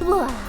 Blah.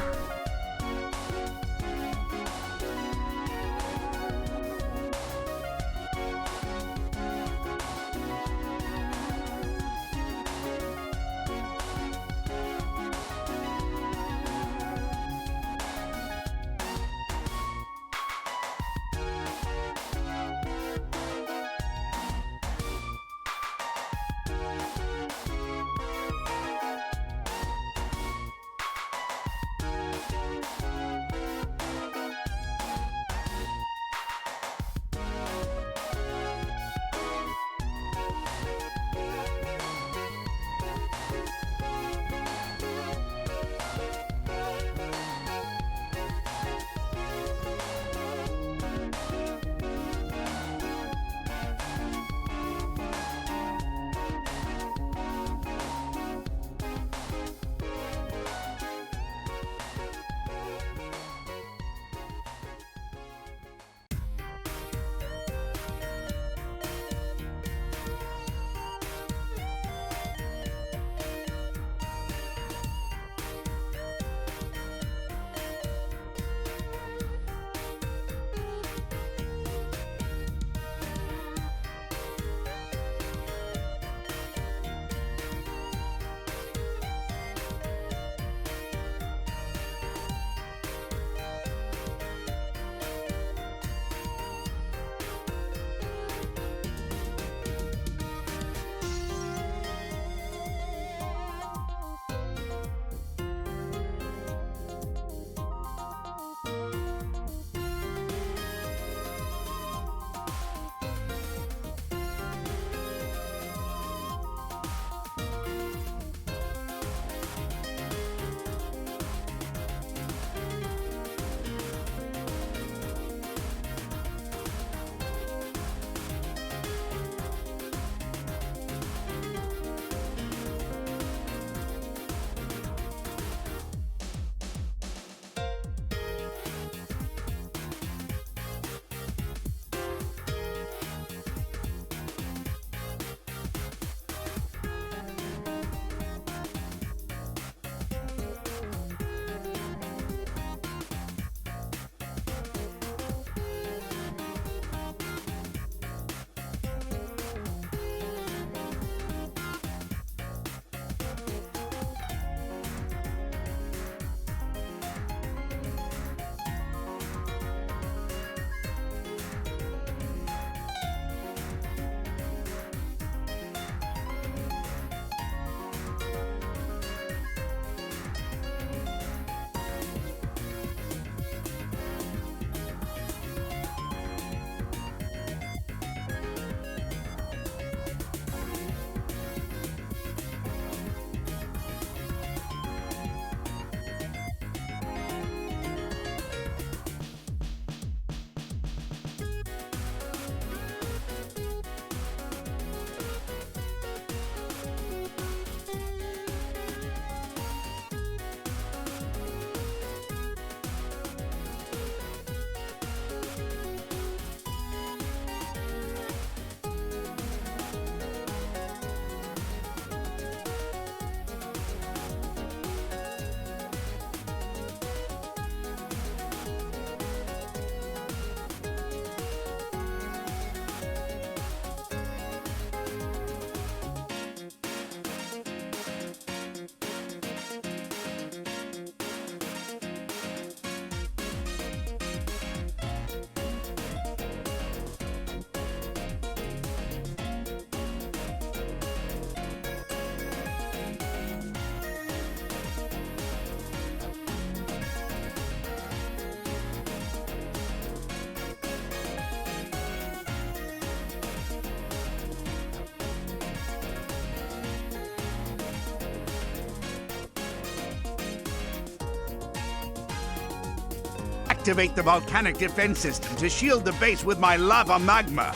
Activate the volcanic defense system to shield the base with my lava magma.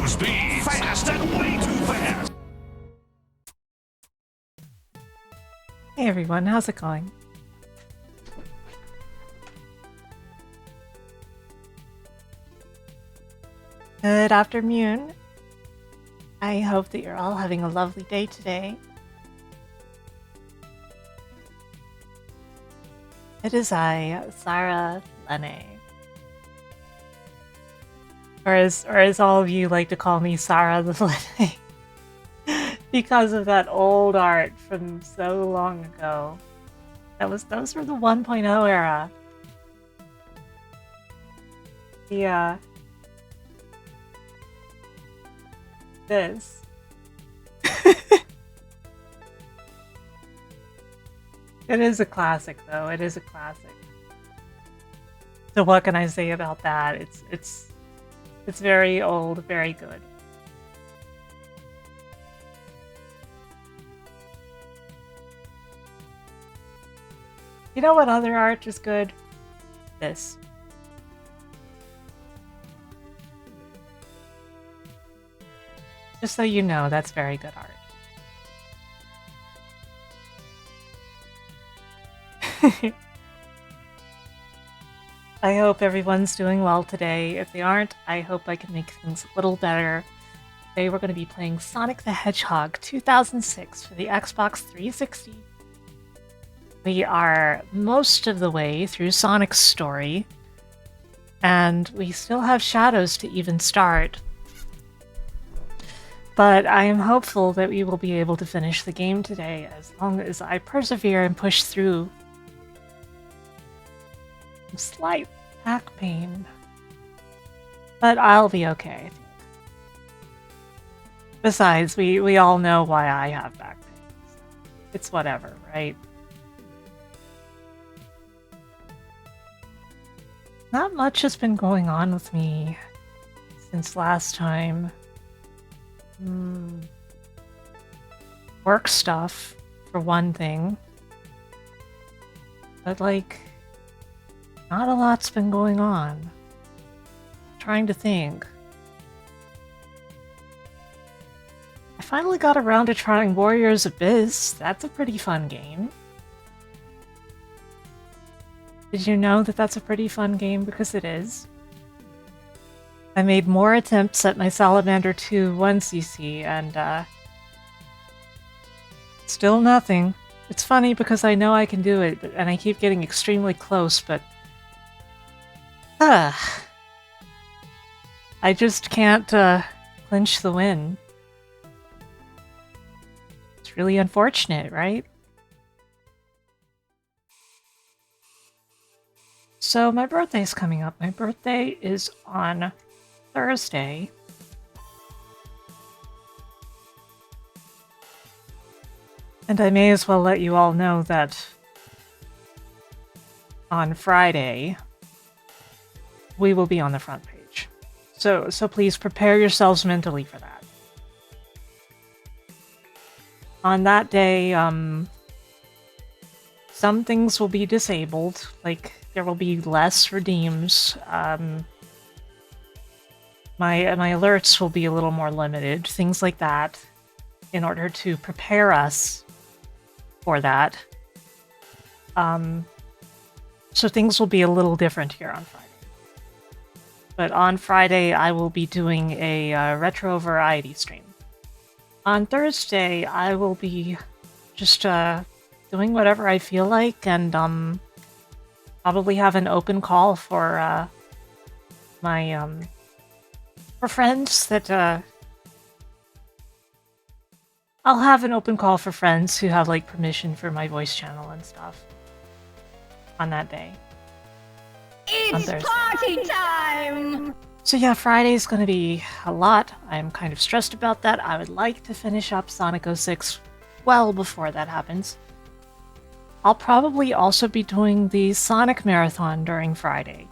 speed! Fast and way too fast! Hey everyone, how's it going? Good afternoon. I hope that you're all having a lovely day today. It is I, Sarah Lene. Or as all of you like to call me, Sarah the Lene. Because of that old art from so long ago. Those were the 1.0 era. Yeah. This. It is a classic though, it is a classic. So what can I say about that? It's very old, very good. You know what other art is good? This. Just so you know, that's very good art. I hope everyone's doing well today. If they aren't, I hope I can make things a little better. Today we're going to be playing Sonic the Hedgehog 2006 for the Xbox 360. We are most of the way through Sonic's story, and we still have Shadows to even start. But I am hopeful that we will be able to finish the game today as long as I persevere and push through. Slight back pain. But I'll be okay, I think. Besides, we all know why I have back pain. So it's whatever, right? Not much has been going on with me since last time. Work stuff, for one thing. But, like, not a lot's been going on. I'm trying to think. I finally got around to trying Warriors Abyss. That's a pretty fun game. Did you know that that's a pretty fun game? Because it is. I made more attempts at my Salamander 2 1cc, and still nothing. It's funny because I know I can do it, and I keep getting extremely close, but I just can't clinch the win. It's really unfortunate, right? So my birthday's coming up. My birthday is on Thursday. And I may as well let you all know that on Friday, we will be on the front page. So please prepare yourselves mentally for that. On that day, some things will be disabled, like there will be less redeems. My alerts will be a little more limited, things like that, in order to prepare us for that. So things will be a little different here on Friday. But on Friday, I will be doing a retro variety stream. On Thursday, I will be just doing whatever I feel like, and probably have an open call for my for friends that I'll have an open call for friends who have like permission for my voice channel and stuff on that day. It's party time! So yeah, Friday's gonna be a lot. I'm kind of stressed about that. I would like to finish up Sonic 06 well before that happens. I'll probably also be doing the Sonic Marathon during Friday.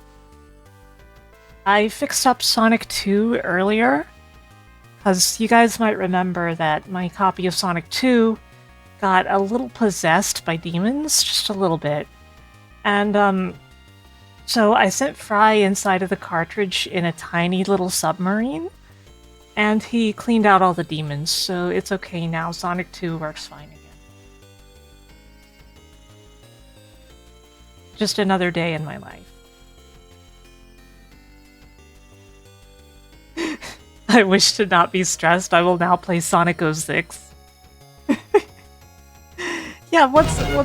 I fixed up Sonic 2 earlier, because you guys might remember that my copy of Sonic 2 got a little possessed by demons, just a little bit. And so I sent Fry inside of the cartridge in a tiny little submarine, And he cleaned out all the demons, so it's okay now. Sonic 2 works fine again. Just another day in my life. I wish to not be stressed. I will now play Sonic 06. Yeah, what's a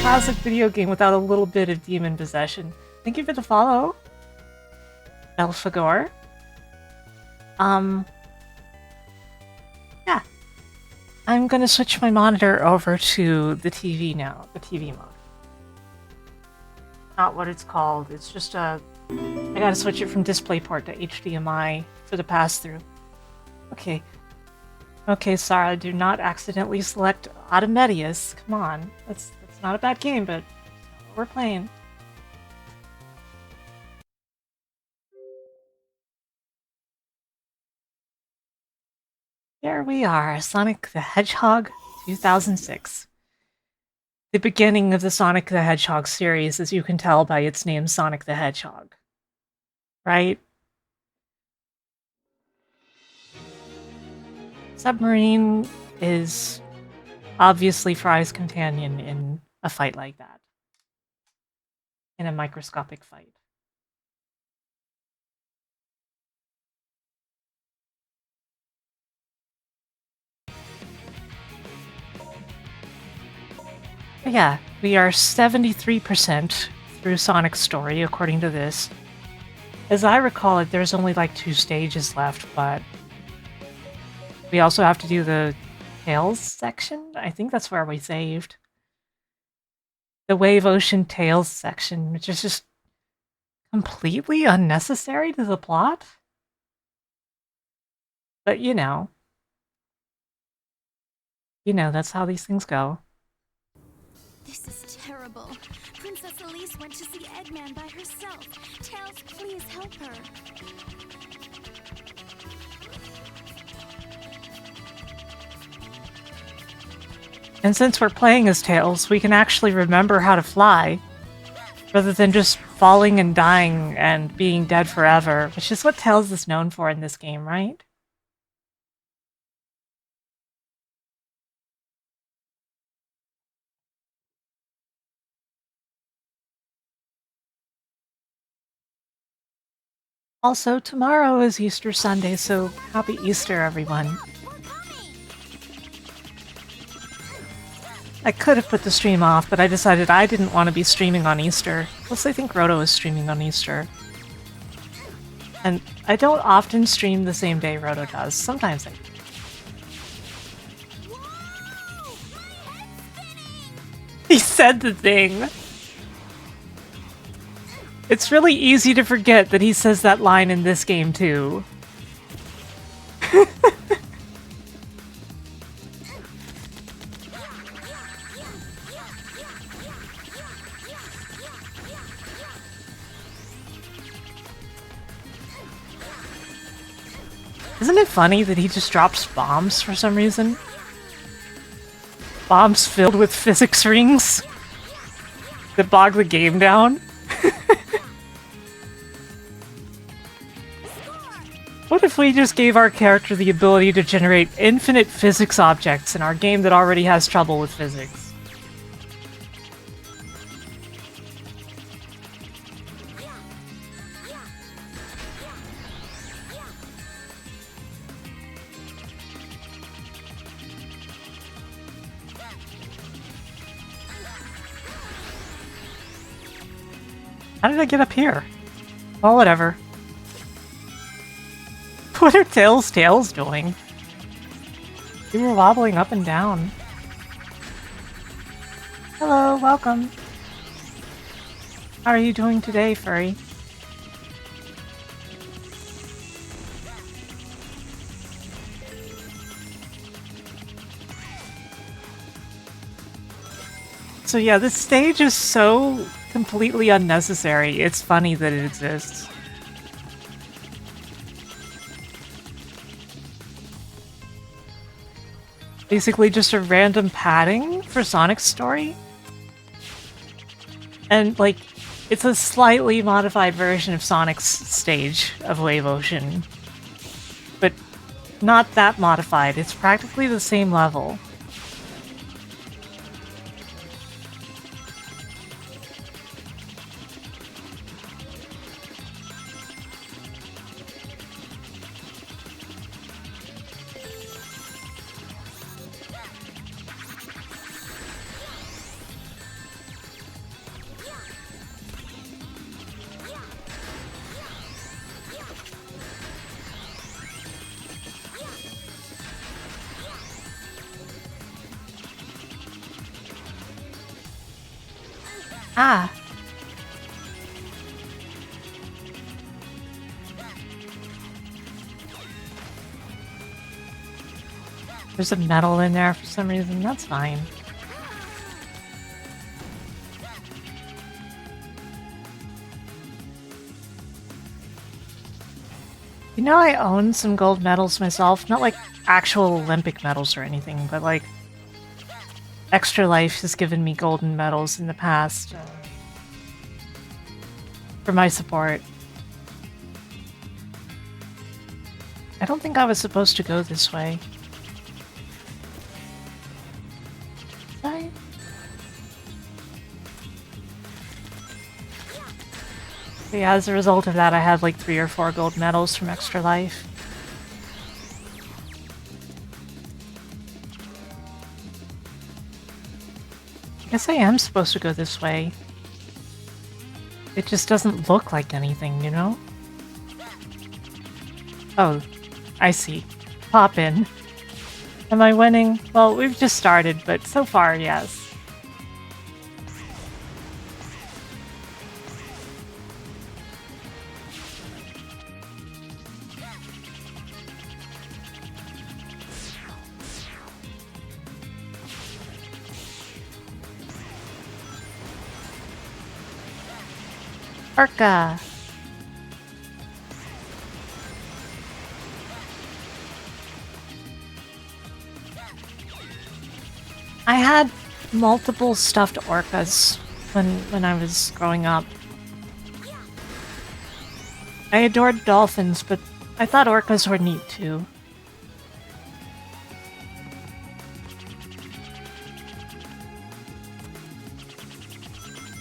classic video game without a little bit of demon possession? Thank you for the follow, Belfagor. Yeah. I'm gonna switch my monitor over to the TV now, the TV mode. Not what it's called, it's just I gotta switch it from DisplayPort to HDMI for the pass-through. Okay. Okay, Sarah, do not accidentally select Automedius. Come on. That's not a bad game, but we're playing. There we are, Sonic the Hedgehog 2006. The beginning of the Sonic the Hedgehog series, as you can tell by its name, Sonic the Hedgehog. Right? Submarine is obviously Fry's companion in a fight like that. In a microscopic fight. But yeah, we are 73% through Sonic's story, according to this. As I recall it, there's only like 2 stages left, but we also have to do the Tails section? I think that's where we saved. The Wave Ocean Tails section, which is just completely unnecessary to the plot. But you know, that's how these things go. This is terrible. Princess Elise went to see Eggman by herself. Tails, please help her. And since we're playing as Tails, we can actually remember how to fly, rather than just falling and dying and being dead forever, which is what Tails is known for in this game, right? Also, tomorrow is Easter Sunday, so happy Easter, everyone. I could have put the stream off, but I decided I didn't want to be streaming on Easter. Plus, I think Roto is streaming on Easter. And I don't often stream the same day Roto does. Sometimes I do. He said the thing! It's really easy to forget that he says that line in this game, too. Isn't it funny that he just drops bombs for some reason? Bombs filled with physics rings that bog the game down? What if we just gave our character the ability to generate infinite physics objects in our game that already has trouble with physics? How did I get up here? Well, whatever. What are Tails' tails doing? You were wobbling up and down. Hello, welcome. How are you doing today, Furry? So yeah, this stage is so completely unnecessary. It's funny that it exists. Basically just a random padding for Sonic's story. And, like, it's a slightly modified version of Sonic's stage of Wave Ocean. But not that modified. It's practically the same level. Ah. There's a medal in there for some reason. That's fine. You know, I own some gold medals myself. Not like actual Olympic medals or anything, but like Extra Life has given me golden medals in the past for my support. I don't think I was supposed to go this way. Sorry. But yeah, as a result of that, I had like 3 or 4 gold medals from Extra Life. I guess I am supposed to go this way. It just doesn't look like anything, you know? Oh, I see. Pop in. Am I winning? Well, we've just started, but so far, yes. Orca! I had multiple stuffed orcas when I was growing up. I adored dolphins, but I thought orcas were neat too.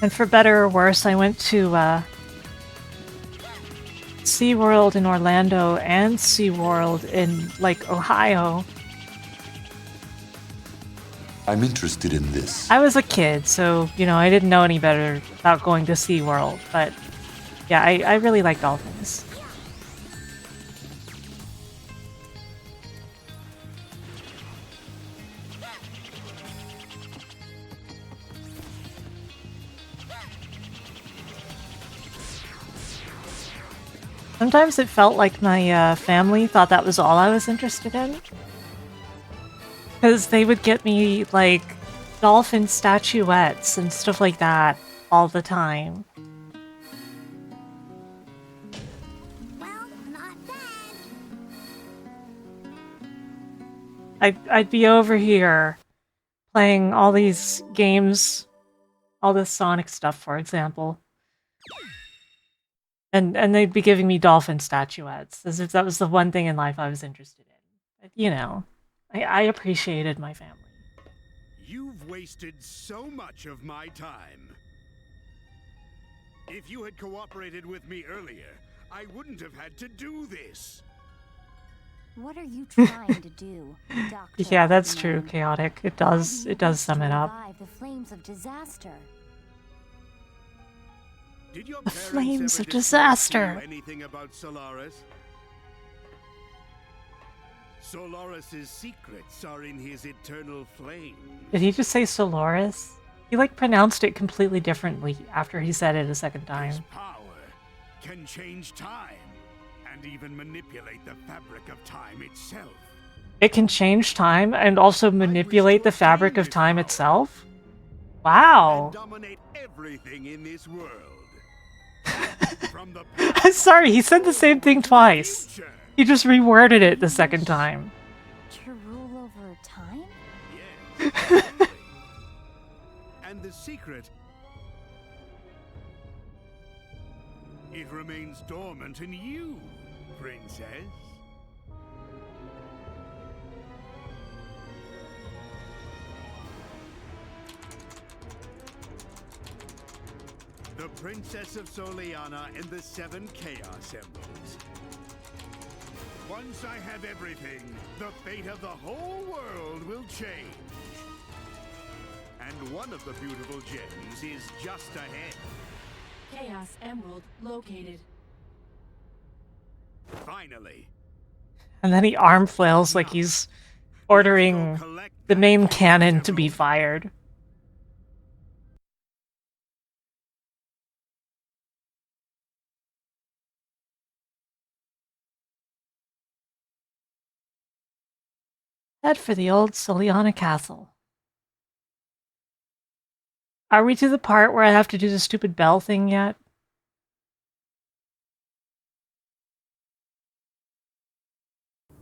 And for better or worse, I went to SeaWorld in Orlando and SeaWorld in, like, Ohio. I'm interested in this. I was a kid, so, you know, I didn't know any better about going to SeaWorld, but yeah, I really like dolphins. Sometimes it felt like my family thought that was all I was interested in. Because they would get me, like, dolphin statuettes and stuff like that all the time. Well, not bad. I'd be over here playing all these games, all this Sonic stuff, for example. And they'd be giving me dolphin statuettes, as if that was the one thing in life I was interested in. But, you know, I appreciated my family. You've wasted so much of my time. If you had cooperated with me earlier, I wouldn't have had to do this. What are you trying to do, Doctor? Yeah, that's true, Eggman? Chaotic. It How does do you wish sum to it up. revive the flames of disaster? Did your The parents flames ever of discuss to you disaster. anything about Solaris? Solaris's secrets are in his eternal flame. Did he just say Solaris? He, like, pronounced it completely differently after he said it a second His time. power can change time and even manipulate the fabric of time itself. It can change time and also manipulate the fabric of time itself? Wow. And dominate everything in this world. From the I'm sorry, he said the same thing twice. future. He just reworded it the second time. To rule over time? Yes, exactly. And the secret, it remains dormant in you, princess. Princess of Soliana and the 7 Chaos Emeralds. Once I have everything, the fate of the whole world will change. And one of the beautiful gems is just ahead. Chaos Emerald located. Finally. And then he arm flails like he's ordering the main cannon to be fired. Head for the old Soliana Castle. Are we to the part where I have to do the stupid bell thing yet?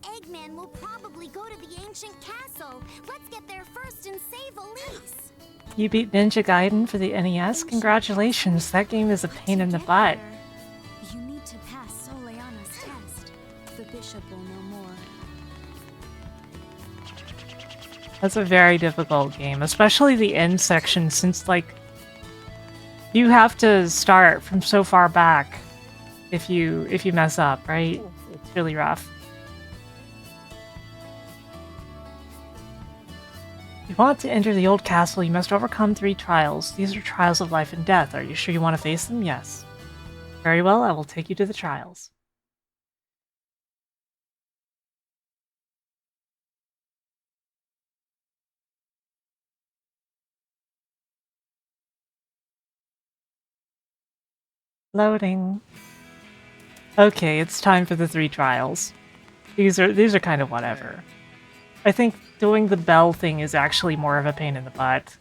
Eggman will probably go to the ancient castle. Let's get there first and save Elise. You beat Ninja Gaiden for the NES? Congratulations, that game is a pain in the butt. You need to pass Soliana's test. The bishop will know more. That's a very difficult game, especially the end section, since, like, you have to start from so far back if you mess up, right? It's really rough. If you want to enter the old castle, you must overcome 3 trials. These are trials of life and death. Are you sure you want to face them? Yes. Very well, I will take you to the trials. Loading. Okay, it's time for the 3 trials. These are kind of whatever. I think doing the bell thing is actually more of a pain in the butt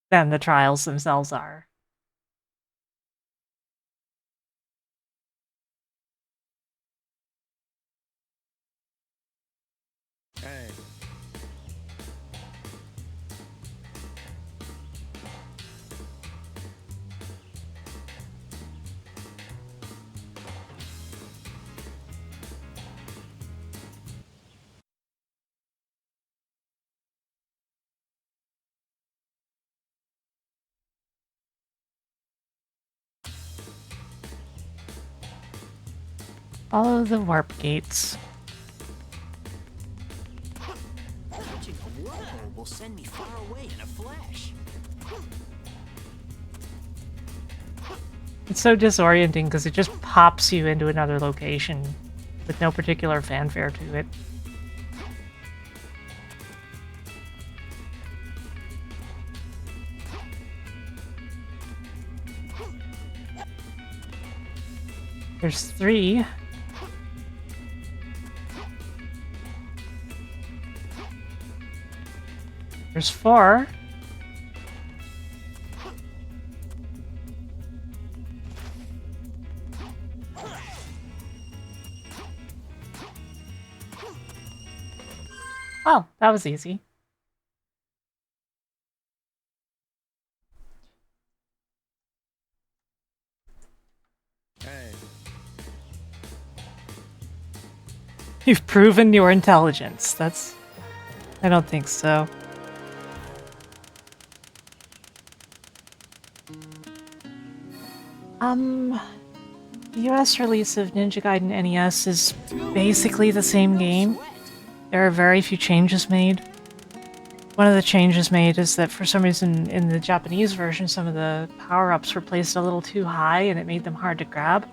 than the trials themselves are. Hey. Follow the warp gates. Touching a wormhole will send me far away in a flash. It's so disorienting because it just pops you into another location with no particular fanfare to it. There's 3. There's 4. Oh, that was easy. Hey. You've proven your intelligence. I don't think so. The US release of Ninja Gaiden NES is basically the same game. There are very few changes made. One of the changes made is that for some reason in the Japanese version some of the power-ups were placed a little too high and it made them hard to grab,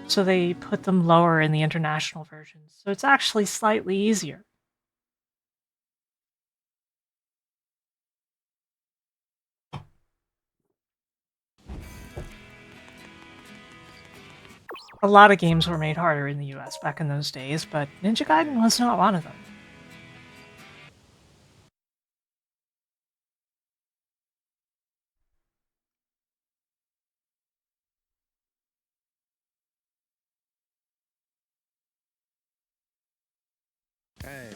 so they put them lower in the international versions. So it's actually slightly easier. A lot of games were made harder in the US back in those days, but Ninja Gaiden was not one of them. Hey.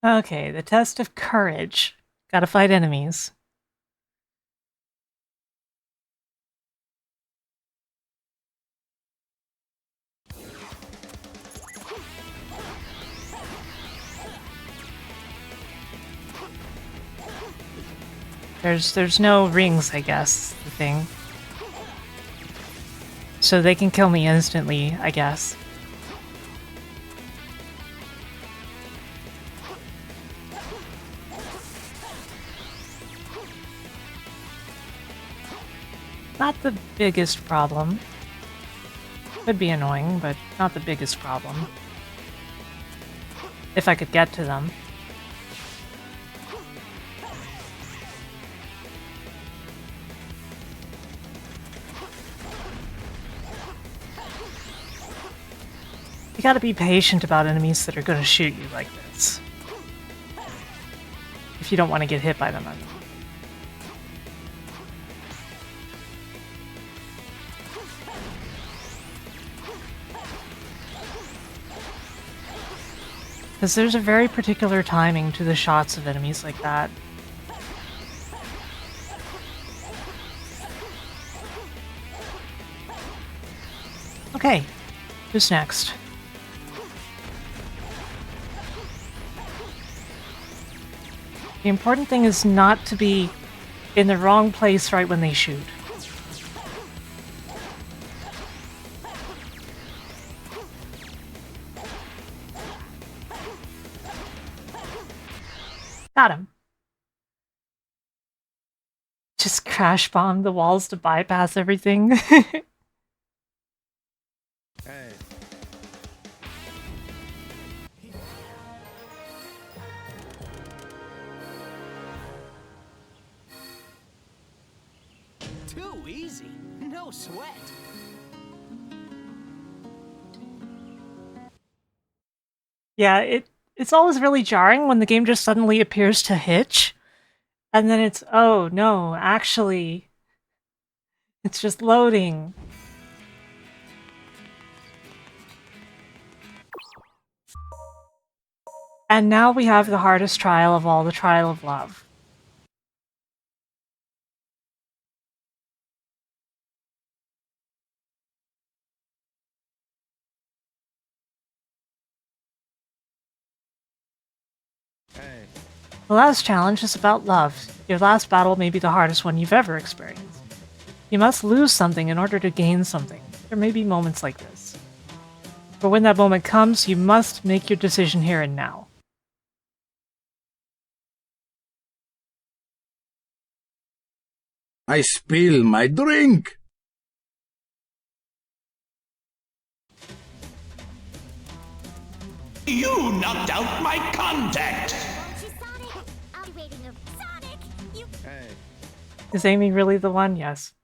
Okay, the test of courage. Gotta fight enemies. There's no rings, I guess, the thing. So they can kill me instantly, I guess. Not the biggest problem. Could be annoying, but not the biggest problem. If I could get to them. You gotta be patient about enemies that are gonna shoot you like this. If you don't want to get hit by them, I mean. Because there's a very particular timing to the shots of enemies like that. Okay, who's next? The important thing is not to be in the wrong place right when they shoot. Got him. Just crash bomb the walls to bypass everything. Hey. Too easy. No sweat. Yeah, it's always really jarring when the game just suddenly appears to hitch. And then it's, oh no, actually, it's just loading. And now we have the hardest trial of all, the trial of love. Hey. The last challenge is about love. Your last battle may be the hardest one you've ever experienced. You must lose something in order to gain something. There may be moments like this. But when that moment comes, you must make your decision here and now. I spill my drink. You knocked out my contact! Sonic! I'll be waiting. Sonic! You. Hey. Is Amy really the one? Yes.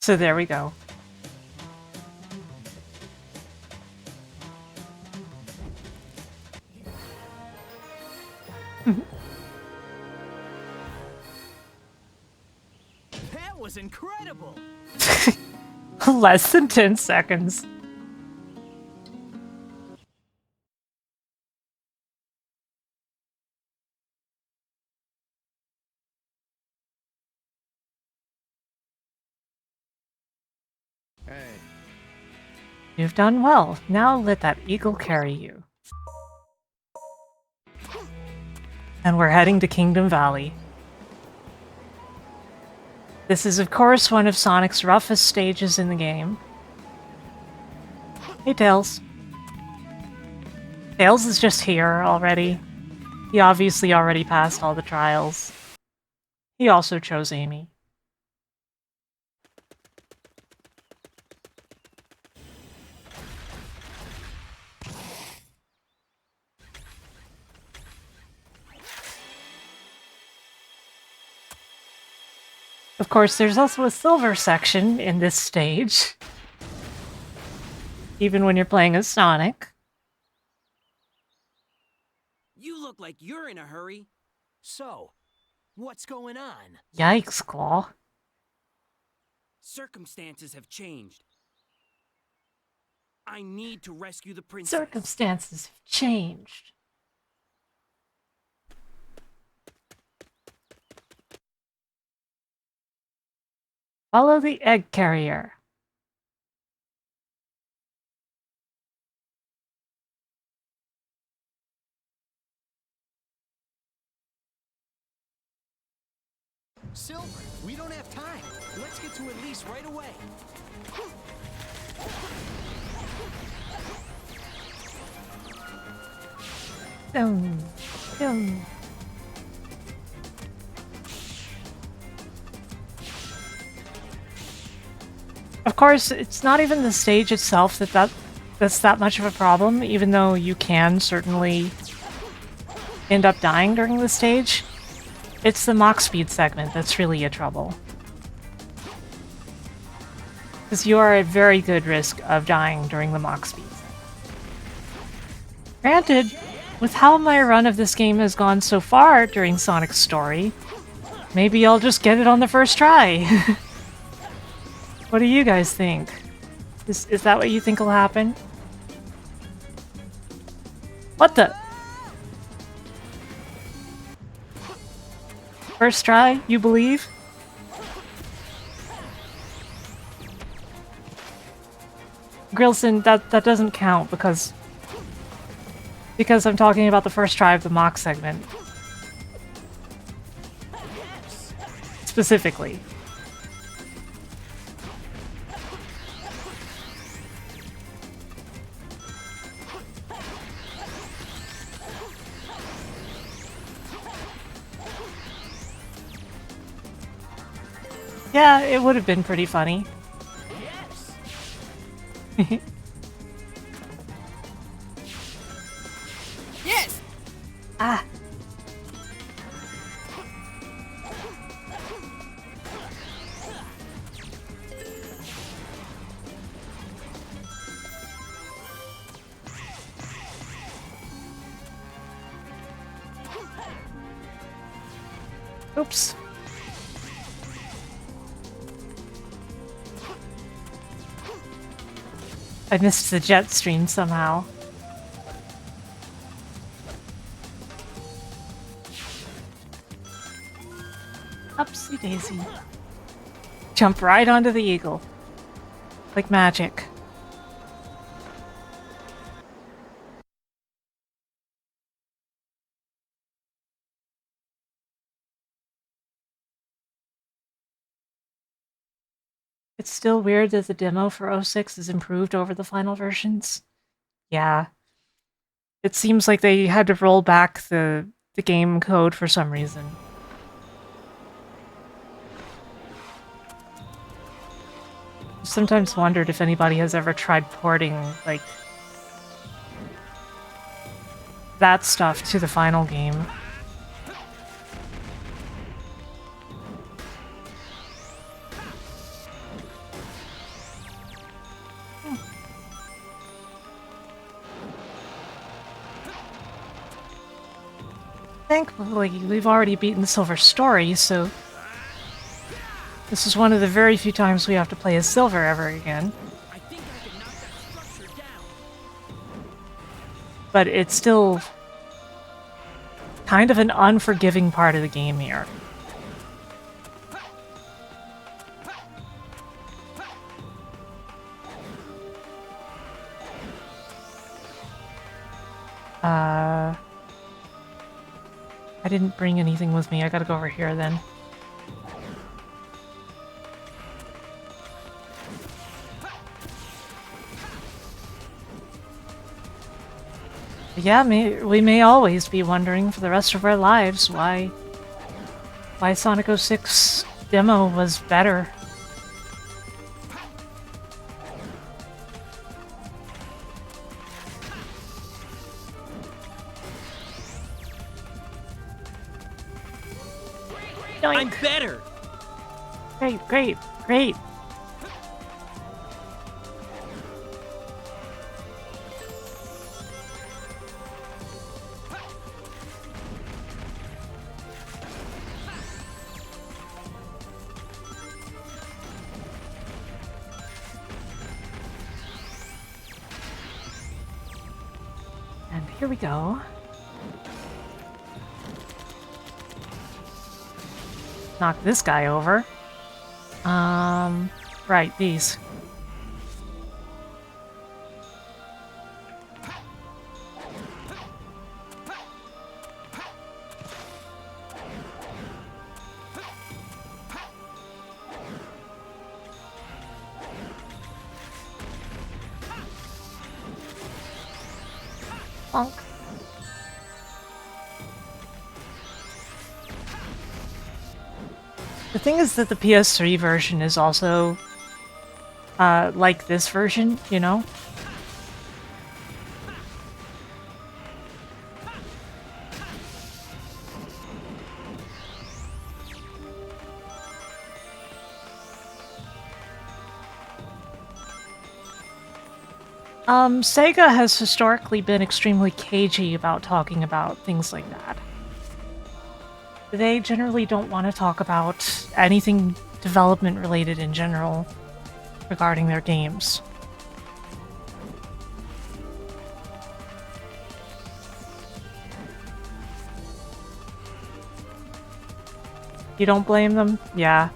So there we go. That was incredible. Less than 10 seconds. Hey. You've done well. Now let that eagle carry you. And we're heading to Kingdom Valley. This is, of course, one of Sonic's roughest stages in the game. Hey, Tails. Tails is just here already. He obviously already passed all the trials. He also chose Amy. Of course, there's also a silver section in this stage. Even when you're playing as Sonic. You look like you're in a hurry. So, what's going on? Yikes, Claw. Circumstances have changed. I need to rescue the princess. Circumstances have changed. Follow the egg carrier. Silver, we don't have time. Let's get to Elise right away. Boom. Boom. Of course, it's not even the stage itself that's that much of a problem, even though you can certainly end up dying during the stage. It's the Mach speed segment that's really a trouble. Because you are at very good risk of dying during the Mach speed segment. Granted, with how my run of this game has gone so far during Sonic's story, maybe I'll just get it on the first try. What do you guys think? Is that what you think will happen? What the? First try, you believe? Grillson, that doesn't count because I'm talking about the first try of the Mach segment. Specifically. Yeah, it would have been pretty funny. Yes. Yes. Ah. Oops. I missed the jet stream somehow. Upsy daisy. Jump right onto the eagle. Like magic. It's still weird that the demo for 06 is improved over the final versions. Yeah. It seems like they had to roll back the game code for some reason. I've sometimes wondered if anybody has ever tried porting, like, that stuff to the final game. Thankfully, we've already beaten the Silver story, so this is one of the very few times we have to play as Silver ever again. I think I can knock that structure down. But it's still kind of an unforgiving part of the game here. I didn't bring anything with me. I gotta go over here then. Yeah, we may always be wondering for the rest of our lives why Sonic 06 demo was better. I'm better. Great, great, great. And here we go. Knock this guy over. Right, these. Honk. The thing is that the PS3 version is also like this version, you know? Sega has historically been extremely cagey about talking about things like that. They generally don't want to talk about anything development related in general regarding their games. You don't blame them? Yeah.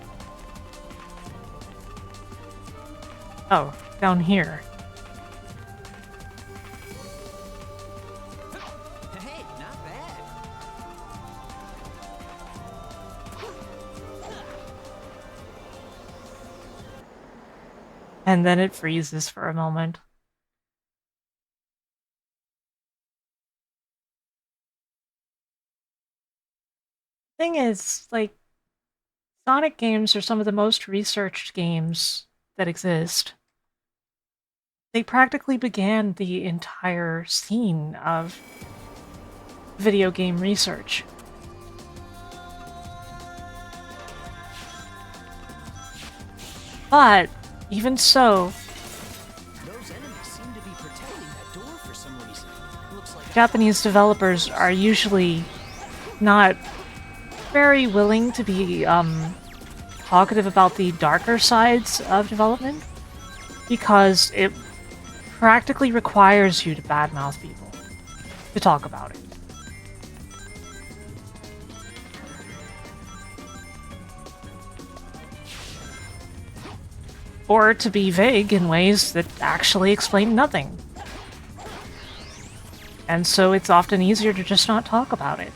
Oh, down here. Hey, not bad. And then it freezes for a moment. Thing is, like, Sonic games are some of the most researched games that exist. They practically began the entire scene of video game research. But, even so, Those enemies seem to be protecting that door for some reason. Looks like Japanese developers are usually not very willing to be talkative about the darker sides of development because it practically requires you to badmouth people to talk about it. Or to be vague in ways that actually explain nothing. And so it's often easier to just not talk about it.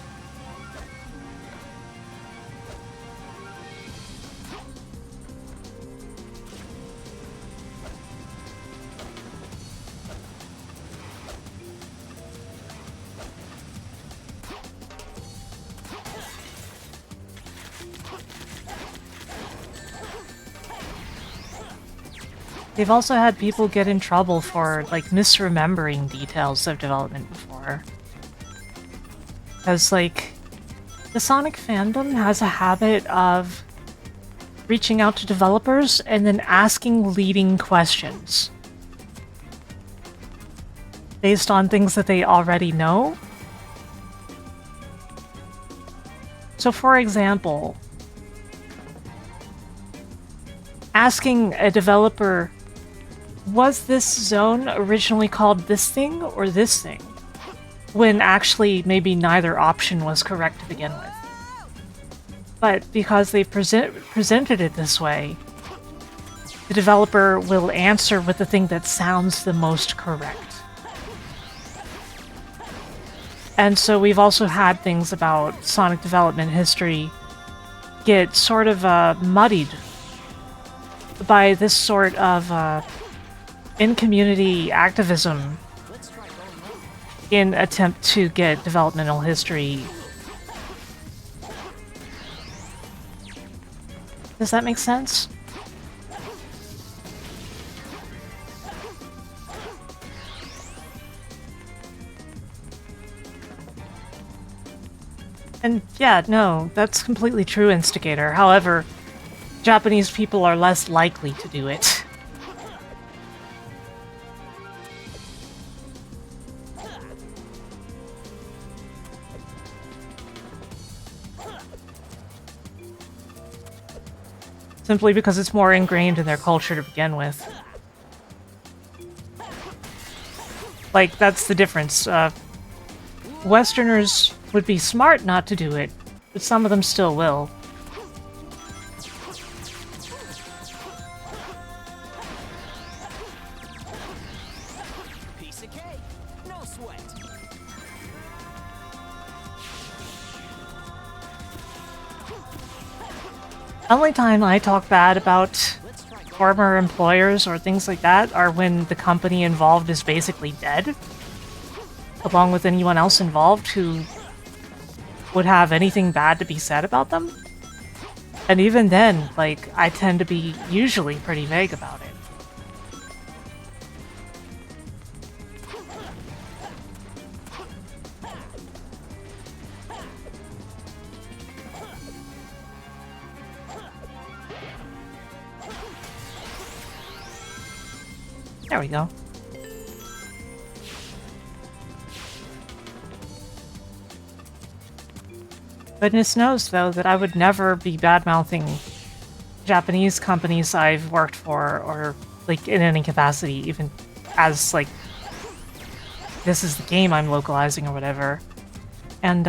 They've also had people get in trouble for, like, misremembering details of development before. Because, like, the Sonic fandom has a habit of reaching out to developers and then asking leading questions based on things that they already know. So, for example, asking a developer, was this zone originally called this thing or this thing? When actually maybe neither option was correct to begin with. But because they've presented it this way, the developer will answer with the thing that sounds the most correct. And so we've also had things about Sonic development history get sort of muddied by this sort of in-community activism in attempt to get developmental history. Does that make sense? And yeah, no, that's completely true, Instigator. However, Japanese people are less likely to do it. Simply because it's more ingrained in their culture to begin with. Like, that's the difference. Westerners would be smart not to do it, but some of them still will. piece of cake. No sweat. The only time I talk bad about former employers or things like that are when the company involved is basically dead. along with anyone else involved who would have anything bad to be said about them. And even then, like, I tend to be usually pretty vague about it. There we go. Goodness knows, though, that I would never be bad-mouthing Japanese companies I've worked for, or, like, in any capacity, even as, like, this is the game I'm localizing or whatever. And,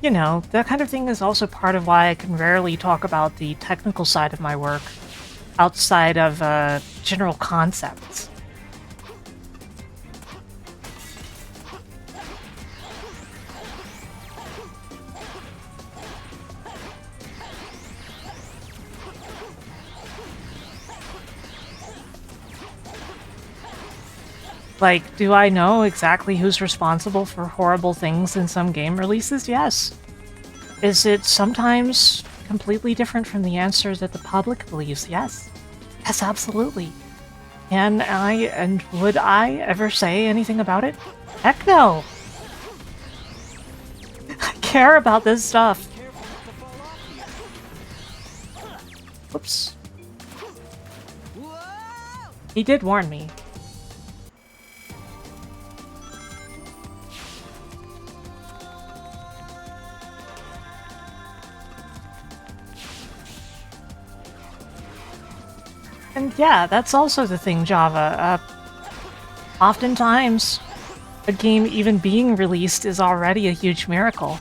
you know, that kind of thing is also part of why I can rarely talk about the technical side of my work outside of, general concepts. Like, do I know exactly who's responsible for horrible things in some game releases? Yes. Is it sometimes completely different from the answer that the public believes? Yes. Yes, absolutely. Can I, and would I ever say anything about it? Heck no! I care about this stuff. Whoops. He did warn me. And yeah, that's also the thing, Java. Oftentimes, a game even being released is already a huge miracle.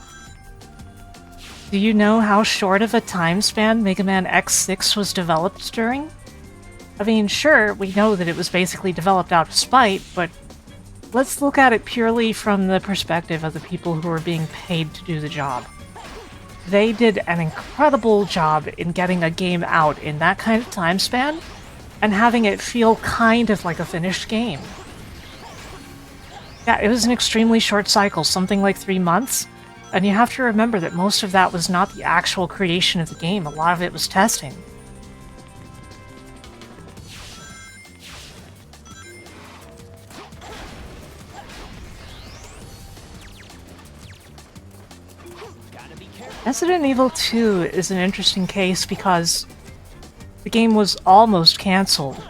Do you know how short of a time span Mega Man X6 was developed during? I mean, sure, we know that it was basically developed out of spite, but let's look at it purely from the perspective of the people who were being paid to do the job. They did an incredible job in getting a game out in that kind of time span, and having it feel kind of like a finished game. Yeah, it was an extremely short cycle, something like 3 months, and you have to remember that most of that was not the actual creation of the game, a lot of it was testing. Resident Evil 2 is an interesting case because the game was almost cancelled,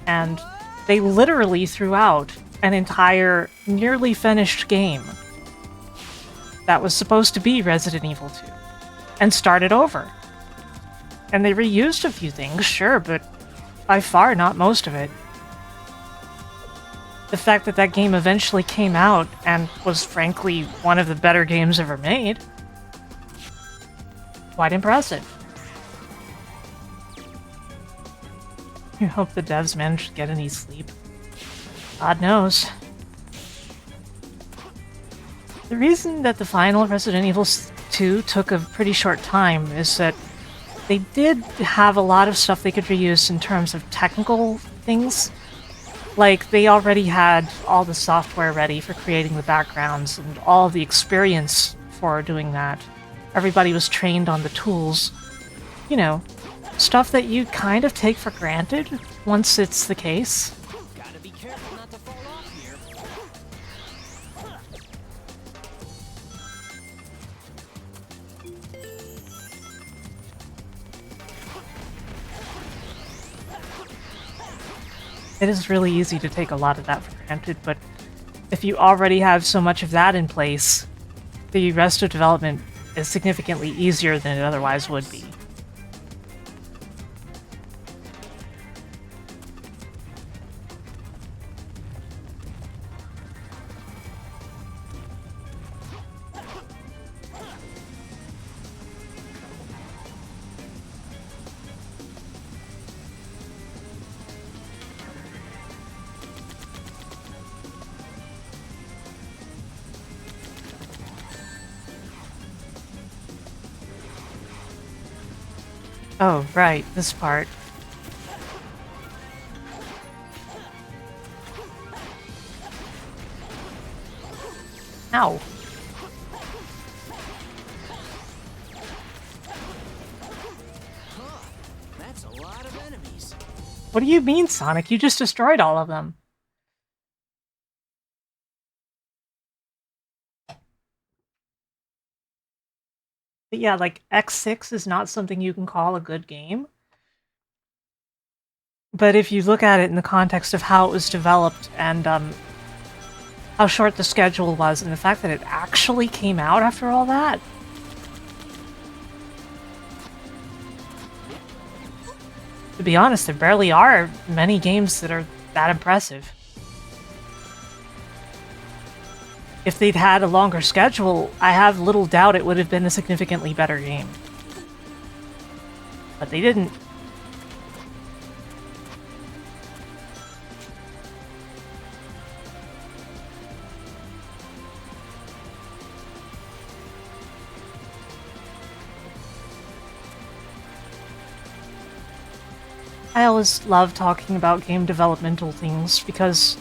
and they literally threw out an entire, nearly finished game that was supposed to be Resident Evil 2, and started over. And they reused a few things, sure, but by far not most of it. The fact that that game eventually came out and was frankly one of the better games ever made, quite impressive. I hope the devs managed to get any sleep. God knows. The reason that the final Resident Evil 2 took a pretty short time is that they did have a lot of stuff they could reuse in terms of technical things. Like, they already had all the software ready for creating the backgrounds and all the experience for doing that. Everybody was trained on the tools. You know, stuff that you kind of take for granted once it's the case. Gotta be careful not to fall off here. It is really easy to take a lot of that for granted, but if you already have so much of that in place, the rest of development is significantly easier than it otherwise would be. Oh, right, this part. Ow. Huh. That's a lot of enemies. What do you mean, Sonic? You just destroyed all of them. But yeah, like, X6 is not something you can call a good game. But if you look at it in the context of how it was developed and how short the schedule was and the fact that it actually came out after all that, to be honest, there barely are many games that are that impressive. If they'd had a longer schedule, I have little doubt it would have been a significantly better game. But they didn't. I always love talking about game developmental things because,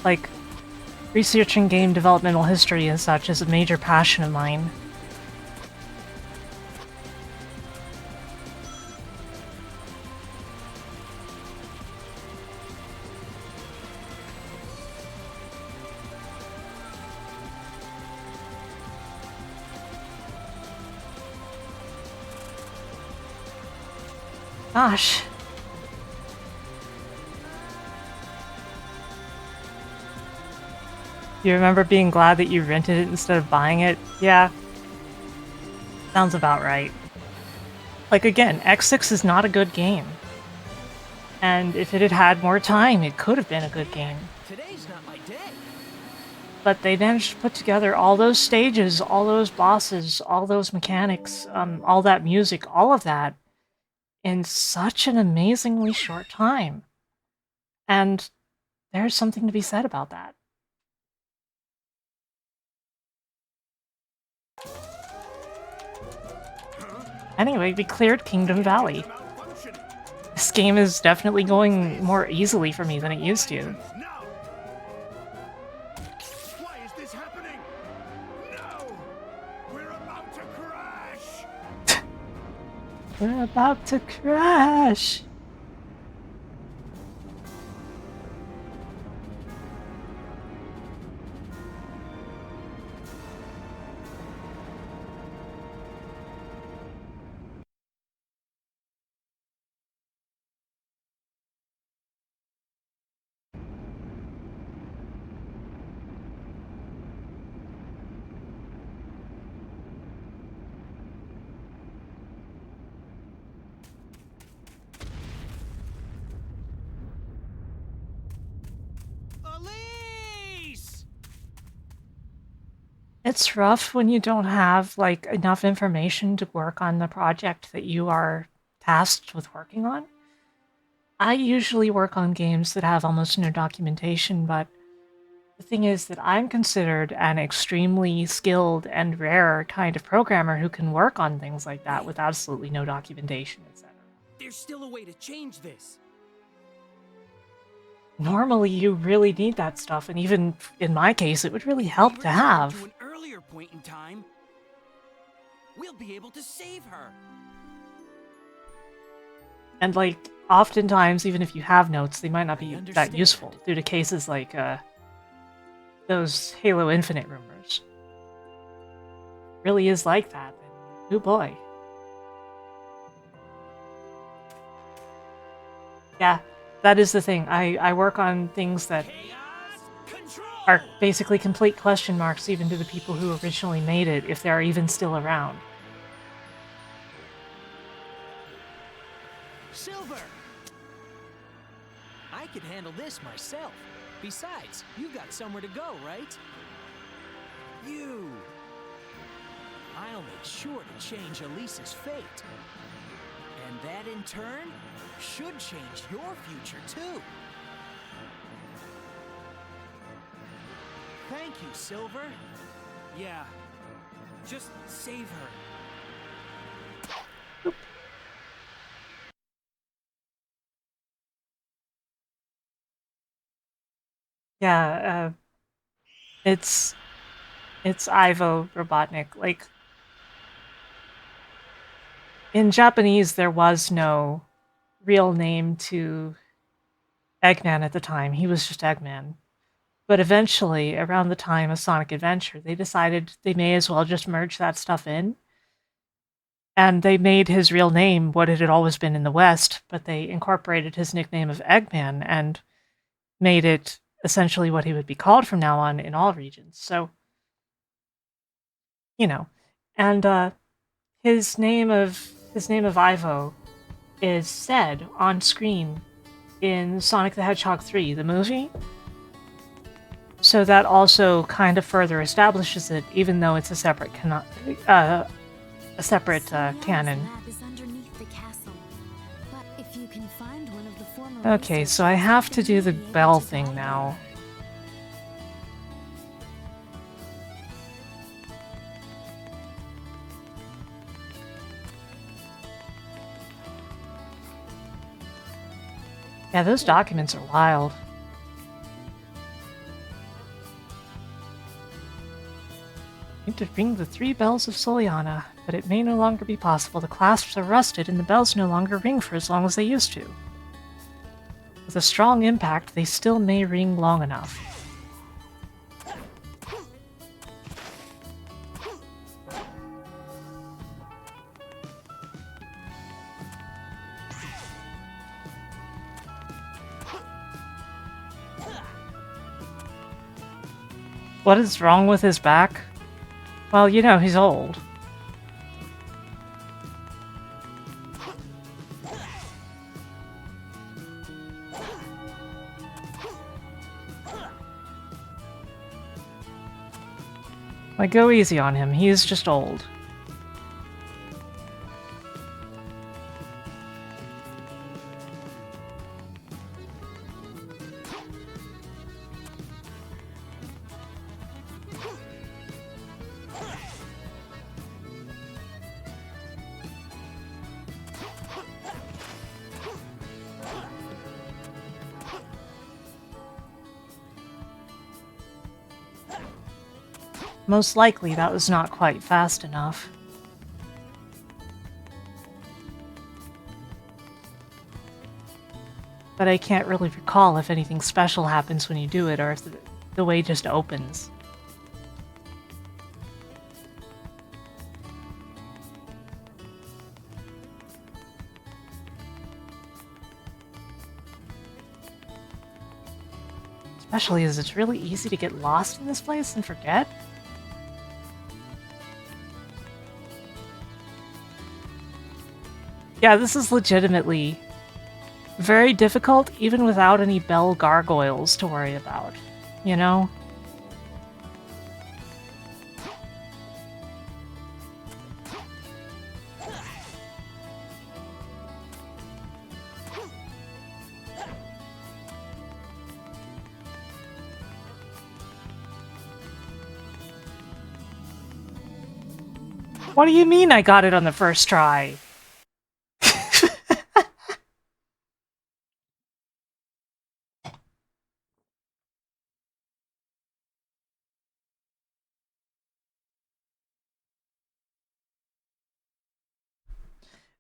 like, researching game developmental history and such is a major passion of mine. Gosh. You remember being glad that you rented it instead of buying it? Yeah. Sounds about right. Like, again, X6 is not a good game. And if it had had more time, it could have been a good game. Today's not my day. But they managed to put together all those stages, all those bosses, all those mechanics, all that music, all of that, in such an amazingly short time. And there's something to be said about that. Anyway, we cleared Kingdom Valley. This game is definitely going more easily for me than it used to. Why is this happening? No! We're about to crash! We're about to crash! Elise! It's rough when you don't have, like, enough information to work on the project that you are tasked with working on. I usually work on games that have almost no documentation, but the thing is that I'm considered an extremely skilled and rare kind of programmer who can work on things like that with absolutely no documentation, etc. There's still a way to change this. Normally, you really need that stuff, and even in my case, it would really help to have. To an earlier point in time, we'll be able to save her. And, like, oftentimes, even if you have notes, they might not be that useful due to cases like those Halo Infinite rumors. Really is like that. And, oh boy. Yeah, that is the thing. I work on things that are basically complete question marks even to the people who originally made it, if they're even still around. Silver! I could handle this myself. Besides, you got somewhere to go, right? You! I'll make sure to change Elise's fate. And that, in turn, should change your future, too. Thank you, Silver. Yeah, just save her. Yeah, it's It's Ivo Robotnik. Like, in Japanese, there was no real name to Eggman at the time. He was just Eggman. But eventually, around the time of Sonic Adventure, they decided they may as well just merge that stuff in. And they made his real name what it had always been in the West, but they incorporated his nickname of Eggman and made it essentially what he would be called from now on in all regions. So, you know, and his name of Ivo is said on screen in Sonic the Hedgehog 3, the movie. So that also kind of further establishes it, even though it's a separate canon. Okay, so I have to do the bell thing now. Yeah, those documents are wild. Need to ring the 3 bells of Soliana, but it may no longer be possible. The clasps are rusted and the bells no longer ring for as long as they used to. With a strong impact, they still may ring long enough. What is wrong with his back? Well, you know, he's old. Like, go easy on him. He is just old. Most likely that was not quite fast enough. But I can't really recall if anything special happens when you do it or if the way just opens. Especially as it's really easy to get lost in this place and forget. Yeah, this is legitimately very difficult, even without any bell gargoyles to worry about, you know? What do you mean I got it on the first try?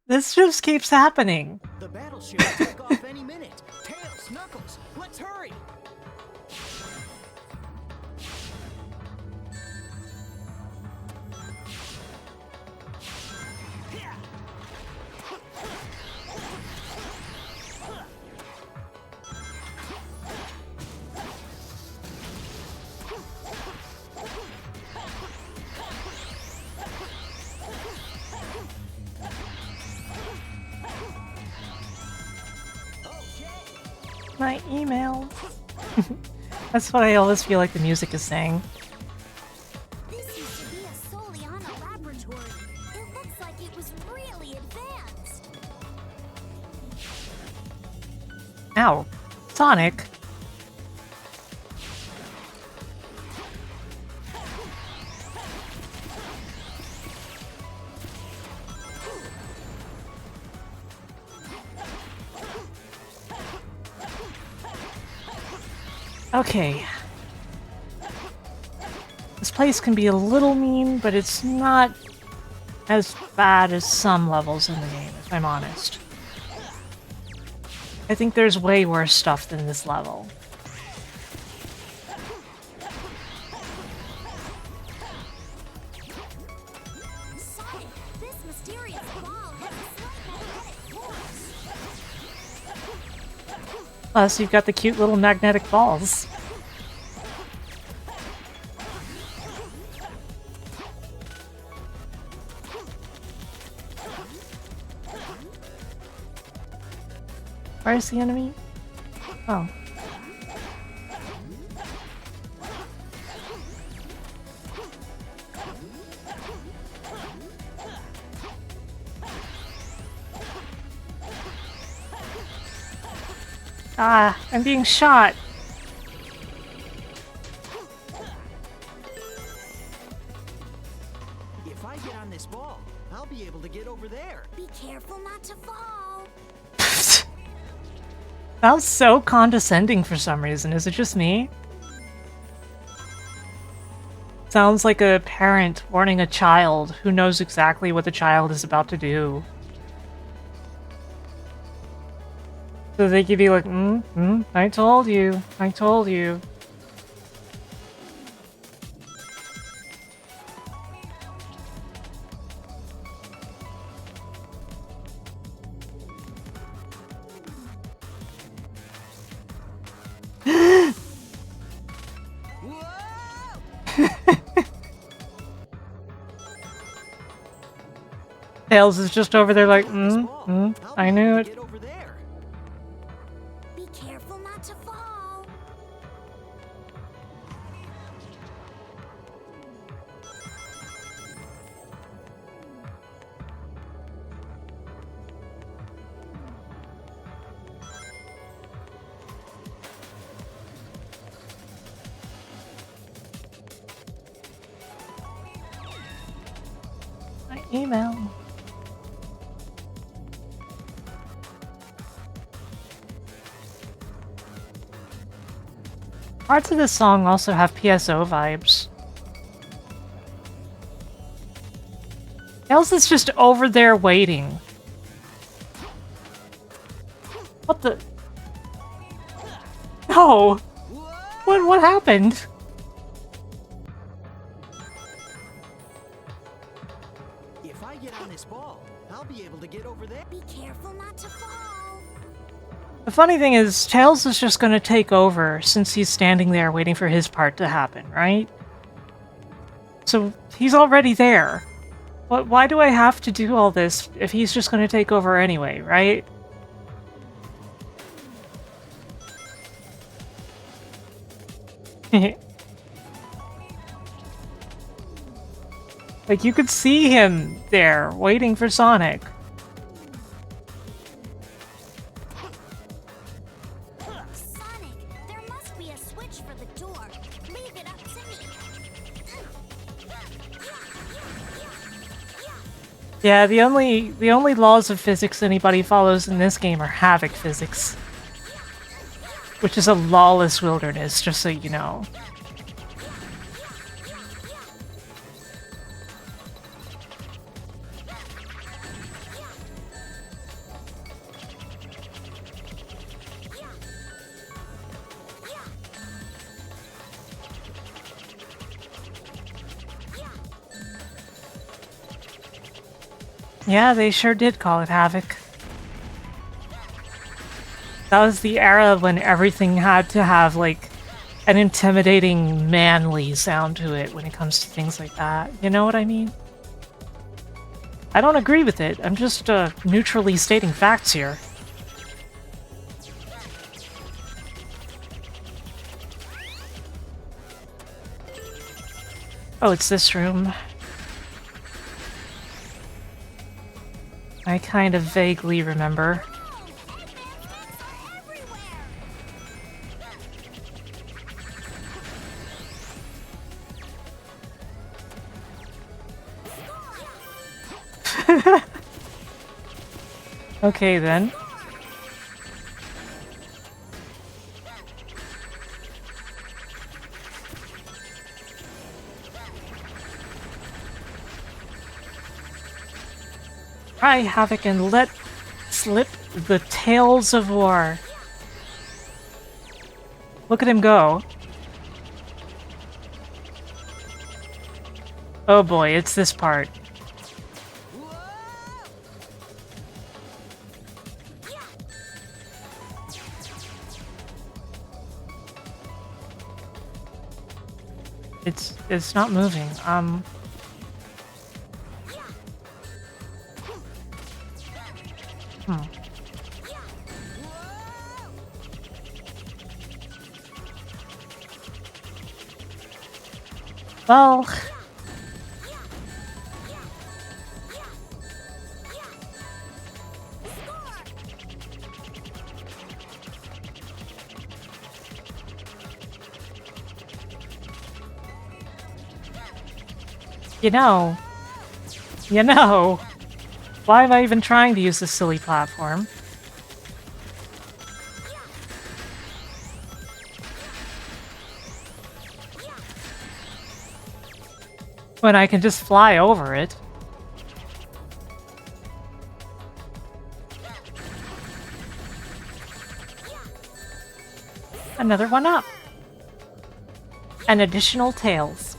This just keeps happening. The battleship will take off any minute. Tails, Knuckles, let's hurry! My email. That's what I always feel like the music is saying. This used to be a Soliana laboratory. It looks like it was really advanced. Ow. Sonic. Okay. This place can be a little mean, but it's not as bad as some levels in the game, if I'm honest. I think there's way worse stuff than this level. Sonic, this mysterious ball has a slight magnetic force. Plus, you've got the cute little magnetic balls. Where's the enemy? Oh. Ah, I'm being shot. If I get on this ball, I'll be able to get over there. Be careful not to fall. That was so condescending for some reason. Is it just me? Sounds like a parent warning a child who knows exactly what the child is about to do. So they could be like, I told you, I told you. Tails is just over there like, I knew it. Be careful not to fall. My email. Parts of this song also have PSO vibes. Tails is just over there waiting. What the? No! What happened? If I get on this ball, I'll be able to get over there. Be careful not to fall. The funny thing is, Tails is just gonna take over since he's standing there waiting for his part to happen, right? So he's already there. Why do I have to do all this if he's just gonna take over anyway, right? Like, you could see him there waiting for Sonic. Sonic, there must be a switch for the door. Leave it up to me. Yeah, the only laws of physics anybody follows in this game are Havoc physics. Which is a lawless wilderness, just so you know. Yeah, they sure did call it Havoc. That was the era when everything had to have, like, an intimidating, manly sound to it when it comes to things like that. You know what I mean? I don't agree with it. I'm just, neutrally stating facts here. Oh, it's this room. I kind of vaguely remember. Okay, then. Cry havoc and let slip the tails of war. Look at him go. Oh boy, it's this part. It's not moving. Well, you know, why am I even trying to use this silly platform? When I can just fly over it. Another one up. An additional tails.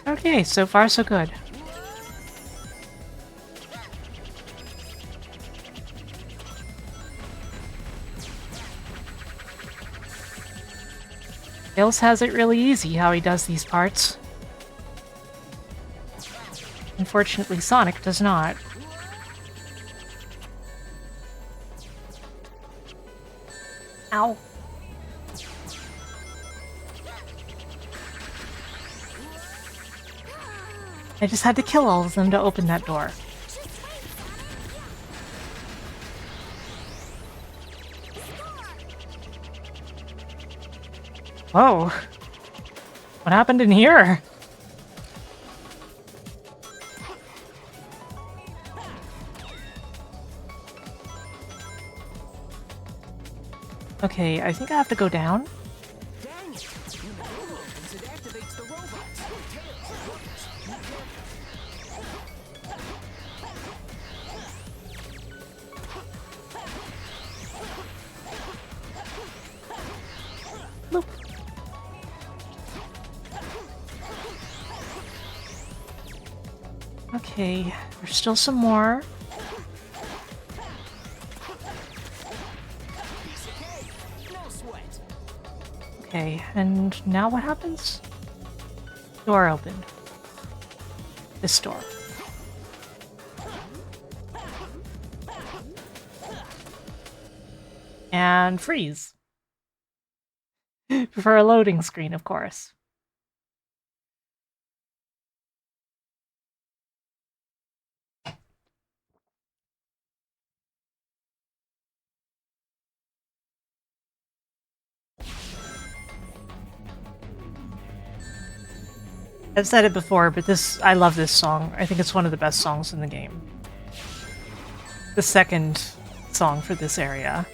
Okay, so far so good. Tails has it really easy how he does these parts. Unfortunately, Sonic does not. Ow. I just had to kill all of them to open that door. Whoa. What happened in here? Okay, I think I have to go down. Dang it! When the door opens, it activates the robots. Look. Okay, there's still some more. Okay, and now what happens? Door opened. This door. And freeze. For a loading screen, of course. I've said it before, but I love this song. I think it's one of the best songs in the game. The second song for this area.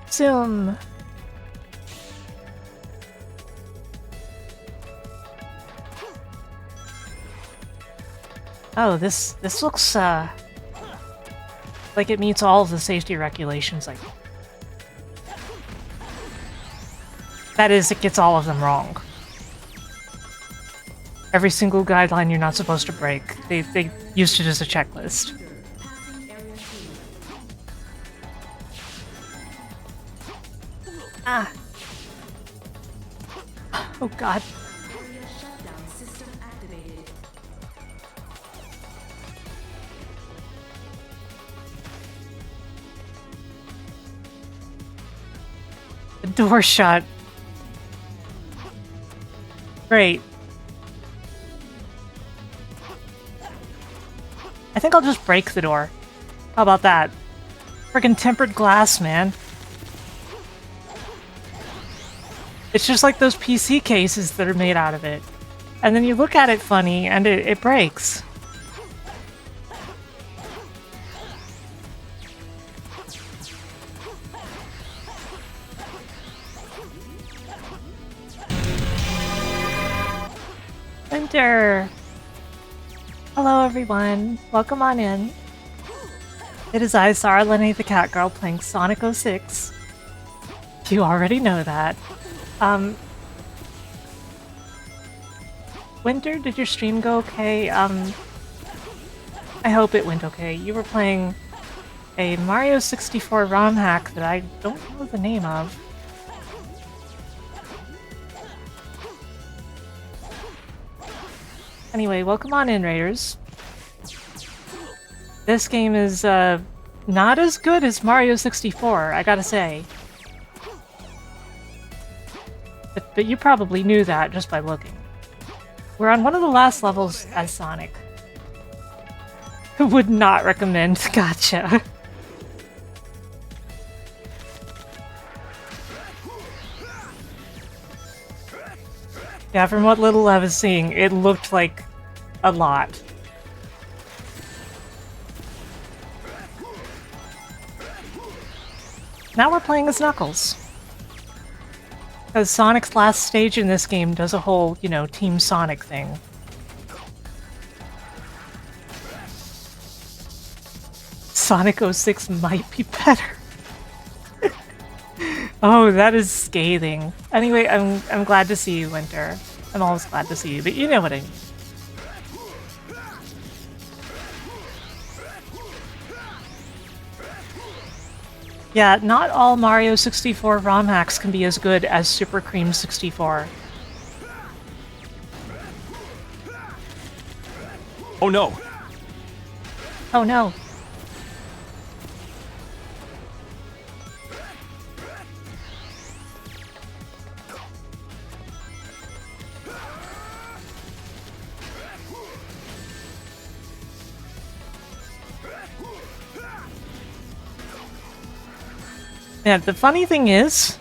Zoom! Oh, this looks, like it meets all of the safety regulations, like... That is, it gets all of them wrong. Every single guideline you're not supposed to break. They used it as a checklist. Ah. Oh god. The door shut. Great. I think I'll just break the door. How about that? Friggin' tempered glass, man. It's just like those PC cases that are made out of it. And then you look at it funny and it breaks. Winter! Hello everyone, welcome on in. It is I, Sarah Lenny the Cat Girl, playing Sonic 06. You already know that. Winter, did your stream go okay? I hope it went okay. You were playing a Mario 64 ROM hack that I don't know the name of. Anyway, welcome on in, Raiders. This game is not as good as Mario 64, I gotta say. But you probably knew that just by looking. We're on one of the last levels as Sonic. Would not recommend. Gotcha. Yeah, from what little I was seeing, it looked like a lot. Now we're playing as Knuckles. Because Sonic's last stage in this game does a whole, you know, Team Sonic thing. Sonic 06 might be better. Oh, that is scathing. Anyway, I'm glad to see you, Winter. I'm always glad to see you, but you know what I mean. Yeah, not all Mario 64 ROM hacks can be as good as Super Cream 64. Oh no! Oh no. Yeah, the funny thing is,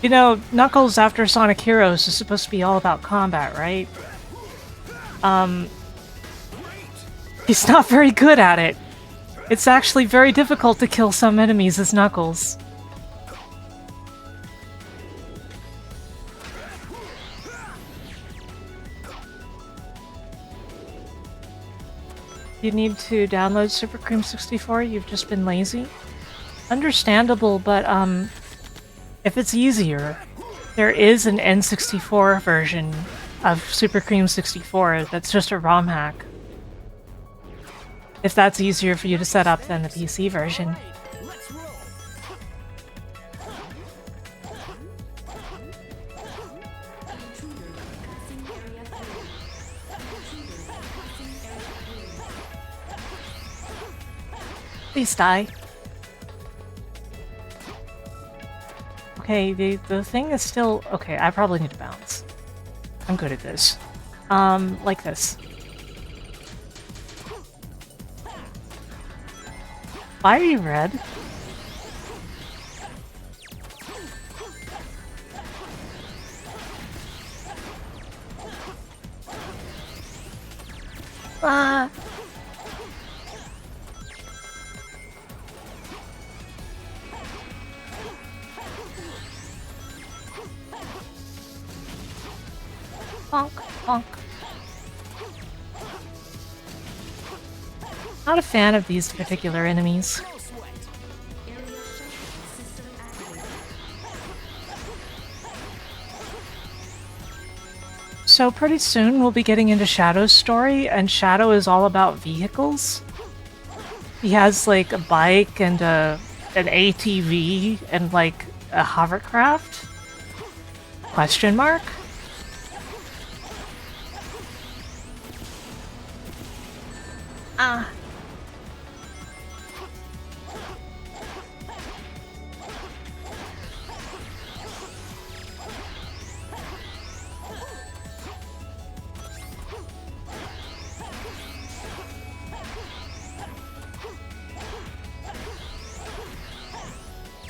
you know, Knuckles after Sonic Heroes is supposed to be all about combat, right? He's not very good at it. It's actually very difficult to kill some enemies as Knuckles. You need to download Super Cream 64, you've just been lazy? Understandable, but if it's easier, there is an N64 version of Super Cream 64 that's just a ROM hack. If that's easier for you to set up than the PC version. Please die. Okay, the thing is still... Okay, I probably need to bounce. I'm good at this. Like this. Why are you red? Ah! Bonk, bonk. Not a fan of these particular enemies. So pretty soon we'll be getting into Shadow's story, and Shadow is all about vehicles. He has like a bike and an ATV and like a hovercraft? Question mark? Ah.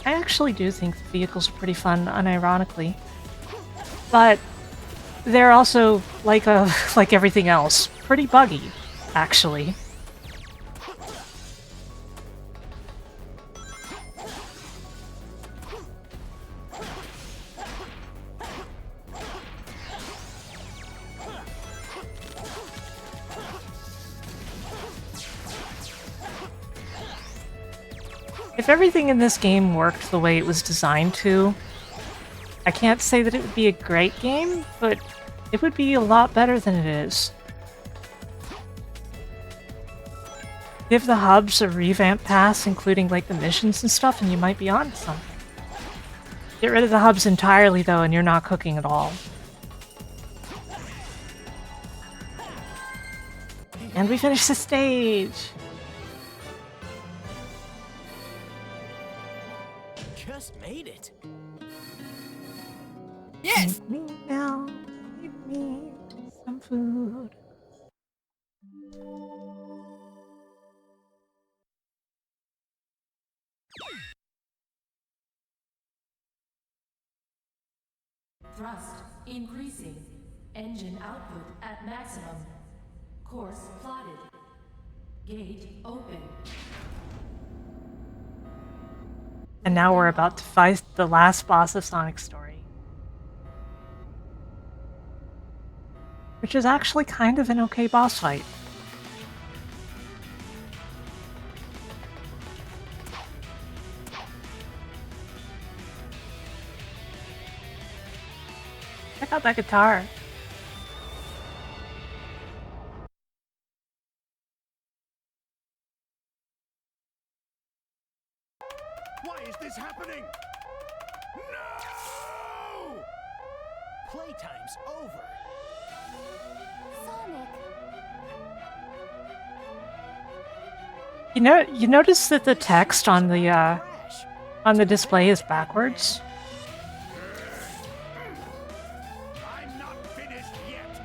I actually do think the vehicles are pretty fun, unironically. But they're also, like like everything else, pretty buggy, actually. If everything in this game worked the way it was designed to, I can't say that it would be a great game, but it would be a lot better than it is. Give the hubs a revamp pass, including like the missions and stuff, and you might be on to something. Get rid of the hubs entirely, though, and you're not cooking at all. And we finished the stage! Just made it. Yes! Feed me now, feed me some food. Thrust increasing. Engine output at maximum. Course plotted. Gate open. And now we're about to fight the last boss of Sonic's story. Which is actually kind of an okay boss fight. Check out that guitar. Why is this happening? No! Playtime's over. Sonic. You notice that the text on the display is backwards? I'm not finished yet.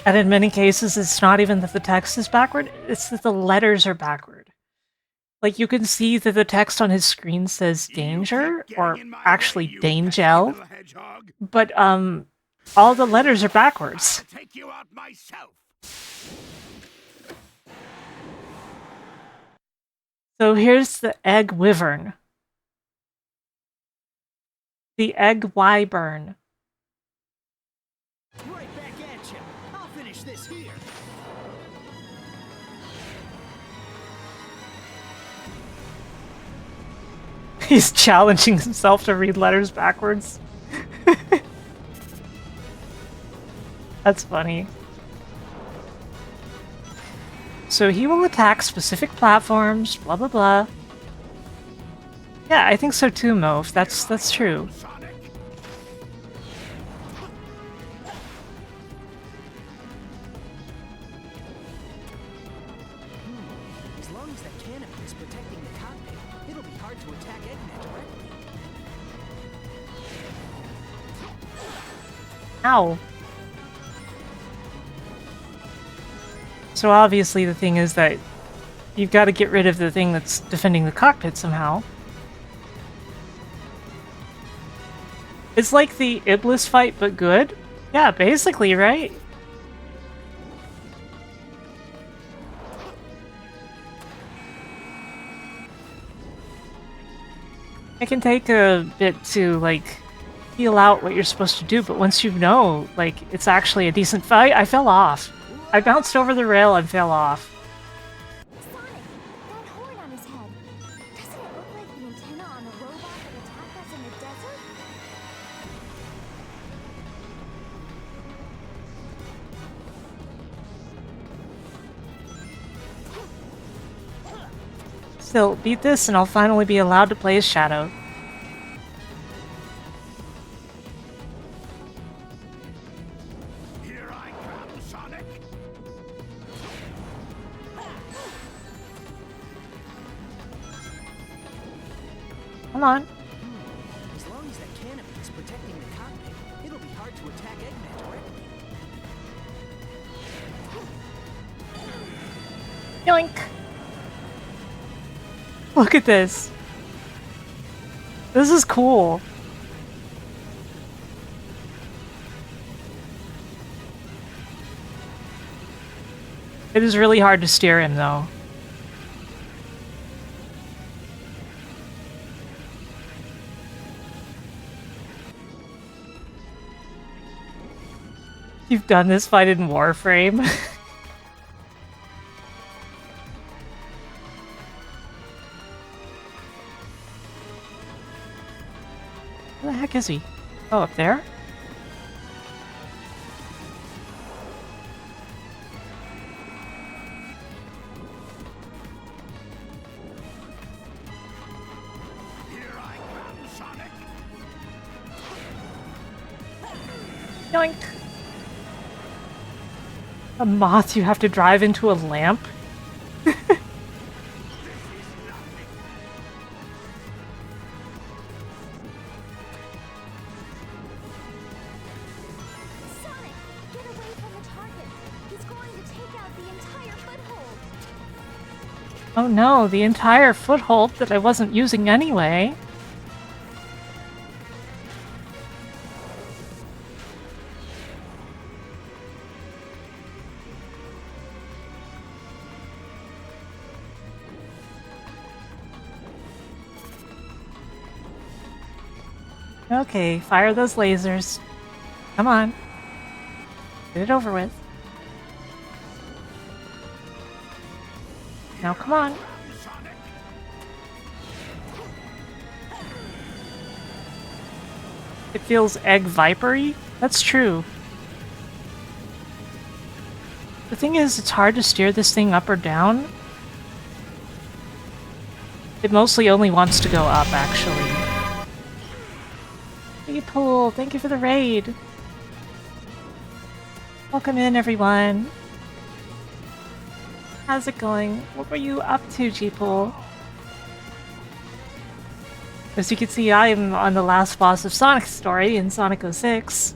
And in many cases, it's not even that the text is backward, it's that the letters are backward. Like, you can see that the text on his screen says danger, or actually Dangel, Hedgehog. but, all the letters are backwards. I'll take you out myself. So here's the egg wyvern. The egg wyvern. Right back at you. I'll finish this here. He's challenging himself to read letters backwards. That's funny. So he will attack specific platforms, blah blah blah. Yeah, I think so too, Moph. That's true. Sonic. As long as that canopy is protecting the cockpit, it'll be hard to attack Eggman directly. Ow. So obviously the thing is that you've got to get rid of the thing that's defending the cockpit somehow. It's like the Iblis fight, but good? Yeah, basically, right? It can take a bit to, like, feel out what you're supposed to do, but once you know, like, it's actually a decent fight. I fell off. I bounced over the rail and fell off. Sonic, that horn on his head. Doesn't it look like the antenna on the robot that attacked us in the desert? Still, beat this and I'll finally be allowed to play as Shadow. Here I come, Sonic. Come on. As long as that canopy is protecting the cockpit, it'll be hard to attack Eggman directly. Yoink! Look at this. This is cool. It is really hard to steer him, though. You've done this fight in Warframe. Where the heck is he? Oh, up there? Yoink! A moth you have to drive into a lamp? Sonic, get away from the target. He's going to take out the entire foothold. Oh no, the entire foothold that I wasn't using anyway. Okay, fire those lasers. Come on. Get it over with. Now come on. It feels egg vipery? That's true. The thing is, it's hard to steer this thing up or down. It mostly only wants to go up, actually. Pool, thank you for the raid. Welcome in, everyone. How's it going? What were you up to, G-Pool? As you can see, I am on the last boss of Sonic's story in Sonic 06.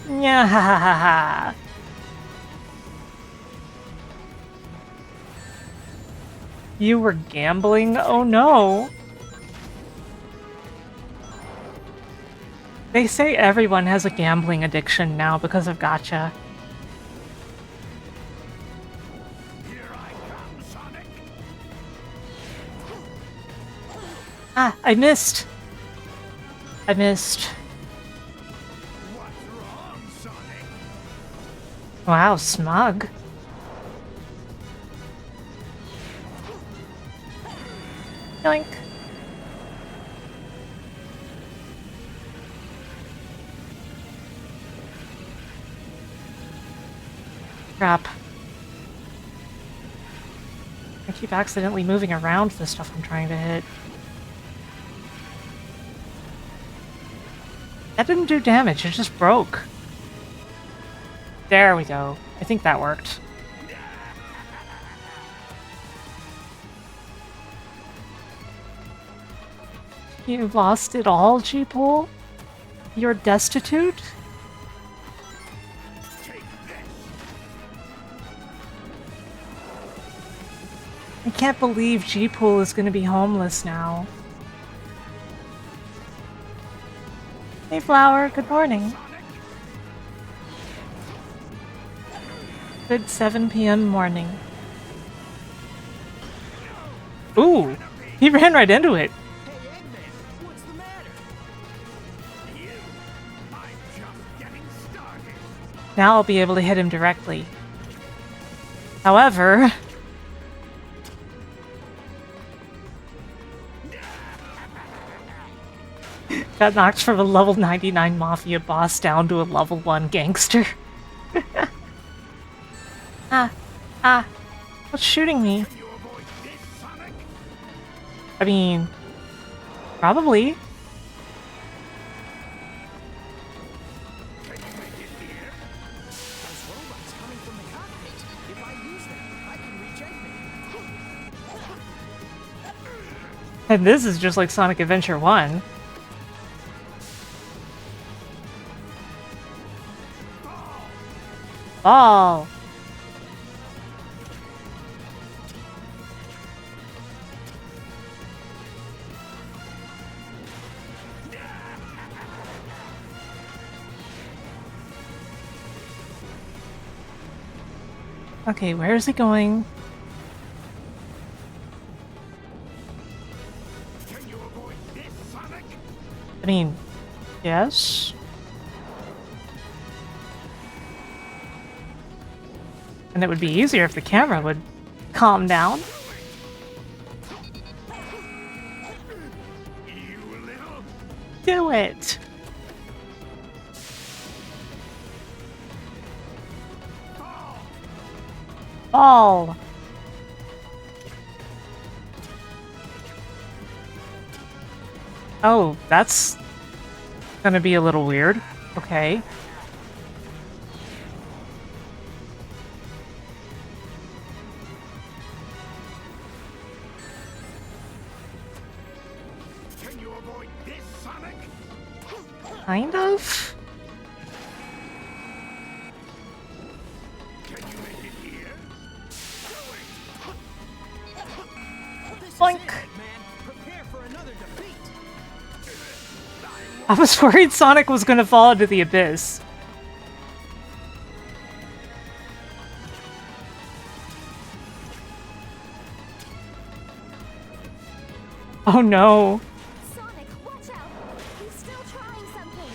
Yeah, ha ha ha ha. You were gambling? Oh no. They say everyone has a gambling addiction now because of Gacha. Here I come, Sonic. Ah, I missed. I missed. What's wrong, Sonic? Wow, smug. Yoink. Crap. I keep accidentally moving around the stuff I'm trying to hit. That didn't do damage, it just broke. There we go. I think that worked. You lost it all, G-Pool? You're destitute? I can't believe G-Pool is gonna be homeless now. Hey Flower, good morning. Good 7 p.m. morning. Ooh! He ran right into it! Now I'll be able to hit him directly. However... got knocked from a level 99 Mafia boss down to a level 1 gangster. What's shooting me? I mean... probably. And this is just like Sonic Adventure 1. Ball! Okay, where is he going? Can you avoid this, Sonic? I mean, yes. And it would be easier if the camera would calm down. You little... Do it! Fall! Oh, that's gonna be a little weird. Okay. Can you avoid this, Sonic? Kind of? Can you make it here? Boink! Man, prepare for another defeat. I was worried Sonic was gonna fall into the abyss. Oh no. Sonic, watch out! He's still trying something.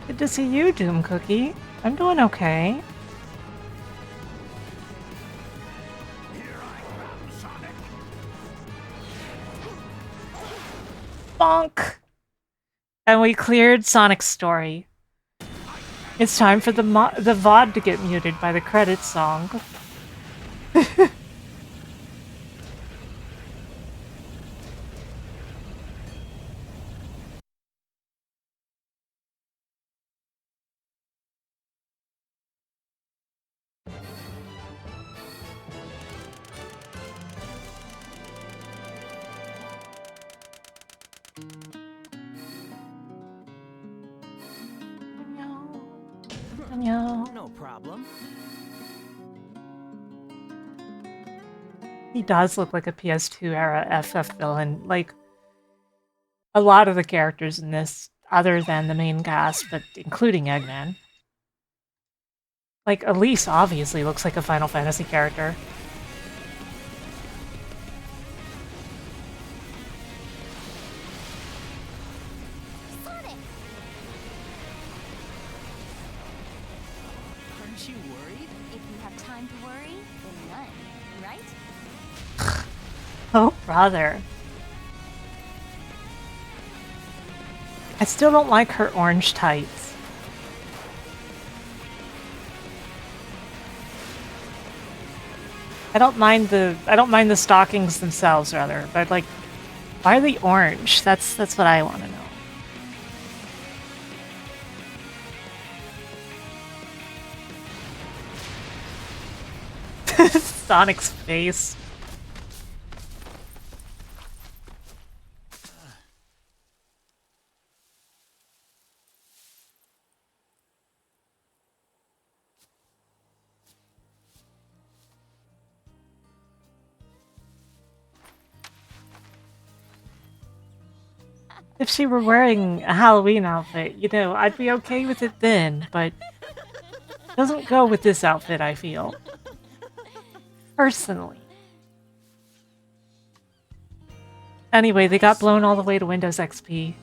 Good to see you, Doom Cookie. I'm doing okay. Here I come, Sonic. Bonk! And we cleared Sonic's story. It's time for the VOD to get muted by the credits song. No. No problem. He does look like a PS2 era FF villain. Like, a lot of the characters in this, other than the main cast, but including Eggman. Like, Elise obviously looks like a Final Fantasy character. Sonic! Aren't you worried? If you have time to worry, then none, right? Oh, brother. I still don't like her orange tights. I don't mind the stockings themselves, rather, but like, why are they orange? That's what I want to know. Sonic's face. If she were wearing a Halloween outfit, you know, I'd be okay with it then, but it doesn't go with this outfit, I feel. Personally. Anyway, they got blown all the way to Windows XP.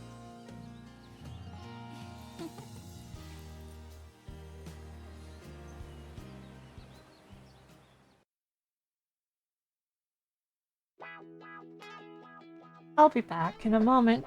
I'll be back in a moment.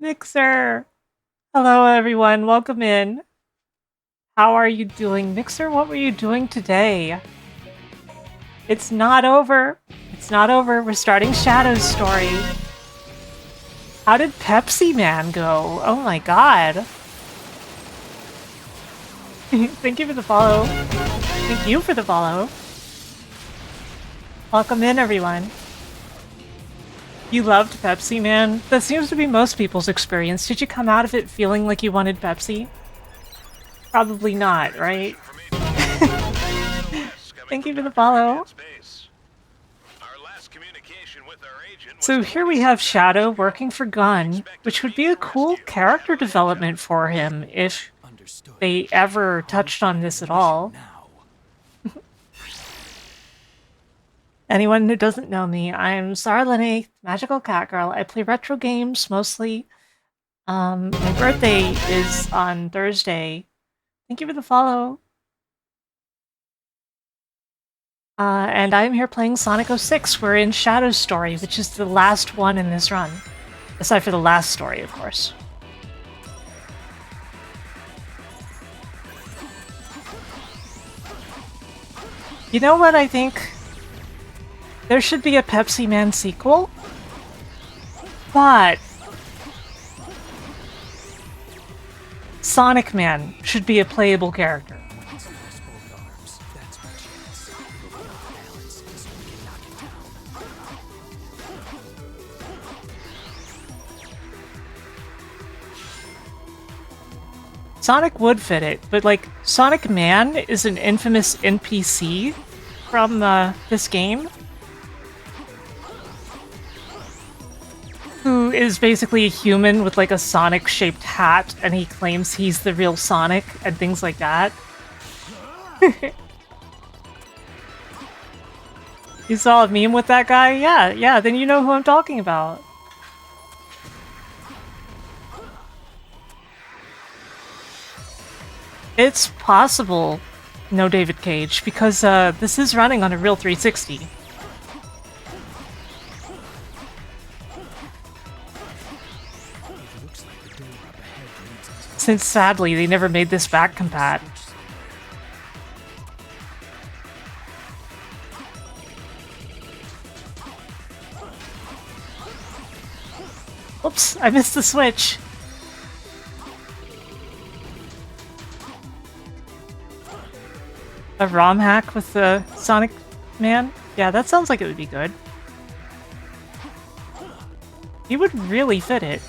Mixer! Hello everyone, welcome in. How are you doing? Mixer, what were you doing today? It's not over. It's not over. We're starting Shadow's story. How did Pepsi Man go? Oh my god. Thank you for the follow. Thank you for the follow. Welcome in, everyone. You loved Pepsi Man? That seems to be most people's experience. Did you come out of it feeling like you wanted Pepsi? Probably not, right? Thank you for the follow. So here we have Shadow working for Gunn, which would be a cool character development for him if they ever touched on this at all. Anyone who doesn't know me, I'm Sarah Lene, Magical Cat Girl. I play retro games mostly. My birthday is on Thursday. Thank you for the follow. And I'm here playing Sonic 06. We're in Shadow's story, which is the last one in this run. Aside for the last story, of course. You know what I think? There should be a Pepsi Man sequel, but Sonic Man should be a playable character. Sonic would fit it, but like Sonic Man is an infamous NPC from this game, who is basically a human with like a Sonic-shaped hat, and he claims he's the real Sonic and things like that. You saw a meme with that guy? Yeah, then you know who I'm talking about. It's possible, no David Cage, because this is running on a real 360. Since sadly they never made this back compat. Oops, I missed the switch. A ROM hack with the Sonic Man? Yeah, that sounds like it would be good. He would really fit it.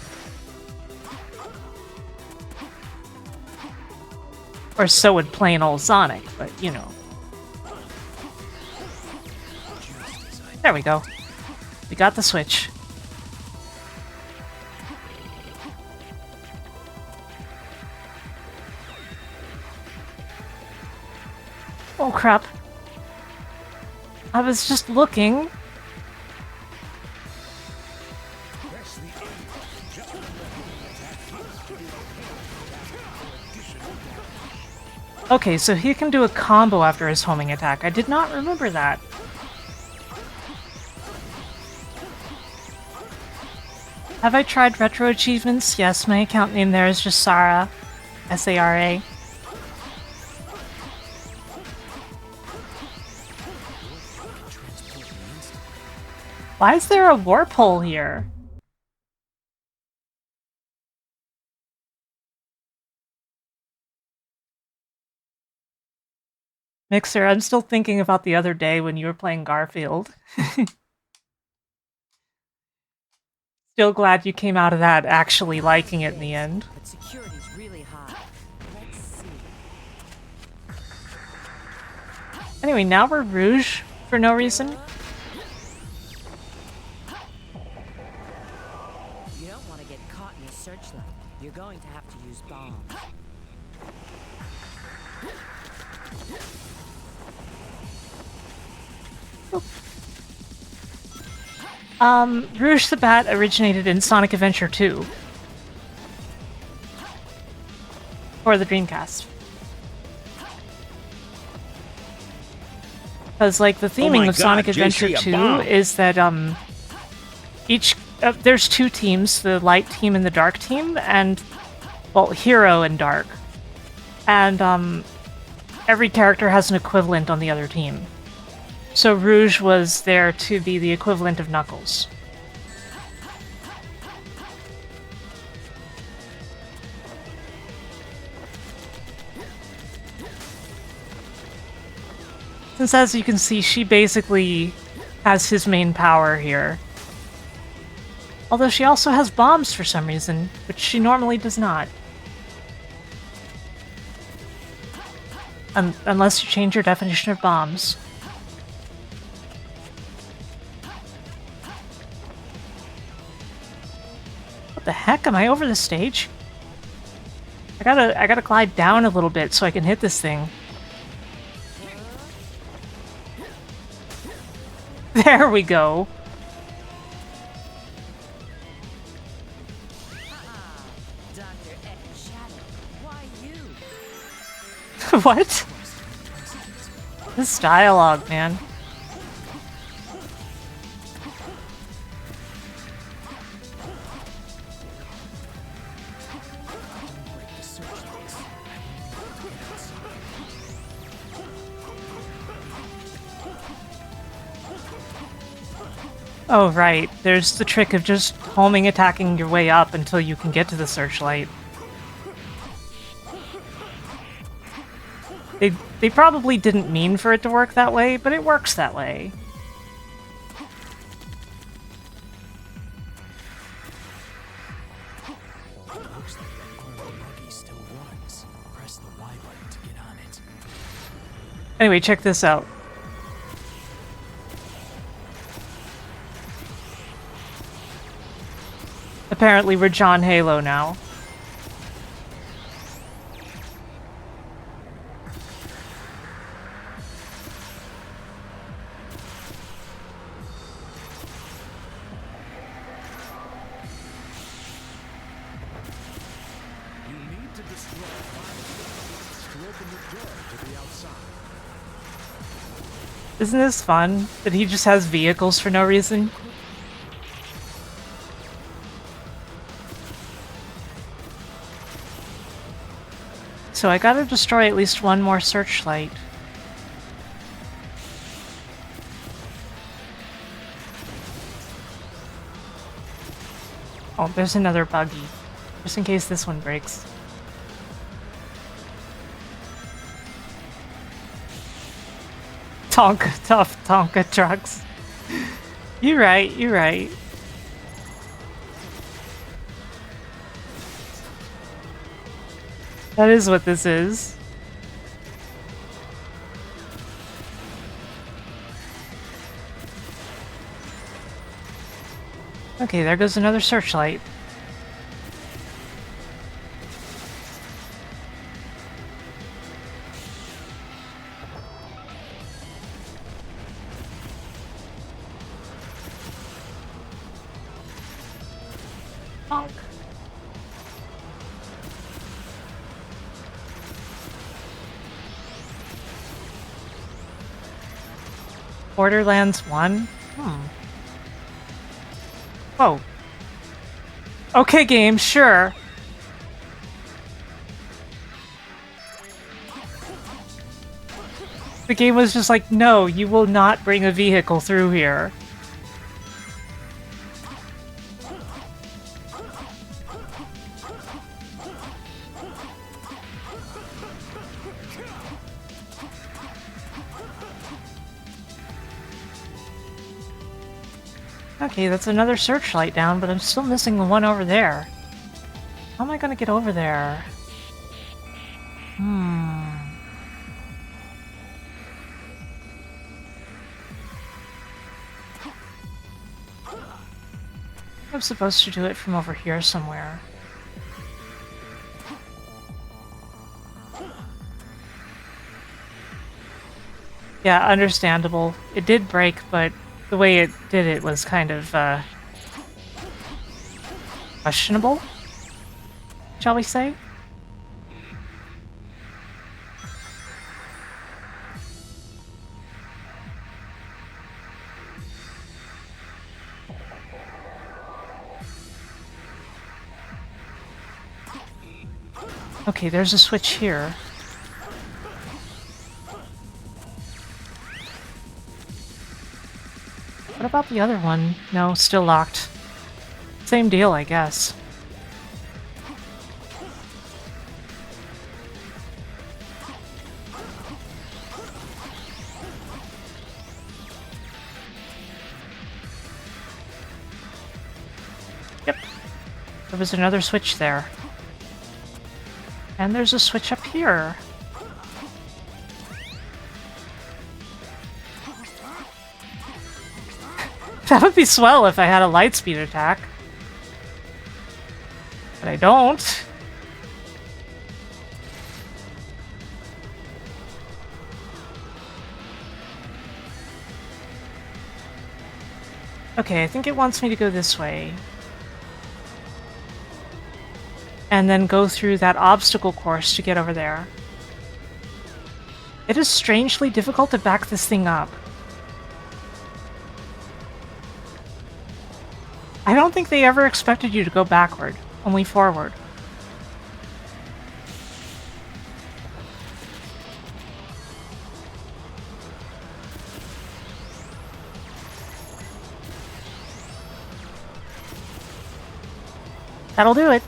Or so would plain old Sonic, but you know. There we go. We got the switch. Oh crap. I was just looking. Okay, so he can do a combo after his homing attack. I did not remember that. Have I tried retro achievements? Yes, my account name there is just Sarah. S-A-R-A. Why is there a warp hole here? Mixer, I'm still thinking about the other day when you were playing Garfield. Still glad you came out of that actually liking it in the end. But security's really high. Let's see. Anyway, now we're Rouge for no reason. You don't want to get caught in a searchlight. You're going to have to use bombs. Rouge the Bat originated in Sonic Adventure 2. For the Dreamcast. Because, like, the theming of Sonic Adventure 2 is that, there's two teams, the light team and the dark team, and, well, hero and dark. And, every character has an equivalent on the other team. So Rouge was there to be the equivalent of Knuckles. Since, as you can see, she basically has his main power here. Although she also has bombs for some reason, which she normally does not. Unless you change your definition of bombs. What the heck? Am I over the stage? I gotta glide down a little bit so I can hit this thing. There we go. What? This dialogue, man. Oh, right. There's the trick of just homing attacking your way up until you can get to the searchlight. They probably didn't mean for it to work that way, but it works that way. Looks like that armed buggy still runs. Press the Y button to get on it. Anyway, check this out. Apparently we're John Halo now. Isn't this fun? That he just has vehicles for no reason? So I gotta destroy at least one more searchlight. Oh, there's another buggy. Just in case this one breaks. Tough Tonka trucks. You're right, you're right. That is what this is. Okay, there goes another searchlight. Honk. Borderlands 1? Whoa. Okay, game, sure. The game was just like, no, you will not bring a vehicle through here. Okay, that's another searchlight down, but I'm still missing the one over there. How am I gonna get over there? I'm supposed to do it from over here somewhere. Yeah, understandable. It did break, but the way it did it was kind of, questionable, shall we say? Okay, there's a switch here. What about the other one? No, still locked. Same deal, I guess. Yep. There was another switch there. And there's a switch up here. That would be swell if I had a lightspeed attack. But I don't. Okay, I think it wants me to go this way. And then go through that obstacle course to get over there. It is strangely difficult to back this thing up. I don't think they ever expected you to go backward, only forward. That'll do it.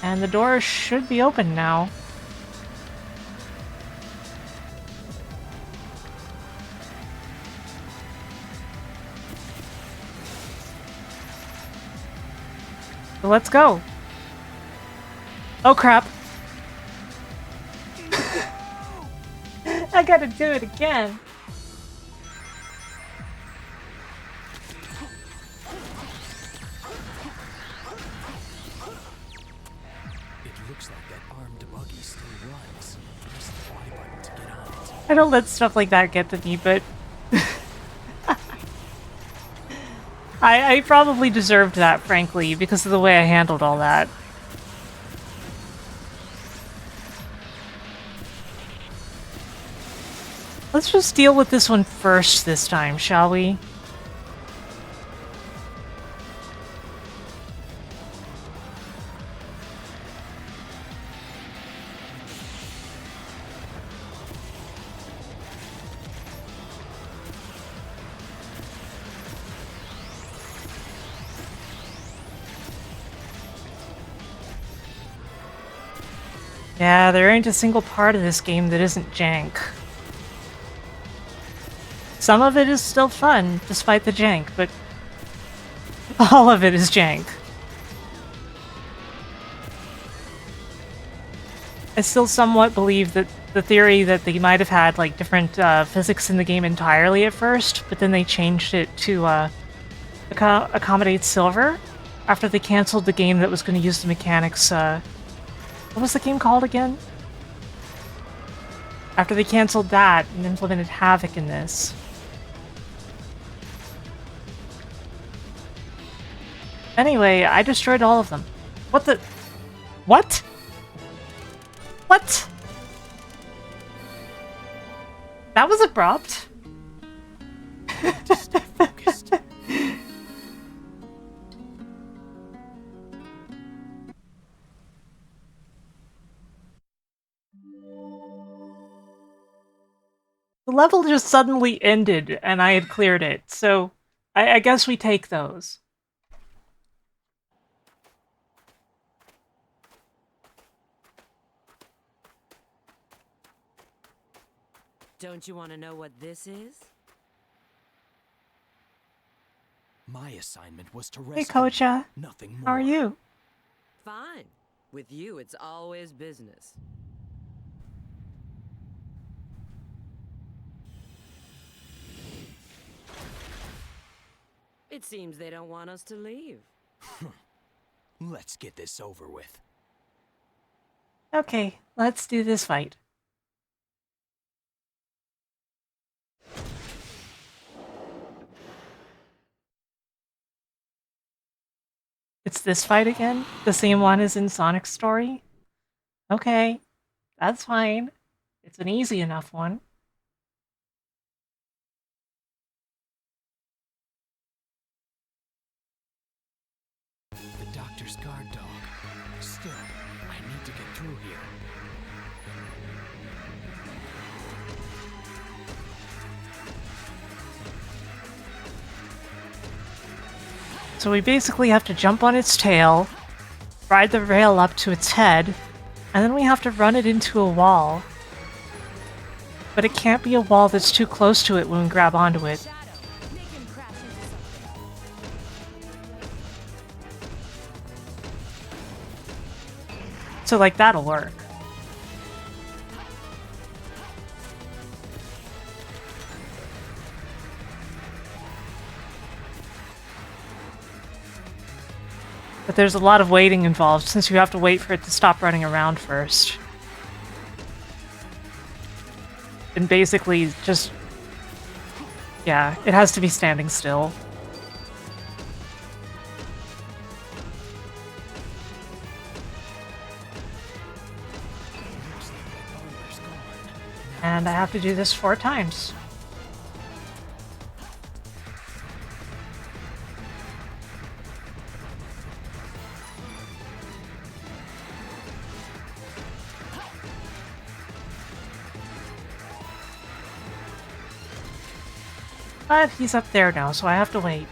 And the door should be open now. So let's go. Oh crap. I gotta do it again. I don't let stuff like that get to me, but I probably deserved that, frankly, because of the way I handled all that. Let's just deal with this one first this time, shall we? Yeah, there ain't a single part of this game that isn't jank. Some of it is still fun, despite the jank, but all of it is jank. I still somewhat believe that the theory that they might have had like different physics in the game entirely at first, but then they changed it to accommodate silver after they canceled the game that was going to use the mechanics. What was the game called again? After they canceled that and implemented Havoc in this. Anyway, I destroyed all of them. What the... What? What? That was abrupt. Stay focused. The level just suddenly ended and I had cleared it, so I guess we take those. Don't you want to know what this is? My assignment was to Hey, rescue Kocha. nothing more. How are you? Fine. With you, it's always business. It seems they don't want us to leave. Let's get this over with. Okay, let's do this fight. It's this fight again? The same one as in Sonic's story? Okay, that's fine. It's an easy enough one. The doctor's guard dog. Still, I need to get through here. So we basically have to jump on its tail, ride the rail up to its head, and then we have to run it into a wall. But it can't be a wall that's too close to it when we grab onto it. So, like, that'll work. But there's a lot of waiting involved, since you have to wait for it to stop running around first. And basically just... yeah, it has to be standing still. And I have to do this 4 times. But he's up there now, so I have to wait.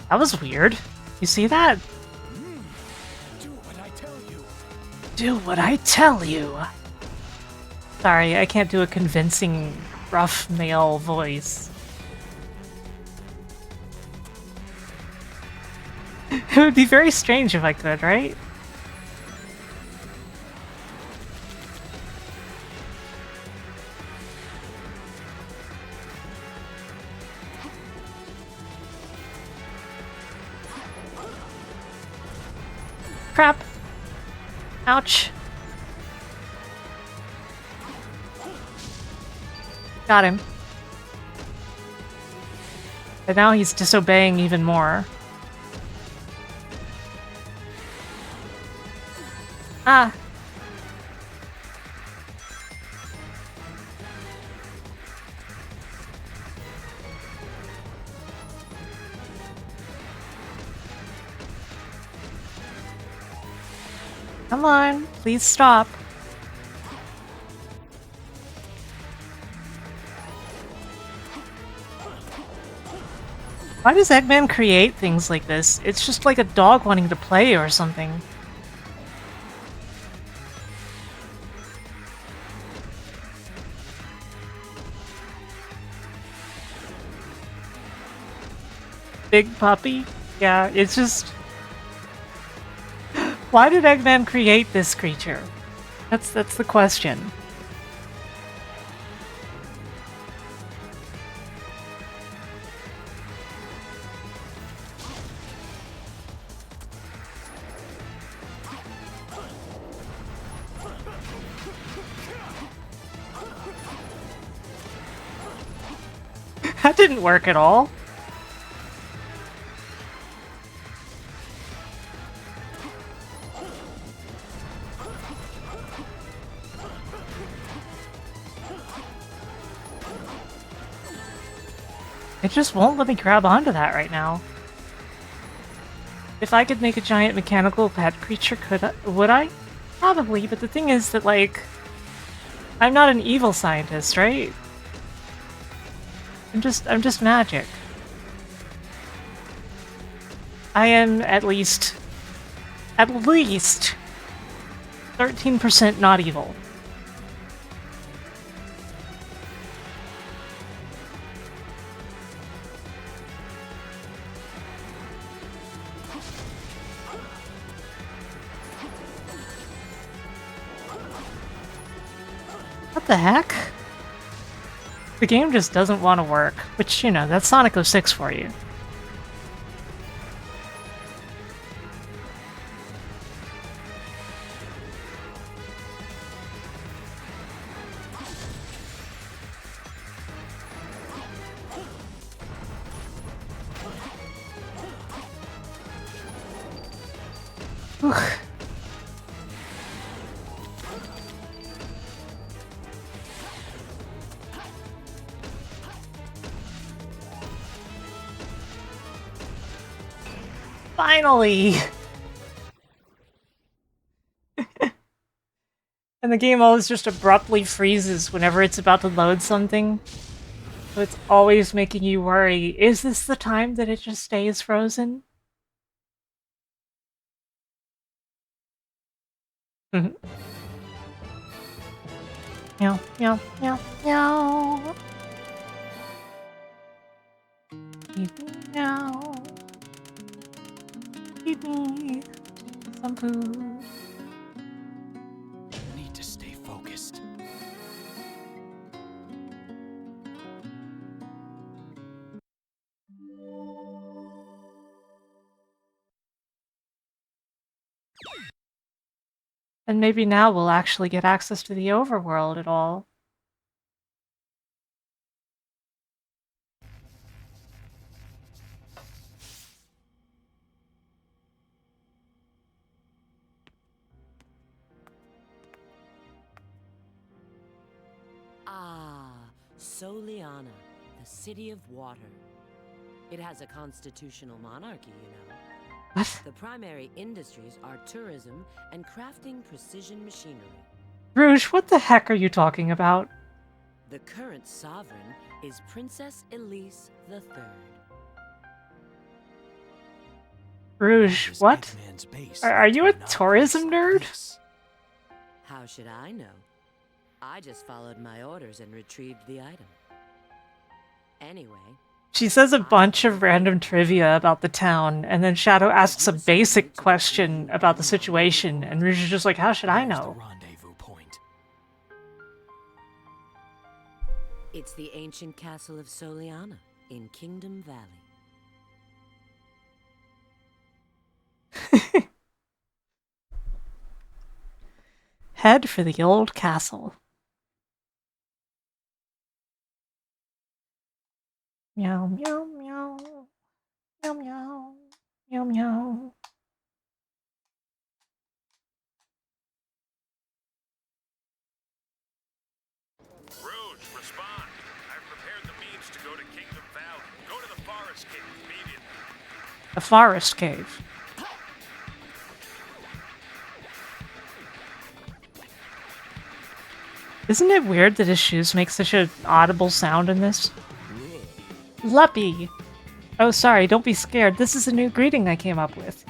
That was weird. You see that? Do what I tell you. Do what I tell you. Sorry, I can't do a convincing, rough male voice. It would be very strange if I could, right? Crap. Ouch. Got him. But now he's disobeying even more. Ah. Come on, please stop. Why does Eggman create things like this? It's just like a dog wanting to play or something. Big puppy? Yeah, it's just... Why did Eggman create this creature? That's the question. That didn't work at all. It just won't let me grab onto that right now. If I could make a giant mechanical pet creature, would I? Probably, but the thing is that, like, I'm not an evil scientist, right? I'm just magic. I am at least 13% not evil. What the heck? The game just doesn't want to work, which, you know, that's Sonic 06 for you. Finally! And the game always just abruptly freezes whenever it's about to load something. So it's always making you worry, is this the time that it just stays frozen? Meow, meow, meow, meow. Feed me now. Feed me some food. I need to stay focused. And maybe now we'll actually get access to the overworld at all. Ah, Soliana, the city of water. It has a constitutional monarchy, you know. What? The primary industries are tourism and crafting precision machinery. Rouge, what the heck are you talking about? The current sovereign is Princess Elise III. Rouge, what? Are you a tourism nerd? How should I know? I just followed my orders and retrieved the item. Anyway, She says a bunch of random trivia about the town, and then Shadow asks a basic question about the situation, and Rouge is just like, how should I know? It's the ancient castle of Soliana in Kingdom Valley. Head for the old castle. Meow, meow, meow. Meow, meow. Meow, meow. Rouge, respond. I've prepared the means to go to Kingdom Valley. Go to the forest cave immediately. A forest cave. Isn't it weird that his shoes make such an audible sound in this? Luppy! Oh, sorry, don't be scared. This is a new greeting I came up with.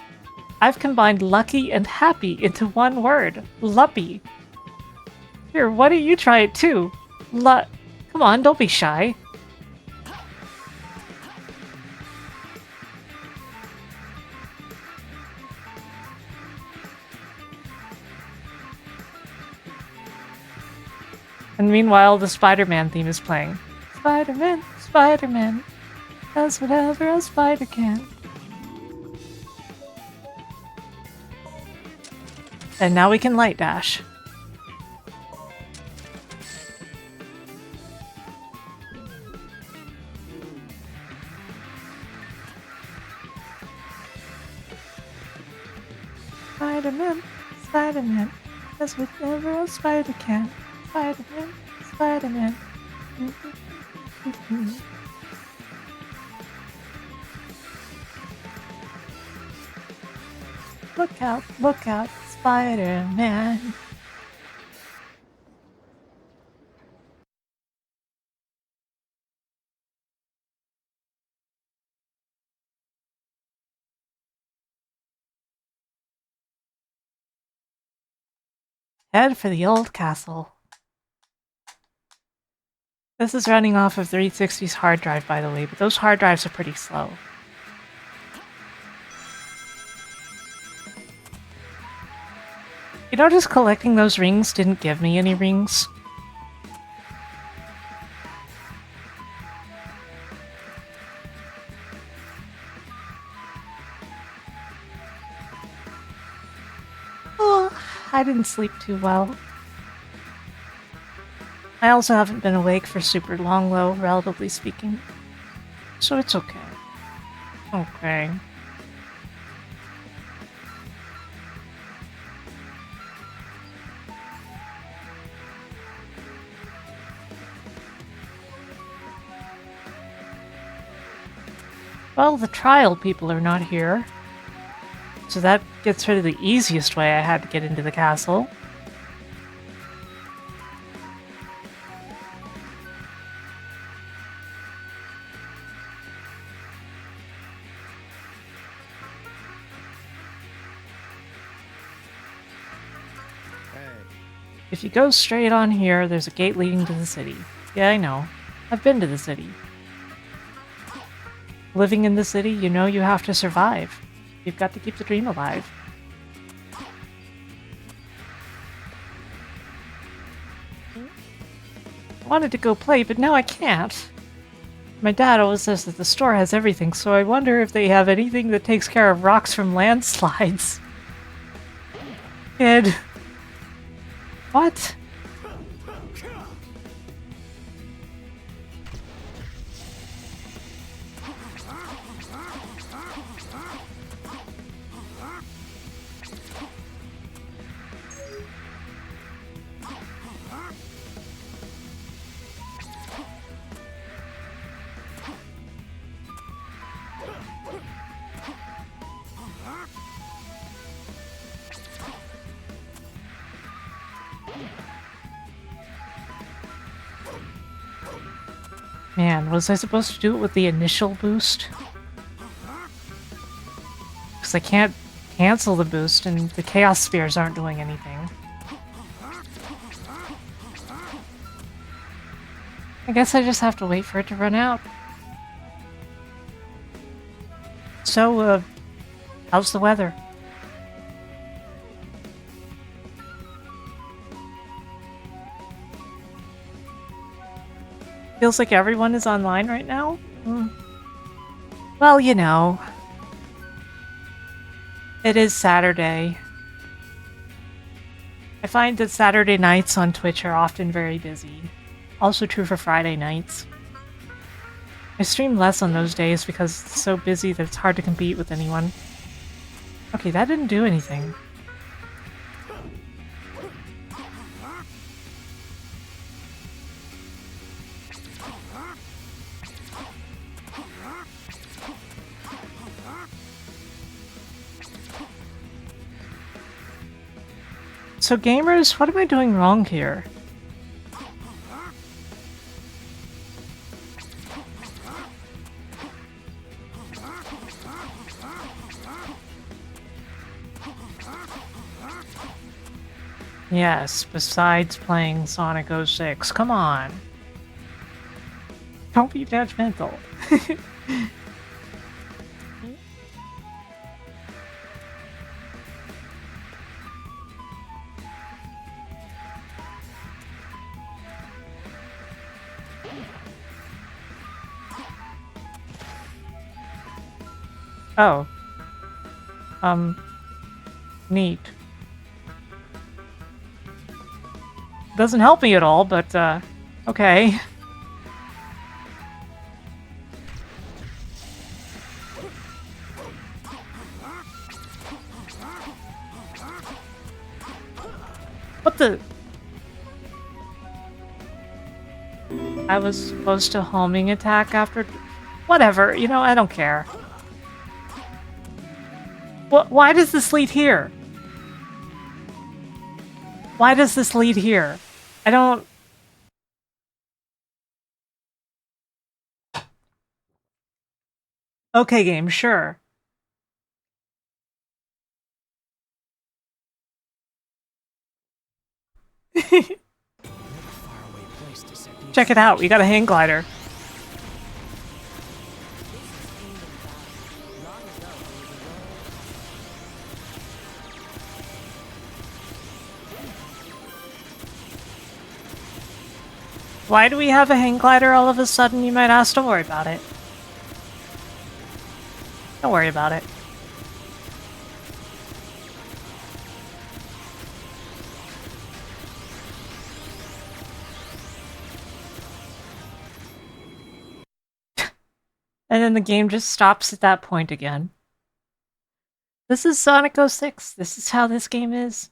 I've combined lucky and happy into one word. Luppy. Here, why don't you try it too? Come on, don't be shy. And meanwhile, the Spider-Man theme is playing. Spider-Man, Spider-Man, does whatever a spider can. And now we can light dash. Spider-Man, Spider-Man, does whatever a spider can. Spider-Man, Spider-Man. Look out, Spider-Man. Head for the old castle. This is running off of 360's hard drive, by the way, but those hard drives are pretty slow. You know, just collecting those rings didn't give me any rings. Oh, I didn't sleep too well. I also haven't been awake for super long, though, relatively speaking. So it's okay. Okay. Well, the trial people are not here. So that gets rid of the easiest way I had to get into the castle. If you go straight on here, there's a gate leading to the city. Yeah, I know. I've been to the city. Living in the city, you know you have to survive. You've got to keep the dream alive. I wanted to go play, but now I can't. My dad always says that the store has everything, so I wonder if they have anything that takes care of rocks from landslides. Kid. What? Man, was I supposed to do it with the initial boost? Because I can't cancel the boost and the Chaos Spears aren't doing anything. I guess I just have to wait for it to run out. So, how's the weather? Feels like everyone is online right now? Well, you know. It is Saturday. I find that Saturday nights on Twitch are often very busy. Also true for Friday nights. I stream less on those days because it's so busy that it's hard to compete with anyone. Okay, that didn't do anything. So gamers, what am I doing wrong here? Yes, besides playing Sonic 06. Come on. Don't be judgmental. Oh. Neat. Doesn't help me at all, but, okay. What the? I was supposed to homing attack after... Whatever, you know, I don't care. Why does this lead here? Why does this lead here? I don't... Okay, game, sure. Check it out, we got a hang glider. Why do we have a hang glider all of a sudden, you might ask? Don't worry about it. Don't worry about it. And then the game just stops at that point again. This is Sonic 06. This is how this game is.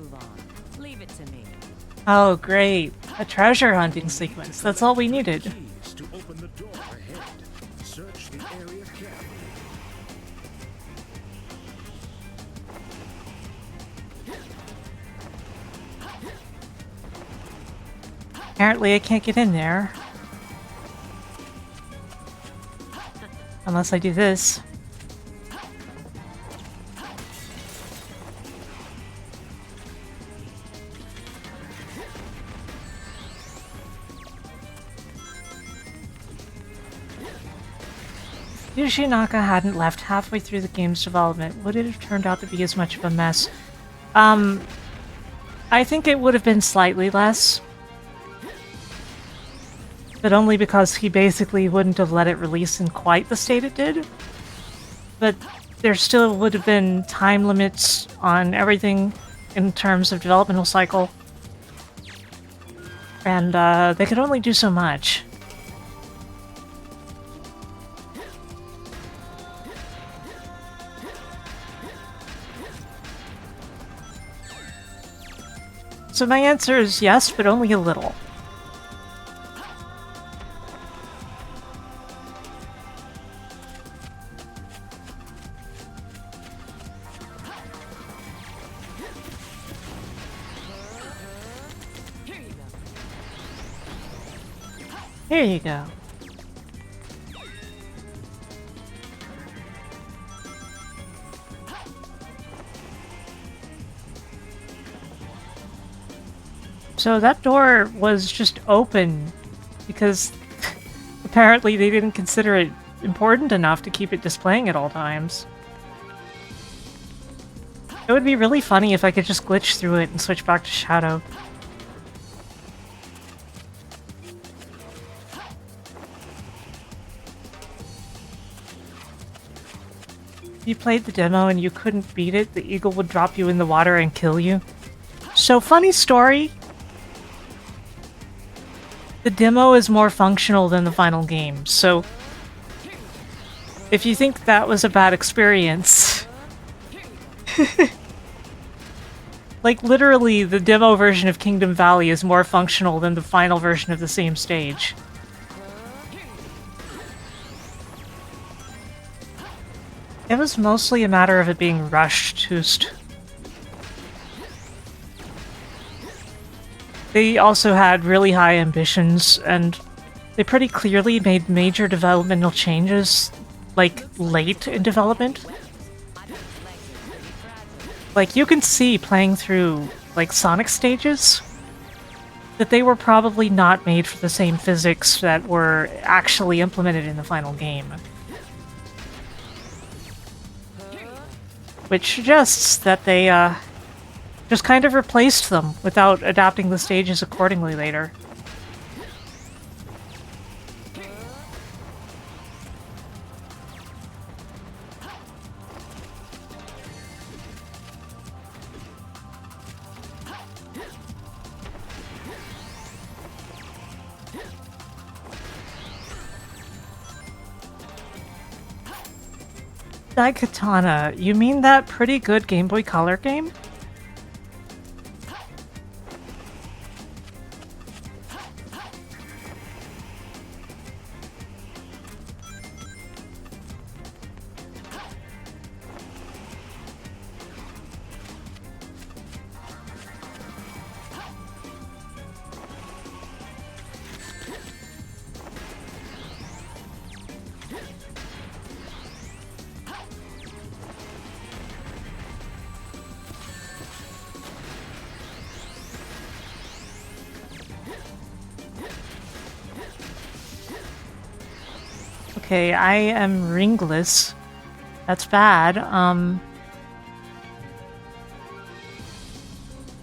move on. Leave it to me. Oh, great. A treasure hunting sequence. That's all we needed. Keys to open the door ahead. Search the area carefully. Apparently I can't get in there. Unless I do this. If Yoshinaka hadn't left halfway through the game's development, would it have turned out to be as much of a mess? I think it would have been slightly less. But only because he basically wouldn't have let it release in quite the state it did. But there still would have been time limits on everything in terms of developmental cycle. And they could only do so much. So my answer is yes, but only a little. Here you go. So that door was just open because apparently they didn't consider it important enough to keep it displaying at all times. It would be really funny if I could just glitch through it and switch back to Shadow. If you played the demo and you couldn't beat it, the eagle would drop you in the water and kill you. So, funny story. The demo is more functional than the final game, so if you think that was a bad experience... like, literally, the demo version of Kingdom Valley is more functional than the final version of the same stage. It was mostly a matter of it being rushed, Toost. They also had really high ambitions, and they pretty clearly made major developmental changes, like, late in development. Like, you can see playing through, like, Sonic stages, that they were probably not made for the same physics that were actually implemented in the final game. Which suggests that they, just kind of replaced them without adapting the stages accordingly later. Daikatana, you mean that pretty good Game Boy Color game? Okay, I am ringless. That's bad.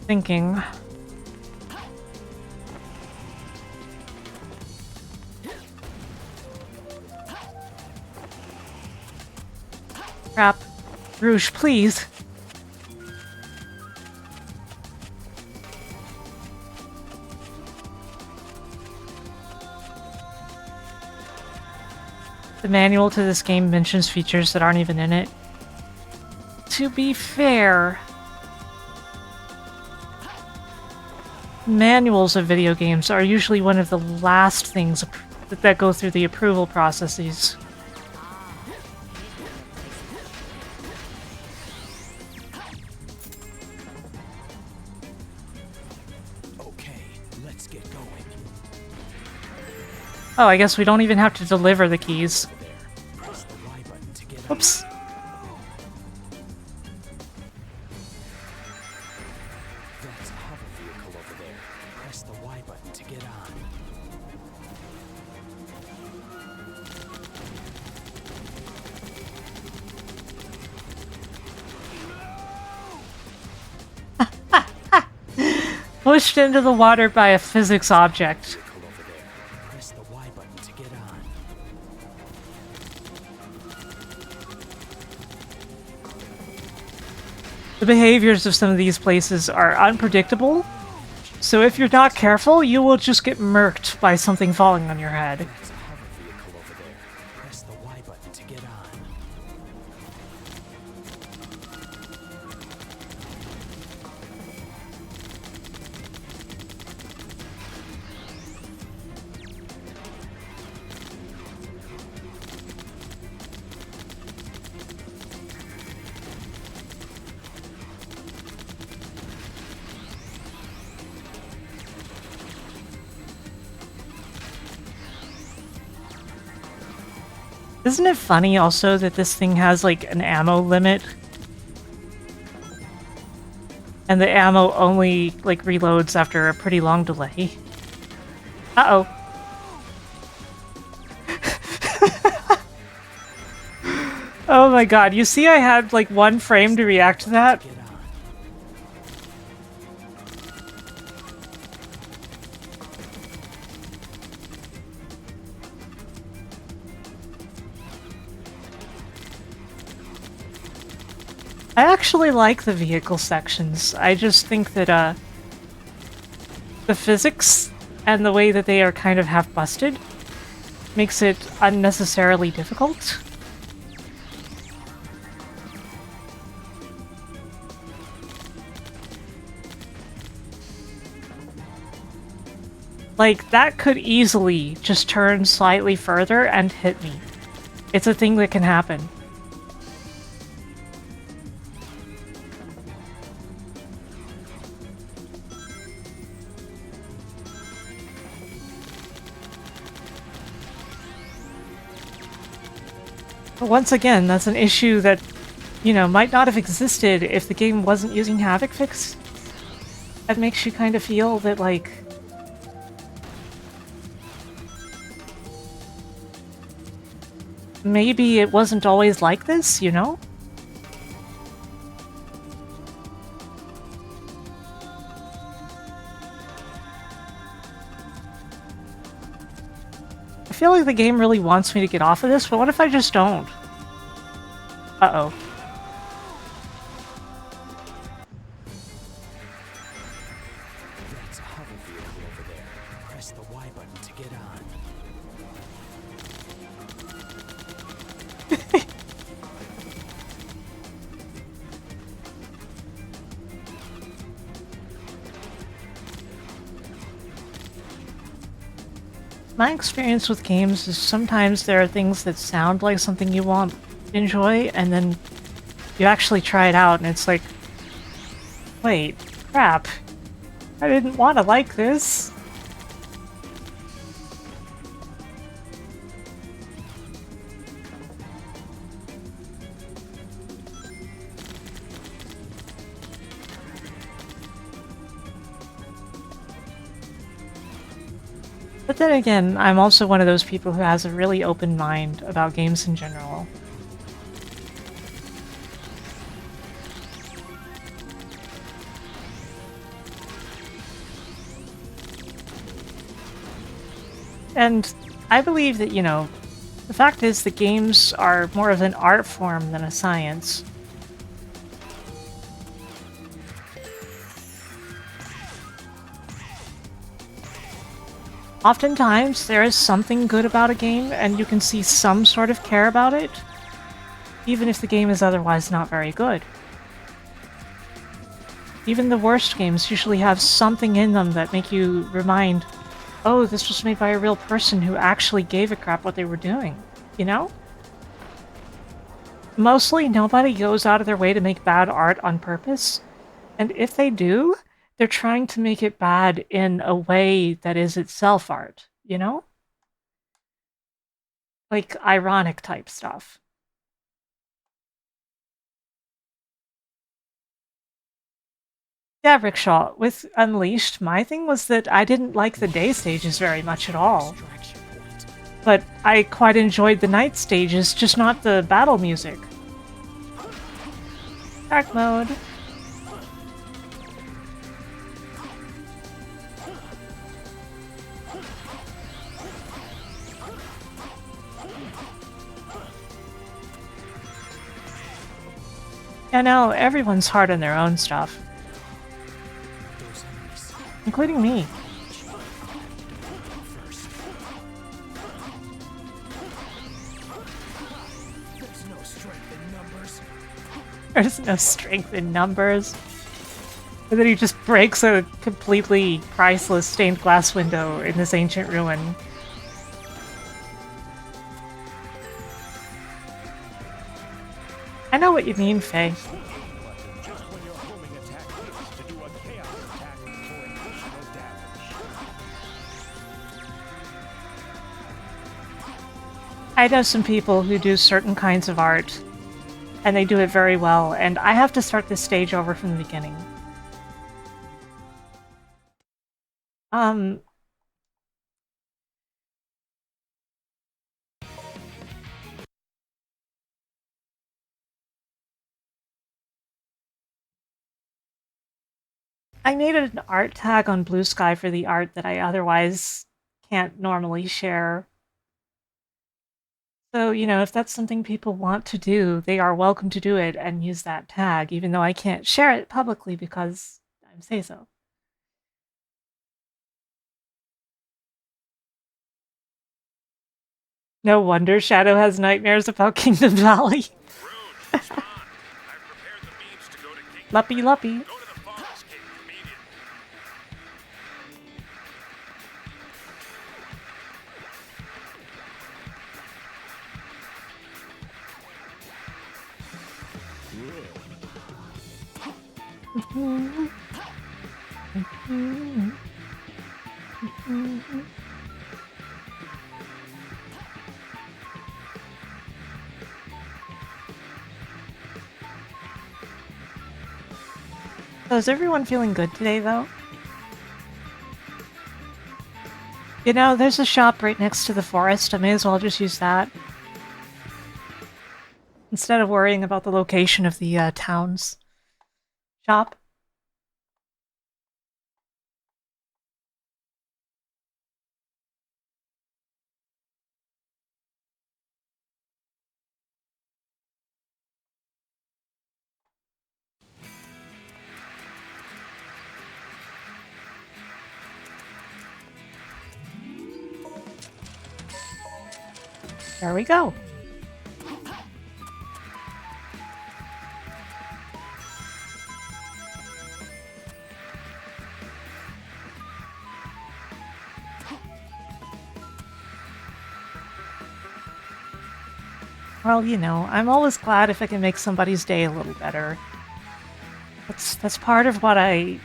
Thinking. Crap. Rouge, please. The manual to this game mentions features that aren't even in it. To be fair, manuals of video games are usually one of the last things that go through the approval processes. Okay, let's get going. Oh, I guess we don't even have to deliver the keys. Press the Y button to get Oops. That's a hover vehicle over there. Press the Y button to get on. Pushed into the water by a physics object. Over there. Press the Y button to get on. The behaviors of some of these places are unpredictable, so if you're not careful, you will just get murked by something falling on your head. That's a hover vehicle over there. Press the Y button to get on. Isn't it funny also that this thing has like an ammo limit? And the ammo only like reloads after a pretty long delay. Uh-oh. Oh my god, you see I had like 1 frame to react to that? I actually like the vehicle sections. I just think that the physics and the way that they are kind of half busted makes it unnecessarily difficult. Like, that could easily just turn slightly further and hit me. It's a thing that can happen. But once again, that's an issue that, you know, might not have existed if the game wasn't using Havoc Fix. That makes you kind of feel that, like, maybe it wasn't always like this, you know? I feel like the game really wants me to get off of this, but what if I just don't? Uh-oh. That's a hover vehicle over there. Press the Y button to get on. My experience with games is sometimes there are things that sound like something you won't enjoy, and then you actually try it out and it's like, wait, crap, I didn't want to like this. But then again, I'm also one of those people who has a really open mind about games in general. And I believe that, you know, the fact is that games are more of an art form than a science. Oftentimes, there is something good about a game, and you can see some sort of care about it, even if the game is otherwise not very good. Even the worst games usually have something in them that make you remind, oh, this was made by a real person who actually gave a crap what they were doing, you know? Mostly, nobody goes out of their way to make bad art on purpose, and if they do, they're trying to make it bad in a way that is itself art, you know? Like, ironic type stuff. Yeah, Rickshaw, with Unleashed, my thing was that I didn't like the day stages very much at all. But I quite enjoyed the night stages, just not the battle music. Dark mode. Yeah, no, everyone's hard on their own stuff. Including me. There's no strength in numbers. There's no strength in numbers. And then he just breaks a completely priceless stained glass window in this ancient ruin. I know what you mean, Faye. I know some people who do certain kinds of art, and they do it very well, and I have to start this stage over from the beginning. I made an art tag on Blue Sky for the art that I otherwise can't normally share. So, you know, if that's something people want to do, they are welcome to do it and use that tag, even though I can't share it publicly because I say so. No wonder Shadow has nightmares about Kingdom Valley. Luppy Luppy. So is everyone feeling good today, though? You know, there's a shop right next to the forest. I may as well just use that. Instead of worrying about the location of the town's shop. There we go. Well, you know, I'm always glad if I can make somebody's day a little better. That's part of what I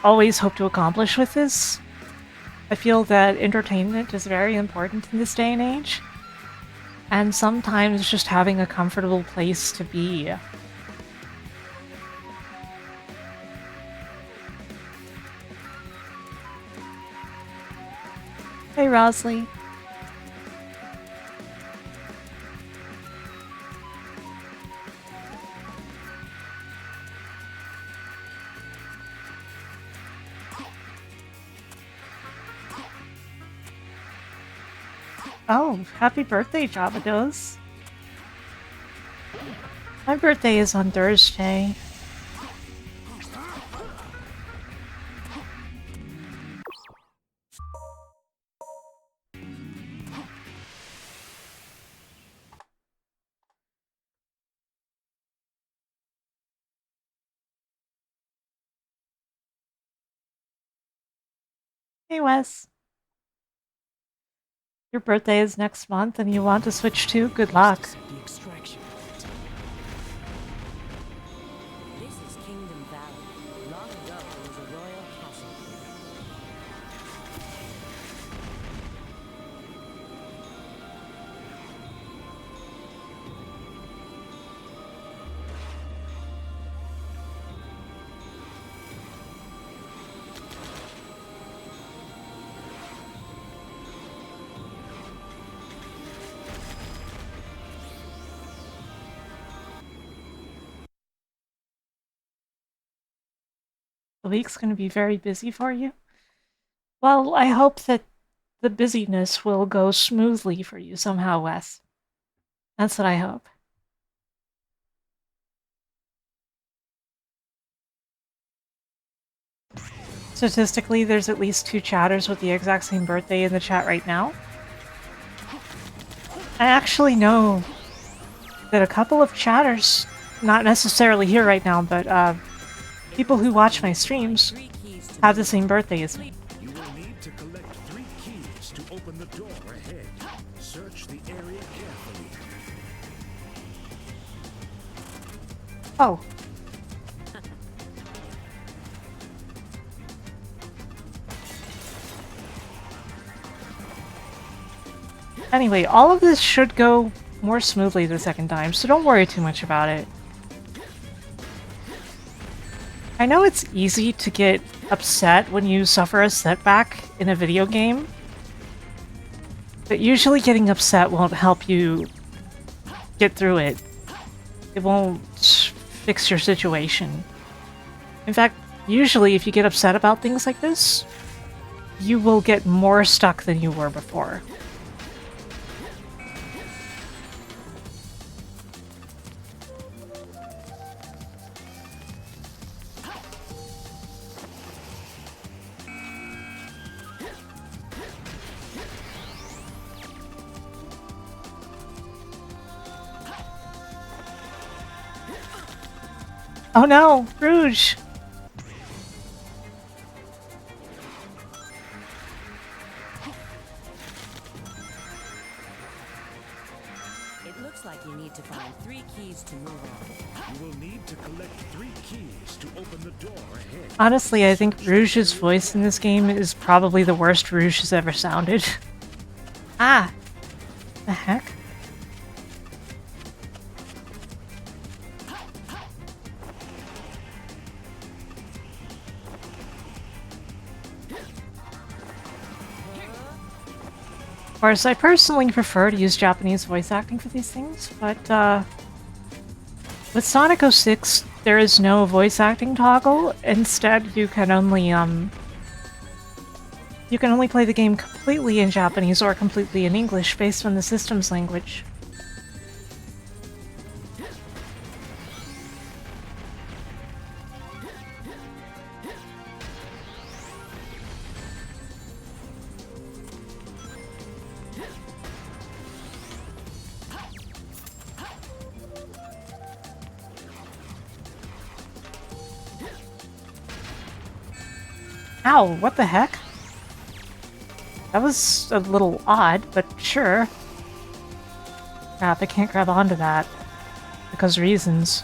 always hope to accomplish with this. I feel that entertainment is very important in this day and age. And sometimes just having a comfortable place to be. Hey, Rosley. Oh, happy birthday, Javados. My birthday is on Thursday. Hey, Wes. Your birthday is next month and you want to switch too? Good luck. The extraction. This is Kingdom Valley. Long ago, it was a royal castle. The week's going to be very busy for you. Well, I hope that the busyness will go smoothly for you somehow, Wes. That's what I hope. Statistically, there's at least 2 chatters with the exact same birthday in the chat right now. I actually know that a couple of chatters, not necessarily here right now, but people who watch my streams have the same birthday as me. You will need to collect 3 keys to open the door ahead. Search the area carefully. Oh. Anyway, all of this should go more smoothly the second time, so don't worry too much about it. I know it's easy to get upset when you suffer a setback in a video game, but usually getting upset won't help you get through it. It won't fix your situation. In fact, usually if you get upset about things like this, you will get more stuck than you were before. Oh no, Rouge! It looks like you need to find 3 keys to move on. You will need to collect 3 keys to open the door ahead. Honestly, I think Rouge's voice in this game is probably the worst Rouge has ever sounded. Ah! The heck? Of course, I personally prefer to use Japanese voice acting for these things, but with Sonic 06, there is no voice acting toggle. Instead, you can only play the game completely in Japanese or completely in English based on the system's language. Ow, what the heck? That was a little odd, but sure. Crap, I can't grab onto that. Because reasons.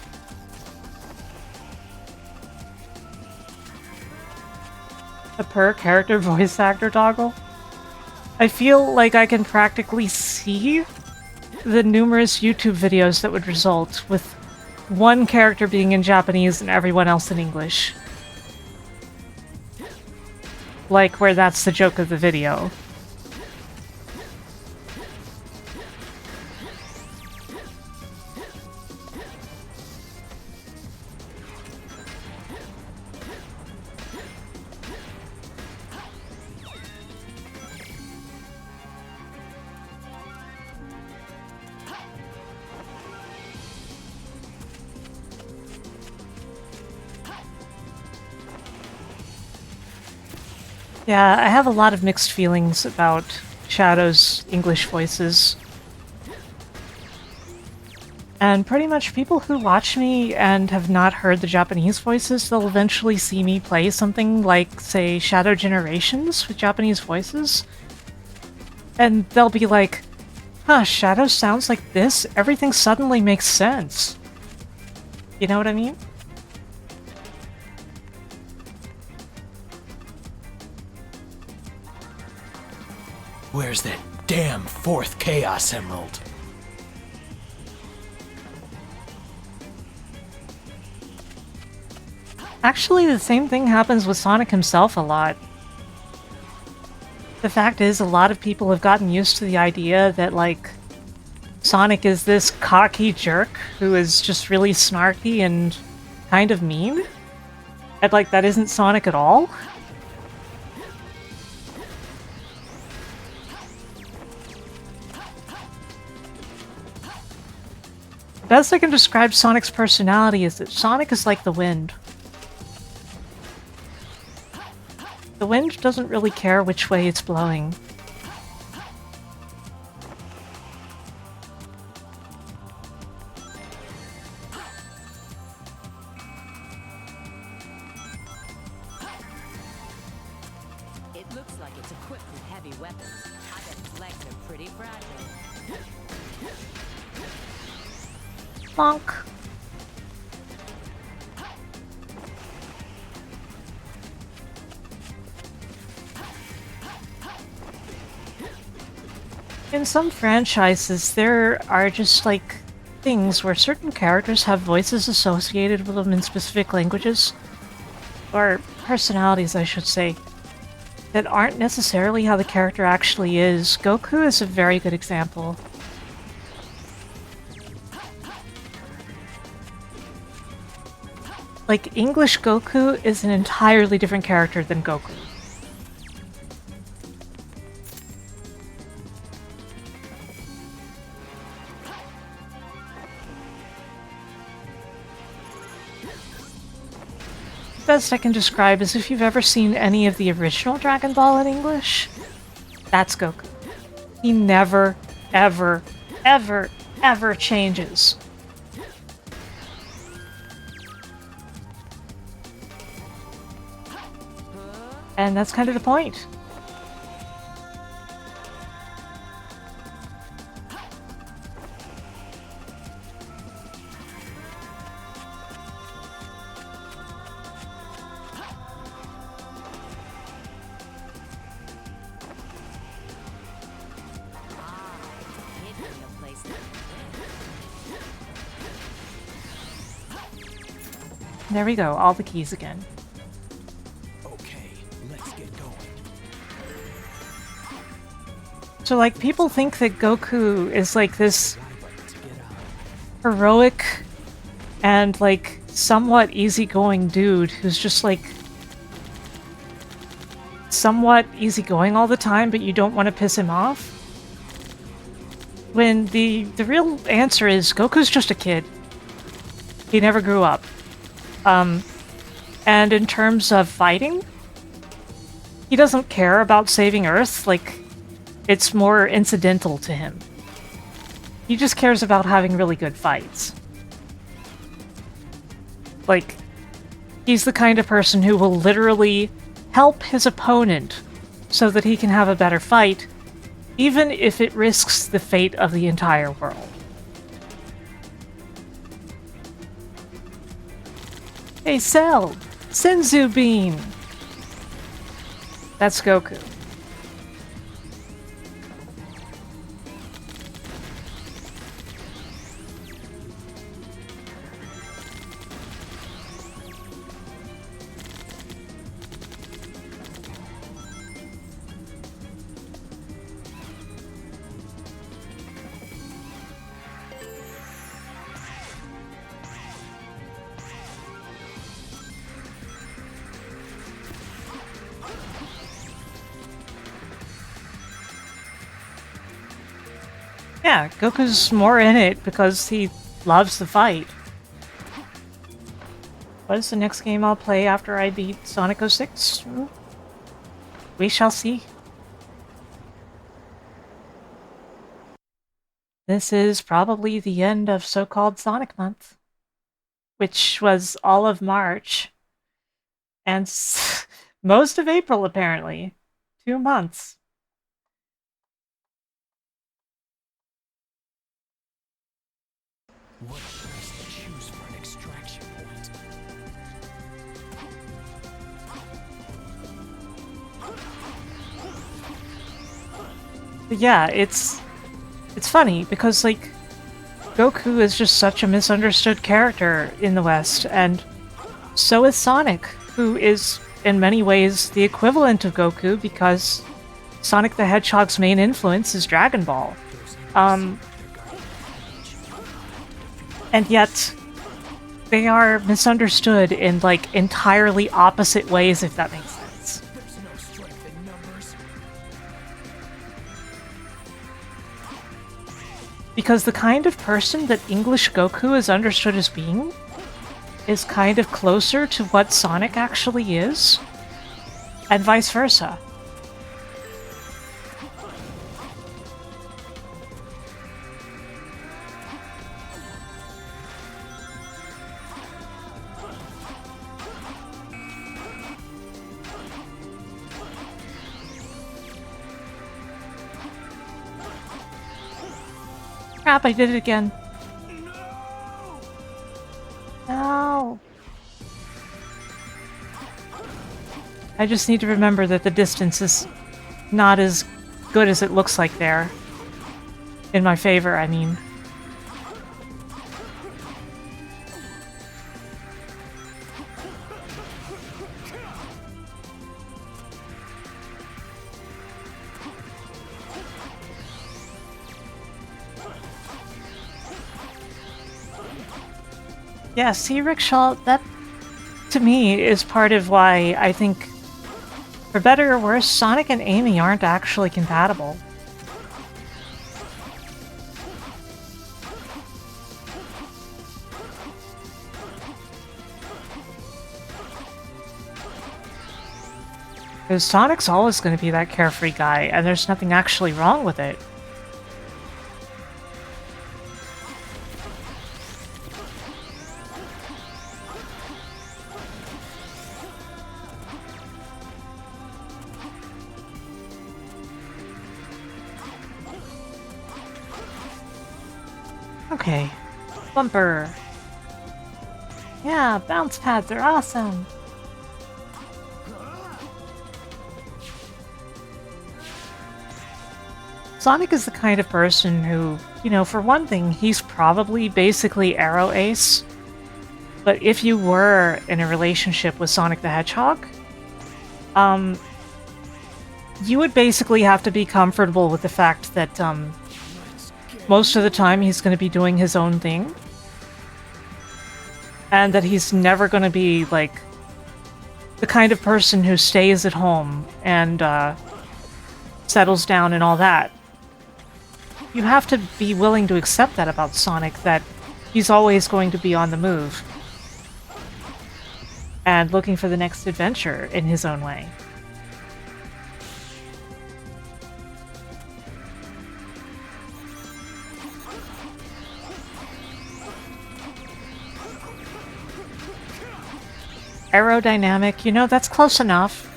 The per character voice actor toggle? I feel like I can practically see the numerous YouTube videos that would result with one character being in Japanese and everyone else in English. Like where that's the joke of the video. Yeah, I have a lot of mixed feelings about Shadow's English voices. And pretty much people who watch me and have not heard the Japanese voices, they'll eventually see me play something like, say, Shadow Generations with Japanese voices. And they'll be like, huh, Shadow sounds like this? Everything suddenly makes sense. You know what I mean? Where's that damn fourth Chaos Emerald? Actually, the same thing happens with Sonic himself a lot. The fact is, a lot of people have gotten used to the idea that, like, Sonic is this cocky jerk who is just really snarky and kind of mean. And, like, that isn't Sonic at all. The best I can describe Sonic's personality is that Sonic is like the wind. The wind doesn't really care which way it's blowing. It looks like it's equipped with heavy weapons. I bet its legs are pretty fragile. Bonk. In some franchises, there are just, like, things where certain characters have voices associated with them in specific languages, or personalities, I should say, that aren't necessarily how the character actually is. Goku is a very good example. Like, English Goku is an entirely different character than Goku. The best I can describe is if you've ever seen any of the original Dragon Ball in English, that's Goku. He never, ever, ever, ever changes. And that's kind of the point. There we go, all the keys again. Okay, let's get going. So, like, people think that Goku is, like, this heroic and, like, somewhat easygoing dude who's just, like, somewhat easygoing all the time, but you don't want to piss him off. When the real answer is Goku's just a kid. He never grew up. And in terms of fighting, he doesn't care about saving Earth, like, it's more incidental to him. He just cares about having really good fights. Like, he's the kind of person who will literally help his opponent so that he can have a better fight, even if it risks the fate of the entire world. Hey, Cell! Senzu Bean! That's Goku. Yeah, Goku's more in it because he loves the fight. What is the next game I'll play after I beat Sonic 06? We shall see. this is probably the end of so-called Sonic Month, which was all of March and most of April, apparently. 2 months. What a place to choose for an extraction point. But yeah, it's funny because like Goku is just such a misunderstood character in the West, and so is Sonic, who is in many ways the equivalent of Goku because Sonic the Hedgehog's main influence is Dragon Ball. And yet they are misunderstood in like entirely opposite ways, if that makes sense. There's no strength in numbers. Because the kind of person that English Goku is understood as being is kind of closer to what Sonic actually is, and vice versa. Crap, I did it again. No! I just need to remember that the distance is not as good as it looks like there. In my favor, I mean. Yeah, see, Rickshaw, that, to me, is part of why I think, for better or worse, Sonic and Amy aren't actually compatible. Because Sonic's always going to be that carefree guy, and there's nothing actually wrong with it. Okay. Bumper. Yeah, bounce pads are awesome. Sonic is the kind of person who, you know, for one thing, he's probably basically Arrow Ace. But if you were in a relationship with Sonic the Hedgehog, you would basically have to be comfortable with the fact that, most of the time he's going to be doing his own thing. And that he's never going to be, like, the kind of person who stays at home and, settles down and all that. You have to be willing to accept that about Sonic, that he's always going to be on the move. And looking for the next adventure in his own way. Aerodynamic, you know, that's close enough.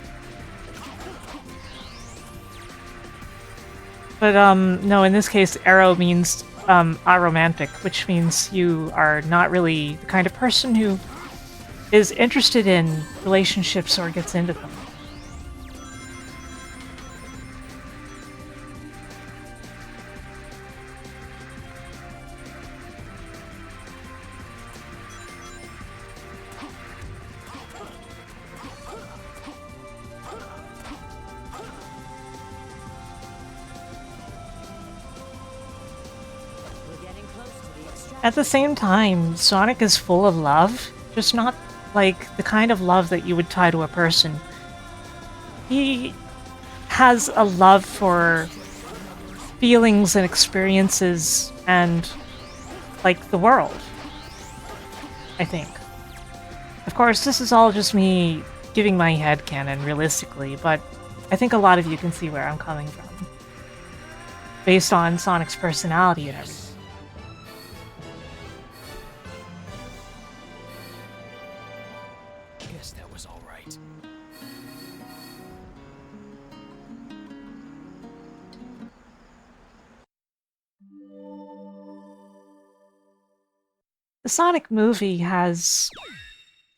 But, no, in this case, arrow means, aromantic, which means you are not really the kind of person who is interested in relationships or gets into them. At the same time, Sonic is full of love, just not like the kind of love that you would tie to a person. He has a love for feelings and experiences and, like, the world, I think. Of course, this is all just me giving my headcanon realistically, but I think a lot of you can see where I'm coming from. based on Sonic's personality and everything. Guess that was all right. The Sonic movie has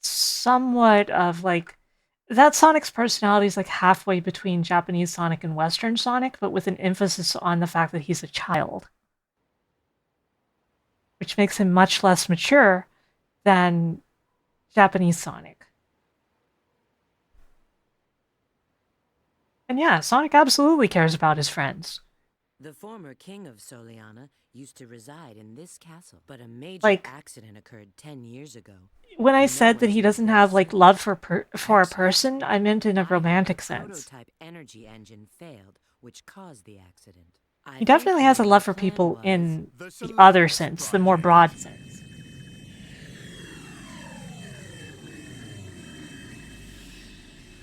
somewhat of like that Sonic's personality is like halfway between Japanese Sonic and Western Sonic, but with an emphasis on the fact that he's a child, which makes him much less mature than Japanese Sonic. And yeah, Sonic absolutely cares about his friends. The former king of Soliana used to reside in this castle, but a major Like, accident occurred 10 years ago. When I said that he doesn't have like love for a person, I meant in a romantic sense. Prototype energy engine failed, which caused the accident. He definitely has a love for people in the other sense, the more broad sense.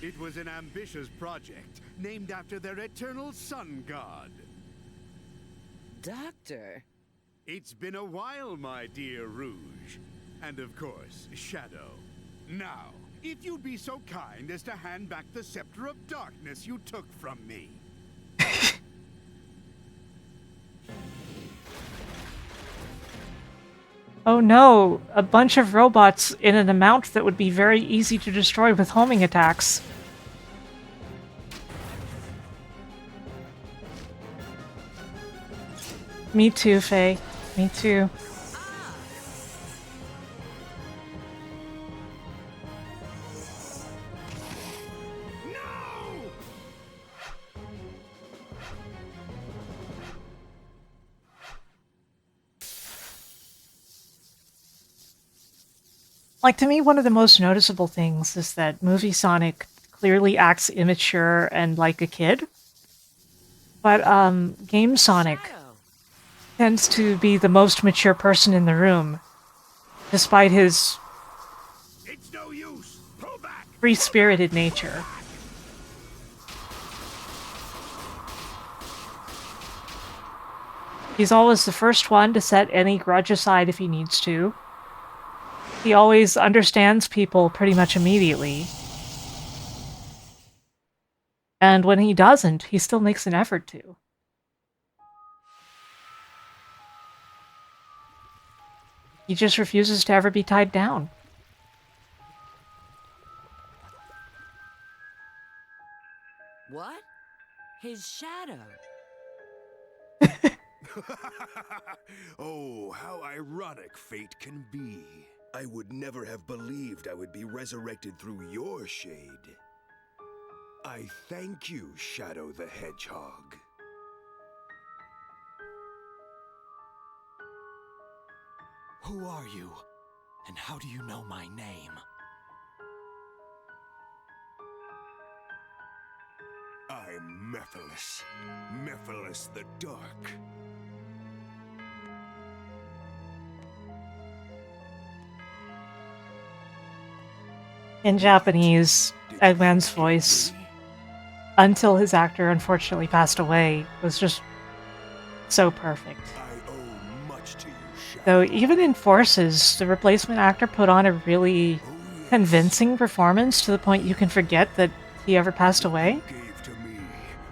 It was an ambitious project named after their eternal sun god. Doctor! It's been a while, my dear Rouge. And of course, Shadow. Now, if you'd be so kind as to hand back the Scepter of Darkness you took from me. Oh no, a bunch of robots in an amount that would be very easy to destroy with homing attacks. Me too, Faye. Me too. Like, to me, one of the most noticeable things is that movie Sonic clearly acts immature and like a kid. But, game Sonic tends to be the most mature person in the room, despite his free-spirited nature. He's always the first one to set any grudge aside if he needs to. He always understands people pretty much immediately. And when he doesn't, he still makes an effort to. He just refuses to ever be tied down. What? His shadow. Oh, how ironic fate can be. I would never have believed I would be resurrected through your shade. I thank you, Shadow the Hedgehog. Who are you? And how do you know my name? I'm Mephiles. Mephiles the Dark. In Japanese, Eggman's voice, until his actor unfortunately passed away, was just so perfect. I owe much to you, Shadow. Though even in Forces, the replacement actor put on a really convincing performance to the point you can forget that he ever passed away. Gave to me,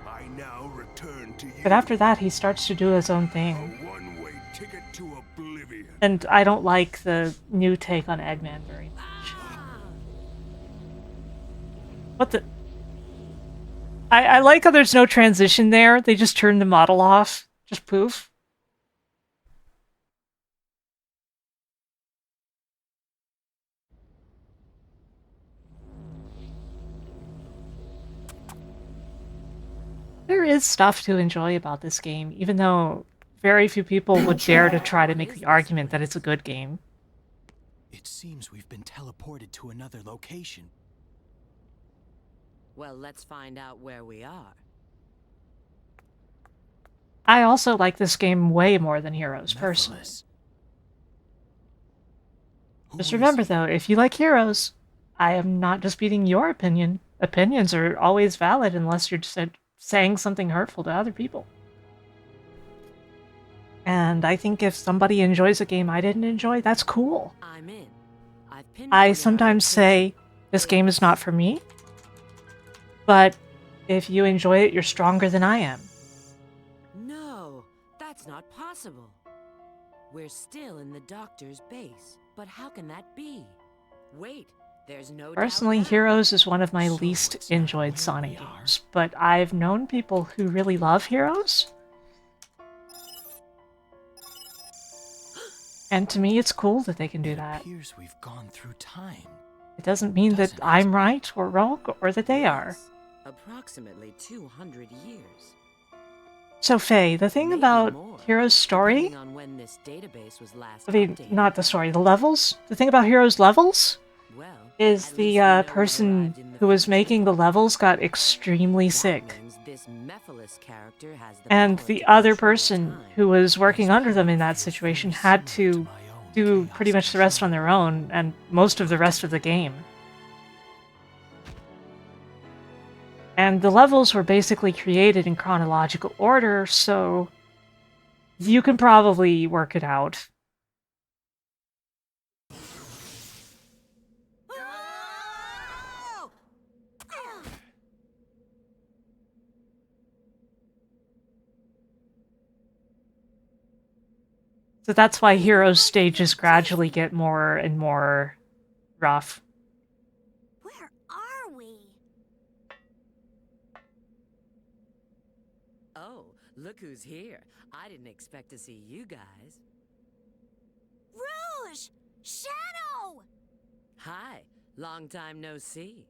I now return to you. But after that, he starts to do his own thing. A one-way ticket to oblivion. And I don't like the new take on Eggman very much. What the? I like how there's no transition there. They just turn the model off. Just poof. There is stuff to enjoy about this game, even though very few people would dare to try to make the argument that it's a good game. It seems we've been teleported to another location. Well, let's find out where we are. I also like this game way more than Heroes, personally. Just remember, though, if you like Heroes, I am not disputing your opinion. Opinions are always valid unless you're just saying something hurtful to other people. And I think if somebody enjoys a game I didn't enjoy, that's cool. I'm in. I sometimes say, this game is not for me, but if you enjoy it, you're stronger than I am. No, that's not possible. We're still in the doctor's base, but how can that be? Wait, there's no Personally, doubt Heroes is one of my least enjoyed Sonic games, but I've known people who really love Heroes. And to me, it's cool that they can do that. Appears we've gone through time. It doesn't mean that I'm right or wrong or that they are. approximately 200 years. So, Faye, the thing about Heroes' story... Depending on when this database was last I mean, updated. not the story, the levels? The thing about Heroes' levels Well, is the person who was making the levels got extremely sick. this Mephiles character has the And power the to other control person time. who was working under them in that situation had to do pretty much the rest on their own, and most of the rest of the game. And the levels were basically created in chronological order, so you can probably work it out. So that's why Heroes stages gradually get more and more rough. Where are we? Oh, look who's here. I didn't expect to see you guys. Rouge! Shadow! Hi, long time no see.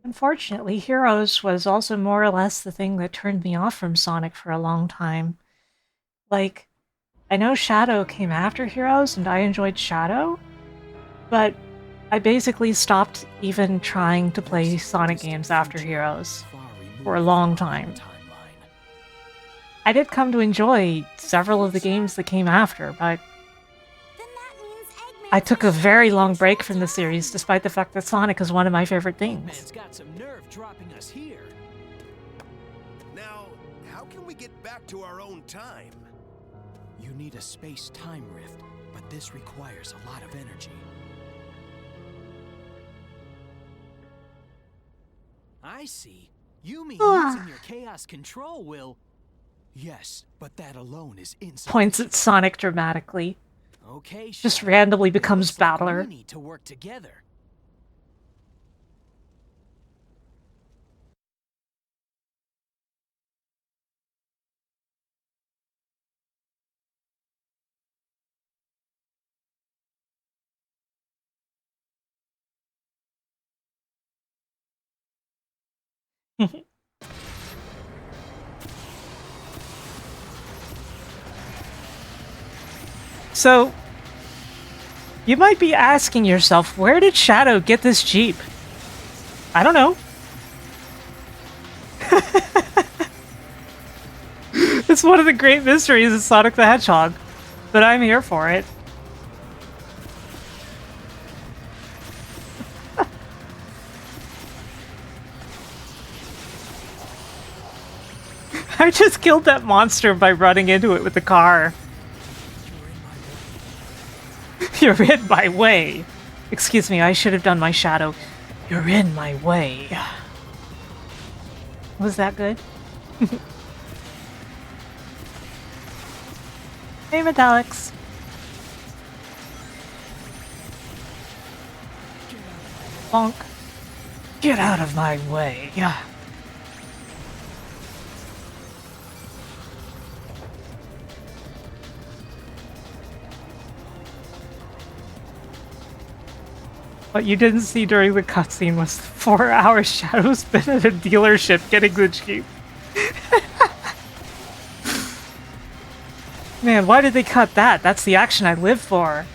Unfortunately, Heroes was also more or less the thing that turned me off from Sonic for a long time. Like, I know Shadow came after Heroes, and I enjoyed Shadow, but I basically stopped even trying to play Sonic games after Heroes for a long time. I did come to enjoy several of the games that came after, but I took a very long break from the series, despite the fact that Sonic is one of my favorite things. Man's got some nerve dropping us here. Now, how can we get back to our own time? You need a space-time rift, but this requires a lot of energy. I see. You mean using your chaos control will... Yes, but that alone is insufficient. Points at Sonic dramatically. Okay, Just Shadow. randomly becomes Looks like Battler. We need to work together. So, you might be asking yourself, where did Shadow get this Jeep? I don't know. It's one of the great mysteries of Sonic the Hedgehog, but I'm here for it. I just killed that monster by running into it with the car. You're in my way. Excuse me, I should have done my Shadow. You're in my way. Was that good? Hey, Metallics. Bonk. Get out of my way. What you didn't see during the cutscene was 4 hours Shadow spent at a dealership getting the Jeep. Man, why did they cut that? That's the action I live for.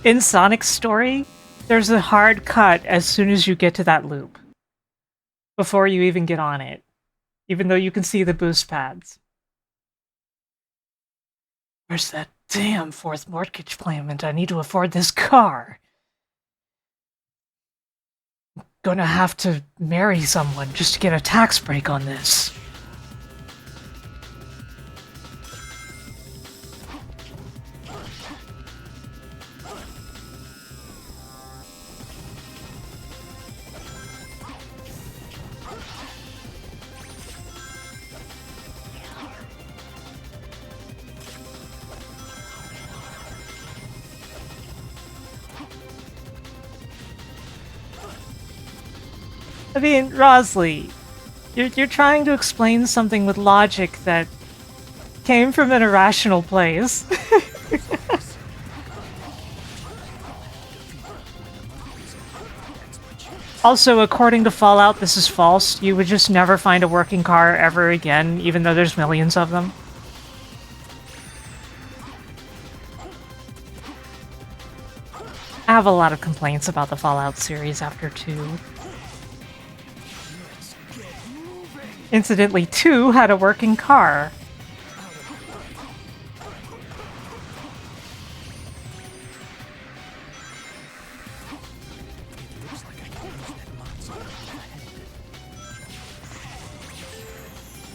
In Sonic's story, there's a hard cut as soon as you get to that loop. Before you even get on it. Even though you can see the boost pads. Where's that Damn, fourth mortgage payment. I need to afford this car. Gonna have to marry someone just to get a tax break on this. I mean, Rosley, you're trying to explain something with logic that came from an irrational place. Also, according to Fallout, this is false. You would just never find a working car ever again, even though there's millions of them. I have a lot of complaints about the Fallout series after 2. Incidentally, 2 had a working car.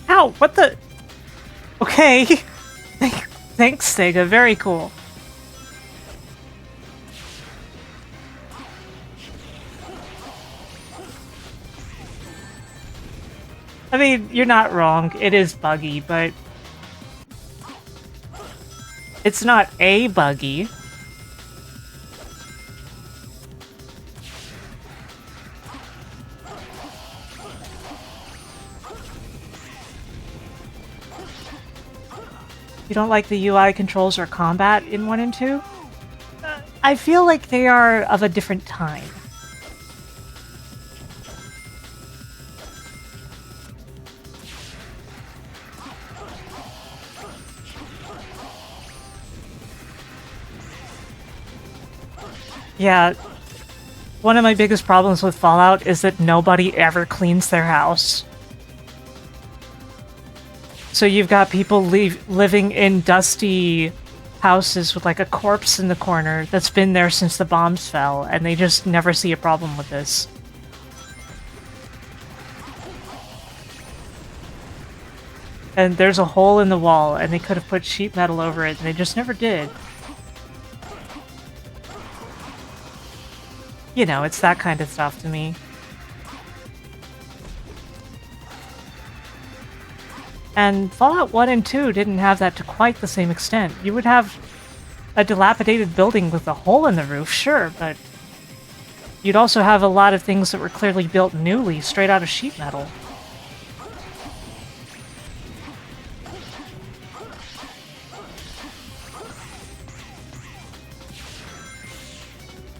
Ow, what the? Okay. Thanks, Sega. Very cool. I mean, you're not wrong. It is buggy, but it's not a buggy. You don't like the UI controls or combat in 1 and 2? I feel like they are of a different time. Yeah, one of my biggest problems with Fallout is that nobody ever cleans their house. So you've got people living in dusty houses with like a corpse in the corner that's been there since the bombs fell, and they just never see a problem with this. And there's a hole in the wall, and they could have put sheet metal over it, and they just never did. You know, it's that kind of stuff to me. And Fallout 1 and 2 didn't have that to quite the same extent. You would have a dilapidated building with a hole in the roof, sure, but you'd also have a lot of things that were clearly built newly, straight out of sheet metal.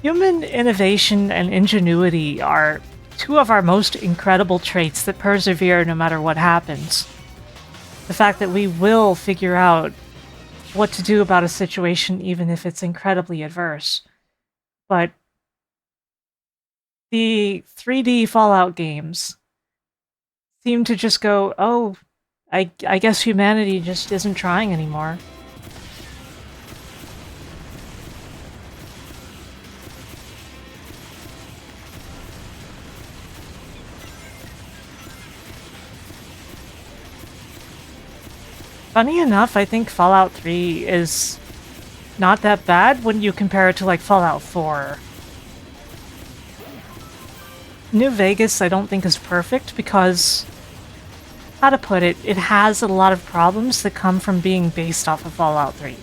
Human innovation and ingenuity are two of our most incredible traits that persevere no matter what happens. The fact that we will figure out what to do about a situation even if it's incredibly adverse. But the 3D Fallout games seem to just go, oh, I guess humanity just isn't trying anymore. Funny enough, I think Fallout 3 is not that bad when you compare it to, like, Fallout 4. New Vegas, I don't think is perfect because, how to put it, it has a lot of problems that come from being based off of Fallout 3.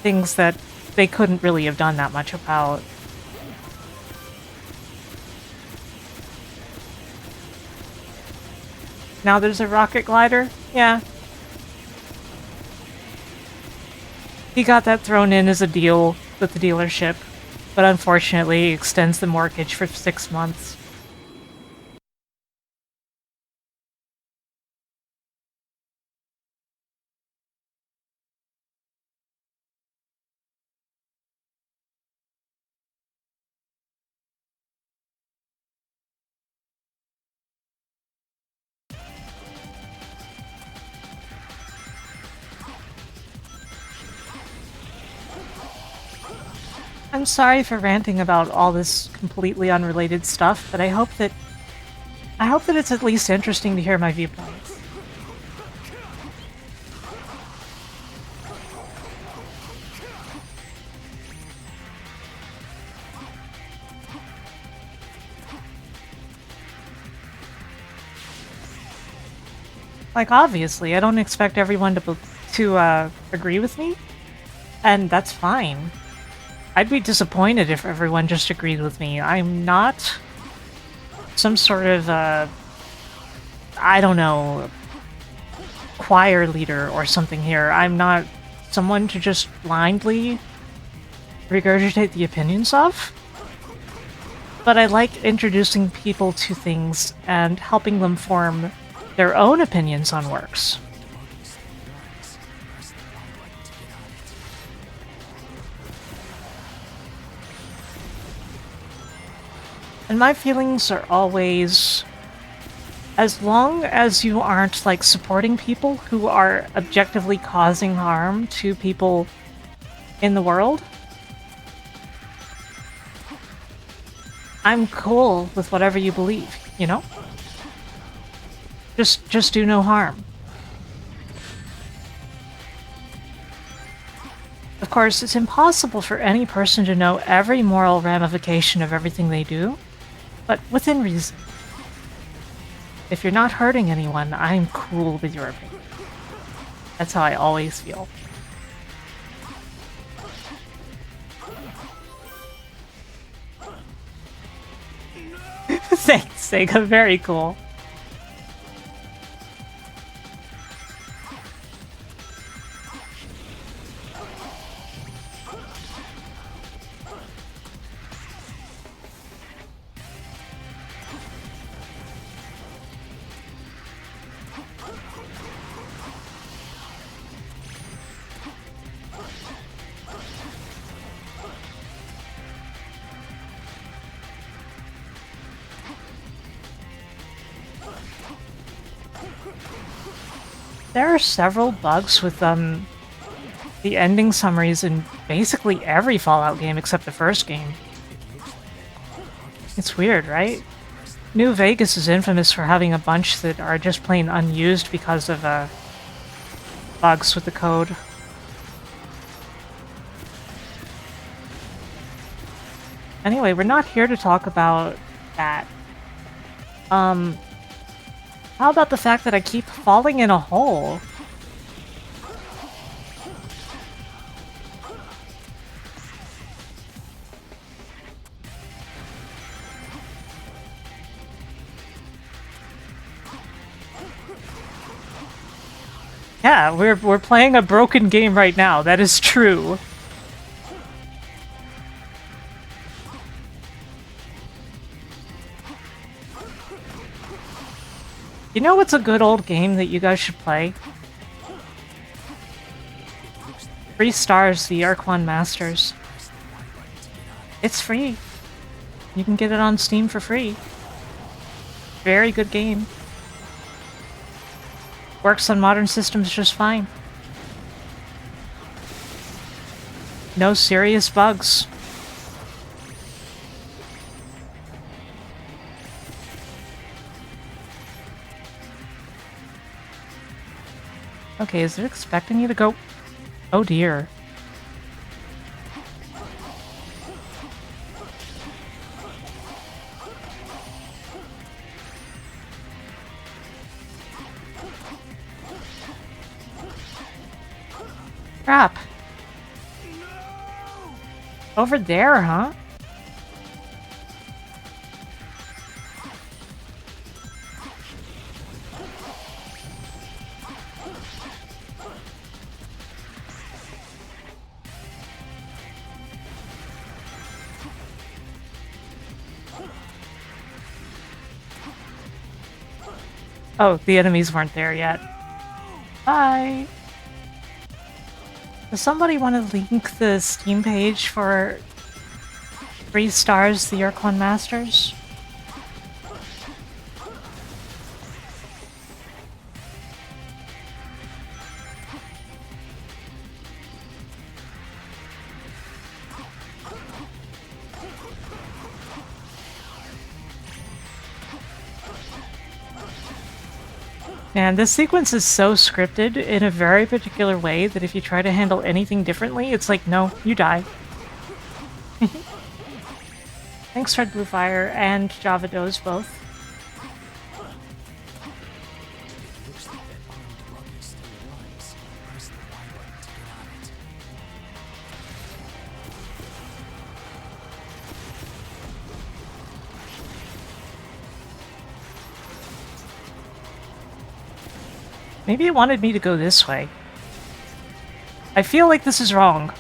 Things that they couldn't really have done that much about. Now there's a rocket glider? Yeah. He got that thrown in as a deal with the dealership, but unfortunately extends the mortgage for 6 months. I'm sorry for ranting about all this completely unrelated stuff, but I hope that it's at least interesting to hear my viewpoints. Like, obviously, I don't expect everyone to agree with me, and that's fine. I'd be disappointed if everyone just agreed with me. I'm not some sort of, I don't know, choir leader or something here. I'm not someone to just blindly regurgitate the opinions of. But I like introducing people to things and helping them form their own opinions on works. And my feelings are always, as long as you aren't, like, supporting people who are objectively causing harm to people in the world, I'm cool with whatever you believe, you know? Just do no harm. Of course, it's impossible for any person to know every moral ramification of everything they do, but within reason. If you're not hurting anyone, I'm cool with your opinion. That's how I always feel. Thanks, Sega. Very cool. There are several bugs with the ending summaries in basically every Fallout game except the first game. It's weird, right? New Vegas is infamous for having a bunch that are just plain unused because of bugs with the code. Anyway, we're not here to talk about that. How about the fact that I keep falling in a hole? Yeah, we're playing a broken game right now. That is true. You know what's a good old game that you guys should play? 3 Stars, the Arquan Masters. It's free. You can get it on Steam for free. Very good game. Works on modern systems just fine. No serious bugs. Okay, is it expecting you to go? Oh dear. Crap. Over there, huh? Oh, the enemies weren't there yet. Bye! Does somebody want to link the Steam page for 3 Stars, the Arquan Masters? And this sequence is so scripted in a very particular way that if you try to handle anything differently, it's like, no, you die. Thanks, Red Blue Fire and Java Does both. Maybe it wanted me to go this way. I feel like this is wrong.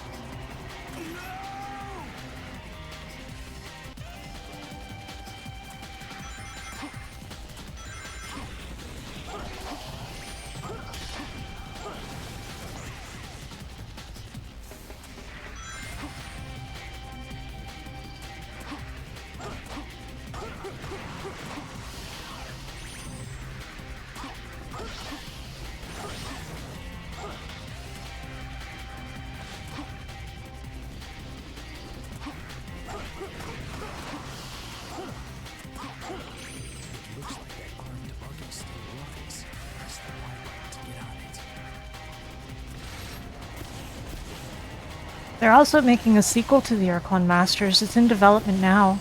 They're also making a sequel to the Archon Masters. It's in development now.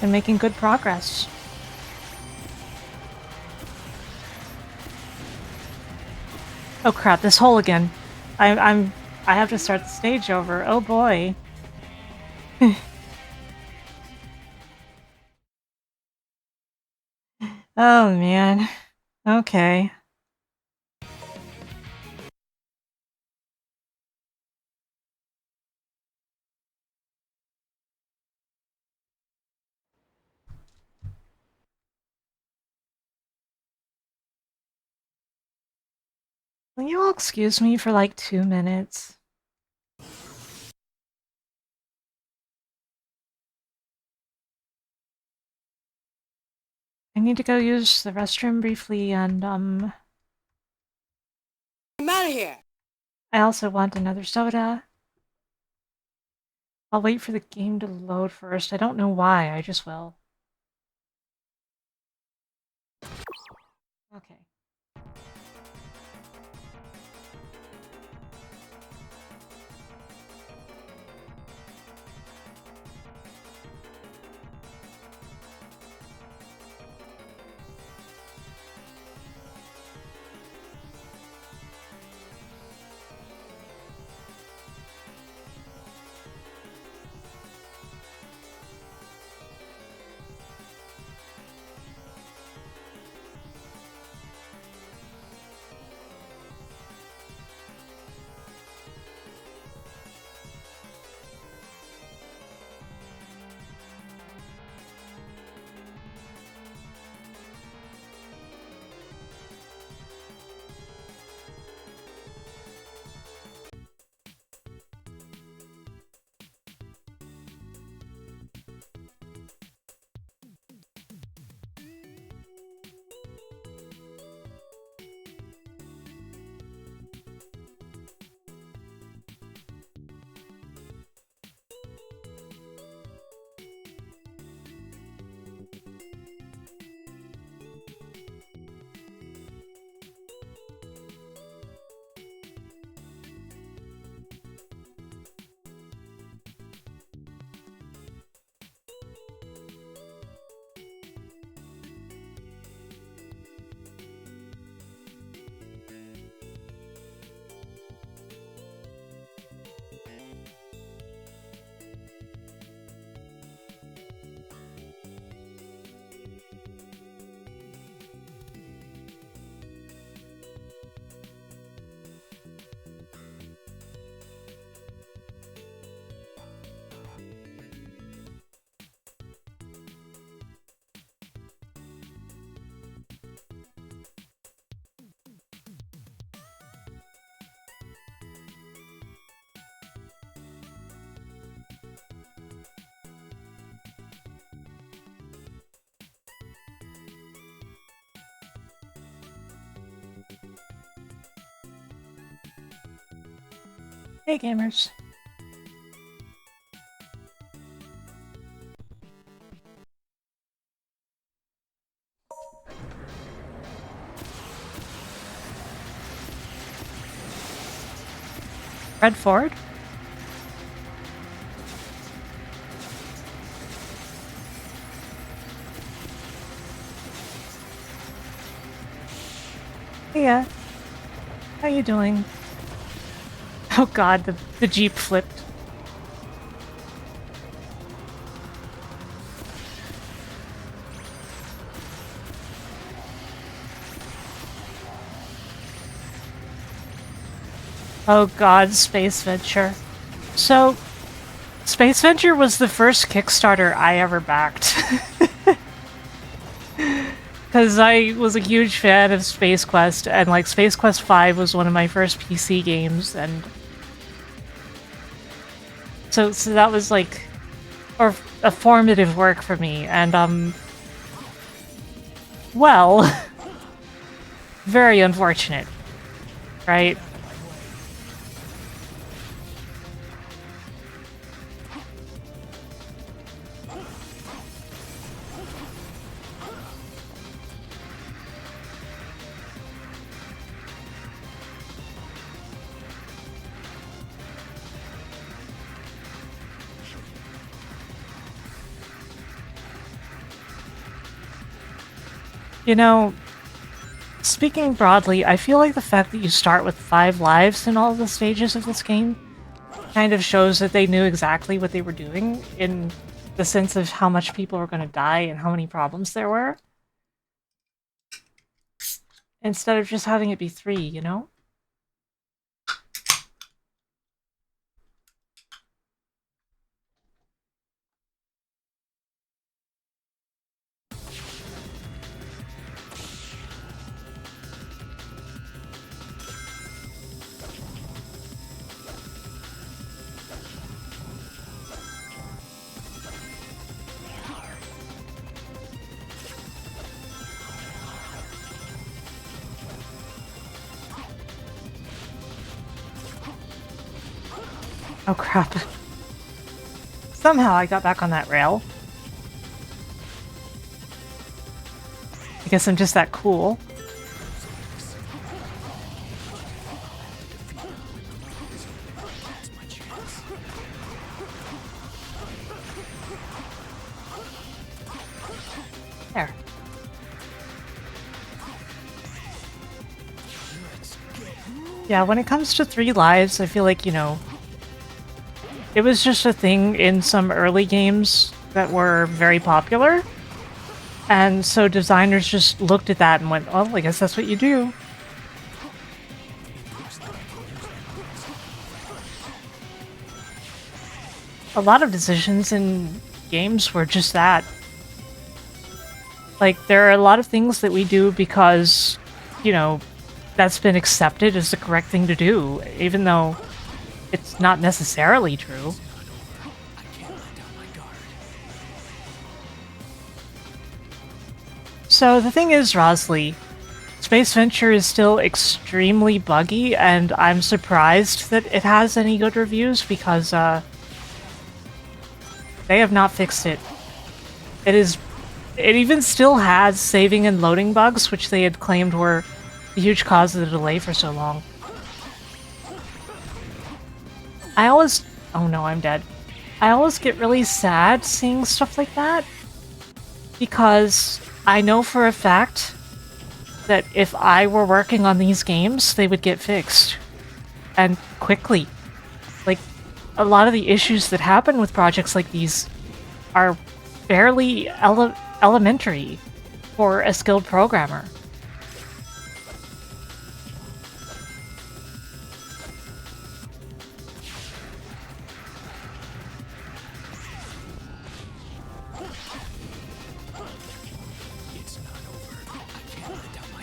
And making good progress. Oh crap, this hole again. I have to start the stage over. Oh boy. Oh man. Okay. Will you all excuse me for like 2 minutes? I need to go use the restroom briefly and I'm out of here! I also want another soda. I'll wait for the game to load first. I don't know why, I just will. Okay. Hey gamers. Red Ford? Hey, yeah. How you doing? Oh god, the Jeep flipped. Oh god, Space Venture. So, Space Venture was the first Kickstarter I ever backed. Because I was a huge fan of Space Quest, and like Space Quest 5 was one of my first PC games, and so that was like a formative work for me, and well, very unfortunate, right? You know, speaking broadly, I feel like the fact that you start with 5 lives in all the stages of this game kind of shows that they knew exactly what they were doing in the sense of how much people were going to die and how many problems there were. Instead of just having it be 3, you know? Oh crap. Somehow I got back on that rail. I guess I'm just that cool. There. Yeah, when it comes to 3 lives, I feel like, you know, it was just a thing in some early games that were very popular. And so designers just looked at that and went, well, I guess that's what you do. A lot of decisions in games were just that. Like, there are a lot of things that we do because, you know, that's been accepted as the correct thing to do, even though it's not necessarily true. So the thing is, Rosley, Space Venture is still extremely buggy, and I'm surprised that it has any good reviews because they have not fixed it. It even still has saving and loading bugs, which they had claimed were the huge cause of the delay for so long. Oh no, I'm dead. I always get really sad seeing stuff like that, because I know for a fact that if I were working on these games, they would get fixed. And quickly. Like, a lot of the issues that happen with projects like these are fairly elementary for a skilled programmer.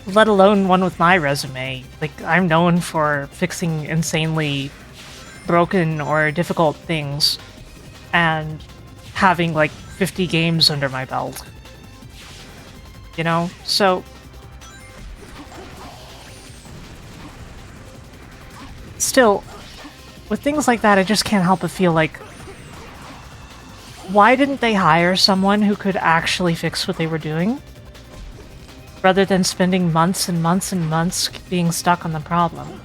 Let alone one with my resume. Like, I'm known for fixing insanely broken or difficult things and having like 50 games under my belt. You know? So still, with things like that, I just can't help but feel like, why didn't they hire someone who could actually fix what they were doing? Rather than spending months and months and months being stuck on the problem.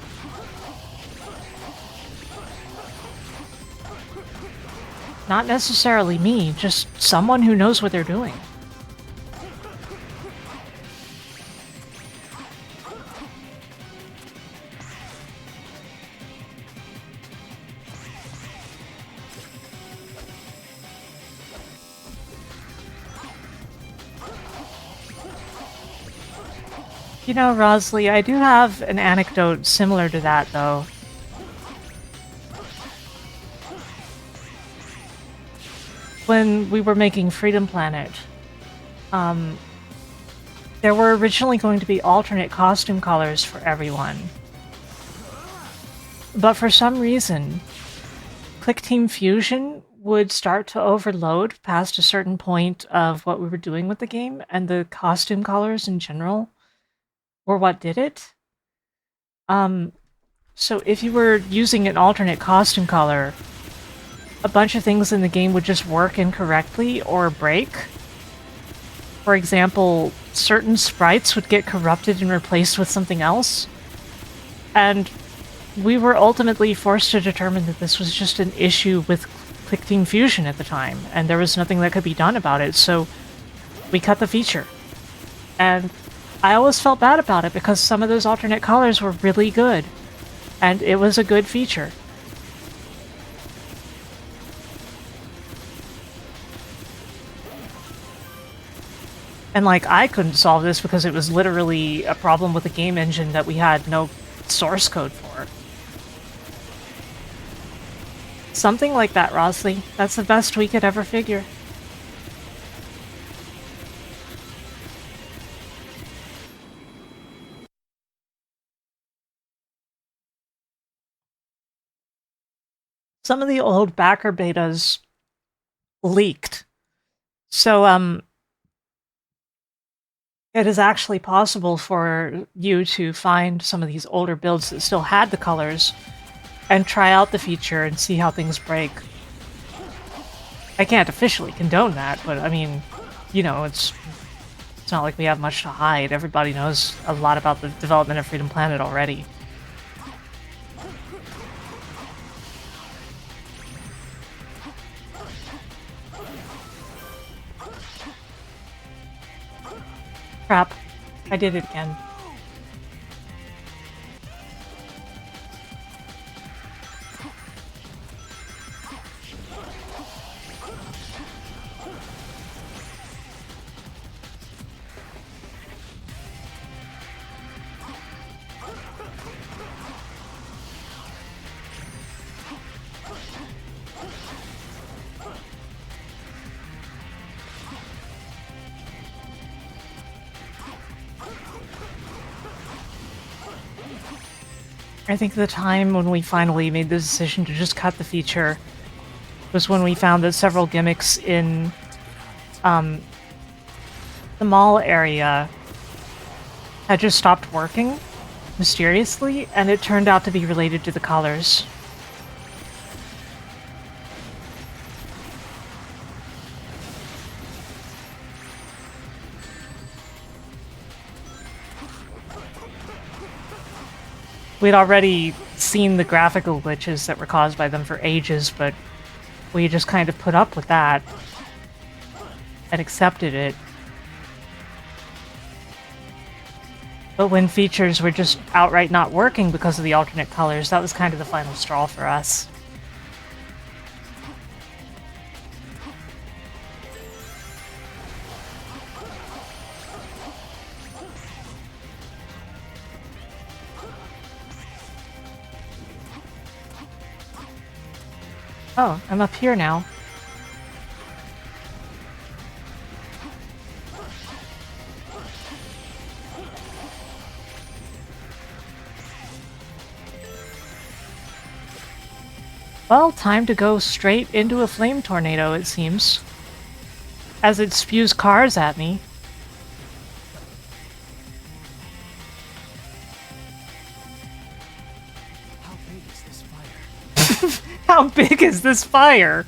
Not necessarily me, just someone who knows what they're doing. You know, Rosalie, I do have an anecdote similar to that, though. When we were making Freedom Planet, there were originally going to be alternate costume colors for everyone. But for some reason, Click Team Fusion would start to overload past a certain point of what we were doing with the game, and the costume colors in general were what did it. So if you were using an alternate costume color, a bunch of things in the game would just work incorrectly or break. For example, certain sprites would get corrupted and replaced with something else. And we were ultimately forced to determine that this was just an issue with Click Team Fusion at the time, and there was nothing that could be done about it, so we cut the feature. And I always felt bad about it because some of those alternate colors were really good, and it was a good feature. And, like, I couldn't solve this because it was literally a problem with the game engine that we had no source code for. Something like that, Rosalie. That's the best we could ever figure. Some of the old backer betas leaked. So, it is actually possible for you to find some of these older builds that still had the colors and try out the feature and see how things break. I can't officially condone that, but I mean, you know, it's not like we have much to hide. Everybody knows a lot about the development of Freedom Planet already. Crap. I did it again. I think the time when we finally made the decision to just cut the feature was when we found that several gimmicks in the mall area had just stopped working mysteriously, and it turned out to be related to the colors. We'd already seen the graphical glitches that were caused by them for ages, but we just kind of put up with that and accepted it. But when features were just outright not working because of the alternate colors, that was kind of the final straw for us. Oh, I'm up here now. Well, time to go straight into a flame tornado, it seems. As it spews cars at me. How big is this fire? How big is this fire?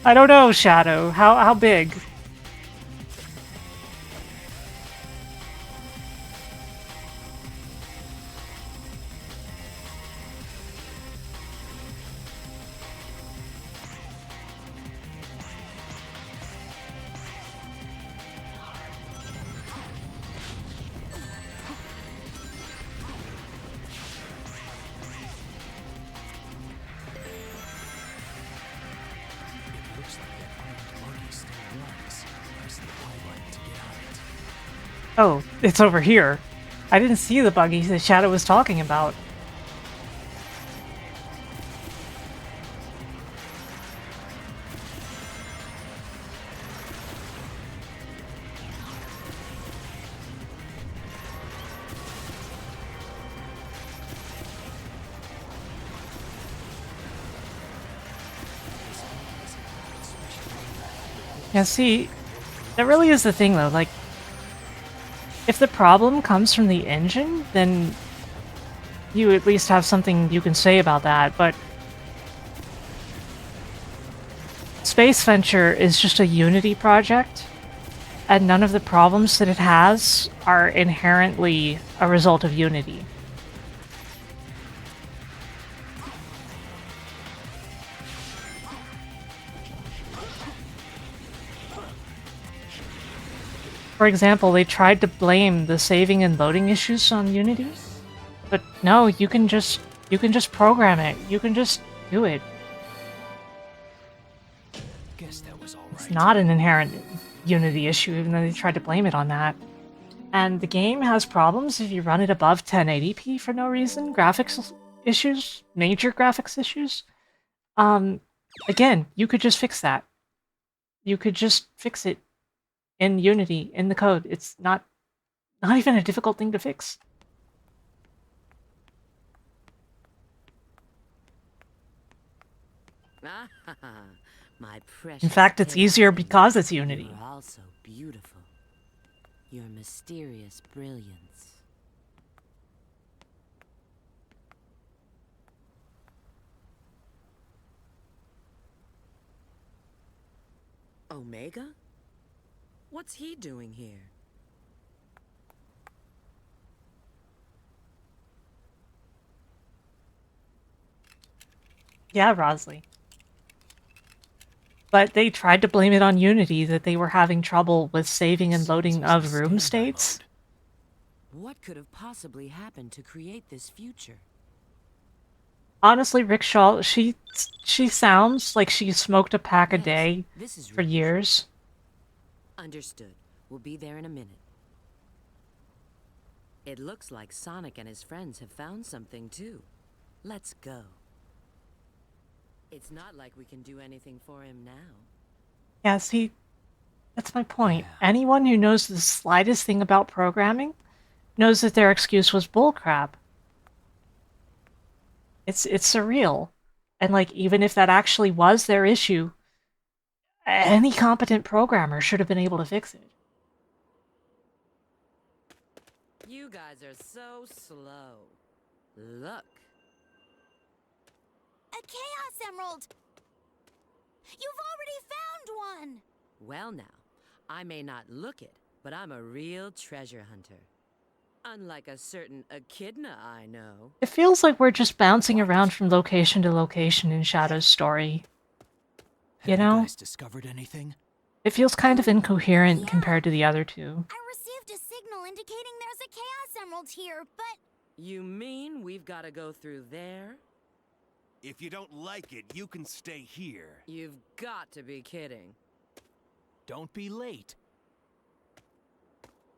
I don't know, Shadow. How big? Oh, it's over here. I didn't see the buggy that Shadow was talking about. Yeah, see, that really is the thing, though. Like, if the problem comes from the engine, then you at least have something you can say about that, but Space Venture is just a Unity project, and none of the problems that it has are inherently a result of Unity. For example, they tried to blame the saving and loading issues on Unity, but no, you can just program it. You can just do it. Guess that was all right. It's not an inherent Unity issue, even though they tried to blame it on that. And the game has problems if you run it above 1080p for no reason. Graphics issues, major graphics issues. Again, you could just fix that. You could just fix it in Unity, in the code. It's not even a difficult thing to fix. My precious. In fact, it's easier because it's Unity. You're also beautiful. Your mysterious brilliance. Omega? What's he doing here? Yeah, Rosley. But they tried to blame it on Unity that they were having trouble with saving and loading of room states. What could have possibly happened to create this future? Honestly, Rickshaw, she sounds like she smoked a pack a day for years. Understood. We'll be there in a minute. It looks like Sonic and his friends have found something too. Let's go. It's not like we can do anything for him now. Yeah, see, that's my point. Anyone who knows the slightest thing about programming knows that their excuse was bullcrap. It's surreal. And like, even if that actually was their issue, any competent programmer should have been able to fix it. You guys are so slow. Look. A Chaos Emerald! You've already found one! Well now, I may not look it, but I'm a real treasure hunter. Unlike a certain echidna I know. It feels like we're just bouncing around from location to location in Shadow's story. You know? Have you guys discovered anything? It feels kind of incoherent compared to the other two. I received a signal indicating there's a Chaos Emerald here, but... You mean we've got to go through there? If you don't like it, you can stay here. You've got to be kidding. Don't be late.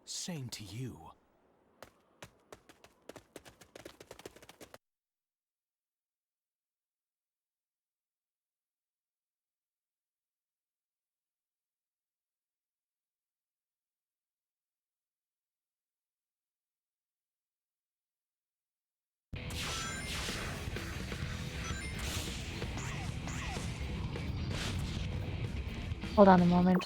Same to you. Hold on a moment.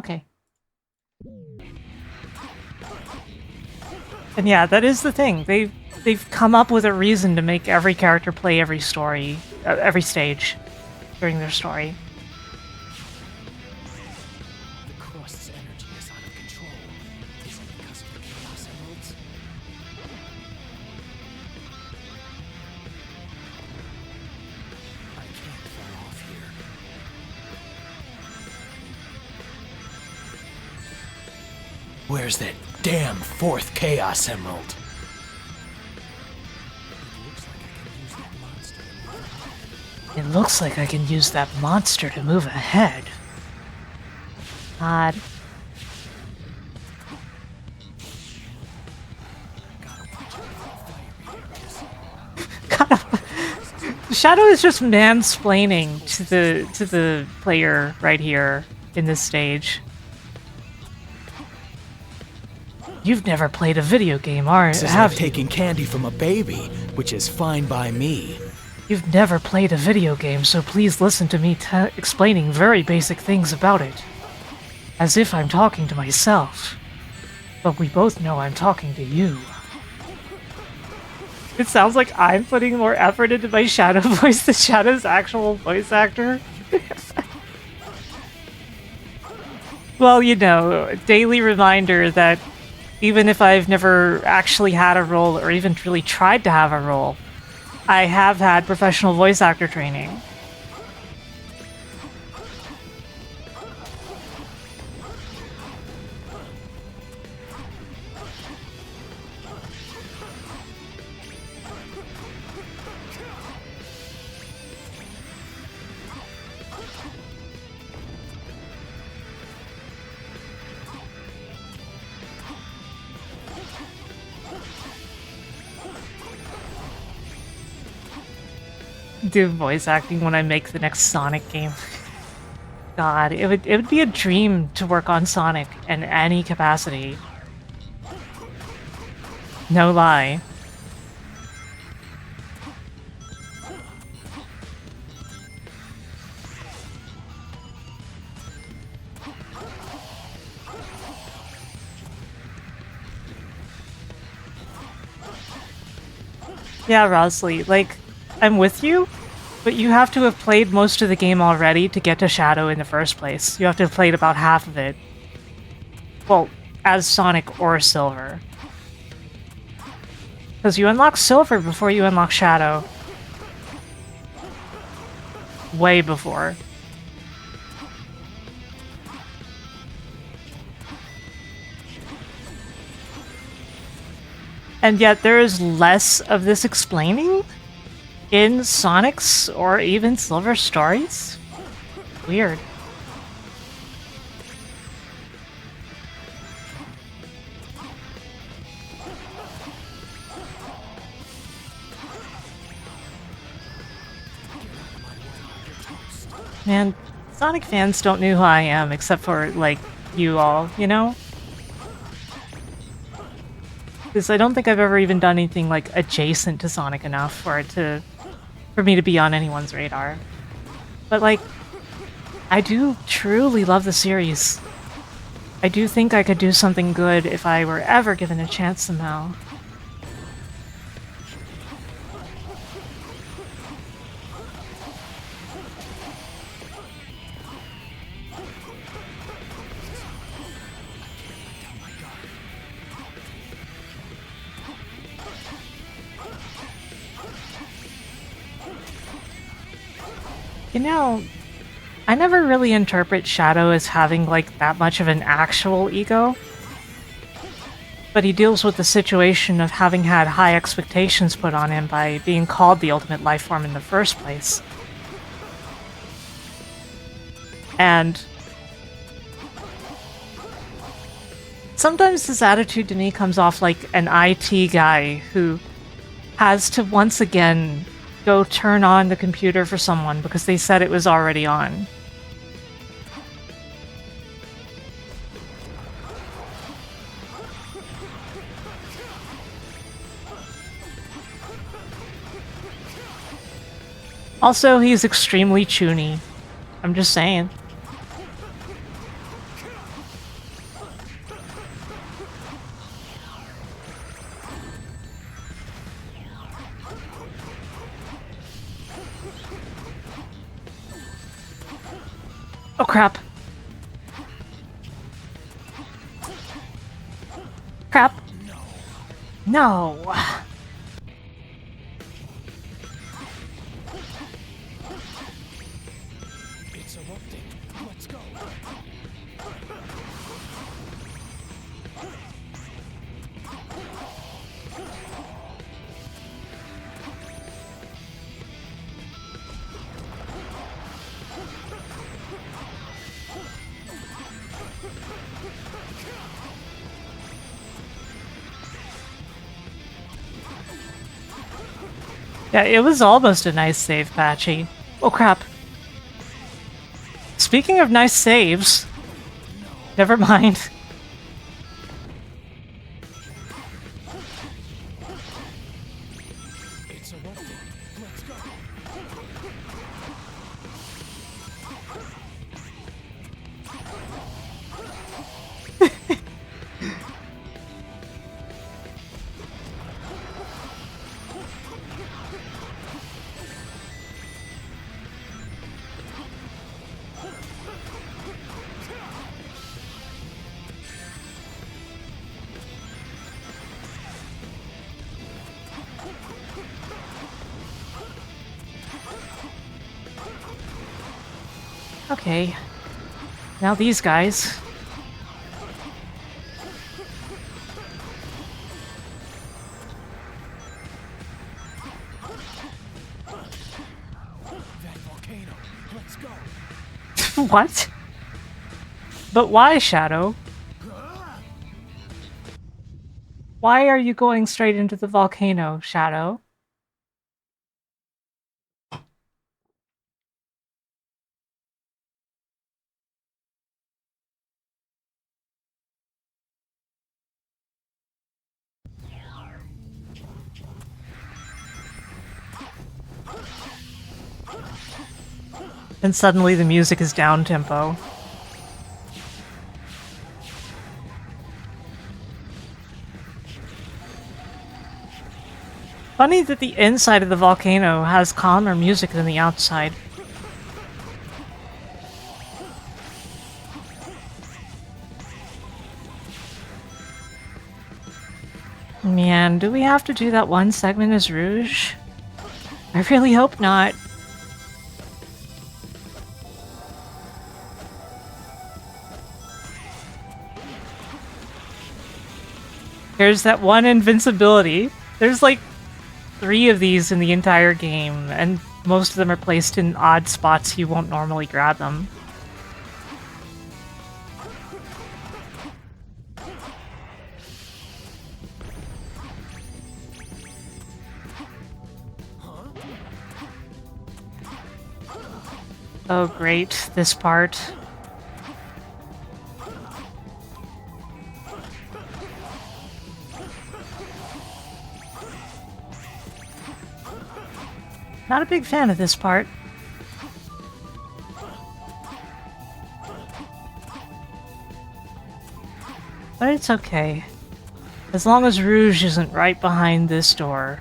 Okay. And yeah, that is the thing. They've come up with a reason to make every character play every story, every stage during their story. The crust's energy is out of control. Is it because of the Chaos Emeralds? I can't fall off here. Where's that damn fourth Chaos Emerald? It looks like I can use that monster. looks like I can use that monster to move ahead. God. God. Shadow is just mansplaining to the player right here in this stage. You've never played a video game, This is like taking candy from a baby, which is fine by me. You've never played a video game, so please listen to me explaining very basic things about it. As if I'm talking to myself. But we both know I'm talking to you. It sounds like I'm putting more effort into my Shadow voice than Shadow's actual voice actor. Well, you know, daily reminder that even if I've never actually had a role or even really tried to have a role, I have had professional voice actor training. Do voice acting when I make the next Sonic game. God, it would be a dream to work on Sonic in any capacity. No lie. Yeah, Rosley, like, I'm with you, but you have to have played most of the game already to get to Shadow in the first place. You have to have played about half of it. Well, as Sonic or Silver. Because you unlock Silver before you unlock Shadow. Way before. And yet there is less of this explaining in Sonic's or even Silver stories? Weird. Man, Sonic fans don't know who I am except for, like, you all, you know? Because I don't think I've ever even done anything, like, adjacent to Sonic enough for me to be on anyone's radar. But, like, I do truly love the series. I do think I could do something good if I were ever given a chance somehow. You know, I never really interpret Shadow as having, like, that much of an actual ego. But he deals with the situation of having had high expectations put on him by being called the ultimate life form in the first place. And sometimes his attitude to me comes off like an IT guy who has to once again go turn on the computer for someone because they said it was already on. Also, he's extremely choony. I'm just saying. Oh crap. Crap. No. It's erupting. Let's go. Yeah, it was almost a nice save, Patchy. Oh crap. Speaking of nice saves, never mind. Okay. Now these guys. What? But why, Shadow? Why are you going straight into the volcano, Shadow? And suddenly the music is down tempo. Funny that the inside of the volcano has calmer music than the outside. Man, do we have to do that one segment as Rouge? I really hope not. Here's that one invincibility. There's like 3 of these in the entire game, and most of them are placed in odd spots you won't normally grab them. Oh great, this part. Not a big fan of this part. But it's okay. As long as Rouge isn't right behind this door.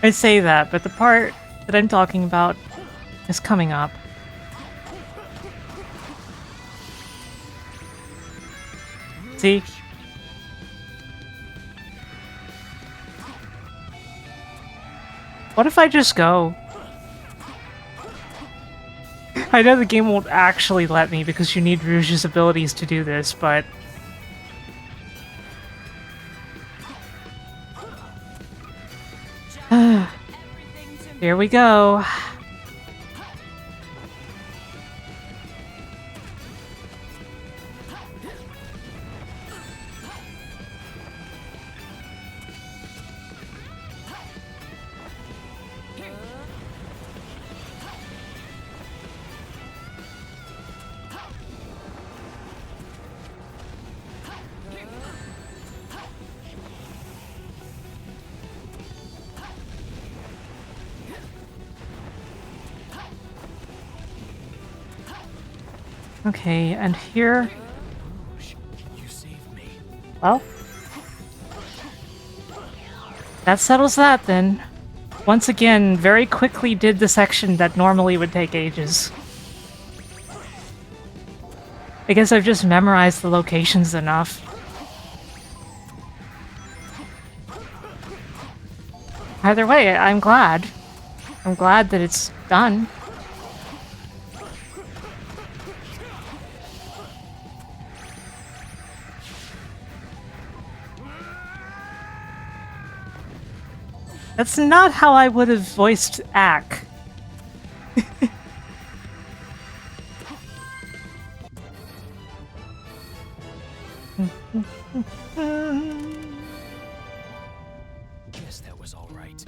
I say that, but the part that I'm talking about is coming up. See? What if I just go? I know the game won't actually let me because you need Rouge's abilities to do this, but... Here we go. Okay, and here... Well... That settles that, then. Once again, very quickly did the section that normally would take ages. I guess I've just memorized the locations enough. Either way, I'm glad. I'm glad that it's done. That's not how I would have voiced Ack. Guess that was all right.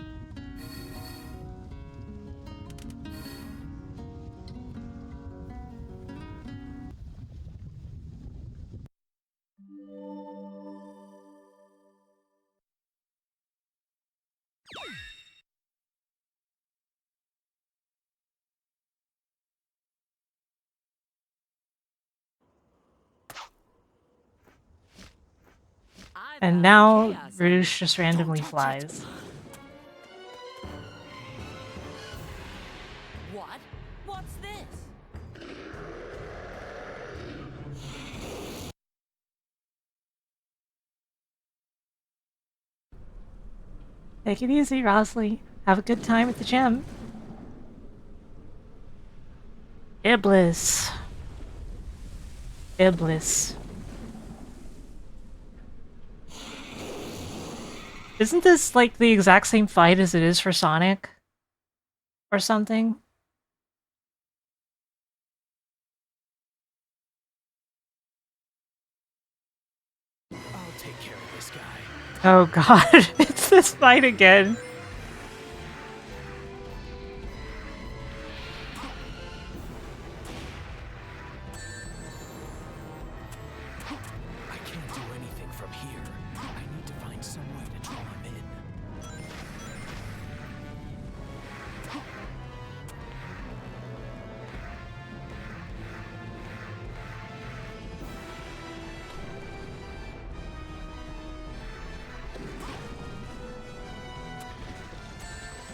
And now Rouge just randomly flies. What? What's this? Take it easy, Rosalie. Have a good time at the gym. Iblis. Iblis. Isn't this like the exact same fight as it is for Sonic? Or something? I'll take care of this guy. Oh god, it's this fight again. I can't do anything from here. I need to find some way to draw him in.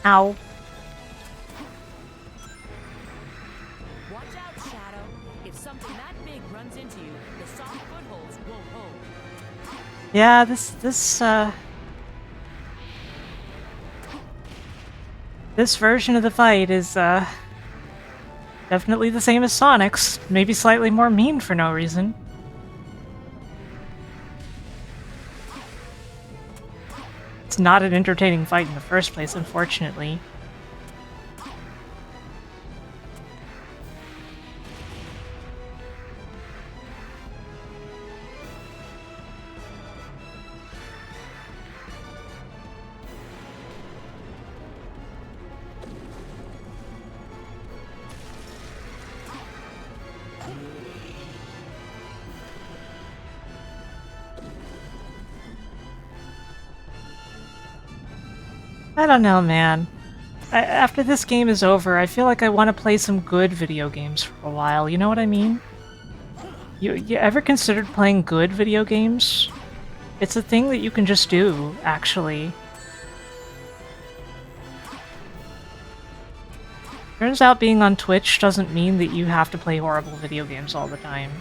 Ow. Watch out, Shadow. If something that big runs into you, the soft footholds won't hold. Yeah, this version of the fight is, definitely the same as Sonic's, maybe slightly more mean for no reason. It's not an entertaining fight in the first place, unfortunately. I don't know, man. After this game is over, I feel like I want to play some good video games for a while, you know what I mean? You ever considered playing good video games? It's a thing that you can just do, actually. Turns out being on Twitch doesn't mean that you have to play horrible video games all the time.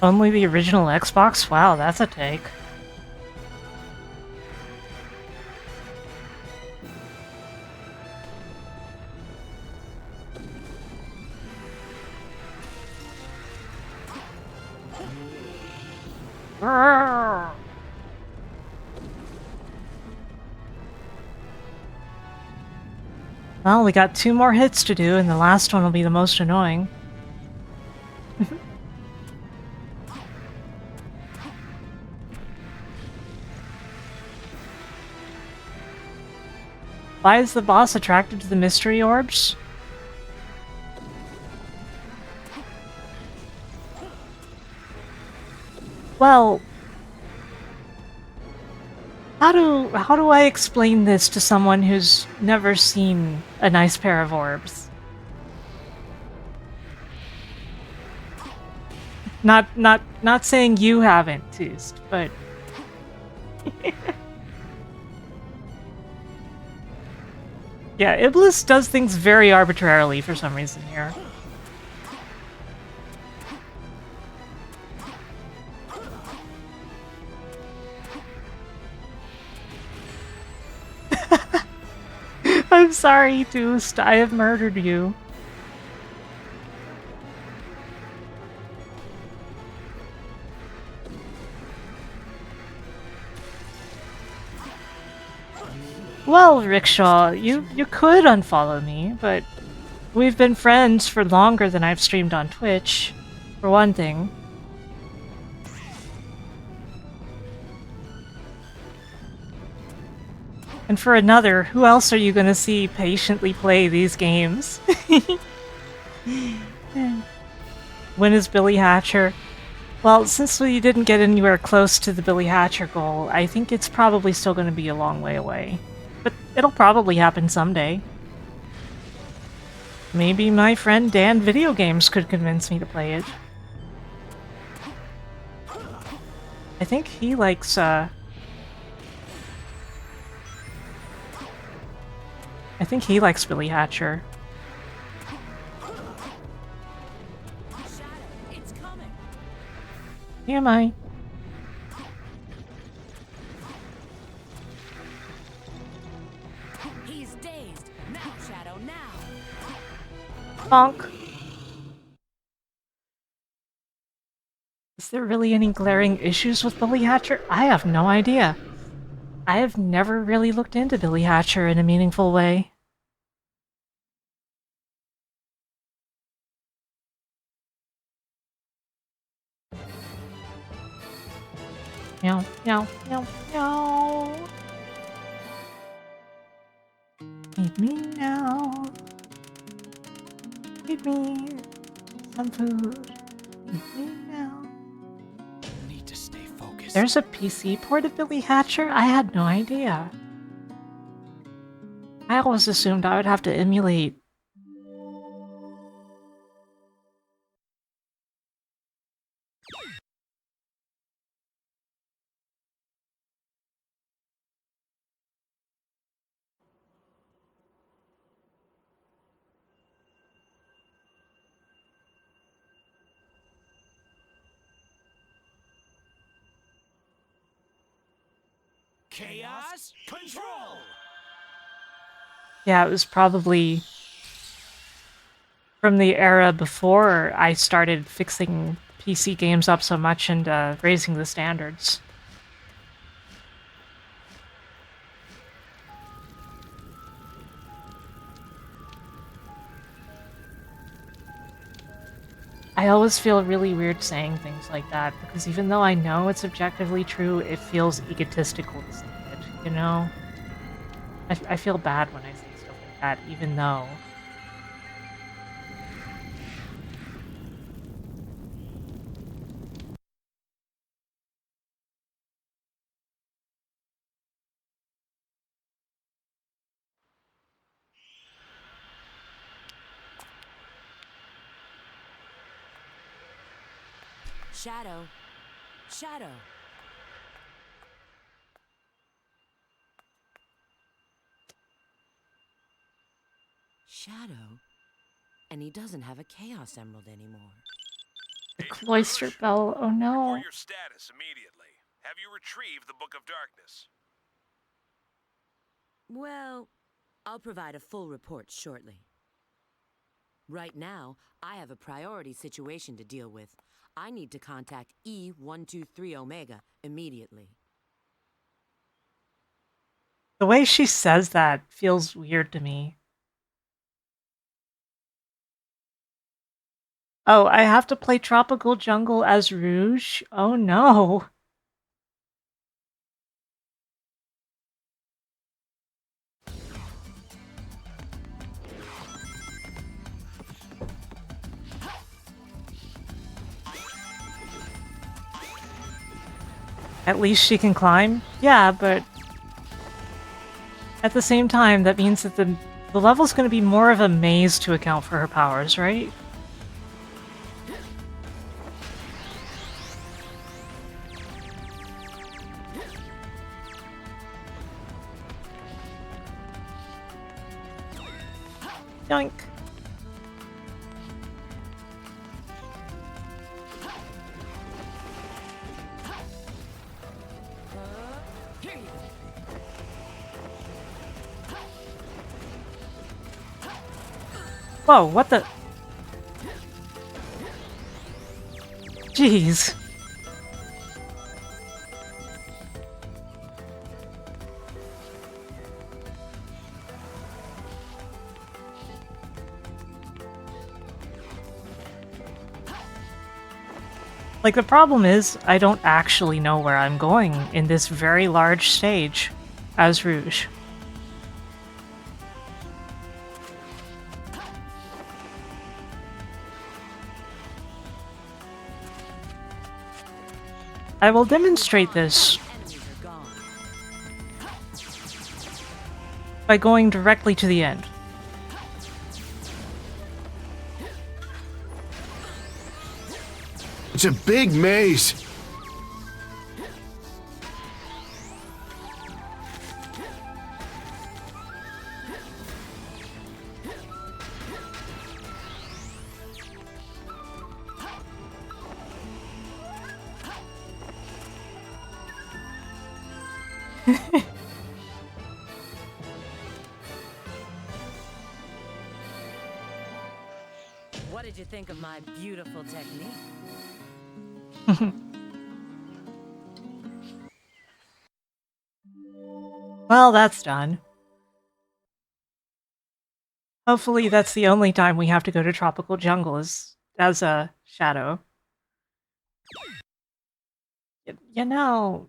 Only the original Xbox? Wow, that's a take. Well, we got 2 more hits to do, and the last one will be the most annoying. Why is the boss attracted to the mystery orbs? Well, how do I explain this to someone who's never seen a nice pair of orbs? Not saying you haven't, Toost, but yeah, Iblis does things very arbitrarily for some reason here. I'm sorry, Toost. I have murdered you. Well, Rickshaw, you could unfollow me, but we've been friends for longer than I've streamed on Twitch, for one thing. And for another, who else are you gonna see patiently play these games? When is Billy Hatcher? Well, since we didn't get anywhere close to the Billy Hatcher goal, I think it's probably still gonna be a long way away. But it'll probably happen someday. Maybe my friend Dan Video Games could convince me to play it. I think he likes, I think he likes Billy Hatcher. Am I? He's dazed. Now, Shadow, now. Bonk. Is there really any glaring issues with Billy Hatcher? I have no idea. I have never really looked into Billy Hatcher in a meaningful way. Meow, meow, meow, meow. Feed me now. Feed me some food. Feed me now. Need to stay focused. There's a PC port of Billy Hatcher? I had no idea. I always assumed I would have to emulate. Chaos control. Yeah, it was probably from the era before I started fixing PC games up so much and raising the standards. I always feel really weird saying things like that, because even though I know it's objectively true, it feels egotistical to say it, you know? I feel bad when I say stuff like that, even though... Shadow. Shadow. Shadow? And he doesn't have a Chaos Emerald anymore. The Cloister Bell, oh no. Report your status immediately. Have you retrieved the Book of Darkness? Well, I'll provide a full report shortly. Right now, I have a priority situation to deal with. I need to contact E123 Omega immediately. The way she says that feels weird to me. Oh, I have to play Tropical Jungle as Rouge? Oh no. At least she can climb? Yeah, but at the same time, that means that the level's going to be more of a maze to account for her powers, right? Yoink. Whoa, what the? Jeez. Like, the problem is, I don't actually know where I'm going in this very large stage as Rouge. I will demonstrate this by going directly to the end. It's a big maze. What did you think of my beautiful technique? Well, that's done. Hopefully that's the only time we have to go to Tropical Jungle as a Shadow. You know,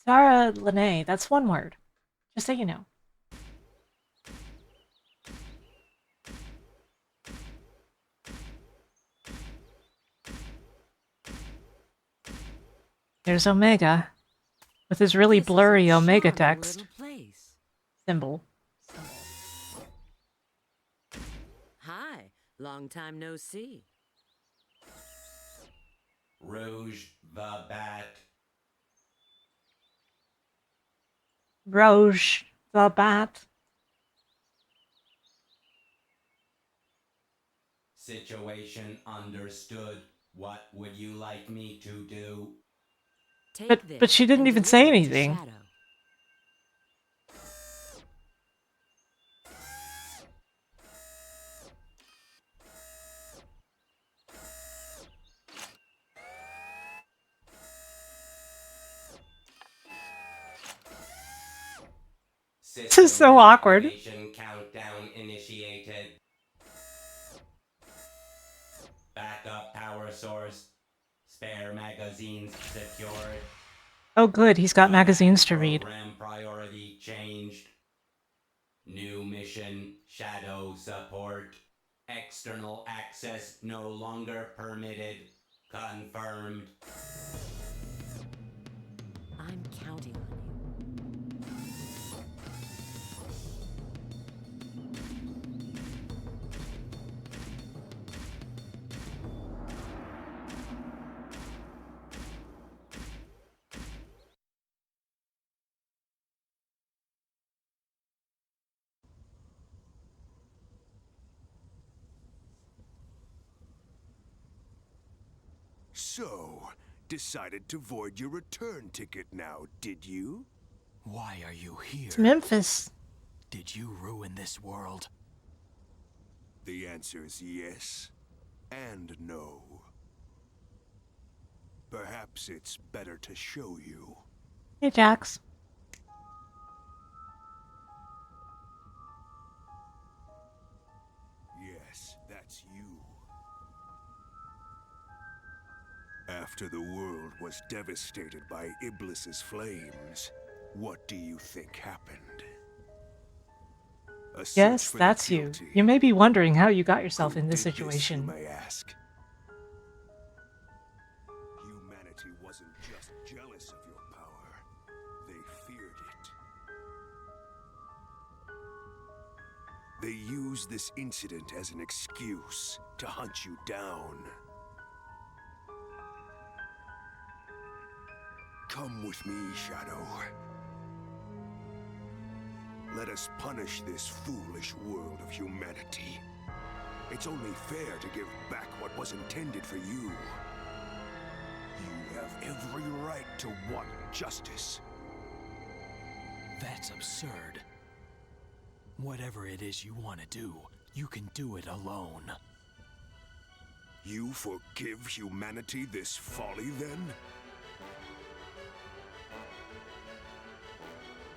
Sarah Lene, that's one word. Just so you know. There's Omega, with his really blurry Omega text. Symbol. Hi, long time no see. Rouge the Bat. Rouge the Bat. Situation understood. What would you like me to do? But she didn't even say anything. This is so awkward. Countdown initiated. Backup power source. Spare magazines secured. Oh good, he's got magazines to read. Program priority changed. New mission, Shadow support. External access no longer permitted. Confirmed. I'm counting on you. So, decided to void your return ticket now, did you? Why are you here? It's Memphis. Did you ruin this world? The answer is yes and no. Perhaps it's better to show you. Hey, Jax. Yes, that's you. After the world was devastated by Iblis's flames, what do you think happened? Yes, that's you. You may be wondering how you got yourself in this situation. You may ask. Humanity wasn't just jealous of your power, they feared it. They used this incident as an excuse to hunt you down. Come with me, Shadow. Let us punish this foolish world of humanity. It's only fair to give back what was intended for you. You have every right to want justice. That's absurd. Whatever it is you want to do, you can do it alone. You forgive humanity this folly, then?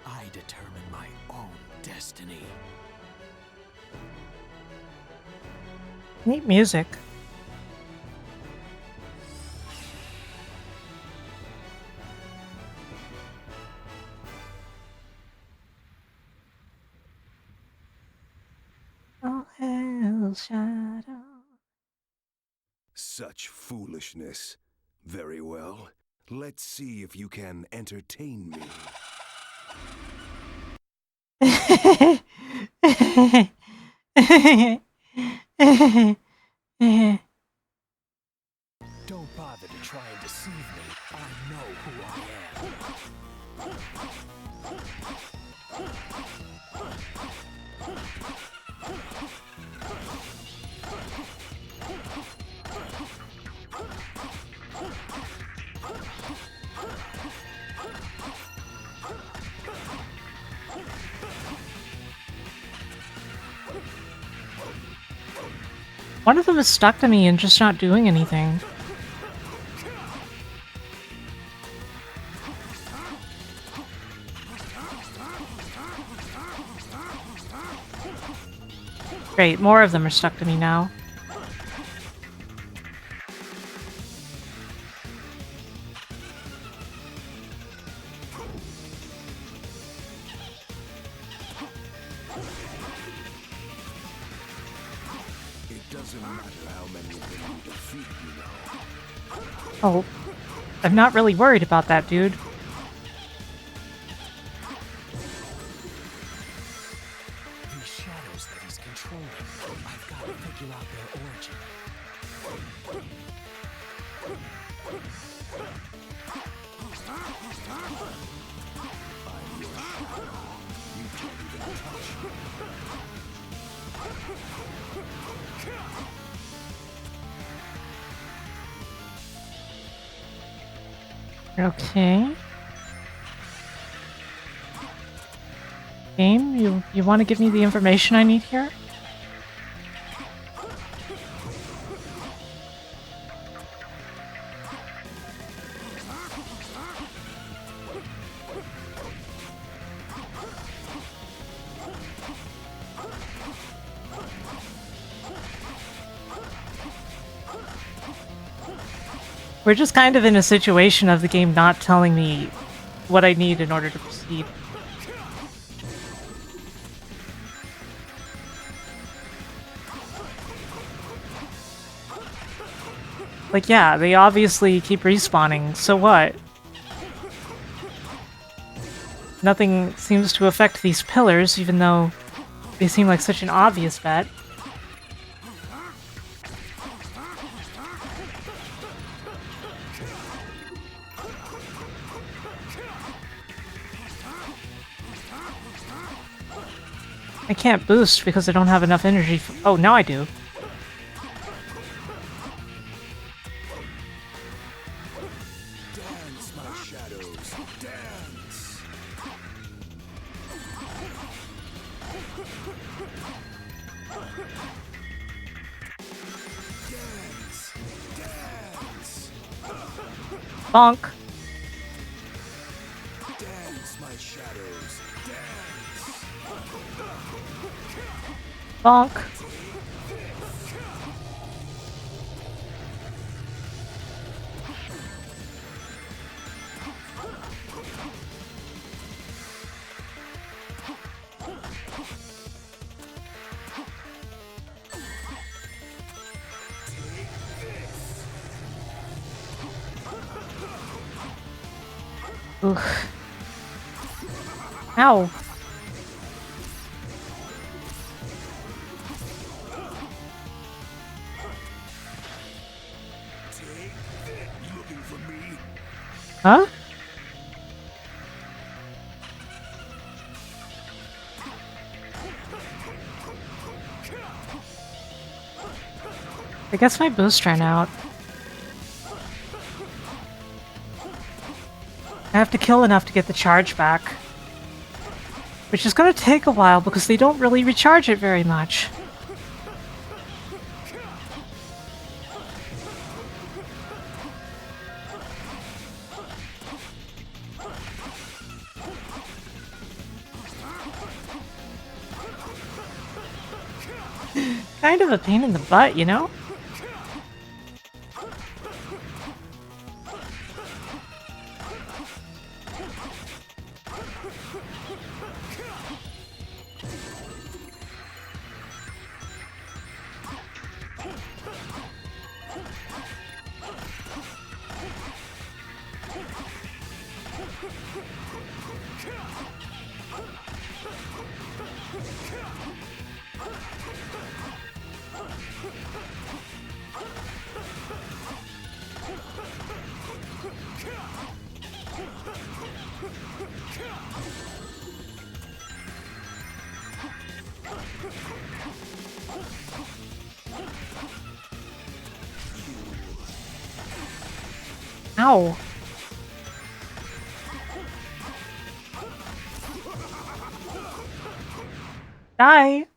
I determine my own destiny. Neat music. Oh, hell, Shadow. Such foolishness. Very well. Let's see if you can entertain me. Don't bother to try and deceive me. I know who I am. One of them is stuck to me and just not doing anything. Great, more of them are stuck to me now. Oh, I'm not really worried about that, dude. These shadows that he's controlling, I've got to figure out their origin. I'm your shadow. You can't even touch me. Okay. Game, you want to give me the information I need here? We're just kind of in a situation of the game not telling me what I need in order to proceed. Like, yeah, they obviously keep respawning, so what? Nothing seems to affect these pillars, even though they seem like such an obvious bet. I can't boost because I don't have enough energy for— oh, now I do. Dance, my shadows, dance. Dance, dance. Bonk. Dance, my shadows, dance. Bonk. Oof. Ow. You looking for me? Huh? I guess my boost ran out. I have to kill enough to get the charge back. Which is gonna take a while because they don't really recharge it very much. Kind of a pain in the butt, you know? Ow. Die.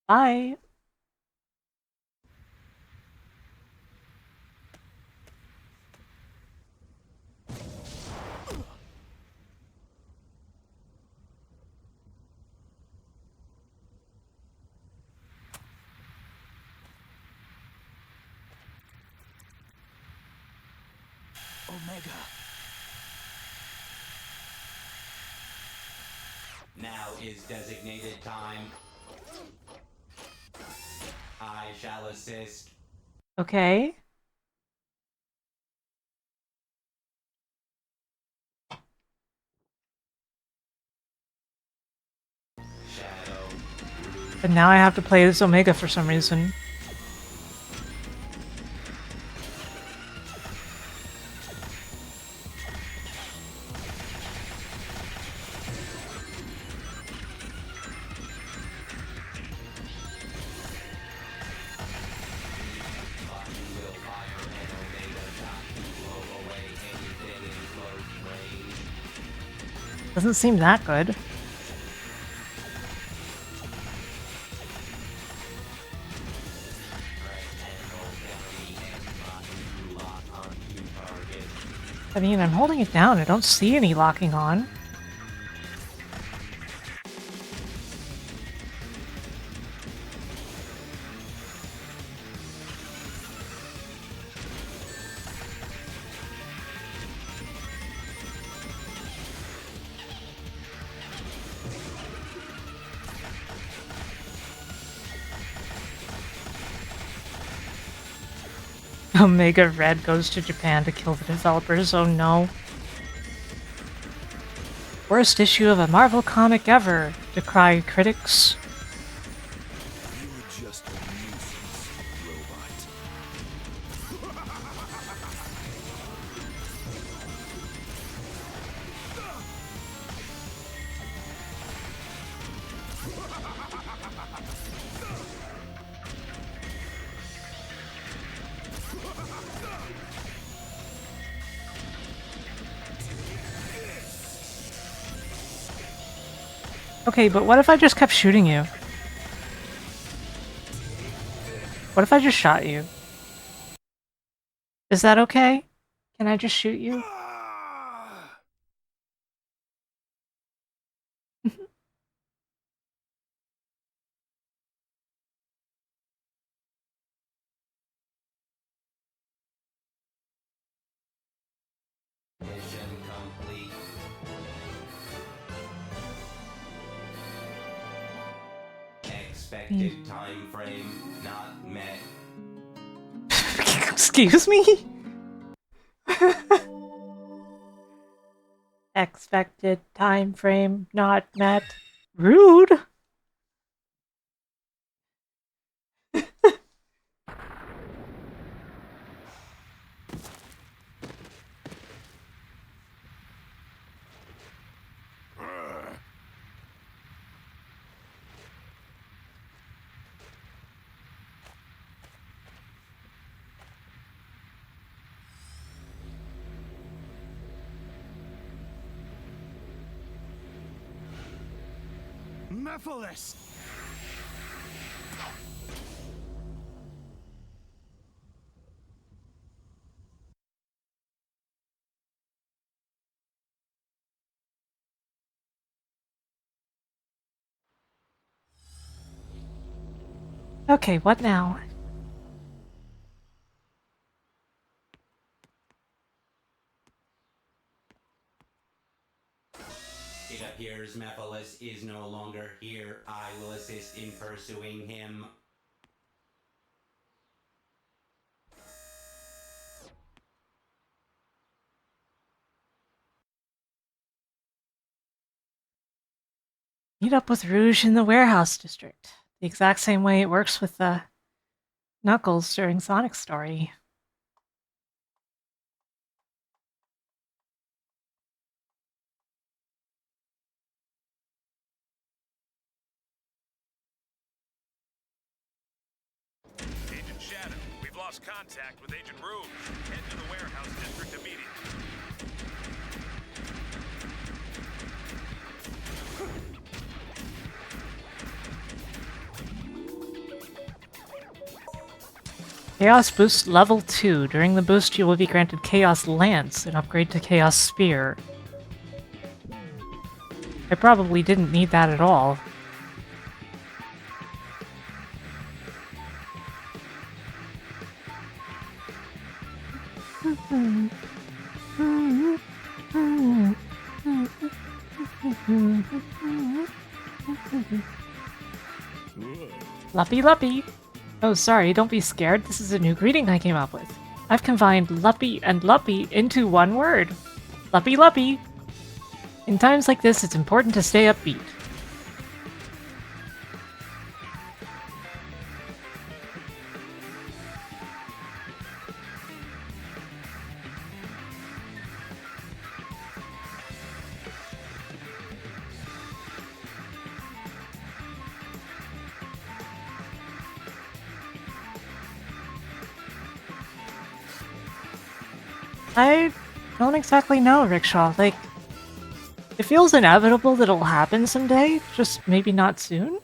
Bye. Omega. Now is designated time. I shall assist. Okay. Shadow. But now I have to play as Omega for some reason. Doesn't seem that good. I mean, I'm holding it down. I don't see any locking on. Omega Red goes to Japan to kill the developers, oh no. Worst issue of a Marvel comic ever, decry critics. You're just a nuisance, robot. Okay, but what if I just kept shooting you? What if I just shot you? Is that okay? Can I just shoot you? Mission complete. Expected time frame not met. Excuse me? Expected time frame not met. Rude. Mephiles! Okay, what now? It appears Mephiles is no longer here. I will assist in pursuing him. Meet up with Rouge in the warehouse district. The exact same way it works with Knuckles during Sonic's story. Agent Shadow, we've lost contact with Agent Rouge. Head to the warehouse district immediately. Chaos Boost Level 2. During the boost, you will be granted Chaos Lance, an upgrade to Chaos Spear. I probably didn't need that at all. Luppy Luppy! Oh, sorry, don't be scared. This is a new greeting I came up with. I've combined Luppy and Luppy into one word. Luppy Luppy! In times like this, it's important to stay upbeat. I don't exactly know, Rickshaw. Like, it feels inevitable that it'll happen someday, just maybe not soon.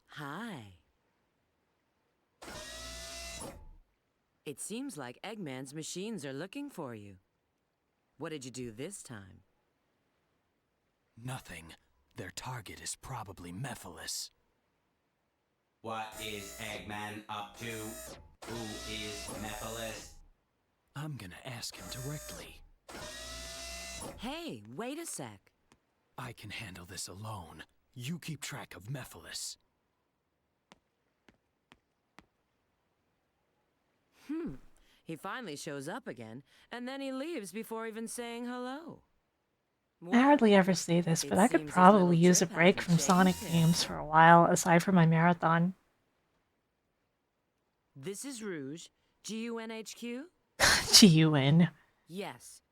Hi. It seems like Eggman's machines are looking for you. What did you do this time? Nothing. Their target is probably Mephiles. What is Eggman up to? Who is Mephiles? I'm gonna ask him directly. Hey, wait a sec. I can handle this alone. You keep track of Mephiles. He finally shows up again, and then he leaves before even saying hello. I hardly ever say this, but I could probably use a break from Sonic games for a while, aside from my marathon. This is Rouge, GUNHQ? GUN. Yes.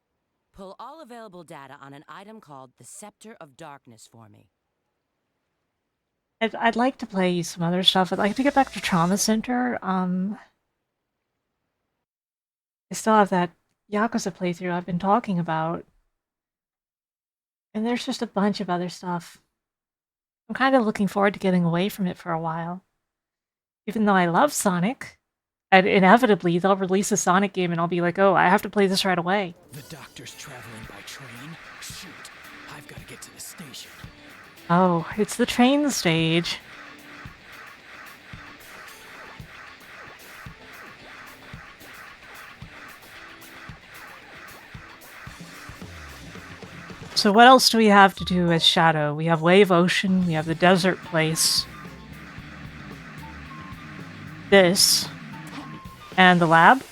Pull all available data on an item called the Scepter of Darkness for me. I'd like to play some other stuff. I'd like to get back to Trauma Center. I still have that Yakuza playthrough I've been talking about. And there's just a bunch of other stuff. I'm kind of looking forward to getting away from it for a while. Even though I love Sonic, and inevitably they'll release a Sonic game and I'll be like, oh, I have to play this right away. The doctor's traveling by train? Shoot, I've got to get to the station. Oh, it's the train stage. So what else do we have to do as Shadow? We have Wave Ocean, we have the Desert Place. This. And the lab?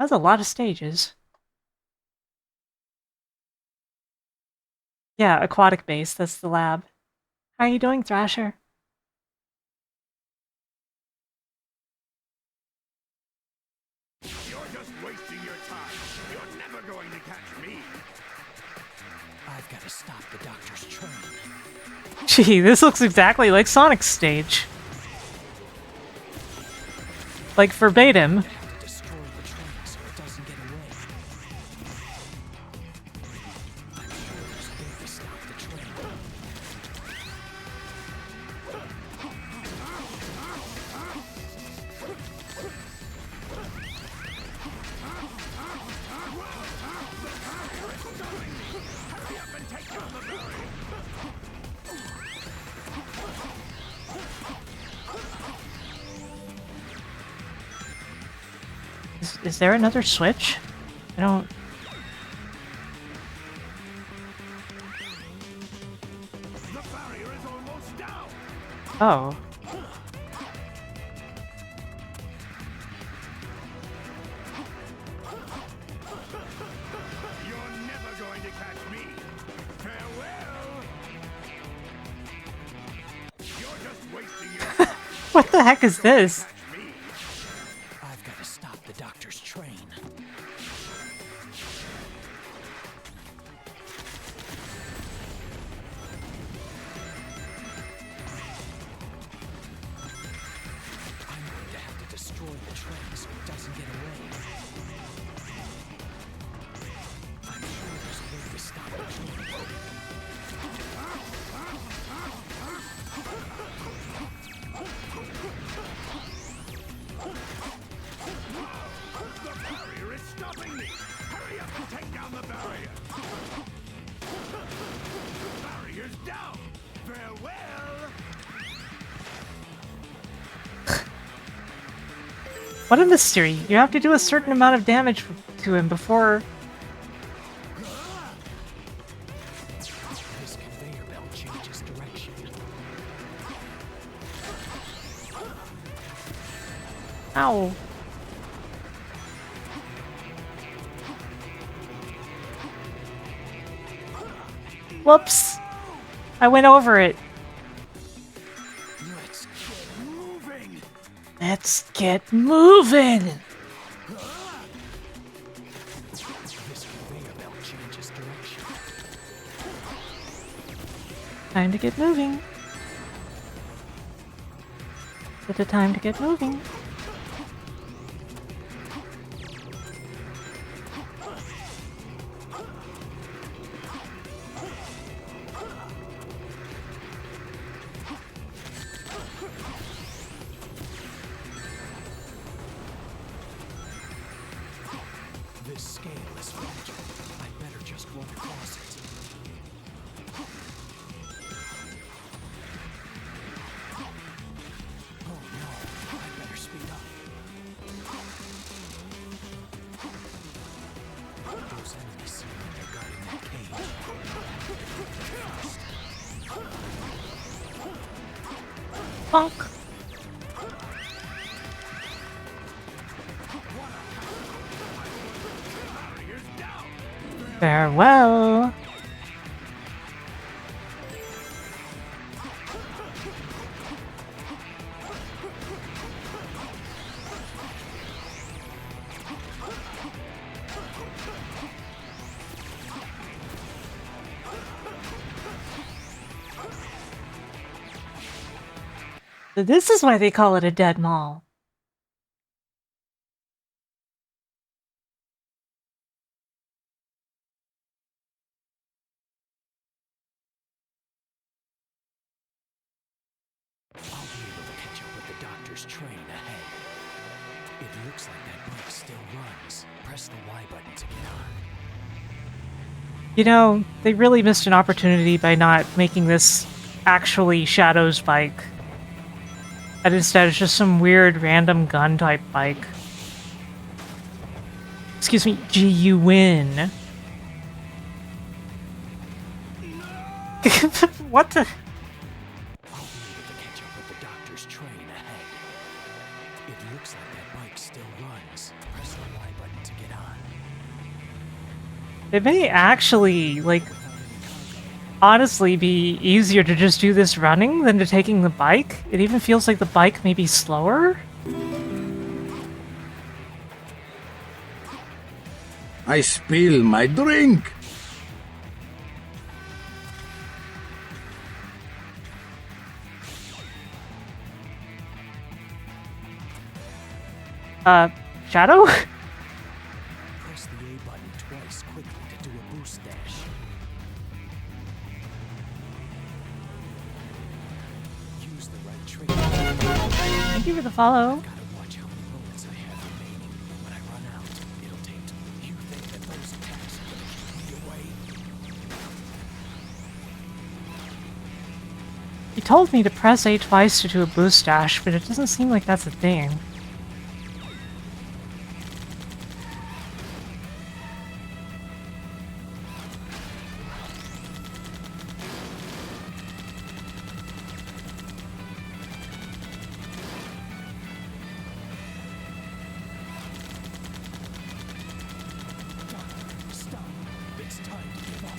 That's a lot of stages. Yeah, Aquatic Base, that's the lab. How are you doing, Thrasher? You're just wasting your time. You're never going to catch me. I've got to stop the doctor's train. Gee, this looks exactly like Sonic's stage. Like, verbatim. Destroy the train so it doesn't get away. I'm sure there's a way to stop the train. Is there another switch? I don't... Oh. You're never going to catch me. Farewell. You're just wasting your time. What the heck is this? I've got to stop the doctor's train. I'm going to have to destroy the train so it doesn't get away. I'm sure there's a way to stop the train. The barrier is stopping me. Hurry up and take down the barrier. The barrier's down. Farewell. What a mystery. You have to do a certain amount of damage to him before... This conveyor belt changes direction. Ow. Whoops. I went over it. Let's get moving. Let's get moving. This conveyor belt changes direction. Time to get moving. It's the time to get moving. This scale is fragile. I'd better just run across it. Oh no, I'd better speed up. Those enemies seem like they're guarding that cage. Bonk. Farewell. So this is why they call it a dead mall. I'll be able to catch up with the doctor's train ahead. It looks like that bike still runs. Press the Y button to get on. You know, they really missed an opportunity by not making this actually Shadow's bike. And instead it's just some weird random gun type bike. Excuse me, G-U-N. What the... I'll be able to catch up with the doctor's train ahead. It looks like that bike still runs. Press the Y button to get on. It may actually, like, honestly be easier to just do this running than to taking the bike. It even feels like the bike may be slower. I spill my drink. Shadow? Press the A button twice quickly to do a boost dash. Use the right trigger. Thank you for the follow. Gotta watch how many bullets I have remaining. When I run out, it'll take. You think that those attacks are gonna keep me away? He told me to press A twice to do a boost dash, but it doesn't seem like that's a thing. Stop. It's time to give up.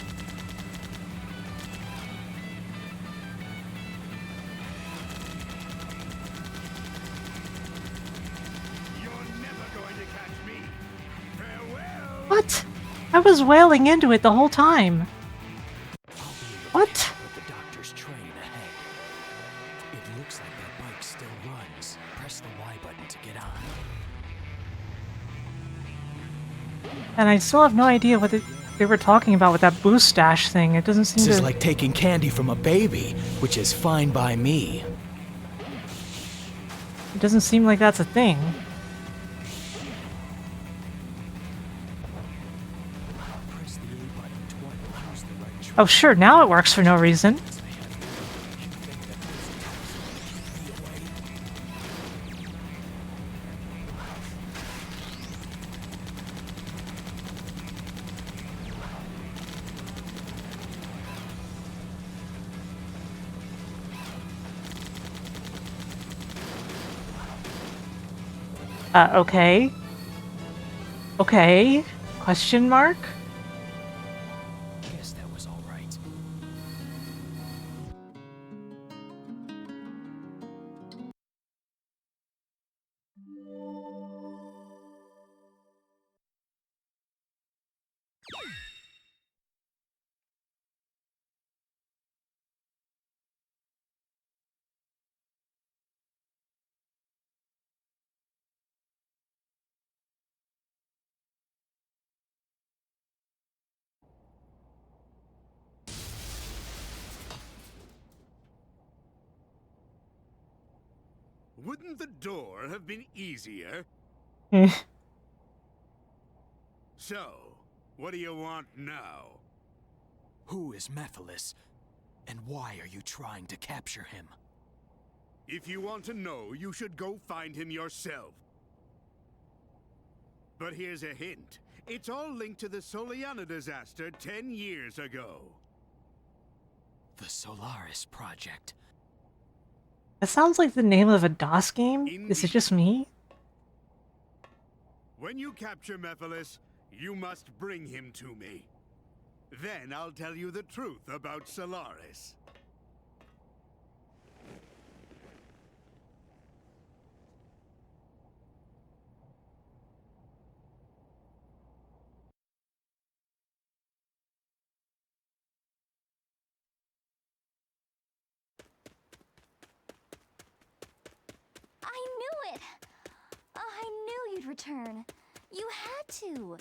You're never going to catch me. Farewell. What? I was wailing into it the whole time. What? With the doctor's train ahead. It looks like that bike still runs. Press the Y button to get on. And I still have no idea what they were talking about with that boost dash thing. It doesn't seem This is to... like taking candy from a baby, which is fine by me. It doesn't seem like that's a thing. Press the A button twice. Use the right trigger. Oh sure, now it works for no reason. Okay. Okay. Question mark? Guess that was all right. Wouldn't the door have been easier? Eh. So, what do you want now? Who is Mephiles? And why are you trying to capture him? If you want to know, you should go find him yourself. But here's a hint. It's all linked to the Soliana disaster 10 years ago. The Solaris Project. That sounds like the name of a DOS game. Is it just me? When you capture Mephiles, you must bring him to me. Then I'll tell you the truth about Solaris. I knew it! I knew you'd return. You had to.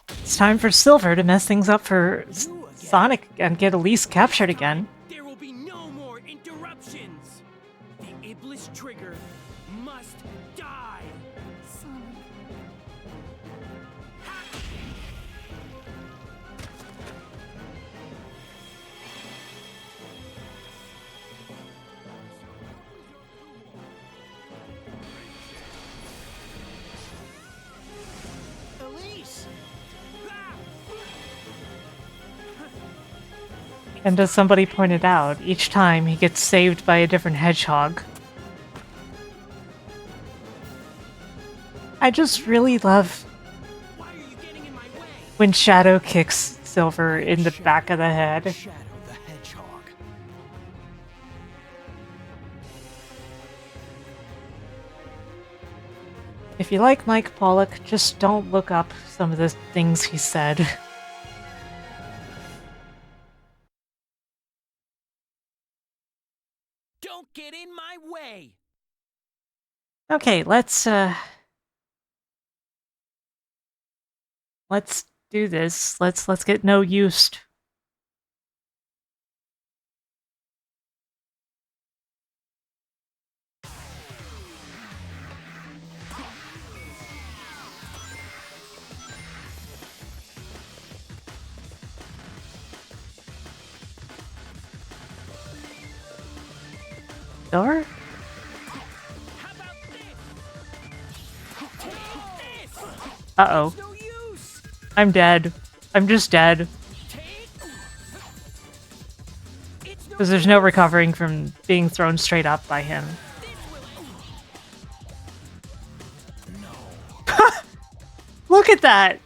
It's time for Silver to mess things up for Sonic and get Elise captured again. There will be no more interruptions. The Iblis trigger must die. Sonic. Elise! And as somebody pointed out, each time he gets saved by a different hedgehog. I just really love when Shadow kicks Silver in the back of the head. Shadow the Hedgehog. If you like Mike Pollock, just don't look up some of the things he said. Don't get in my way! Okay, let's Let's do this. Let's get no used. Door? Uh-oh. I'm dead. I'm just dead. Because there's no recovering from being thrown straight up by him. Look at that!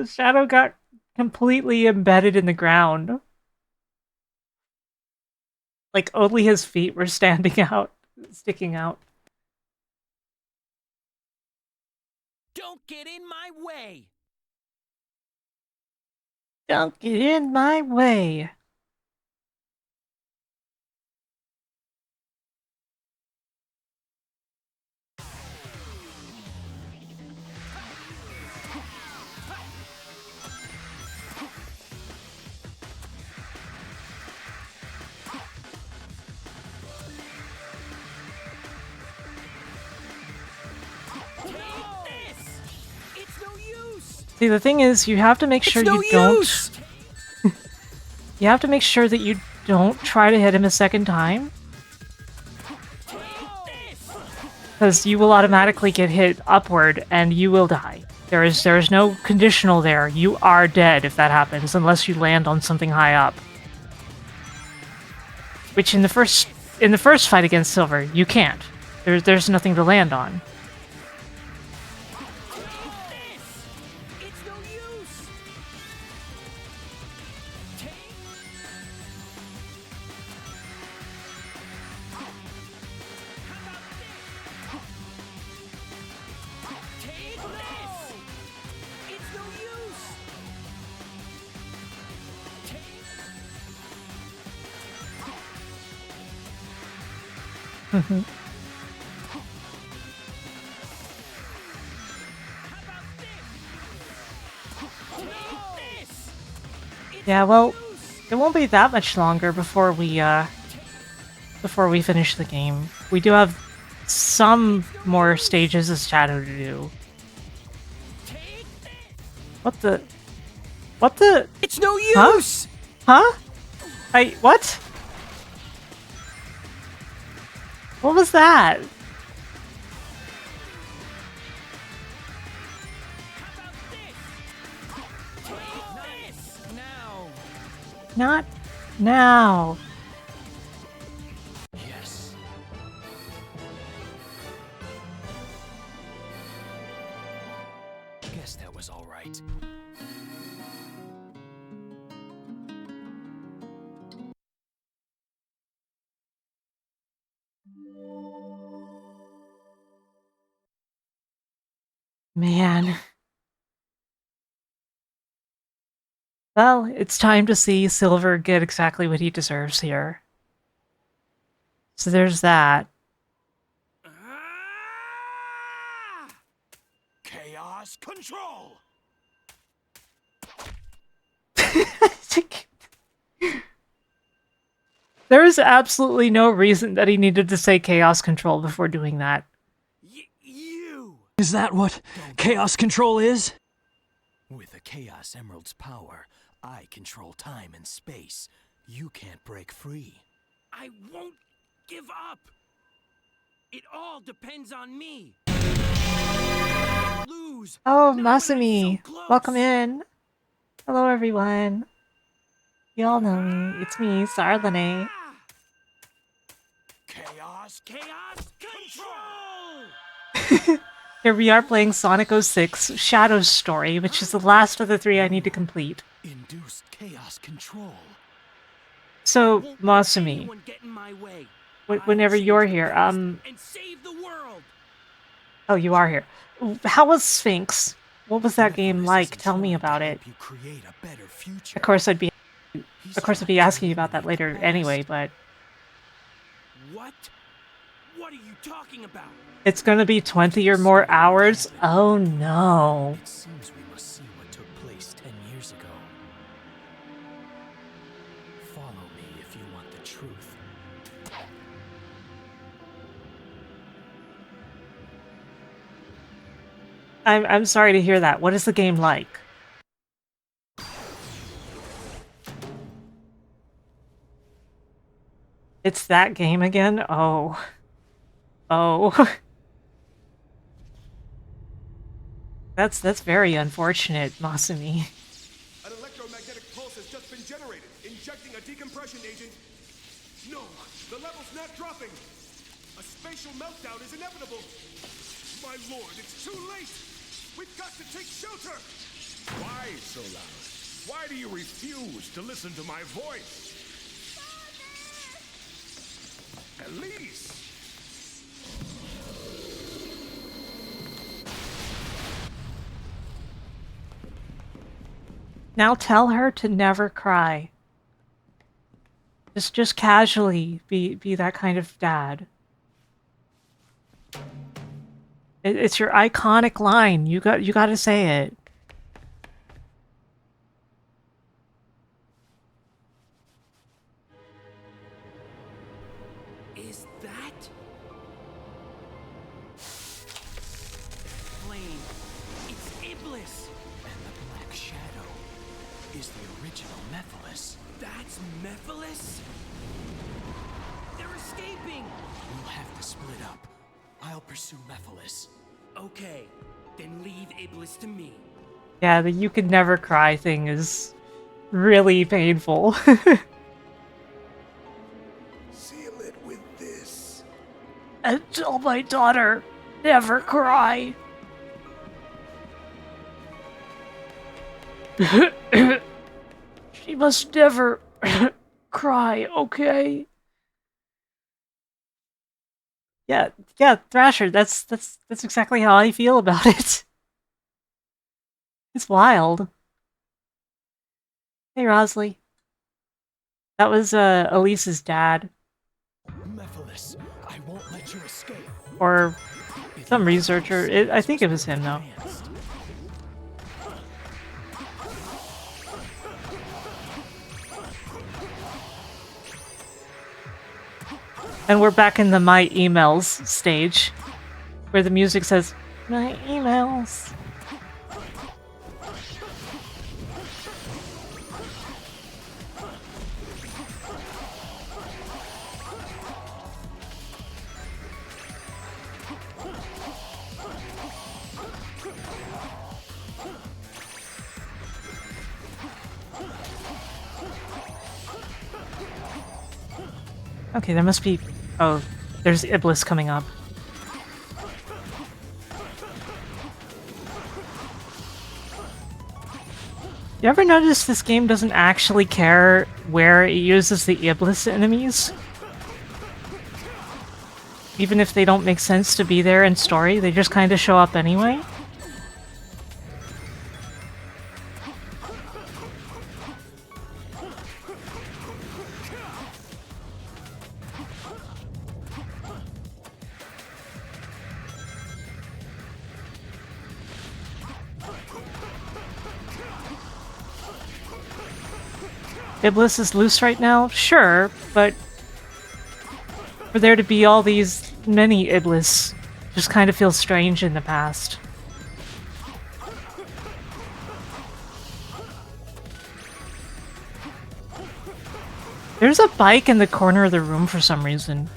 Shadow got completely embedded in the ground. Like, only his feet were standing out, sticking out. Don't get in my way! Don't get in my way. See, the thing is, you have to make sure you don't... You have to make sure that you don't try to hit him a second time. Because you will automatically get hit upward, and you will die. There is no conditional there. You are dead if that happens, unless you land on something high up. Which in the first fight against Silver, you can't. There's nothing to land on. Yeah, well, it won't be that much longer before we finish the game. We do have some more stages of Shadow to do. What the? What the? It's no use! Huh? What? What was that? Not now. Yes. Guess that was all right. Man. Well, it's time to see Silver get exactly what he deserves here. So there's that. Chaos control! There is absolutely no reason that he needed to say Chaos Control before doing that. Is that what Chaos Control is? With the Chaos Emerald's power, I control time and space. You can't break free. I won't give up! It all depends on me! Lose! Oh, Masumi! Welcome in! Hello, everyone! You all know me. It's me, Sarlane. Chaos control! Here we are playing Sonic 06 Shadow's Story, which is the last of the 3 I need to complete. Induced chaos control. So, Masumi, whenever you're here, oh, you are here. How was Sphinx? What was that game like? Tell me about it. Of course, I'd be Of course, I'll be asking you about that later anyway, but... What? What are you talking about? It's gonna be 20 or more hours? Oh no. It seems we must see what took place 10 years ago. Follow me if you want the truth. I'm sorry to hear that. What is the game like? It's that game again? Oh. Oh. That's very unfortunate, Masumi. An electromagnetic pulse has just been generated, injecting a decompression agent. No, the level's not dropping. A spatial meltdown is inevitable. My lord, it's too late. We've got to take shelter. Why so loud? Why do you refuse to listen to my voice? Elise! Now tell her to never cry. Just casually be that kind of dad. It's your iconic line. You got to say it. Is that? Flame. It's Iblis. And the Black Shadow is the original Mephiles. That's Mephiles? They're escaping! We'll have to split up. I'll pursue Mephiles. Okay, then leave Iblis to me. Yeah, the you could never cry thing is really painful. Seal it with this. And tell my daughter, never cry. She must never cry, okay? Yeah, Thrasher, that's exactly how I feel about it. It's wild. Hey, Rosalie. That was Elise's dad. Mephiles, I won't let you escape. Or some researcher. I think it was him, though. And we're back in the my emails stage, where the music says, my emails. Okay, there must be... Oh, there's Iblis coming up. You ever notice this game doesn't actually care where it uses the Iblis enemies? Even if they don't make sense to be there in story, they just kind of show up anyway? Iblis is loose right now? Sure, but for there to be all these many Iblis just kind of feels strange in the past. There's a bike in the corner of the room for some reason.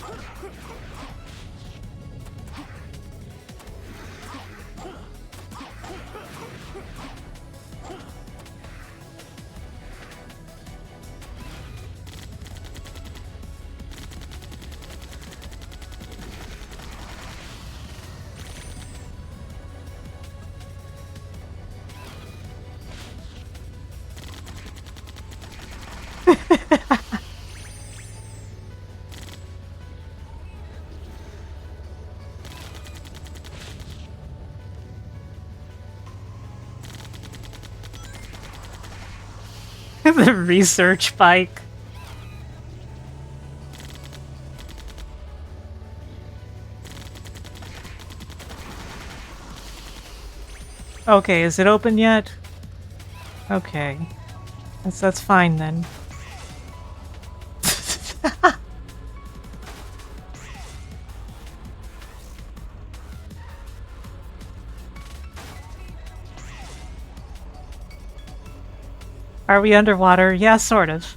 The research bike. Okay, is it open yet? Okay. That's fine then. Are we underwater? Yeah, sort of.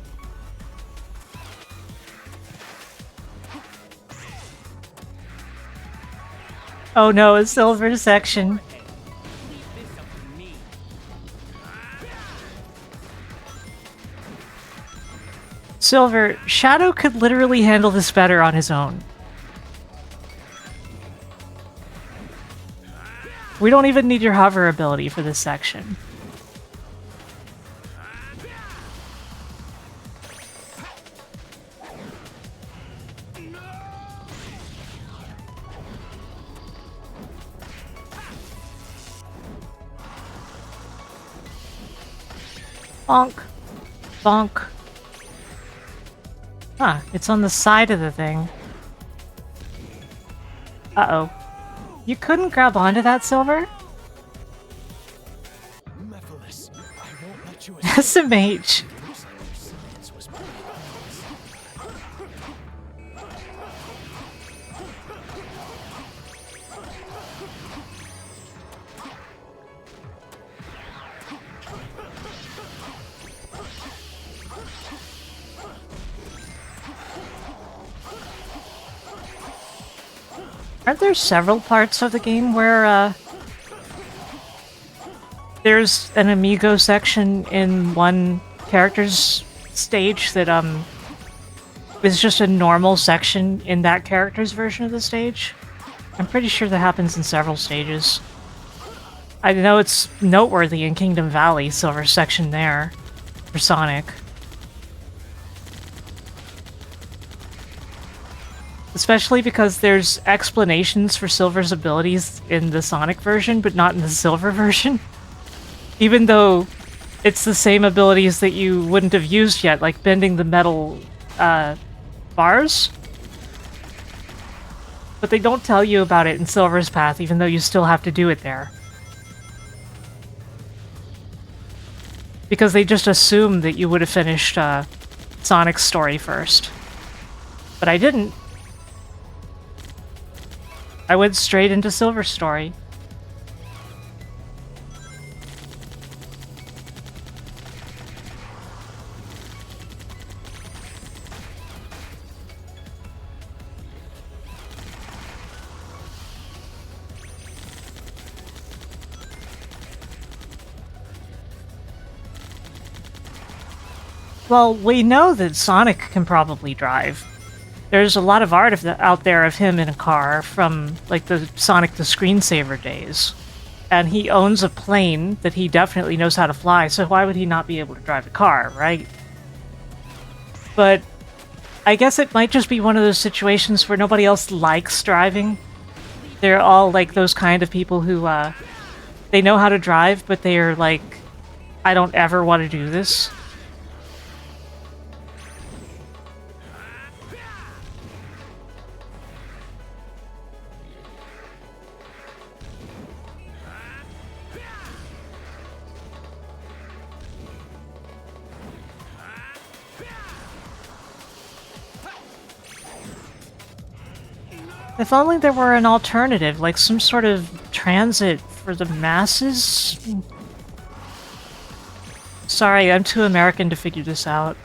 Oh no, a silver section. Silver, Shadow could literally handle this better on his own. We don't even need your hover ability for this section. Bonk. Bonk. Huh, it's on the side of the thing. Uh-oh. You couldn't grab onto that, Silver? SMH. Aren't there several parts of the game where, there's an Amigo section in one character's stage that, is just a normal section in that character's version of the stage? I'm pretty sure that happens in several stages. I know it's noteworthy in Kingdom Valley, Silver section there, for Sonic. Especially because there's explanations for Silver's abilities in the Sonic version, but not in the Silver version. Even though it's the same abilities that you wouldn't have used yet, like bending the metal bars. But they don't tell you about it in Silver's path, even though you still have to do it there. Because they just assume that you would have finished Sonic's story first. But I didn't. I went straight into Silver's story. Well, we know that Sonic can probably drive. There's a lot of art out there of him in a car from, like, the Sonic the Screensaver days. And he owns a plane that he definitely knows how to fly, so why would he not be able to drive a car, right? But I guess it might just be one of those situations where nobody else likes driving. They're all, like, those kind of people who, they know how to drive, but they're like, I don't ever want to do this. If only there were an alternative, like some sort of transit for the masses? Sorry, I'm too American to figure this out.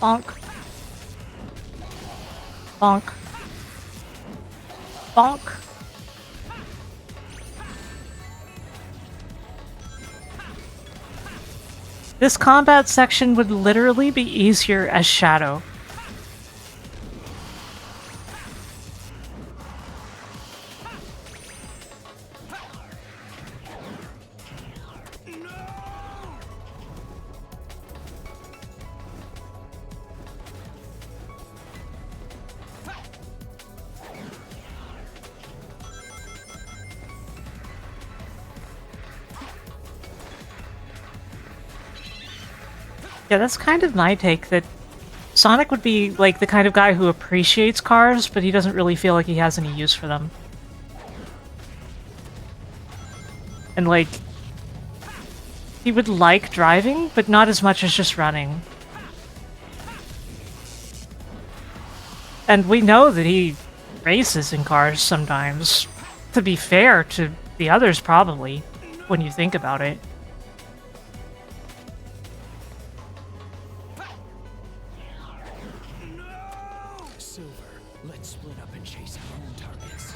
Bonk. Bonk. Bonk. This combat section would literally be easier as Shadow. Yeah, that's kind of my take, that Sonic would be like the kind of guy who appreciates cars, but he doesn't really feel like he has any use for them. And like, he would like driving, but not as much as just running. And we know that he races in cars sometimes. To be fair to the others, probably, when you think about it. Silver, let's split up and chase our own targets.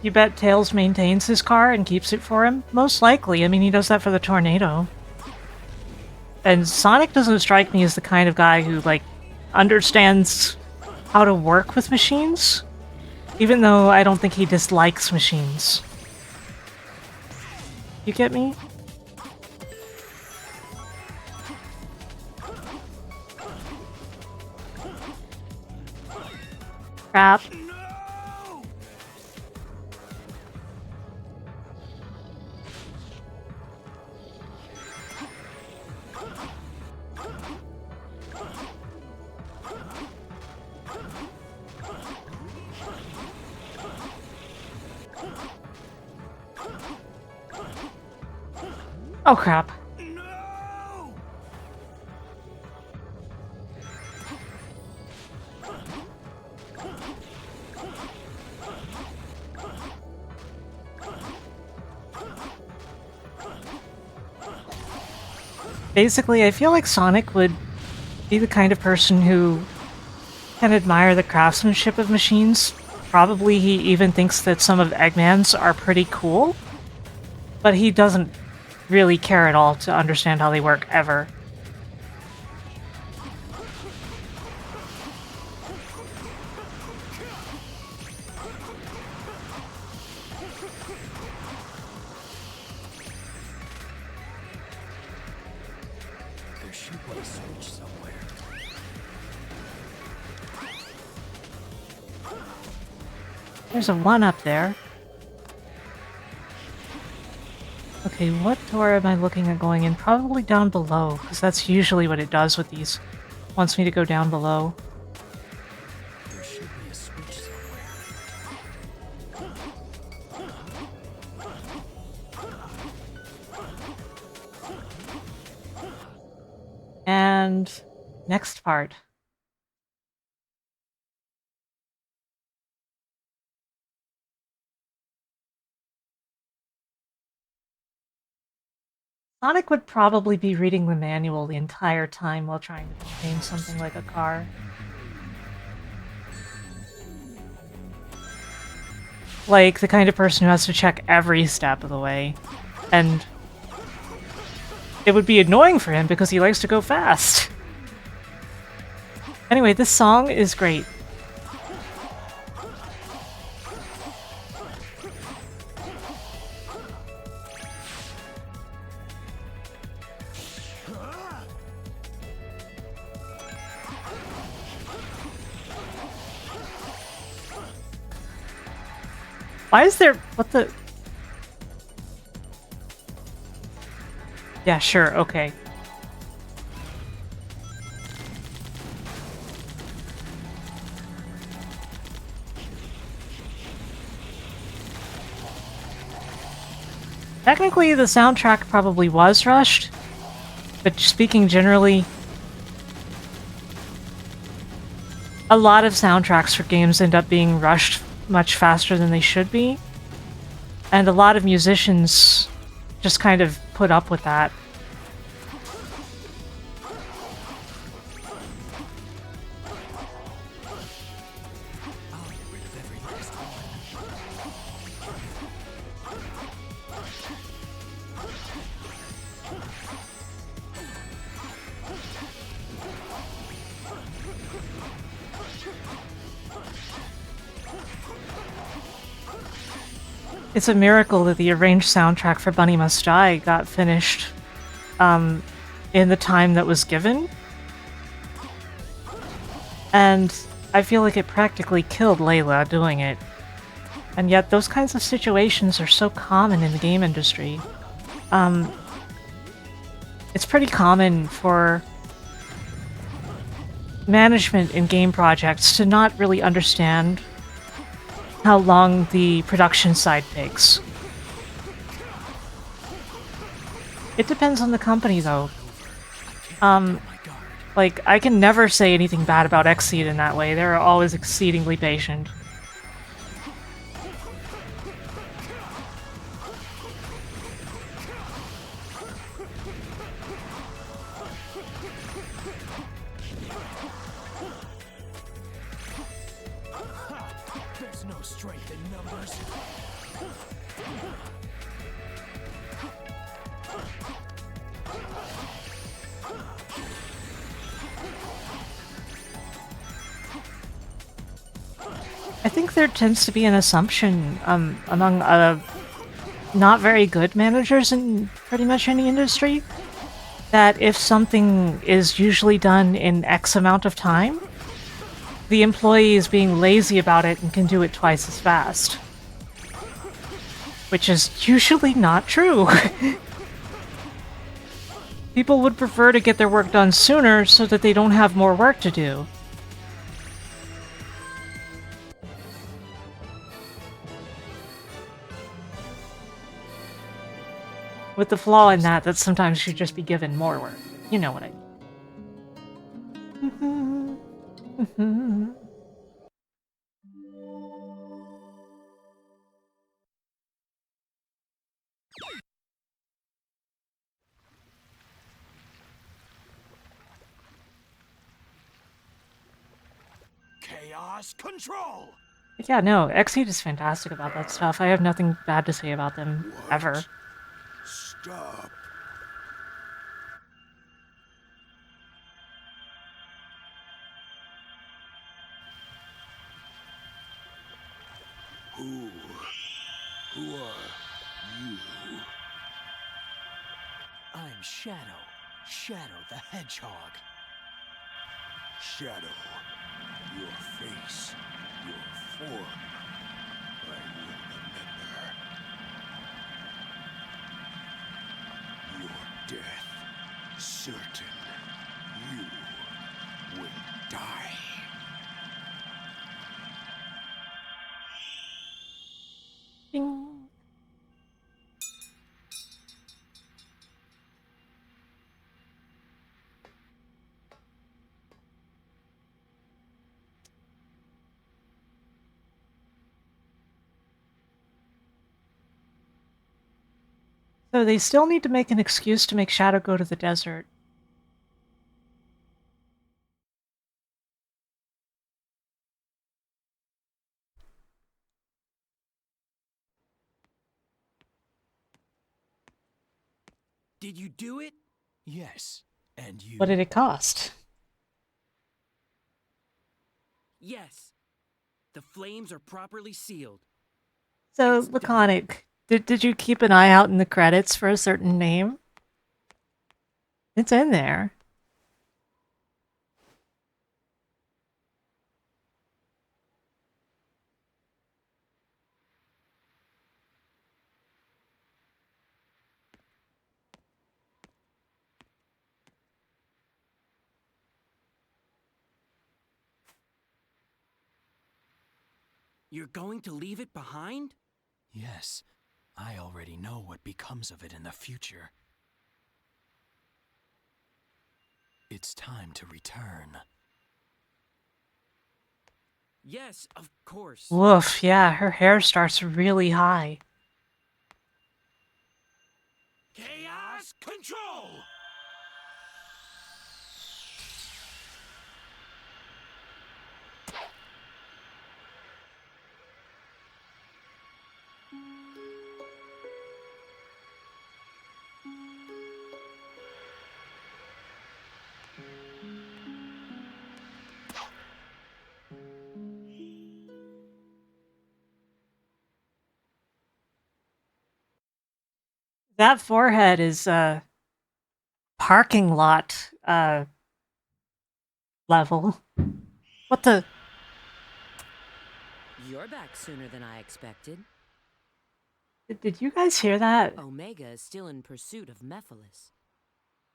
You bet Tails maintains his car and keeps it for him? Most likely. I mean, he does that for the tornado. And Sonic doesn't strike me as the kind of guy who, like, understands how to work with machines. Even though I don't think he dislikes machines. You get me? Crap. Oh crap. Basically, I feel like Sonic would be the kind of person who can admire the craftsmanship of machines. Probably he even thinks that some of Eggman's are pretty cool, but he doesn't really care at all to understand how they work, ever. There should be a switch somewhere. There's a 1 up there. Okay, what door am I looking at going in? Probably down below, because that's usually what it does with these. Wants me to go down below. There should be a switch somewhere. And next part. Sonic would probably be reading the manual the entire time while trying to maintain something like a car. Like, the kind of person who has to check every step of the way. And it would be annoying for him because he likes to go fast. Anyway, this song is great. Why is there... what the... Yeah, sure, okay. Technically, the soundtrack probably was rushed, but speaking generally, a lot of soundtracks for games end up being rushed much faster than they should be, and a lot of musicians just kind of put up with that. It's a miracle that the arranged soundtrack for Bunny Must Die got finished in the time that was given. And I feel like it practically killed Layla doing it. And yet those kinds of situations are so common in the game industry. It's pretty common for management in game projects to not really understand how long the production side takes. It depends on the company, though. Like, I can never say anything bad about Xseed in that way. They're always exceedingly patient. There's no strength in numbers. I think there tends to be an assumption among not very good managers in pretty much any industry that if something is usually done in X amount of time, the employee is being lazy about it and can do it twice as fast. Which is usually not true. People would prefer to get their work done sooner so that they don't have more work to do. With the flaw in that sometimes should just be given more work. You know what I mean. Chaos control! Yeah, no, Xseed is fantastic about that stuff. I have nothing bad to say about them, ever. Stop. Who are you? I'm Shadow. Shadow the Hedgehog. Shadow, your face, your form, I will remember. Your death, certain. You will die. Ding. So they still need to make an excuse to make Shadow go to the desert. Did you do it? Yes. And you? What did it cost? Yes. The flames are properly sealed. So, Laconic, did you keep an eye out in the credits for a certain name? It's in there. You're going to leave it behind? Yes. I already know what becomes of it in the future. It's time to return. Yes, of course. Woof, yeah, her hair starts really high. Chaos control! That forehead is, parking lot, level. What the? You're back sooner than I expected. Did you guys hear that? Omega is still in pursuit of Mephiles.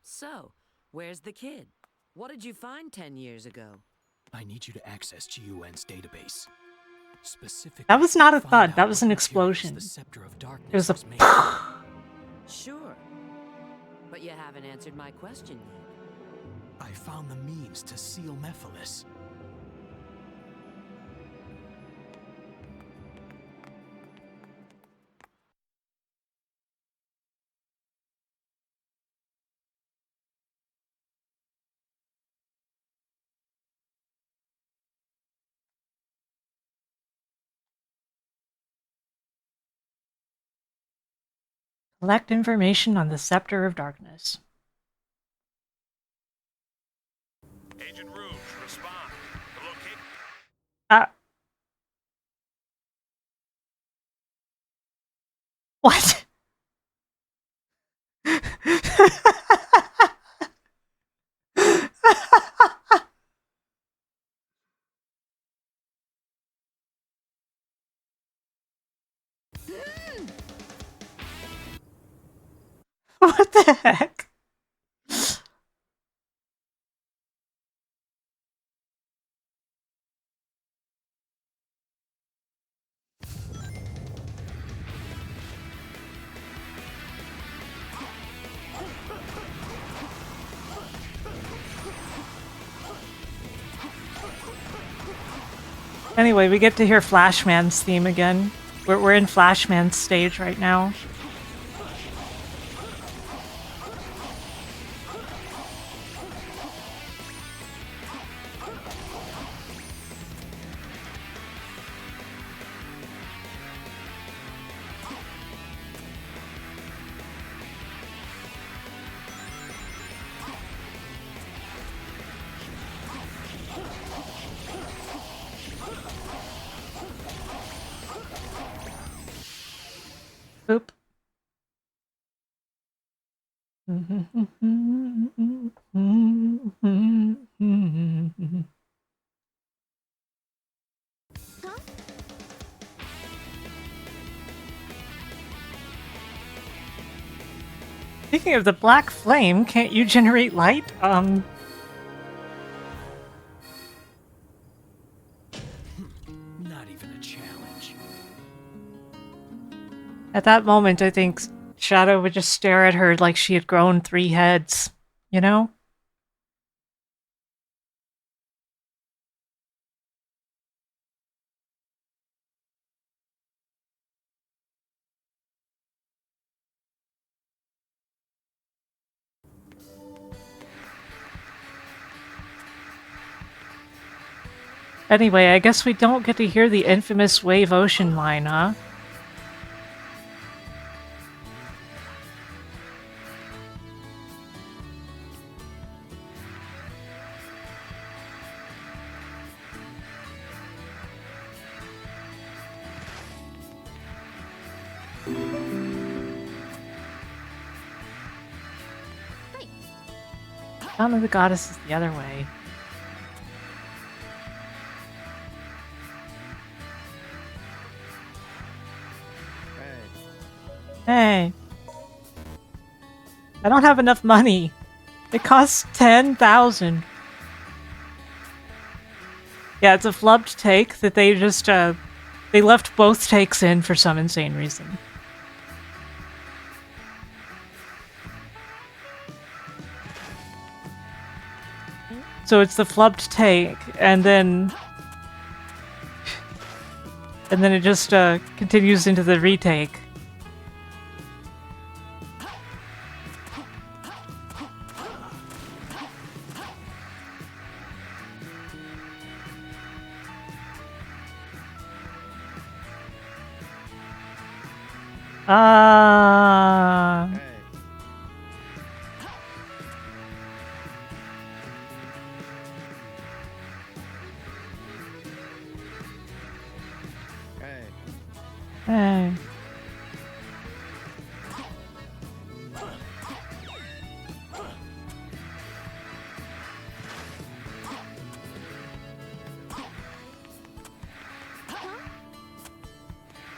So, where's the kid? What did you find 10 years ago? I need you to access GUN's database. Specifically, That was not a find thud. out That was what an materials explosion. The Scepter of It Darkness was a. was made of. Sure. But you haven't answered my question yet. I found the means to seal Mephiles. Collect information on the Scepter of Darkness. Agent Rouge, respond. The location. What? What the heck? Anyway, we get to hear Flashman's theme again. We're in Flashman's stage right now. Oop. Speaking of the black flame, can't you generate light? Not even a challenge. At that moment, I think Shadow would just stare at her like she had grown 3 heads, you know? Anyway, I guess we don't get to hear the infamous Wave Ocean line, huh? Down of the Goddess is the other way. Hey. I don't have enough money. It costs 10,000. Yeah, it's a flubbed take that they just, they left both takes in for some insane reason. So it's the flubbed take, and then it just, continues into the retake. Hey.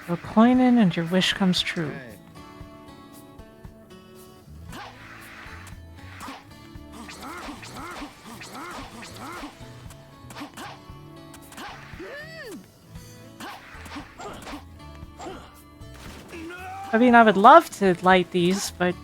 Go coin in and your wish comes true. I mean, I would love to light these, but...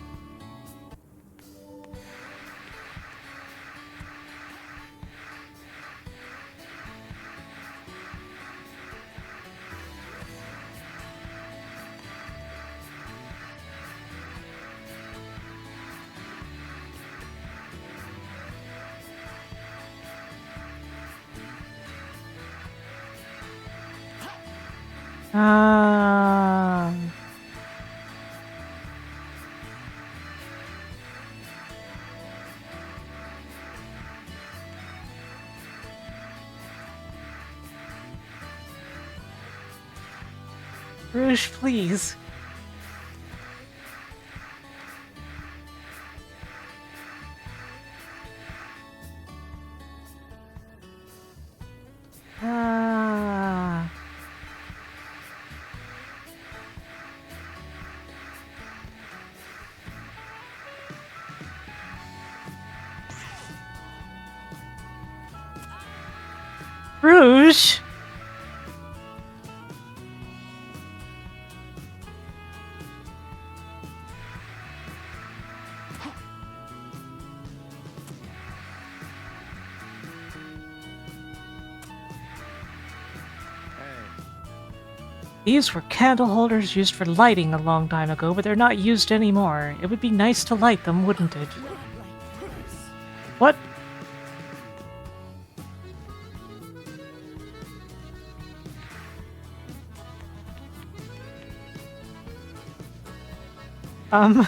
Rouge, please. Rouge! These were candle holders used for lighting a long time ago, but they're not used anymore. It would be nice to light them, wouldn't it? What? Um...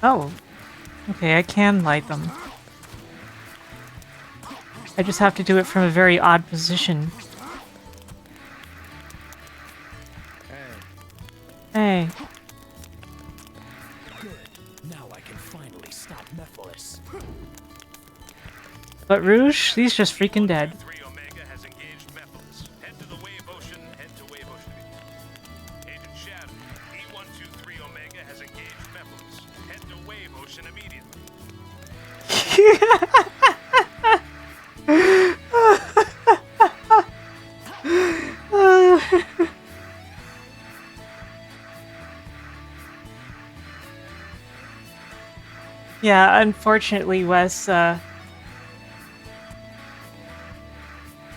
Oh. Okay, I can light them. I just have to do it from a very odd position. Hey. Good. Now I can finally stop Mephiles. But Rouge, he's just freaking dead. Yeah, unfortunately, Wes,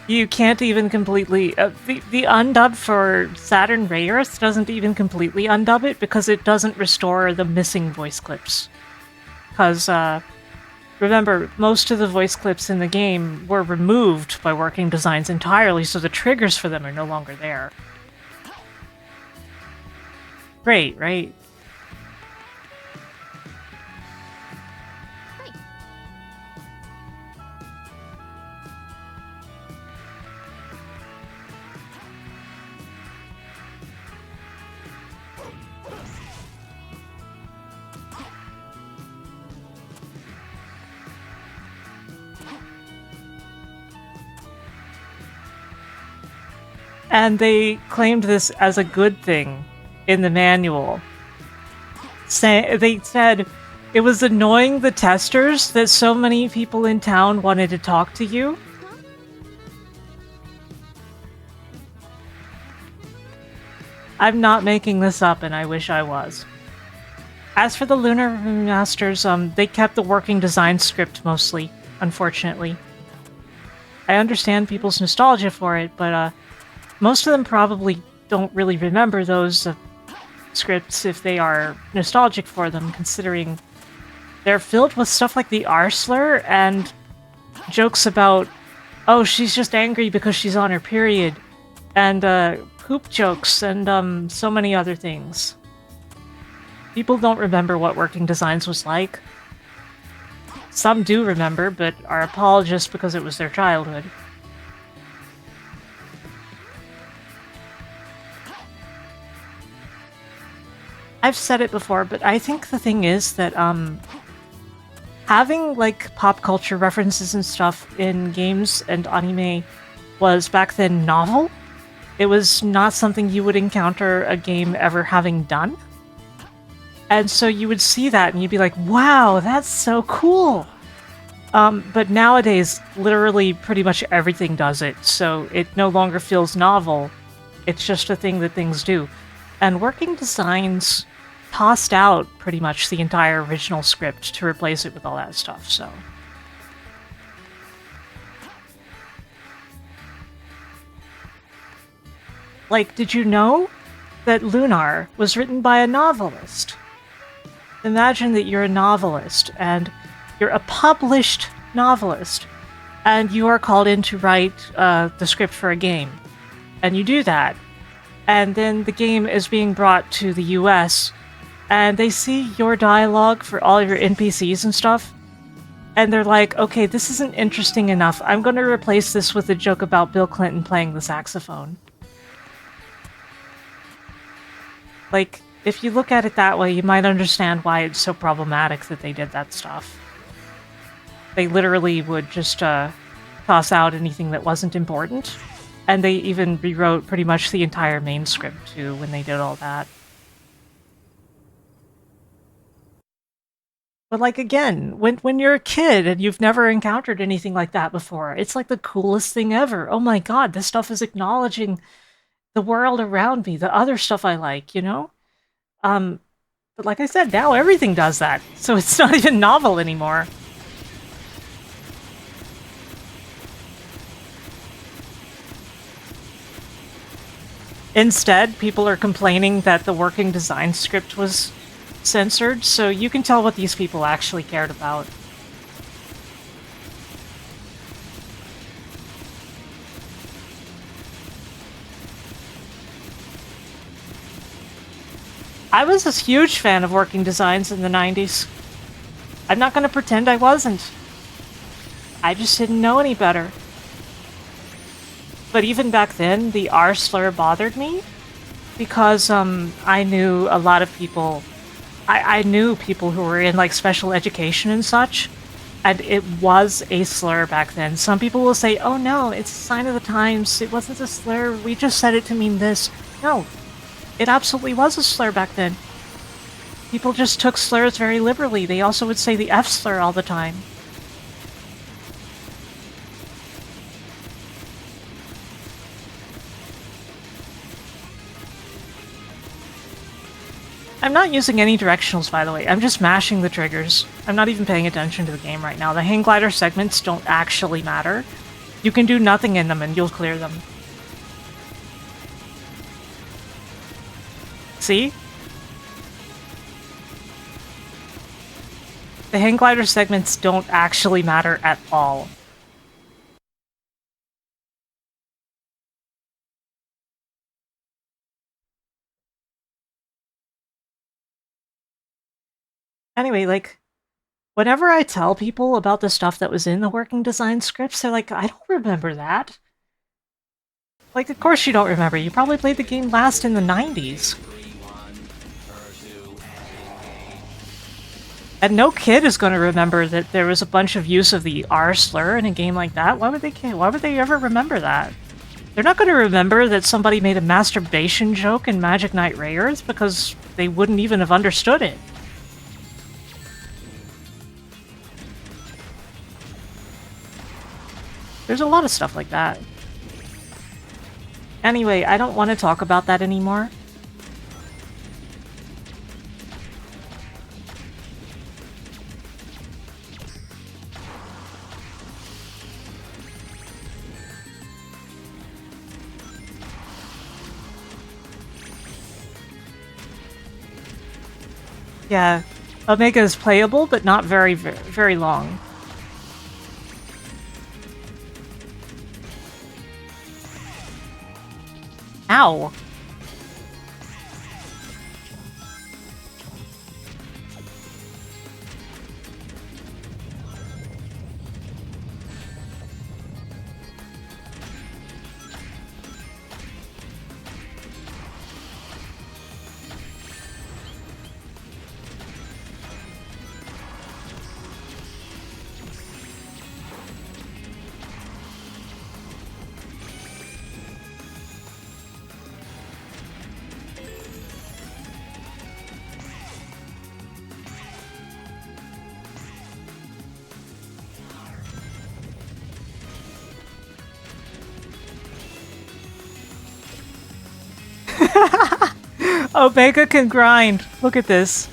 you can't even completely... the undub for Saturn Ray-Earth doesn't even completely undub it because it doesn't restore the missing voice clips. Because, remember, most of the voice clips in the game were removed by Working Designs entirely, so the triggers for them are no longer there. Great, right? And they claimed this as a good thing in the manual. They said it was annoying the testers that so many people in town wanted to talk to you. I'm not making this up, and I wish I was. As for the Lunar Masters, they kept the Working Design script mostly, unfortunately. I understand people's nostalgia for it, but most of them probably don't really remember those scripts if they are nostalgic for them, considering they're filled with stuff like the R slur and jokes about, oh, she's just angry because she's on her period, and poop jokes and so many other things. People don't remember what Working Designs was like. Some do remember, but are apologists because it was their childhood. I've said it before, but I think the thing is that having like pop culture references and stuff in games and anime was back then novel, It was not something you would encounter a game ever having done. And so you would see that and you'd be like, wow, that's so cool. But nowadays, literally pretty much everything does it, so it no longer feels novel. It's just a thing that things do. And Working Designs tossed out pretty much the entire original script to replace it with all that stuff, so... Like, did you know that Lunar was written by a novelist? Imagine that you're a novelist, and you're a published novelist, and you are called in to write the script for a game. And you do that. And then the game is being brought to the US, and they see your dialogue for all your NPCs and stuff, and they're like, okay, this isn't interesting enough. I'm going to replace this with a joke about Bill Clinton playing the saxophone. Like, if you look at it that way, you might understand why it's so problematic that they did that stuff. They literally would just toss out anything that wasn't important. And they even rewrote pretty much the entire main script, too, when they did all that. But, like, again, when you're a kid and you've never encountered anything like that before, it's like the coolest thing ever. Oh my god, this stuff is acknowledging the world around me, the other stuff I like, you know? But like I said, now everything does that, so it's not even novel anymore. Instead, people are complaining that the Working Design script was censored, so you can tell what these people actually cared about. I was a huge fan of Working Designs in the 90s. I'm not gonna pretend I wasn't. I just didn't know any better. But even back then, the R slur bothered me because I knew a lot of people. I knew people who were in like special education and such, and it was a slur back then. Some people will say, "Oh no, it's a sign of the times. It wasn't a slur. We just said it to mean this." No, it absolutely was a slur back then. People just took slurs very liberally. They also would say the F slur all the time. I'm not using any directionals, by the way. I'm just mashing the triggers. I'm not even paying attention to the game right now. The hang glider segments don't actually matter. You can do nothing in them and you'll clear them. See? The hang glider segments don't actually matter at all. Anyway, like, whenever I tell people about the stuff that was in the Working Design scripts, they're like, I don't remember that. Like, of course you don't remember. You probably played the game last in the 90s. And no kid is going to remember that there was a bunch of use of the R slur in a game like that. Why would they care? Why would they ever remember that? They're not going to remember that somebody made a masturbation joke in Magic Knight Rayearth because they wouldn't even have understood it. There's a lot of stuff like that. Anyway, I don't want to talk about that anymore. Yeah, Omega is playable, but not very, very long. Ow! Omega can grind. Look at this.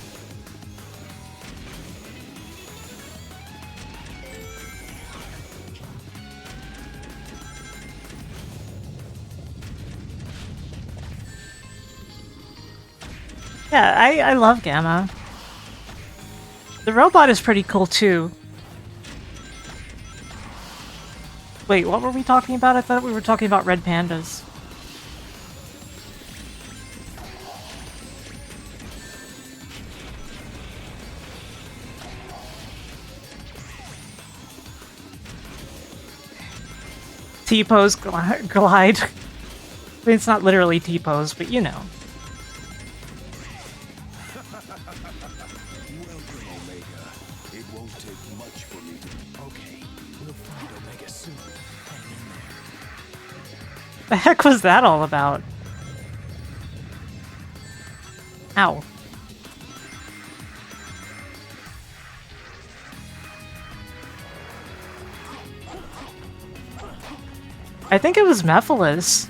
Yeah, I love Gamma. The robot is pretty cool too. Wait, what were we talking about? I thought we were talking about red pandas. T-pose glide. I mean, it's not literally T-pose, but you know. Welcome, Omega. It won't take much for me to... Okay, we'll find Omega soon. Hang in there. The heck was that all about? Ow. I think it was Mephiles.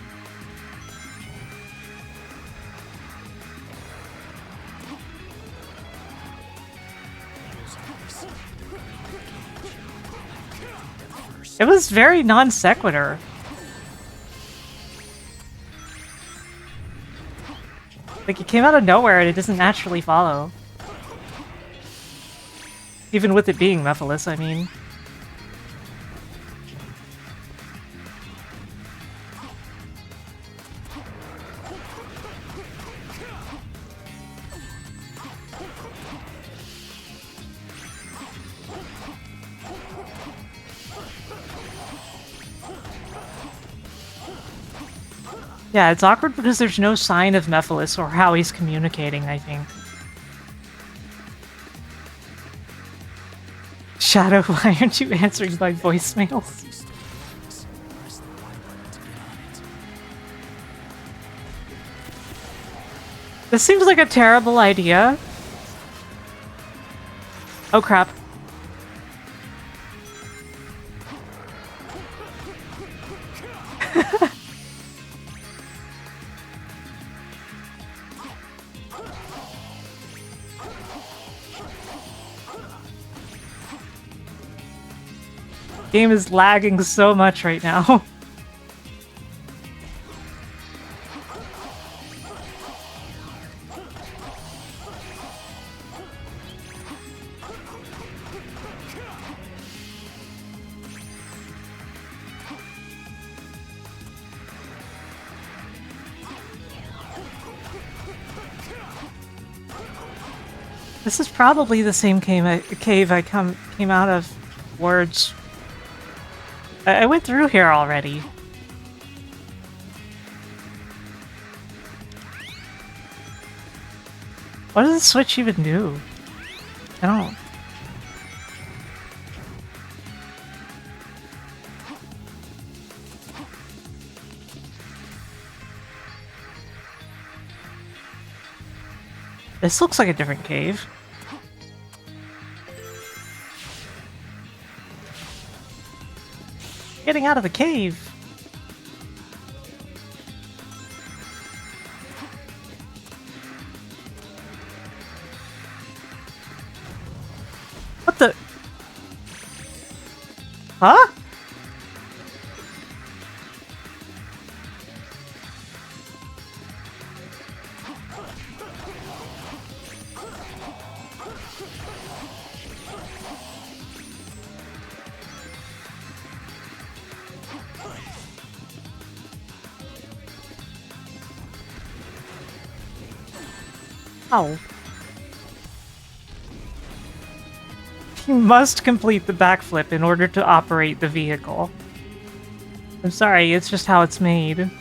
It was very non sequitur. Like, it came out of nowhere and it doesn't naturally follow. Even with it being Mephiles, I mean. Yeah, it's awkward because there's no sign of Mephiles or how he's communicating, I think. Shadow, why aren't you answering my voicemails? This seems like a terrible idea. Oh crap. Game is lagging so much right now. This is probably the same cave I came out of. Words. I went through here already. What does the switch even do? I don't... This looks like a different cave. Getting out of the cave. What the? Huh? Ow. You must complete the backflip in order to operate the vehicle. I'm sorry, it's just how it's made.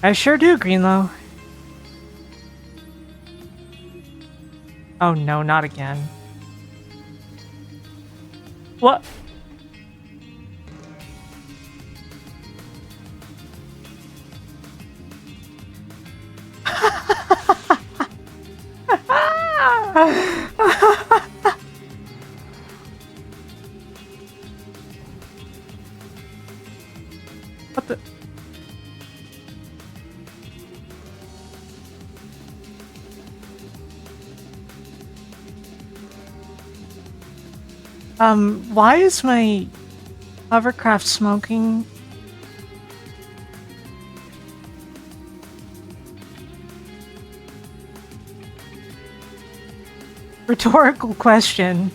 I sure do, Greenlow. Oh no, not again. What? What the? Why is my hovercraft smoking? Rhetorical question.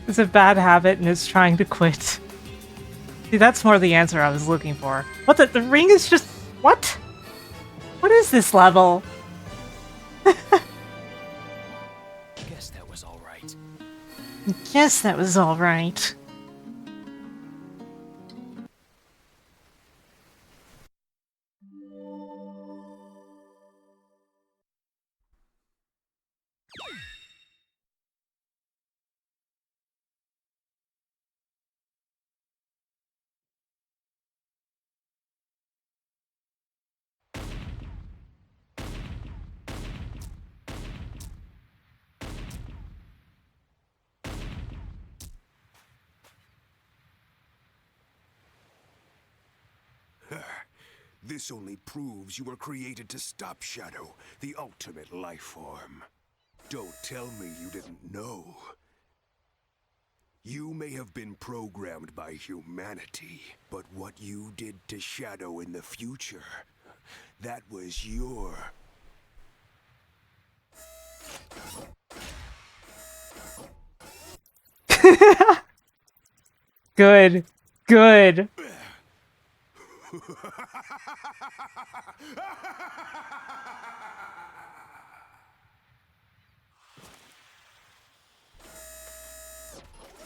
It's a bad habit and it's trying to quit. See, that's more the answer I was looking for. What the ring is just... What? What is this level? Guess that was alright. Guess that was alright. This only proves you were created to stop Shadow, the ultimate life form. Don't tell me you didn't know. You may have been programmed by humanity, but what you did to Shadow in the future, that was your... Good. Good.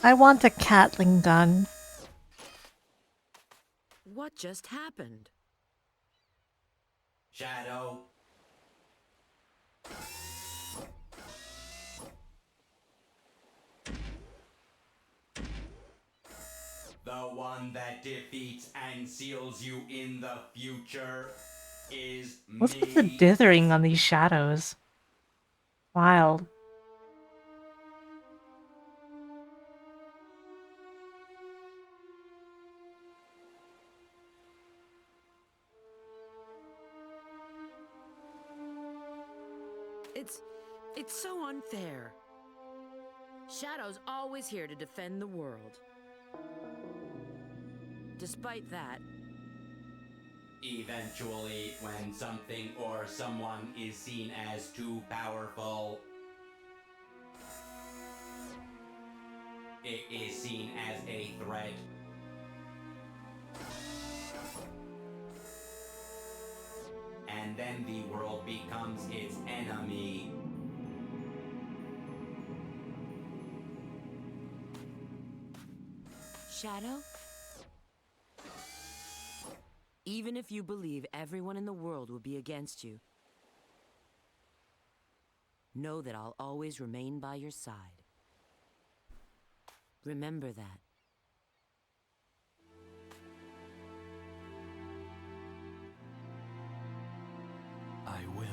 I want a Catling gun. What just happened? Shadow. The one that defeats and seals you in the future is What's me. with the dithering on these shadows? Wild. It's so unfair. Shadow's always here to defend the world. Despite that, eventually, when something or someone is seen as too powerful, it is seen as a threat. And then the world becomes its enemy. Shadow? Even if you believe everyone in the world will be against you, know that I'll always remain by your side. Remember that. I will.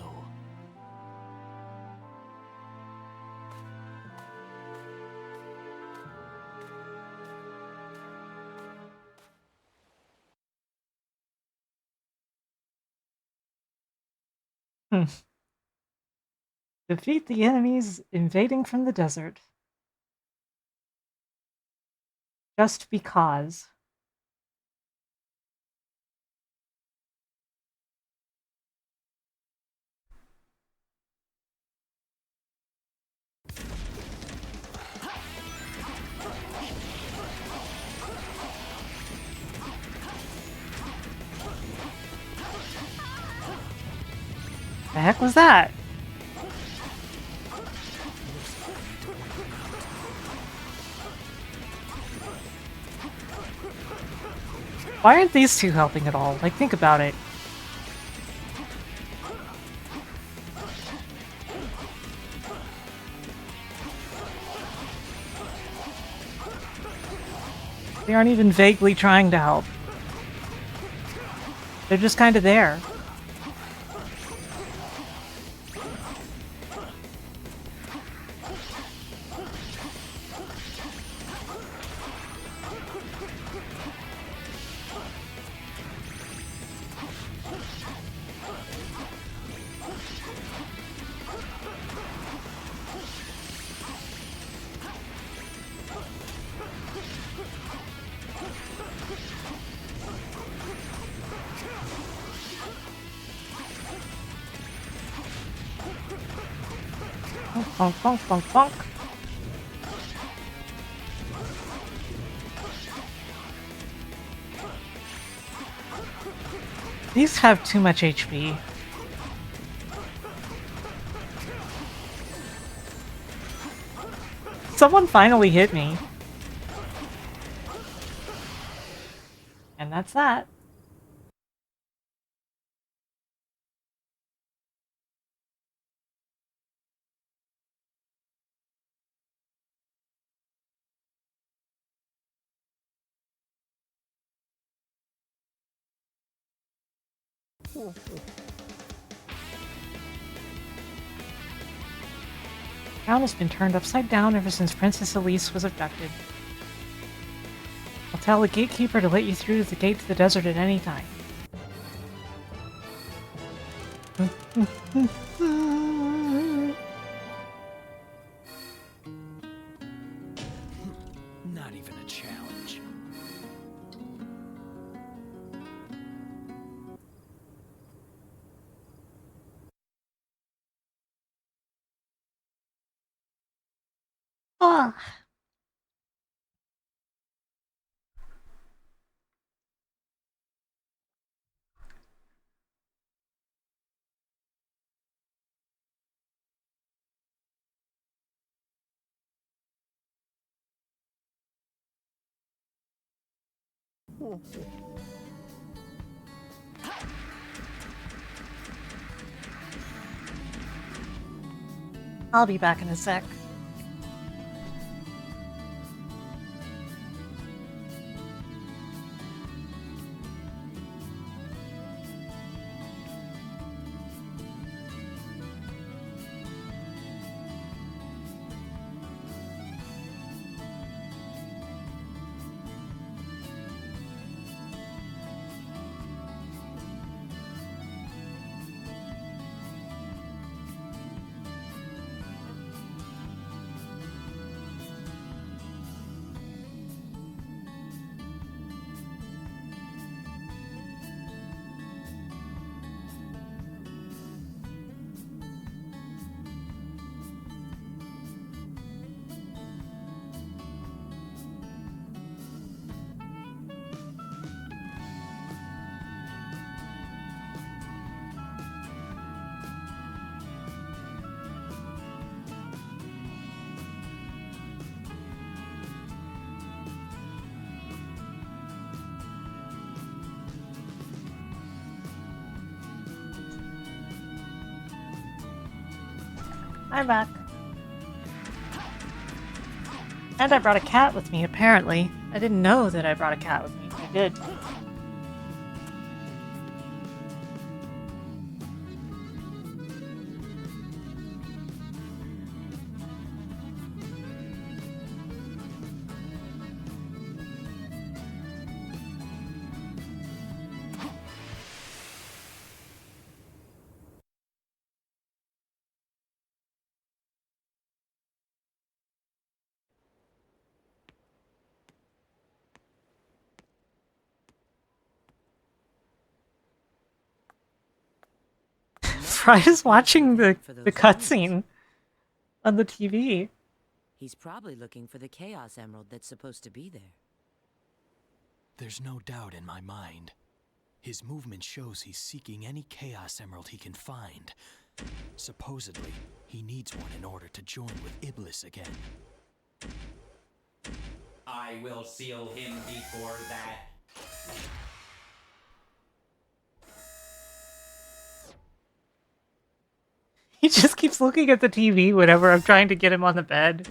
Defeat the enemies invading from the desert. Just because. The heck was that? Why aren't these two helping at all? Like, think about it. They aren't even vaguely trying to help. They're just kind of there. Bonk, bonk, bonk, bonk. These have too much HP. Someone finally hit me. And that's that. Town has been turned upside down ever since Princess Elise was abducted. I'll tell the gatekeeper to let you through to the gate to the desert at any time. Not even a challenge. Ah. I'll be back in a sec. I'm back. And I brought a cat with me, apparently. I didn't know that I brought a cat with me. I did. Fry's watching the cutscene on the TV. He's probably looking for the Chaos Emerald that's supposed to be there. There's no doubt in my mind. His movement shows he's seeking any Chaos Emerald he can find. Supposedly, he needs one in order to join with Iblis again. I will seal him before that. He just keeps looking at the TV whenever I'm trying to get him on the bed.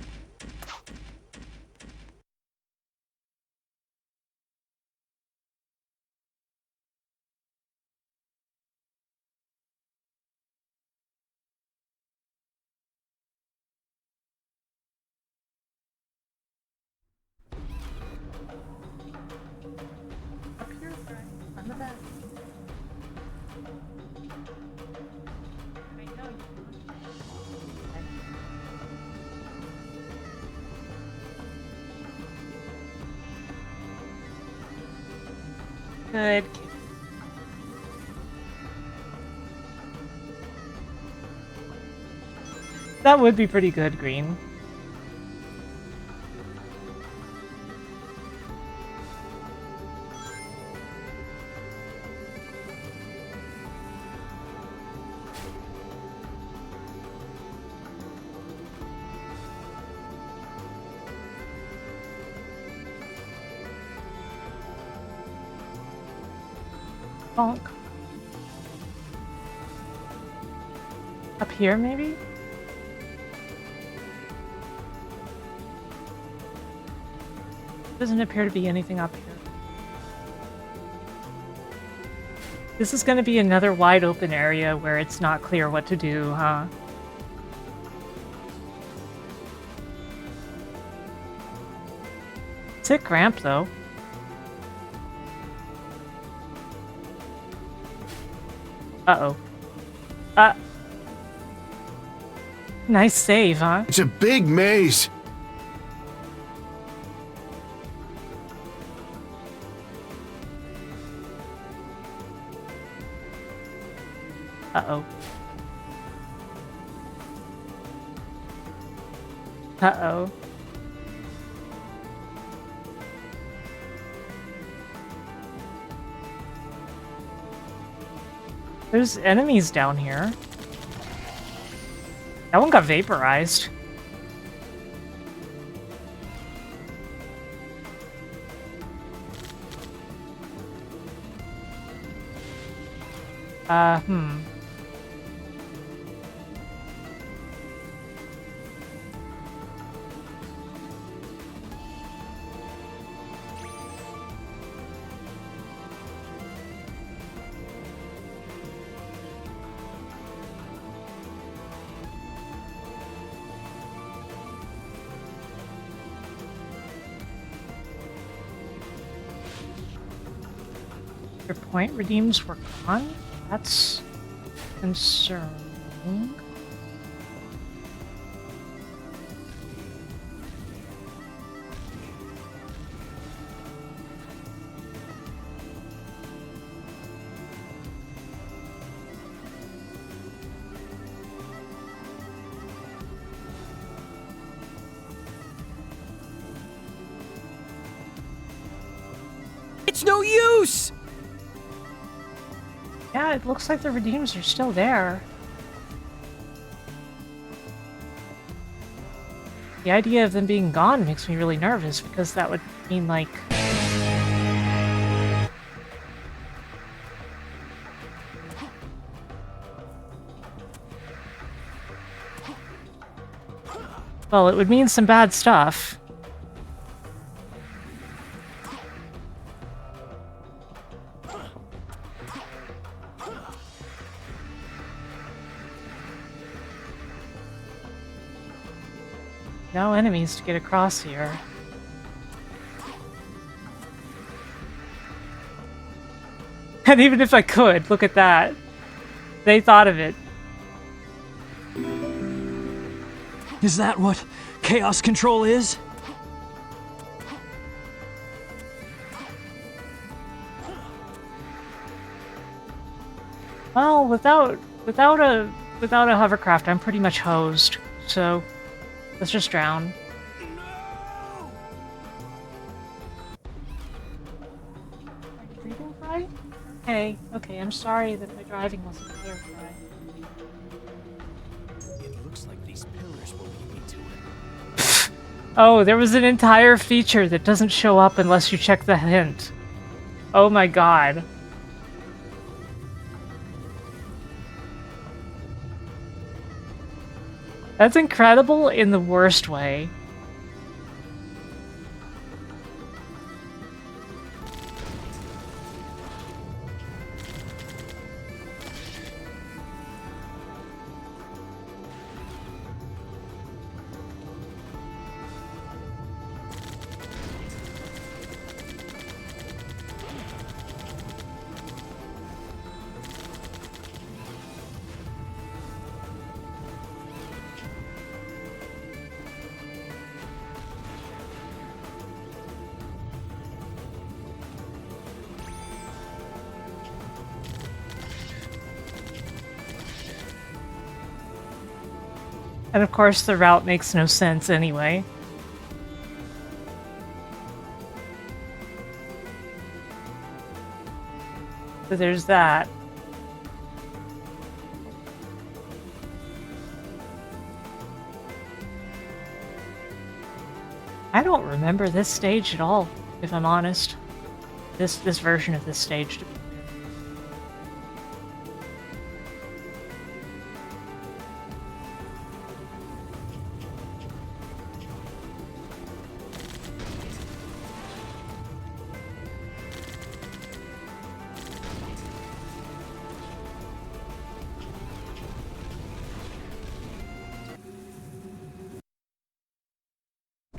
Good. That would be pretty good, Green. Bonk. Up here, maybe? Doesn't appear to be anything up here. This is going to be another wide open area where it's not clear what to do, huh? Sick ramp, though. Uh-oh. Nice save, huh? It's a big maze. Uh-oh. Uh-oh. There's enemies down here. That one got vaporized. Your point redeems were gone? That's concerning. It's no use! Yeah, it looks like the redeems are still there. The idea of them being gone makes me really nervous, because that would mean, like... Well, it would mean some bad stuff. No enemies to get across here. And even if I could, look at that. They thought of it. Is that what chaos control is? Well, without a hovercraft, I'm pretty much hosed. So let's just drown. Are you breathing right? Okay, I'm sorry that my driving wasn't clear. It looks like these pillars will lead me to it. Oh, there was an entire feature that doesn't show up unless you check the hint. Oh my god. That's incredible in the worst way. And of course, the route makes no sense anyway. So there's that. I don't remember this stage at all, if I'm honest. This version of this stage, to be clear.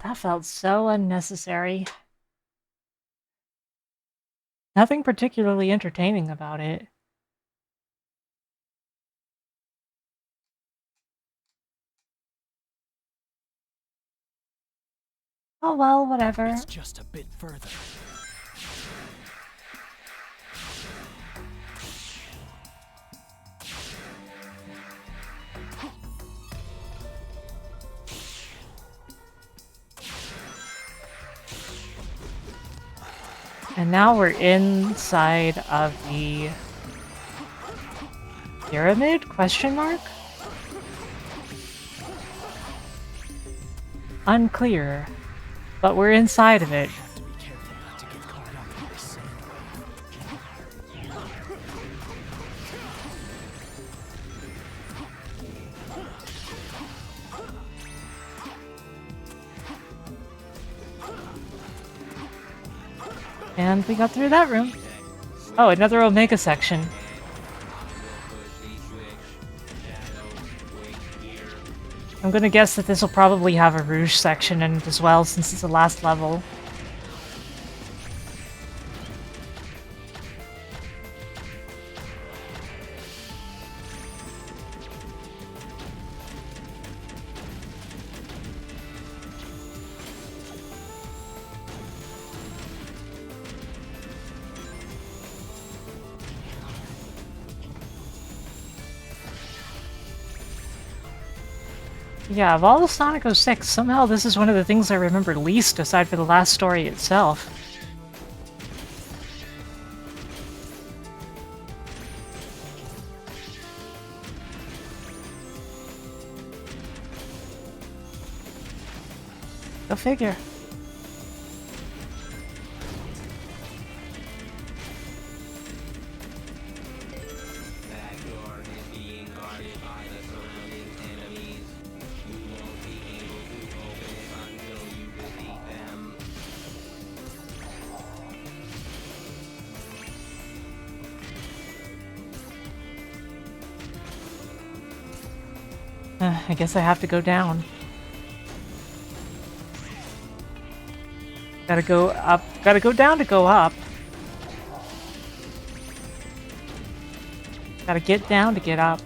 That felt so unnecessary. Nothing particularly entertaining about it. Oh well, whatever. It's just a bit further. And now we're inside of the pyramid? Question mark? Unclear. But we're inside of it. And we got through that room. Oh, another Omega section. I'm gonna guess that this will probably have a Rouge section in it as well, since it's the last level. Yeah, of all the Sonic 06, somehow this is one of the things I remember least aside from the last story itself. Go figure. I guess I have to go down. Gotta go up. Gotta go down to go up. Gotta get down to get up.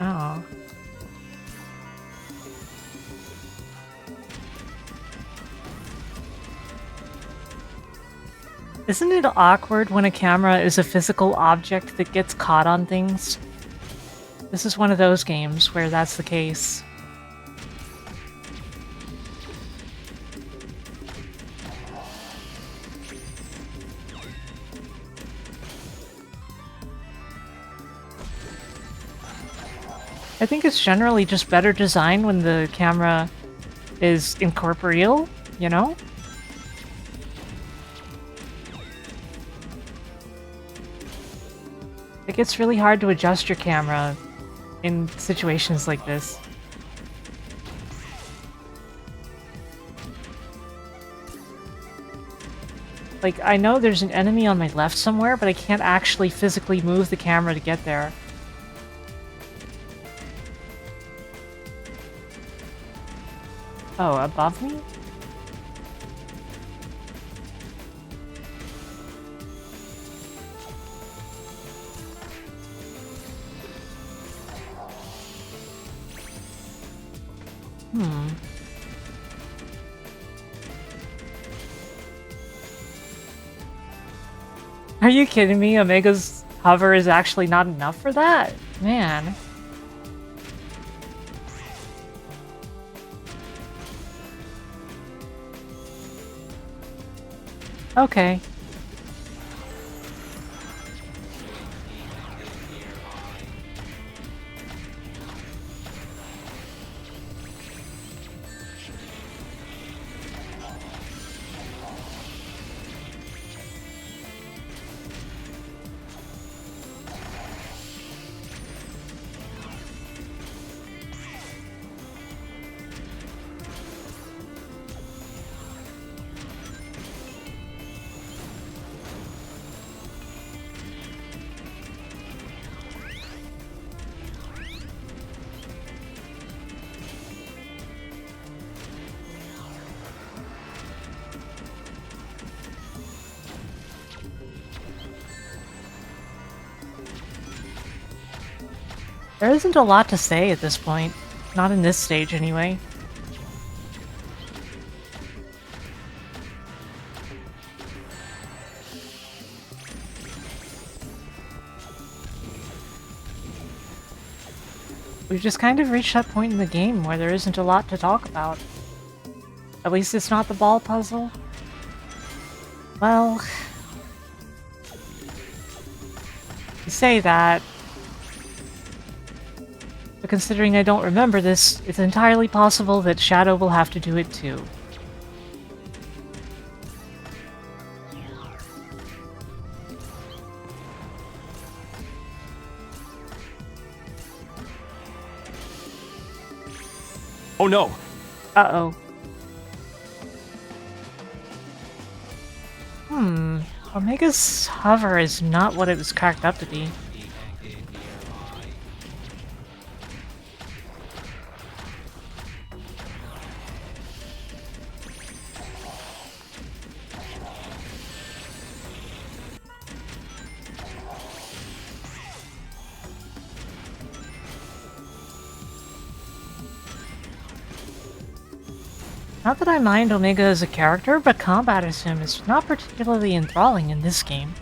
Oh. Isn't it awkward when a camera is a physical object that gets caught on things? This is one of those games where that's the case. I think it's generally just better design when the camera is incorporeal, you know? It gets really hard to adjust your camera in situations like this. Like, I know there's an enemy on my left somewhere, but I can't actually physically move the camera to get there. Oh, above me? Are you kidding me? Omega's Hover is actually not enough for that? Man. Okay. There isn't a lot to say at this point. Not in this stage, anyway. We've just kind of reached that point in the game where there isn't a lot to talk about. At least it's not the ball puzzle. Well... You say that... But considering I don't remember this, it's entirely possible that Shadow will have to do it too. Oh no! Uh-oh. Omega's hover is not what it was cracked up to be. Not that I mind Omega as a character, but combat as him is not particularly enthralling in this game.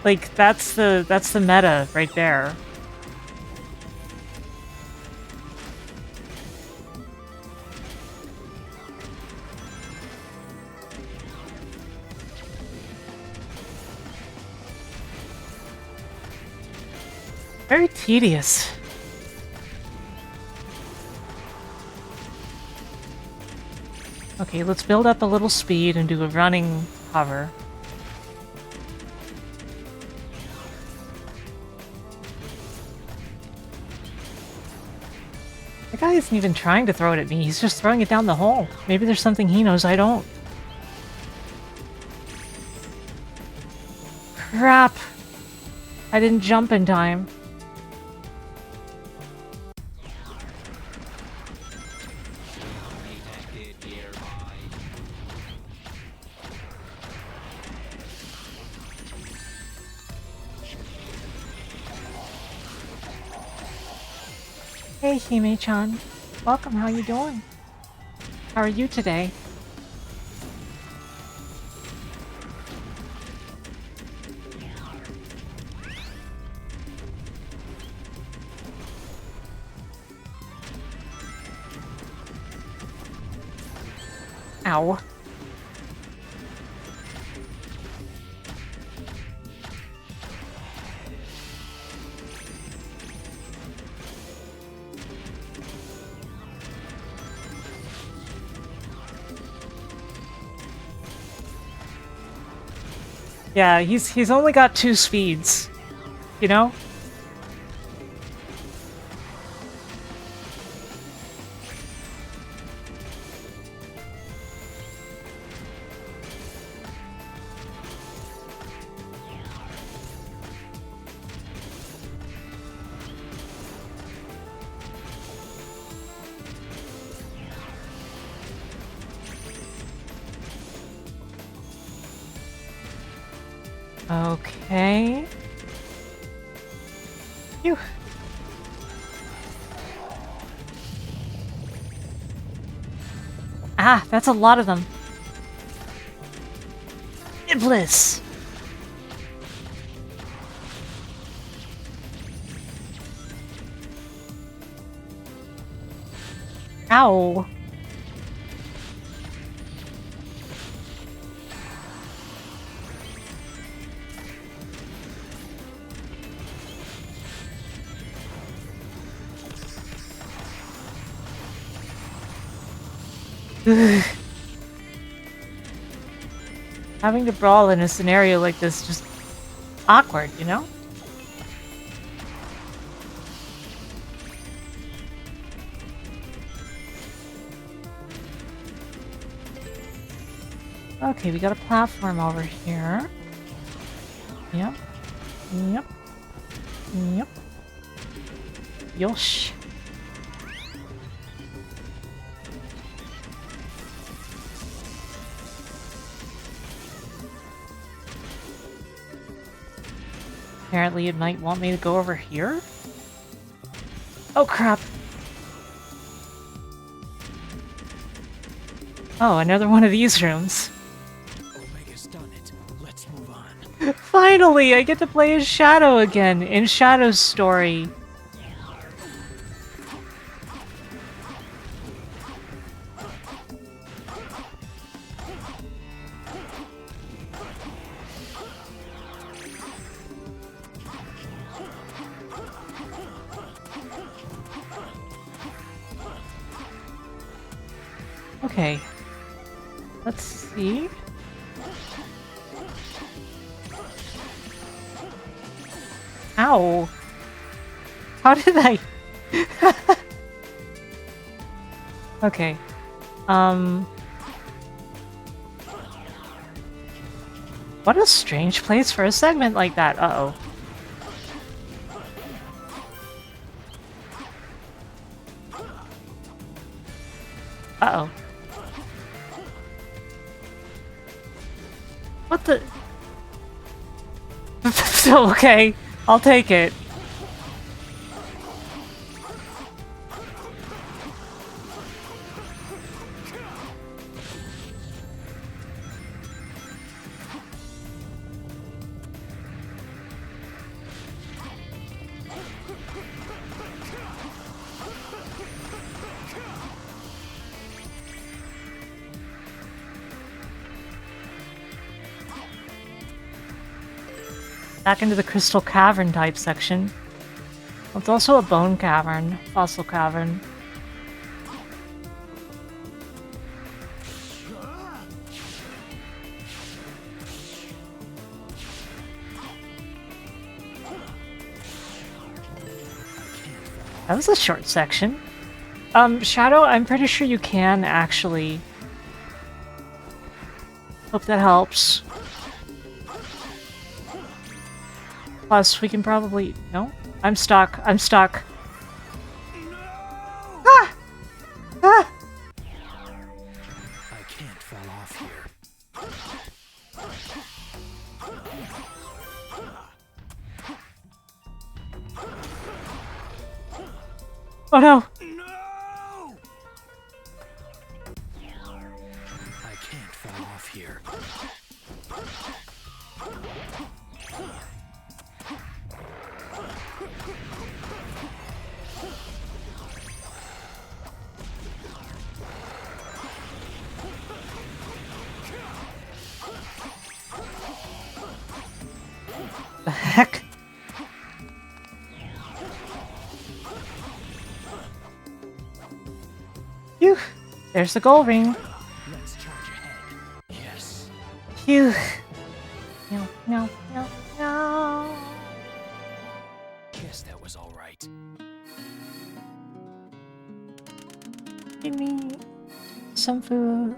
Like, that's the meta right there. Very tedious. Okay, let's build up a little speed and do a running hover. The guy isn't even trying to throw it at me, he's just throwing it down the hole. Maybe there's something he knows I don't. Crap! I didn't jump in time. Hey, Hime-chan. Welcome, how you doing? How are you today? Ow. Yeah, he's only got 2 speeds, you know? Okay. Ah, that's a lot of them. Iblis! Ow. Having to brawl in a scenario like this just awkward, you know? Okay, we got a platform over here. Yep. Yep. Yep. Yosh. Apparently it might want me to go over here? Oh crap! Oh, another one of these rooms. Omega's done it. Let's move on. Finally, I get to play as Shadow again in Shadow's story. Okay. Let's see. Ow. How did I... Okay. What a strange place for a segment like that. Uh-oh. Uh-oh. What the... Okay, I'll take it. Back into the Crystal Cavern type section. It's also a bone cavern, fossil cavern. That was a short section. Shadow, I'm pretty sure you can actually. Hope that helps. Plus, we can probably... No? I'm stuck. I'm stuck. Ah! Ah! I can't fall off here. Oh no! I can't fall off here. The heck? Phew! There's the gold ring. Let's charge ahead. Yes. Phew! No, no, no, no! Guess that was all right. Give me some food.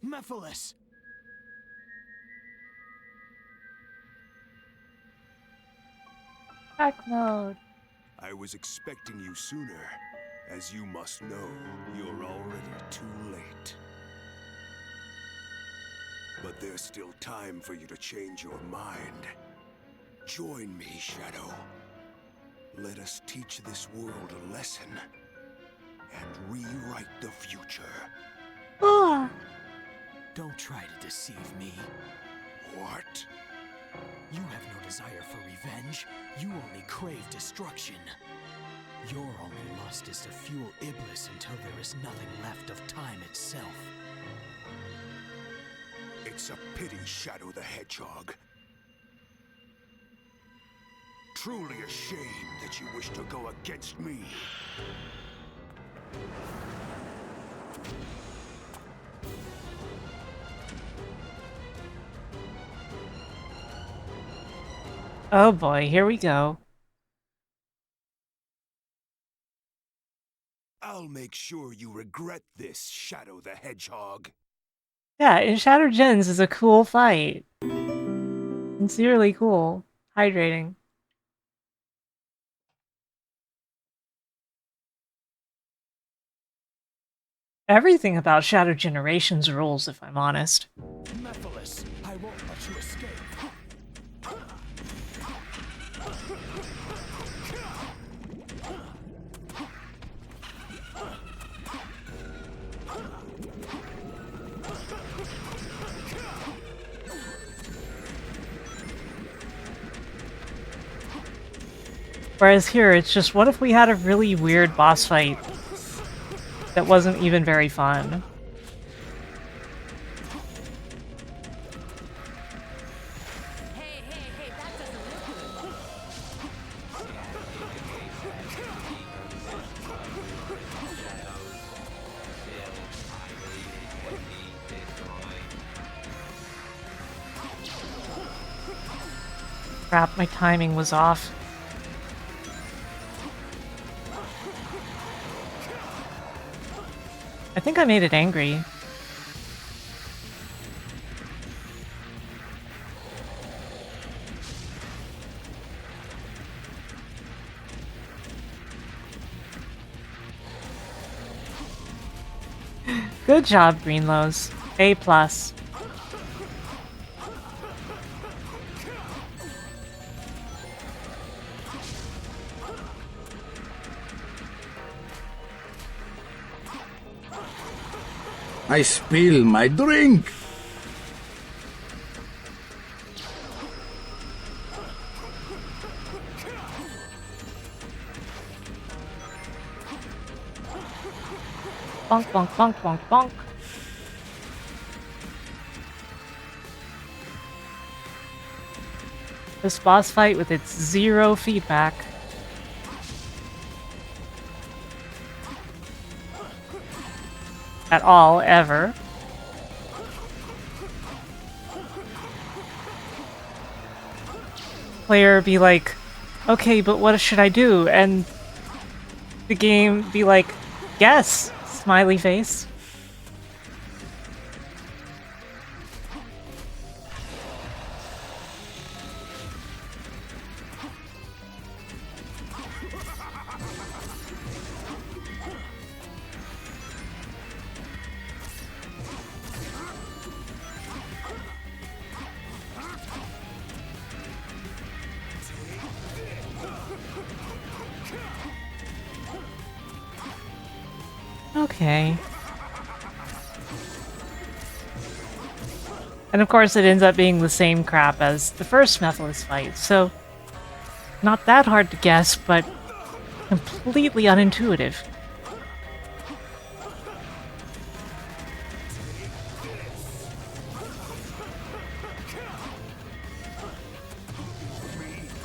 Mephiles! Dark mode. I was expecting you sooner. As you must know, you're already too late. But there's still time for you to change your mind. Join me, Shadow. Let us teach this world a lesson and rewrite the future. Don't try to deceive me. What? You have no desire for revenge. You only crave destruction. Your only lust is to fuel Iblis until there is nothing left of time itself. It's a pity, Shadow the Hedgehog. Truly a shame that you wish to go against me. Oh boy, here we go. I'll make sure you regret this, Shadow the Hedgehog. Yeah, in Shattered Gens is a cool fight. Sincerely cool. Hydrating. Everything about Shattered Generations rules, if I'm honest. Mephiles, I won't let you escape. Whereas here, it's just, what if we had a really weird boss fight that wasn't even very fun? Crap, my timing was off. I think I made it angry. Good job, Greenlows. A+. I spill my drink. Bonk, bonk, bonk, bonk, bonk. This boss fight with its zero feedback. At all, ever. Player be like, okay, but what should I do? And the game be like, guess, smiley face. Okay. And of course it ends up being the same crap as the first Mephiles fight, so not that hard to guess, but completely unintuitive.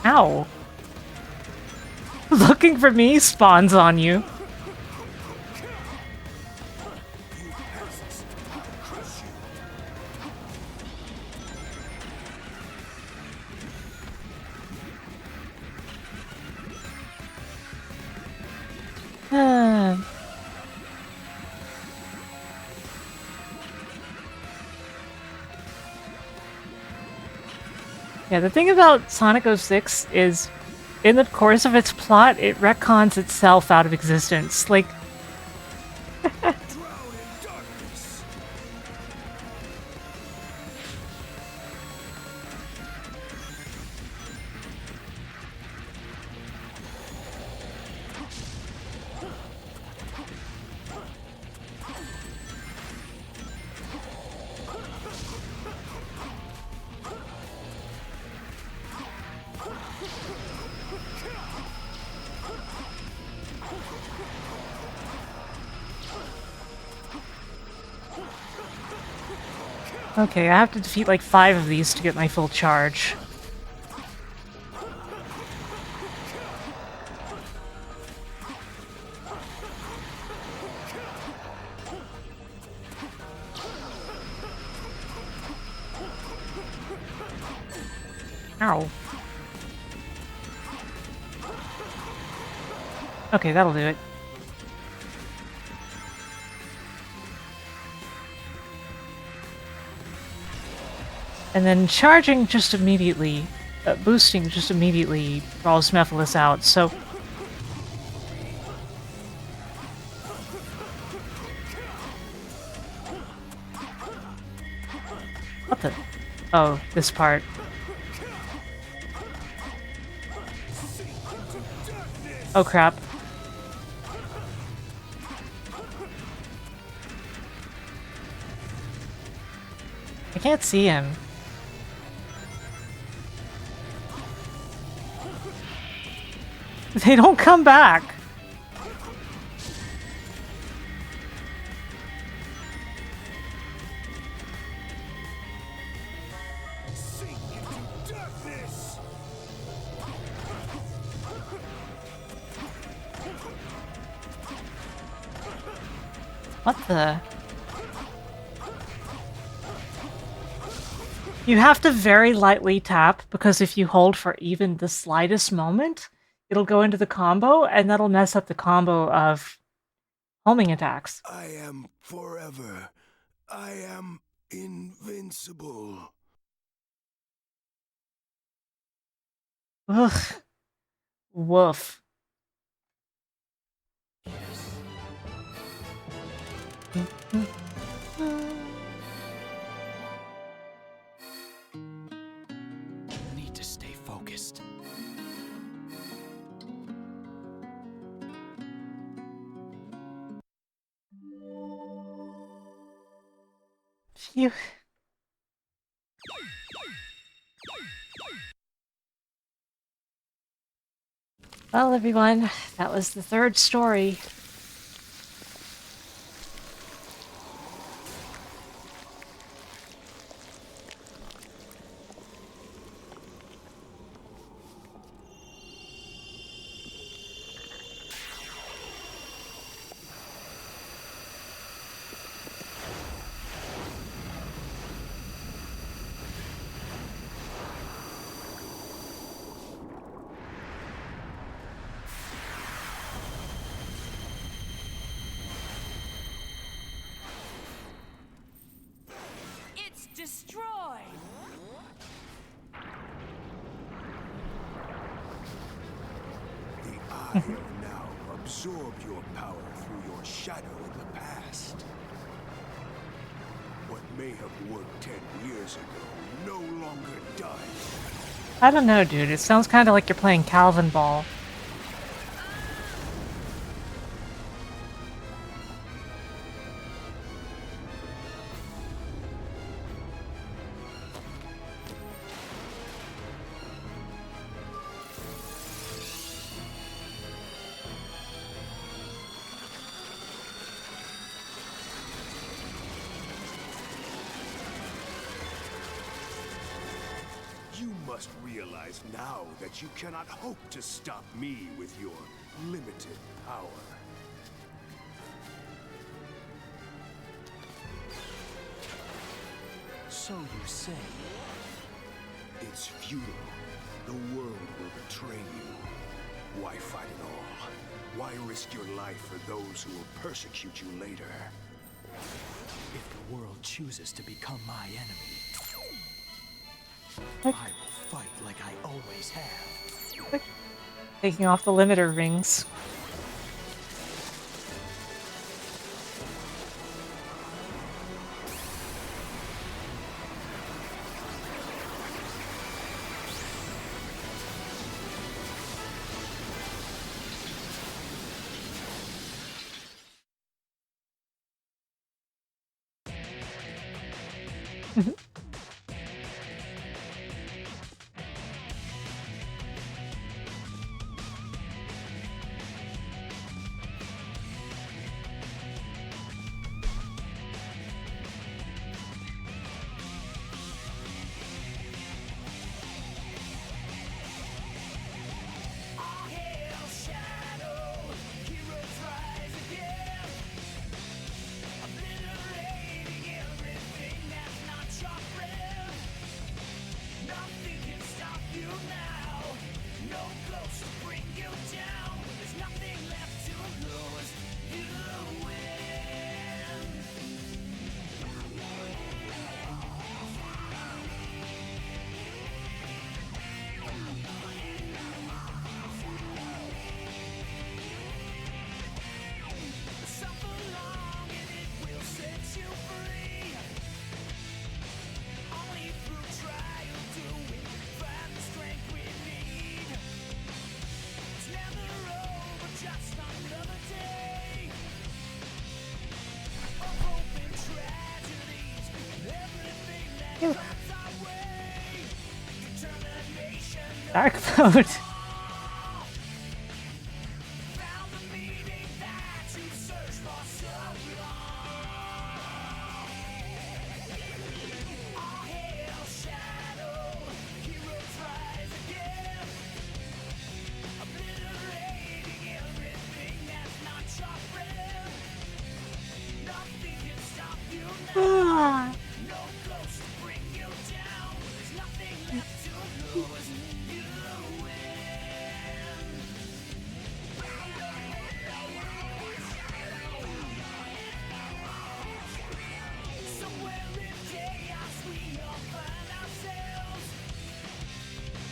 Ow. Looking for me spawns on you. Yeah, the thing about Sonic 06 is in the course of its plot, it retcons itself out of existence. Like, okay, I have to defeat like 5 of these to get my full charge. Ow. Okay, that'll do it. And then charging just immediately, boosting just immediately draws Mephiles out, so... What the? Oh, this part. Oh crap. I can't see him. They don't come back. What the? You have to very lightly tap, because if you hold for even the slightest moment, it'll go into the combo, and that'll mess up the combo of homing attacks. I am forever. I am invincible. Ugh. Woof. Need to stay focused. Phew. Well, everyone, that was the 3rd story. Destroyed! The Eye have now absorbed your power through your shadow in the past. What may have worked 10 years ago no longer does. I don't know, dude. It sounds kind of like you're playing Calvin Ball. You must realize now that you cannot hope to stop me with your limited power. So you say. It's futile. The world will betray you. Why fight at all? Why risk your life for those who will persecute you later? If the world chooses to become my enemy, I will fight like I always have. Taking off the limiter rings. Dark mode.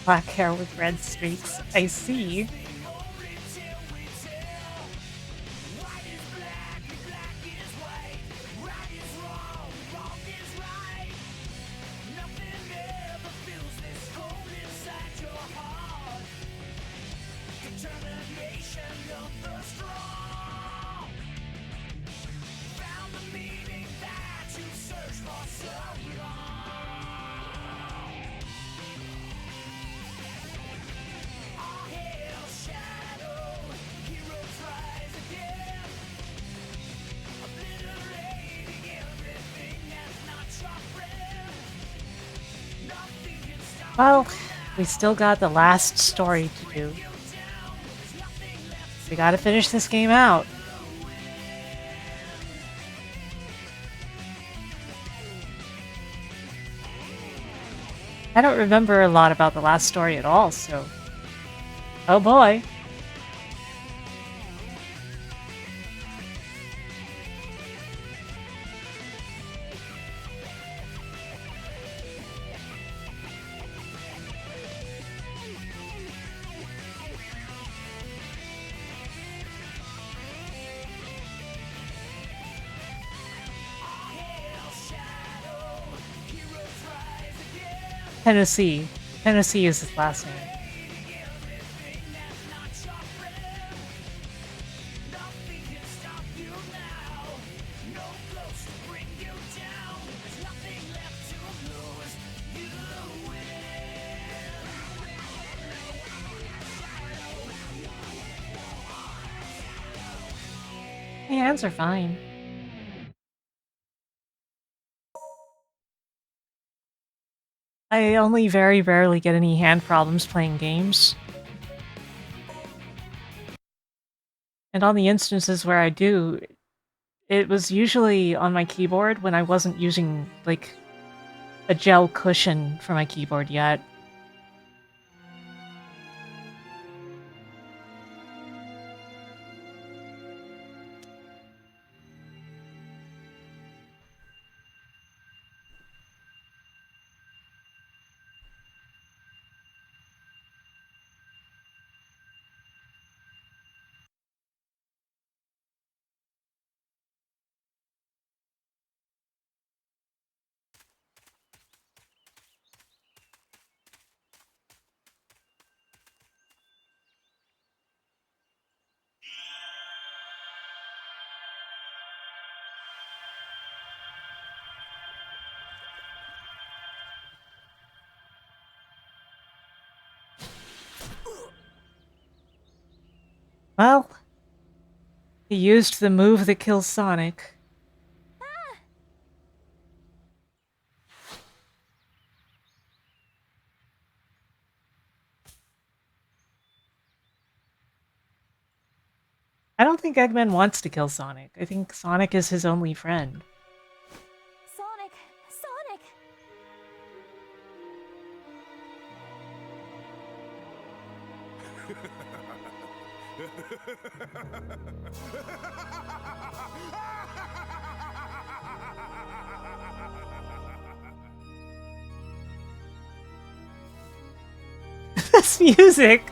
Black hair with red streaks. I see. Well, we still got the last story to do. We gotta finish this game out. I don't remember a lot about the last story at all, so... Oh boy. Tennessee. Tennessee is his last name. My hands are fine. I only very rarely get any hand problems playing games. And on the instances where I do, it was usually on my keyboard when I wasn't using, like, a gel cushion for my keyboard yet. Well, he used the move that kills Sonic. I don't think Eggman wants to kill Sonic. I think Sonic is his only friend. Sonic! Sonic! This music!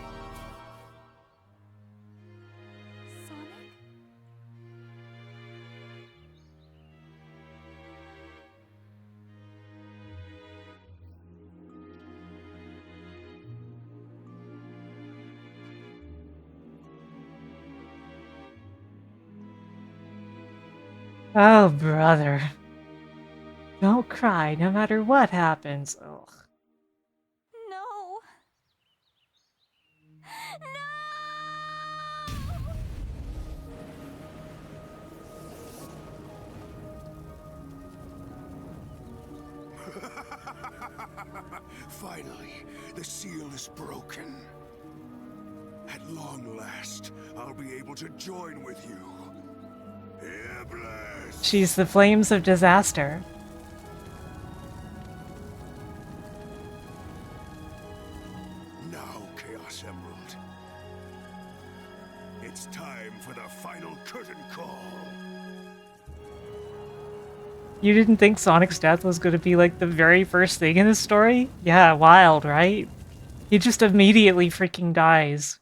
Oh, brother. Don't cry no matter what happens. Ugh. No! Finally, the seal is broken. At long last, I'll be able to join with you. Iblis! She's the flames of disaster. Now, Chaos Emerald. It's time for the final curtain call. You didn't think Sonic's death was going to be like the very first thing in the story? Yeah, wild, right? He just immediately freaking dies.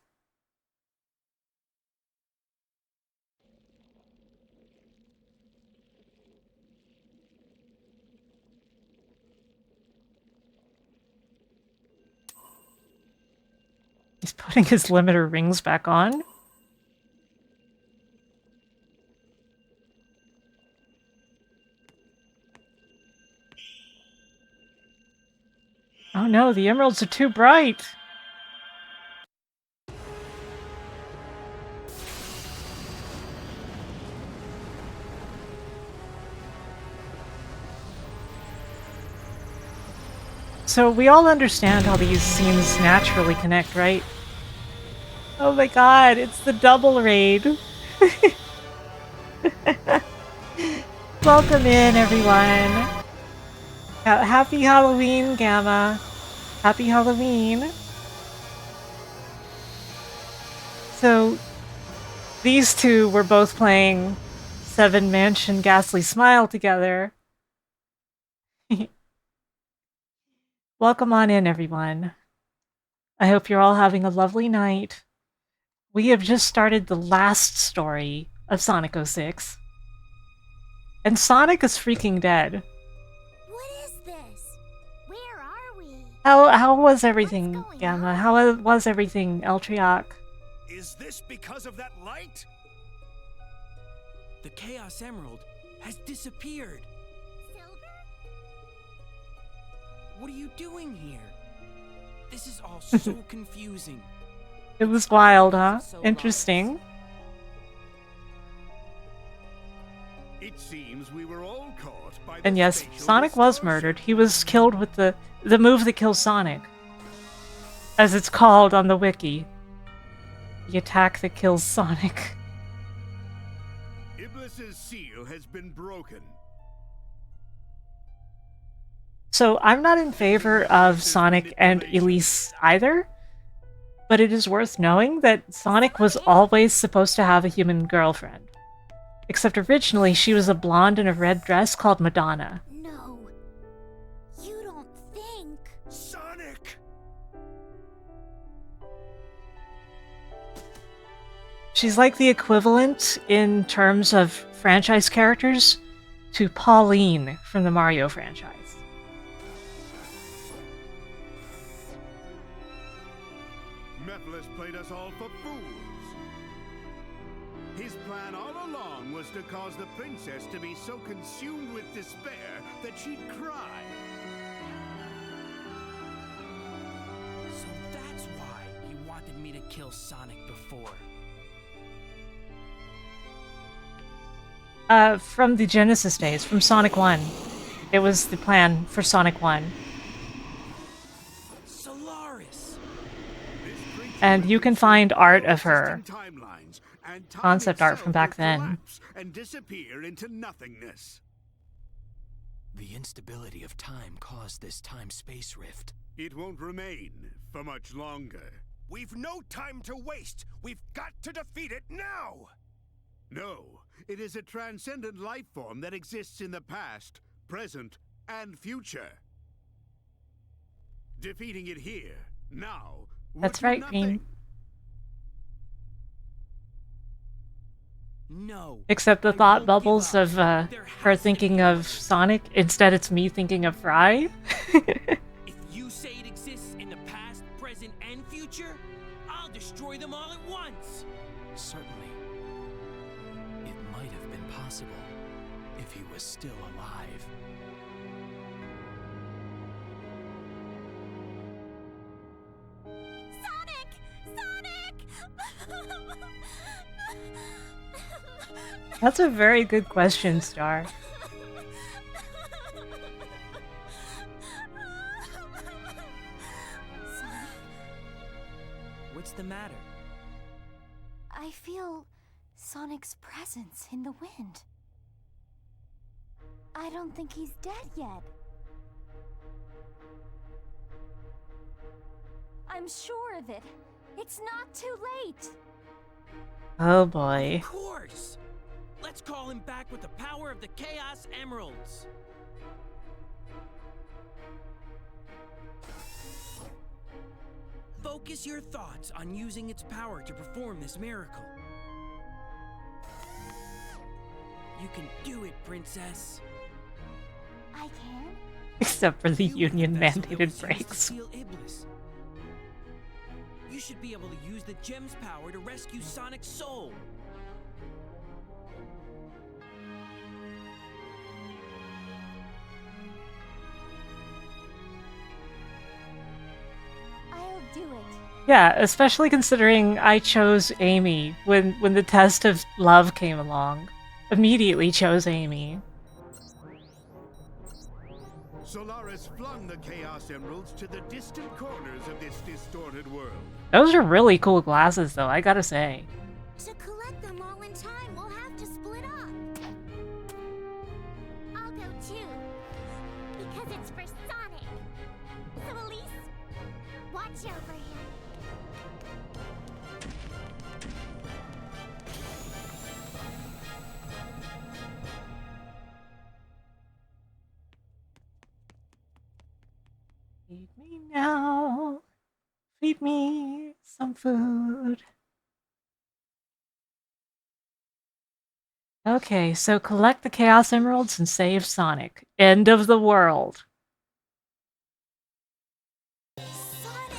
He's putting his limiter rings back on. Oh no, the emeralds are too bright! So we all understand how these scenes naturally connect, right? Oh my god, it's the double raid! Welcome in, everyone! Happy Halloween, Gamma! Happy Halloween! So, these two were both playing Seven Mansion Ghastly Smile together. Welcome on in, everyone. I hope you're all having a lovely night. We have just started the last story of Sonic 06. And Sonic is freaking dead. What is this? Where are we? How was everything, Gamma? How was everything, Eltriok? Is this because of that light? The Chaos Emerald has disappeared. What are you doing here? This is all so confusing. It was wild, huh? Interesting. It seems we were all caught by And yes, Sonic was murdered. He was killed with the move that kills Sonic. As it's called on the wiki. The attack that kills Sonic. Iblis's seal has been broken. So I'm not in favor of Sonic and Elise either, but it is worth knowing that Sonic was always supposed to have a human girlfriend. Except originally she was a blonde in a red dress called Madonna. No. You don't think... Sonic! She's like the equivalent in terms of franchise characters to Pauline from the Mario franchise. Mephiles played us all for fools. His plan all along was to cause the princess to be so consumed with despair that she'd cry. So that's why he wanted me to kill Sonic before. From the Genesis days, from Sonic 1. It was the plan for Sonic 1. Solaris. And you can find art of her. Concept art from back then. And disappear into nothingness. The instability of time caused this time-space rift. It won't remain for much longer. We've no time to waste. We've got to defeat it now! No, it is a transcendent life form that exists in the past, present, and future. Defeating it here, now, That's right, Green. No. Except the thought bubbles of her thinking of Sonic. Instead, it's me thinking of Fry. If you say it exists in the past, present, and future, I'll destroy them all at once. Certainly. It might have been possible if he was still alive. That's a very good question, Star. What's the matter? I feel Sonic's presence in the wind. I don't think he's dead yet. I'm sure of it. It's not too late. Oh boy. Of course. Let's call him back with the power of the Chaos Emeralds. Focus your thoughts on using its power to perform this miracle. You can do it, Princess. I can? Except for the union-mandated breaks. You should be able to use the gem's power to rescue Sonic's soul. I'll do it. Yeah, especially considering I chose Amy when the test of love came along. Immediately chose Amy. Solaris flung the Chaos Emeralds to the distant corners of this distorted world. Those are really cool glasses, though, I gotta say. To collect them all in time, we'll have to split up. I'll go too. Because it's for Sonic. So Elise, watch over him. Feed me now. Feed me some food. Okay, so collect the Chaos Emeralds and save Sonic. End of the world. Sonic!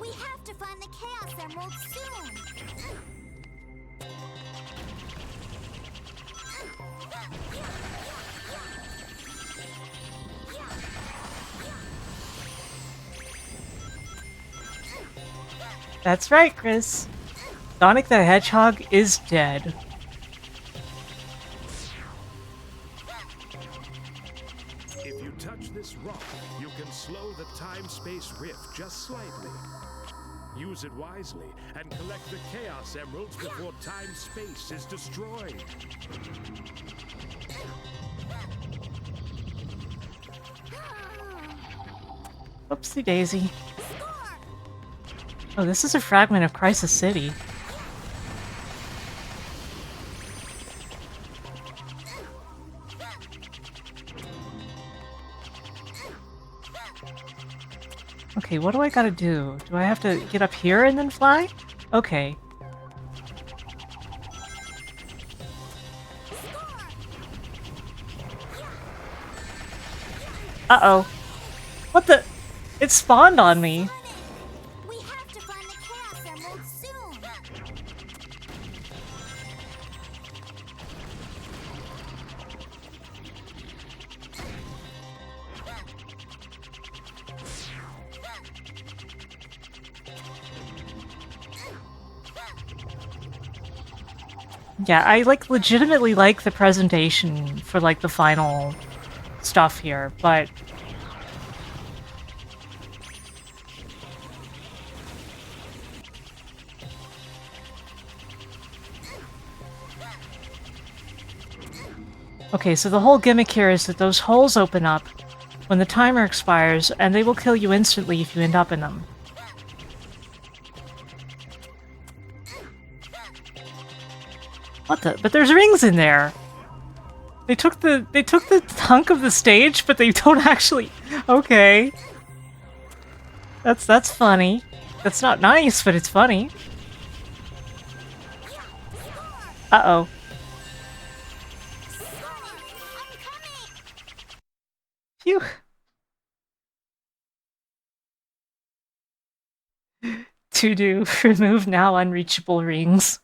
We have to find the Chaos Emeralds soon! That's right, Chris. Sonic the Hedgehog is dead. If you touch this rock, you can slow the time-space rift just slightly. Use it wisely and collect the Chaos Emeralds before time-space is destroyed. Oopsie daisy. Oh, this is a fragment of Crisis City. Okay, what do I gotta do? Do I have to get up here and then fly? Okay. Uh-oh. What the? It spawned on me. We have to find the Chaos Emeralds soon! Yeah, I like legitimately like the presentation for like the final stuff here, but okay, so the whole gimmick here is that those holes open up when the timer expires, and they will kill you instantly if you end up in them. What the? But there's rings in there! They took the hunk of the stage, but they don't actually... Okay. That's funny. That's not nice, but it's funny. Uh-oh. Phew. To do. Remove now unreachable rings.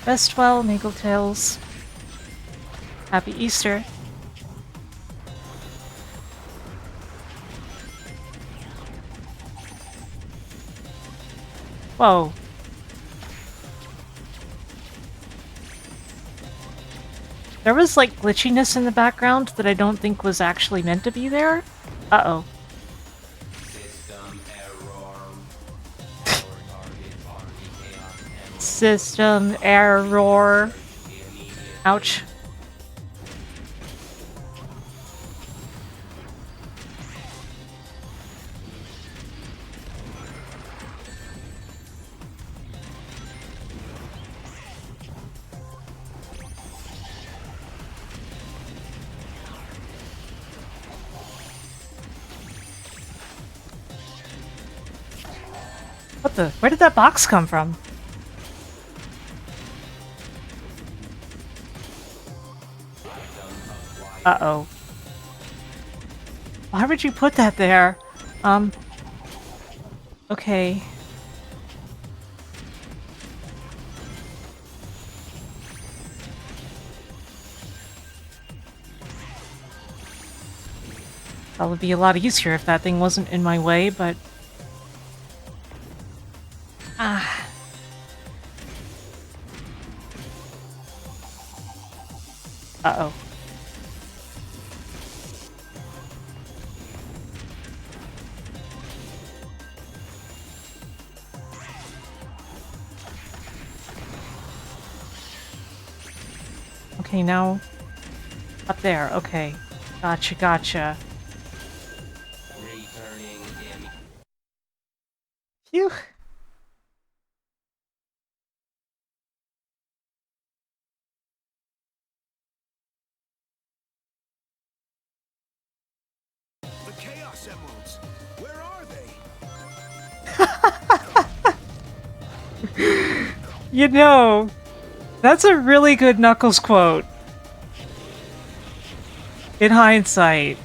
Rest well, Niggletails. Happy Easter. Whoa. There was, like, glitchiness in the background that I don't think was actually meant to be there. Uh-oh. System error. Ouch. What the? Where did that box come from? Uh-oh. Why would you put that there? Okay. That would be a lot easier if that thing wasn't in my way, but... Ah. Uh-oh. Okay, now... Up there, okay. Gotcha, gotcha. Phew. The Chaos Emeralds! Where are they? You know, that's a really good Knuckles quote. In hindsight.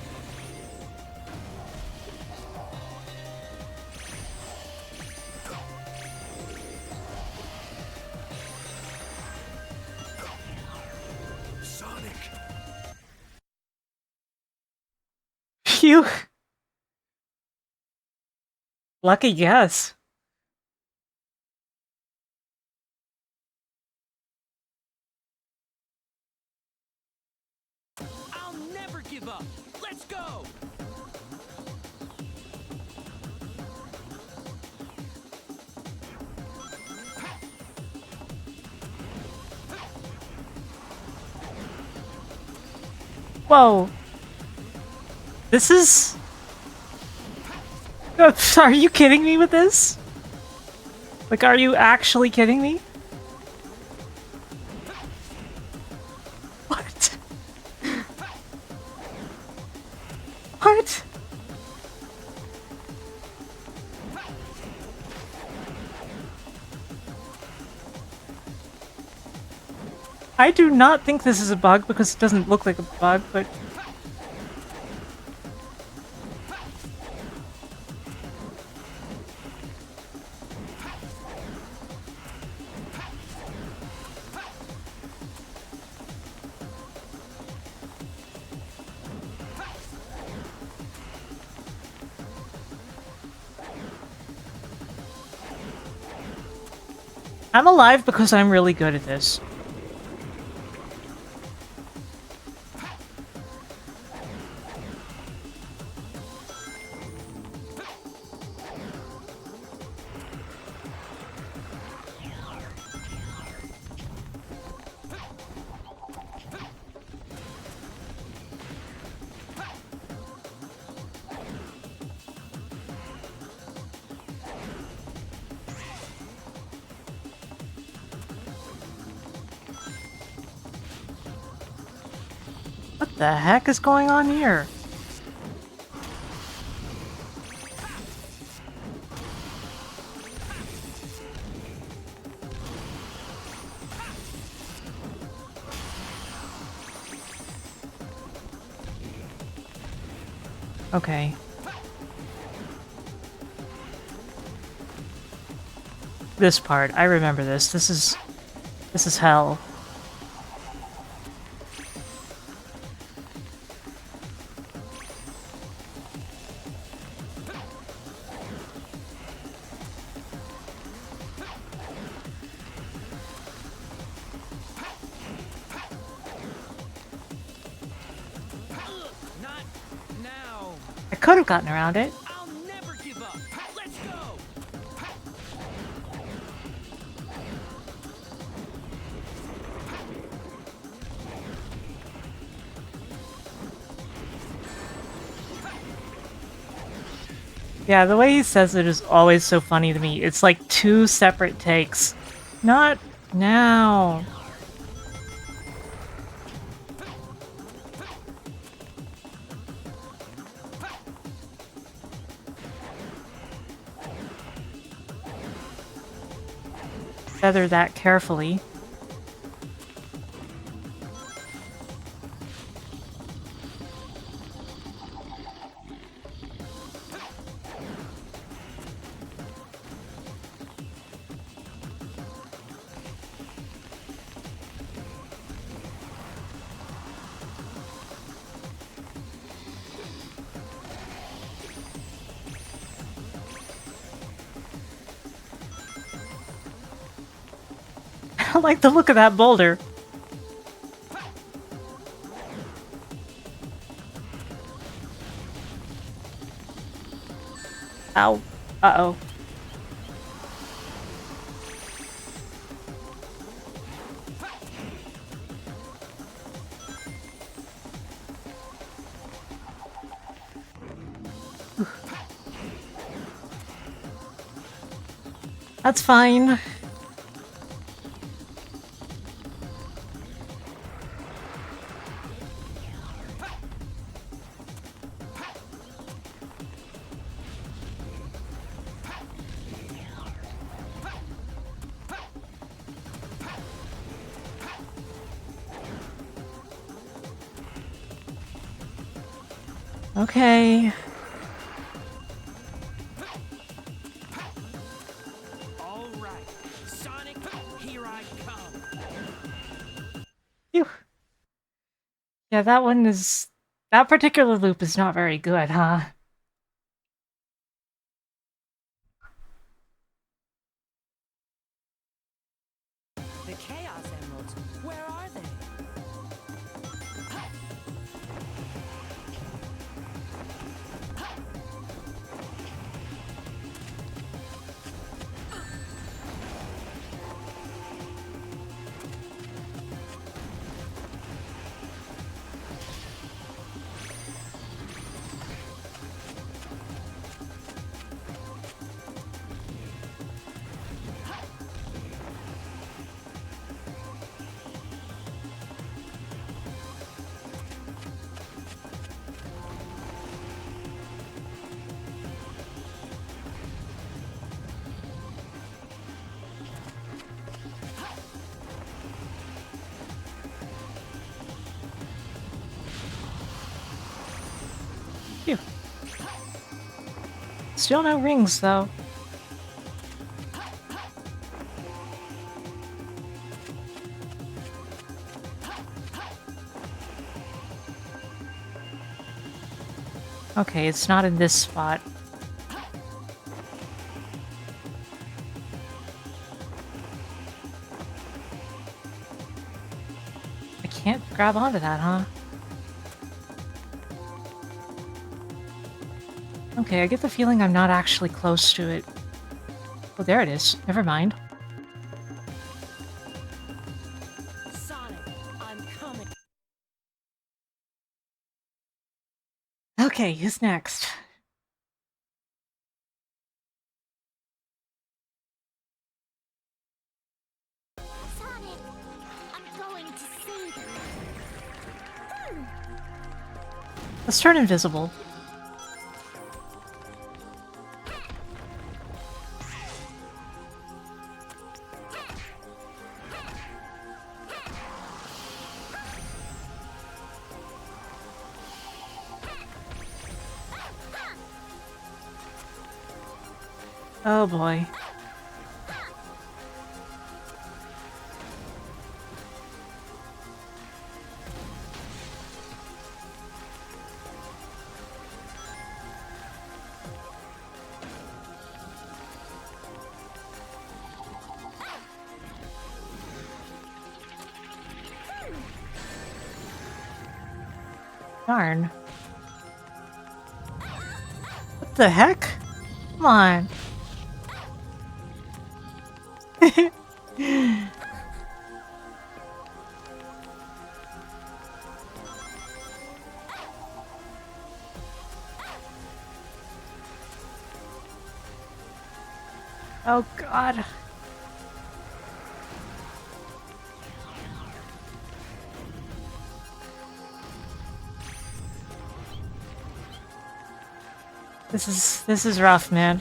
Sonic! Phew. Lucky guess. I'll never give up. Let's go. Whoa. This is... Are you kidding me with this? Like, are you actually kidding me? What? What? I do not think this is a bug because it doesn't look like a bug, but... I'm alive because I'm really good at this. What the heck is going on here? Okay. This part, I remember this. This is hell. I could have gotten around it. Yeah, the way he says it is always so funny to me. It's like 2 separate takes. Not now. Feather that carefully. I like the look of that boulder. Ow. Uh-oh. That's fine. Okay. All right, Sonic, here I come. Phew. Yeah, that particular loop is not very good, huh? The Chaos Emeralds, where are they? Phew. Still no rings, though. Okay, it's not in this spot. can't grab onto that, huh? Okay, I get the feeling I'm not actually close to it. Oh, there it is. Never mind. Sonic, I'm coming. Okay, who's next? Sonic, I'm going to save you. Let's turn invisible. Oh boy. Darn. What the heck? Come on. Oh god. This is rough, man.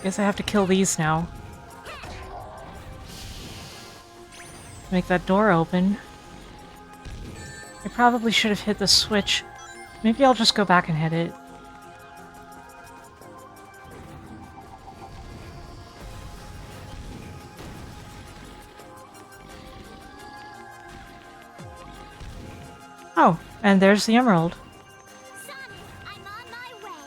Guess I have to kill these now. Make that door open. I probably should have hit the switch. Maybe I'll just go back and hit it. Oh, and there's the emerald. Sonic, I'm on my way.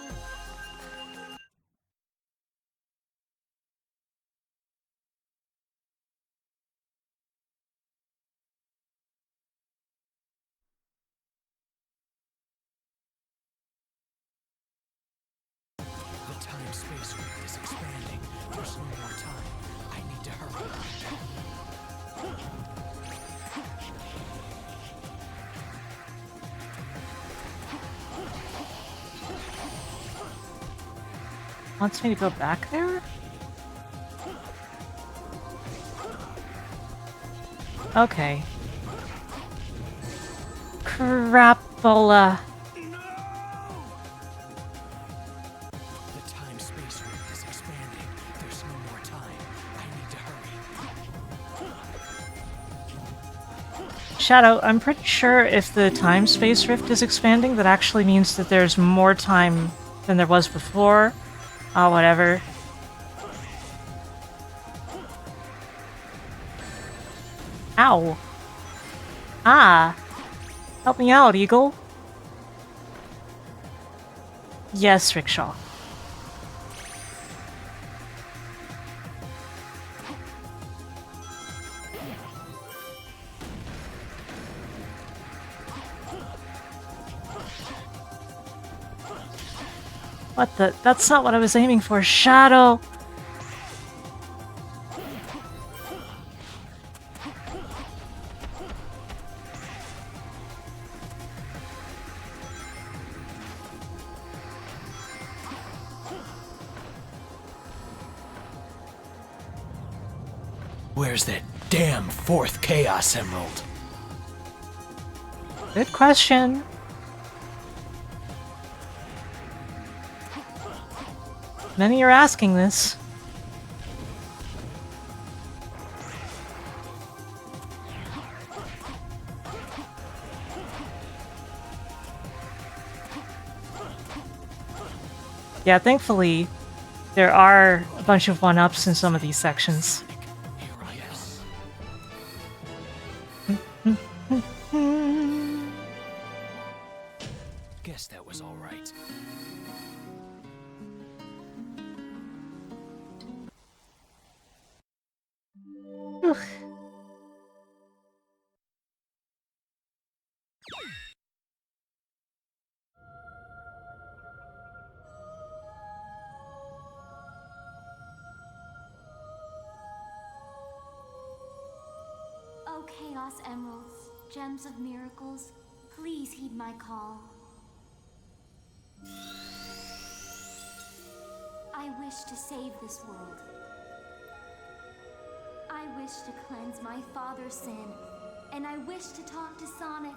The time-space rift is expanding. There's no more time. I need to hurry. Wants me to go back there? Okay. Crapola. The time-space rift is expanding. There's no more time. I need to hurry. Shadow, I'm pretty sure if the time-space rift is expanding, that actually means that there's more time than there was before. Oh, whatever. Ow. Ah. Help me out, Eagle. Yes, Rickshaw. What the? That's not what I was aiming for. Shadow! Where's that damn fourth Chaos Emerald? Good question. Many are asking this. Yeah, thankfully, there are a bunch of one-ups in some of these sections. Guess that was all right. Chaos Emeralds, Gems of Miracles, please heed my call. I wish to save this world. I wish to cleanse my father's sin, and I wish to talk to Sonic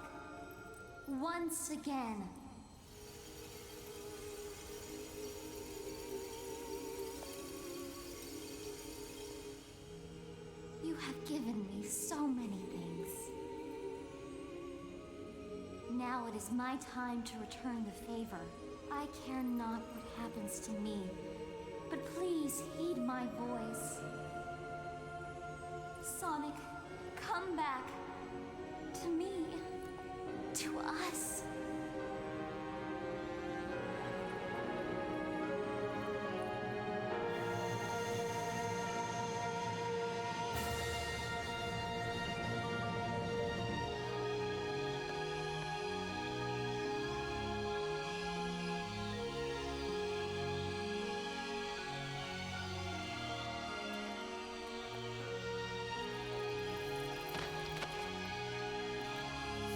once again. You have given me so many things. Now it is my time to return the favor. I care not what happens to me, but please heed my voice. Sonic, come back. To me. To us.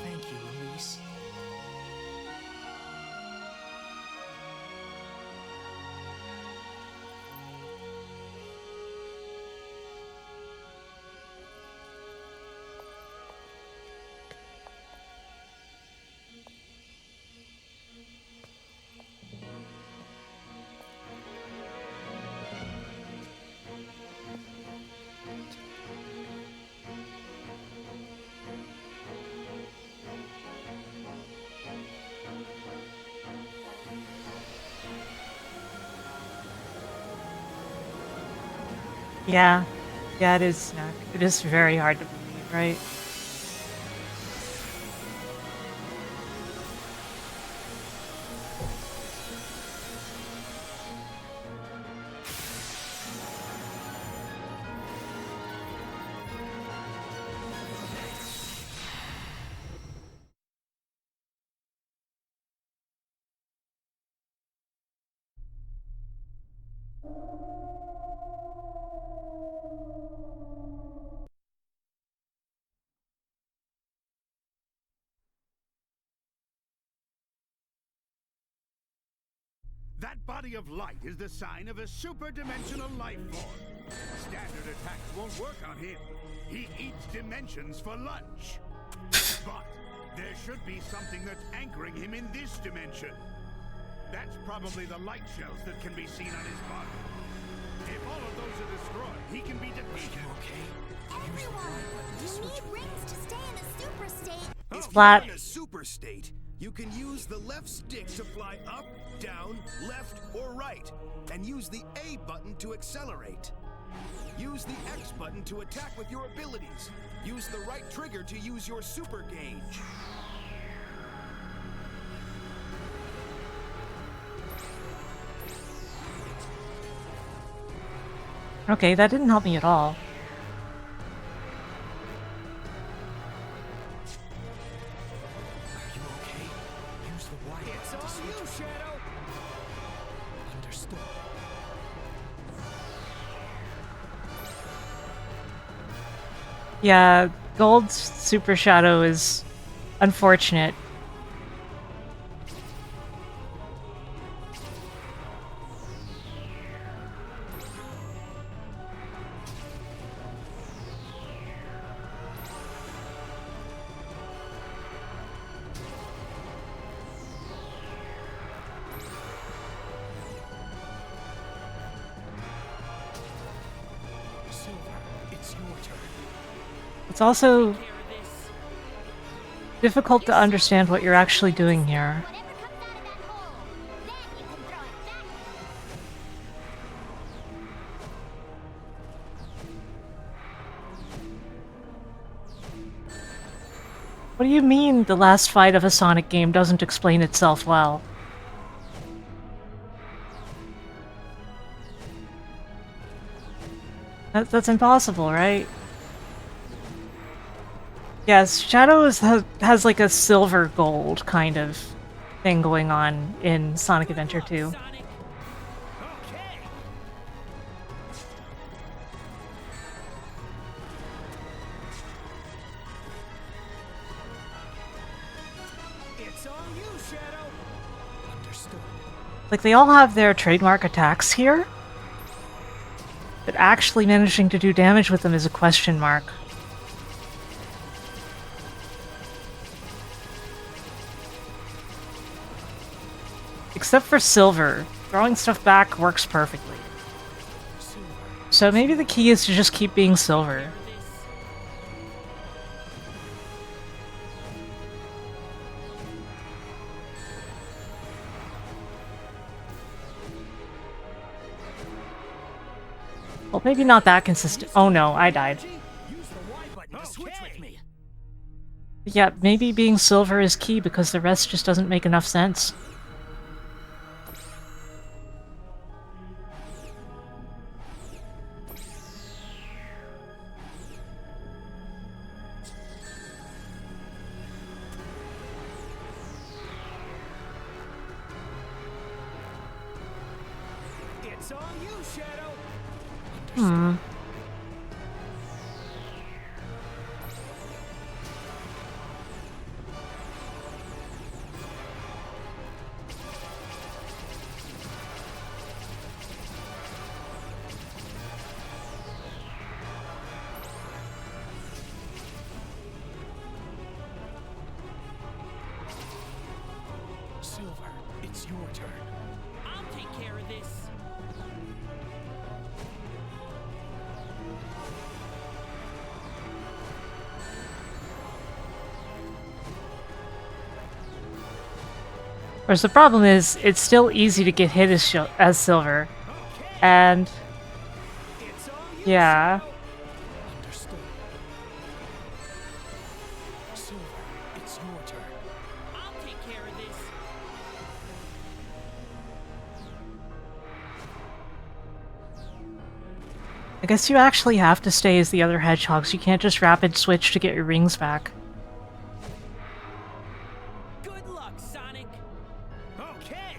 Thank you, Elise. Yeah. Yeah, it is, Snack. It is very hard to believe, right? That body of light is the sign of a super-dimensional life form. Standard attacks won't work on him. He eats dimensions for lunch. But there should be something that's anchoring him in this dimension. That's probably the light shells that can be seen on his body. If all of those are destroyed, he can be defeated. Everyone, you need rings to stay in a super state. If Flat. you're in a super state, you can use the left stick to fly up, down, left, or right, and use the A button to accelerate. Use the X button to attack with your abilities. Use the right trigger to use your super gauge. Okay, that didn't help me at all. Are you okay? Use the Y It's button to on switch. you, Shadow! Understood. Yeah, Gold's Super Shadow is unfortunate. Silver, it's your turn. It's also difficult to understand what you're actually doing here. What do you mean the last fight of a Sonic game doesn't explain itself well? That's impossible, right? Yes, Shadow has like a silver gold kind of thing going on in Sonic Adventure 2. It's all you, Shadow. Understood. Like, they all have their trademark attacks here, but actually managing to do damage with them is a question mark. Except for Silver. Throwing stuff back works perfectly. So maybe the key is to just keep being Silver. Well, maybe not that consistent. Oh no, I died. Use the Y button to switch with me. Yeah, maybe being Silver is key because the rest just doesn't make enough sense. It's all you, Shadow. Hmm. Silver, it's your turn. I'll take care of this. Whereas the problem is, it's still easy to get hit as Silver. And... yeah. Understood. Silver, it's your turn. I'll take care of this. I guess you actually have to stay as the other hedgehogs. You can't just rapid switch to get your rings back. Good luck, Sonic. Okay.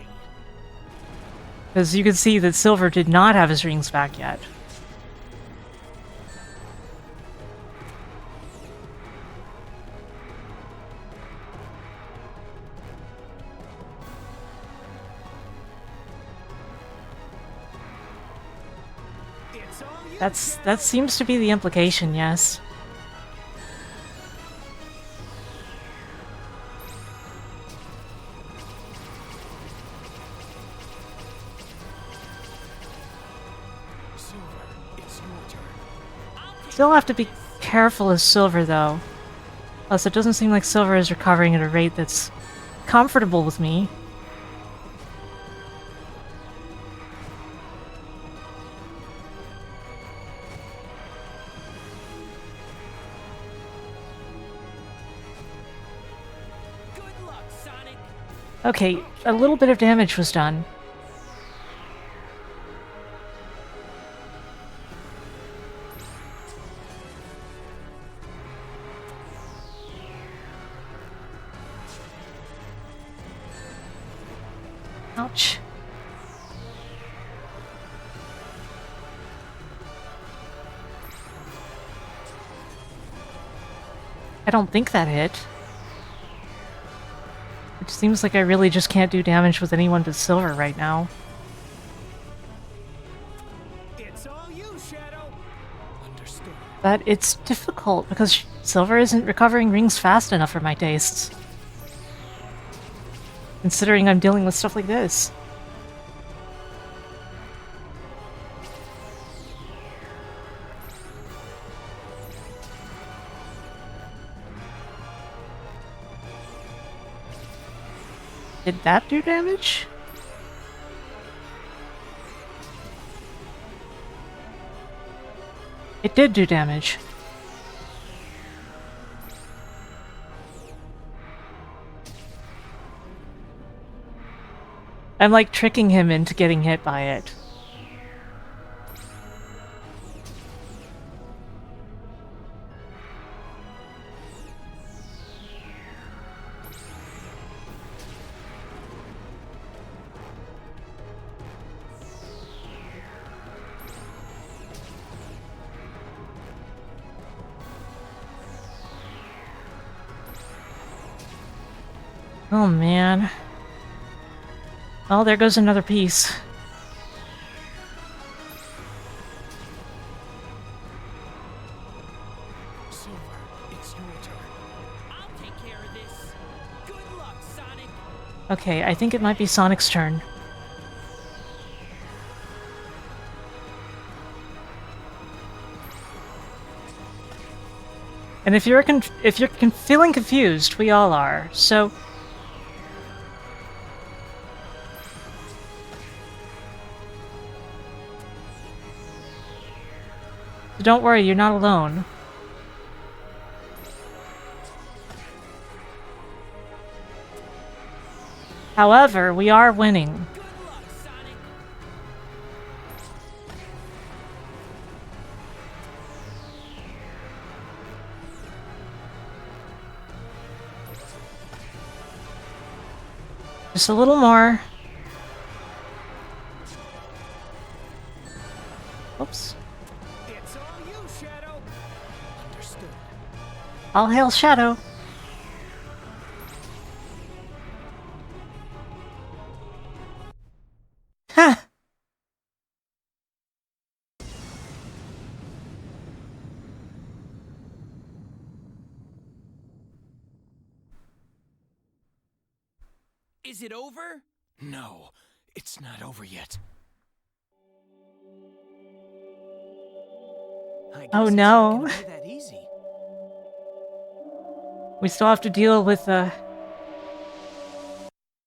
Because you can see that Silver did not have his rings back yet. That seems to be the implication, yes. Silver, it's your turn. Still have to be careful as Silver, though. Plus, it doesn't seem like Silver is recovering at a rate that's comfortable with me. Good luck, Sonic. Okay, a little bit of damage was done. Ouch. I don't think that hit. It seems like I really just can't do damage with anyone but Silver right now. It's all you, Shadow. Understood. But it's difficult because Silver isn't recovering rings fast enough for my tastes. Considering I'm dealing with stuff like this. Did that do damage? It did do damage. I'm like tricking him into getting hit by it. Oh man. Oh, there goes another piece. Silver, it's your turn. I'll take care of this. Good luck, Sonic. Okay, I think it might be Sonic's turn. And if you're feeling confused, we all are. So don't worry, you're not alone. However, we are winning. Just a little more. Oops. It's all you, Shadow. Understood. All hail Shadow. Ha! Is it over? No, it's not over yet. I guess Oh it's no. not gonna be that easy. We still have to deal with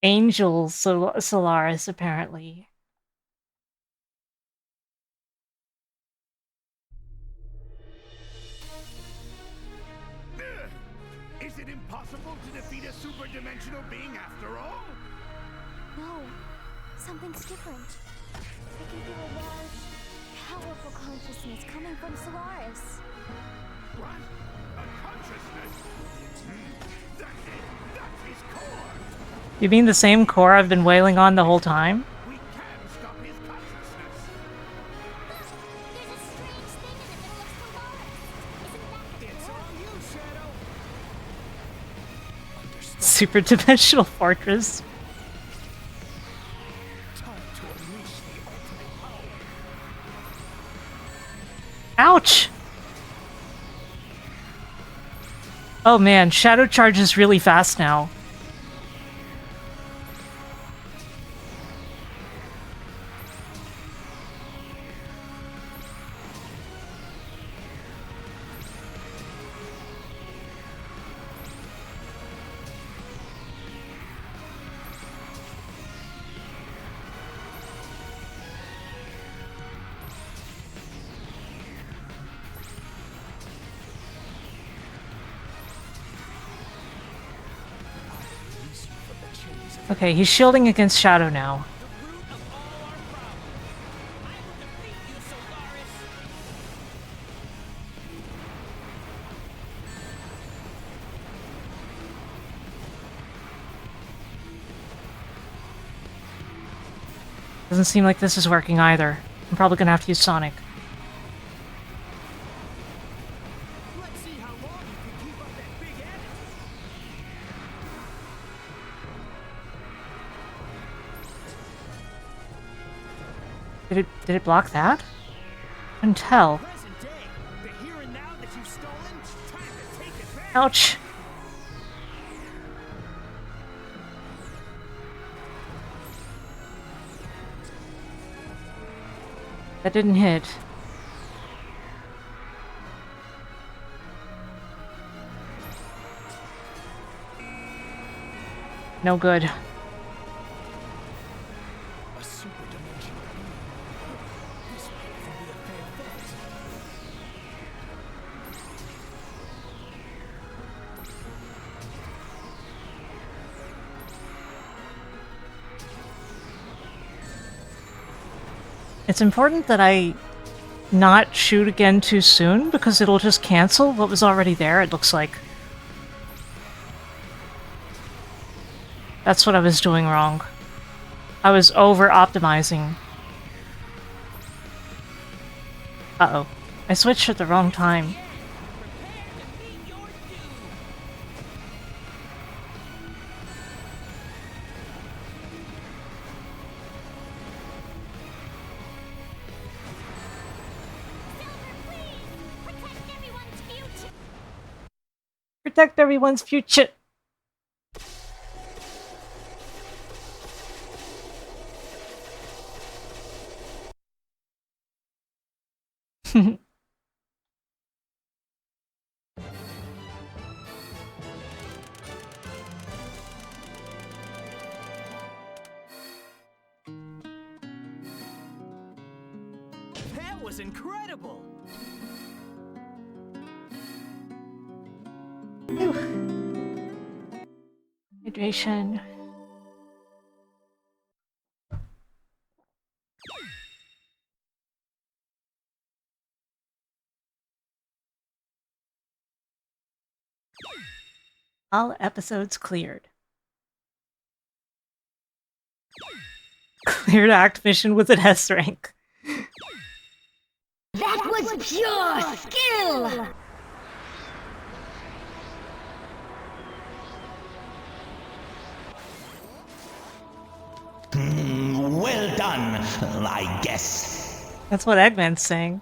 Angel Solaris, apparently. Is it impossible to defeat a super-dimensional being after all? No, something's different. I can feel a large, powerful consciousness coming from Solaris. What? A consciousness? That's his core! You mean the same core I've been wailing on the whole time? We can stop his consciousness! There's a strange thing in it that looks Solaris. Isn't that the It's core? all you, Shadow. Understood. Super Dimensional Fortress. Time to unleash the ultimate power. Ouch! Oh man, Shadow charges really fast now. Okay, he's shielding against Shadow now. Doesn't seem like this is working either. I'm probably gonna have to use Sonic. Let's see how long you can keep up that big attitude. Did it block that? I couldn't tell. Present day, the here and now that you've stolen, time to take it back. Ouch! That didn't hit. No good. A super dimensional being. This might even be a fair fight. It's important that I not shoot again too soon, because it'll just cancel what was already there, it looks like. That's what I was doing wrong. I was over-optimizing. Uh-oh. I switched at the wrong time. protect everyone's future. That was incredible! Hydration. All episodes cleared. Cleared act mission with an S rank. That was pure skill! Well done, I guess. That's what Eggman's saying.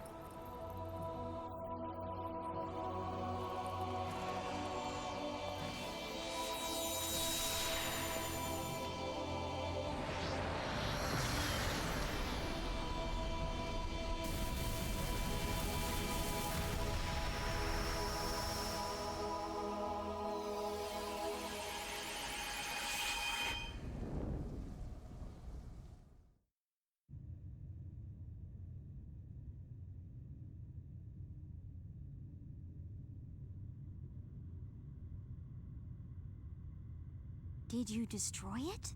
Did you destroy it?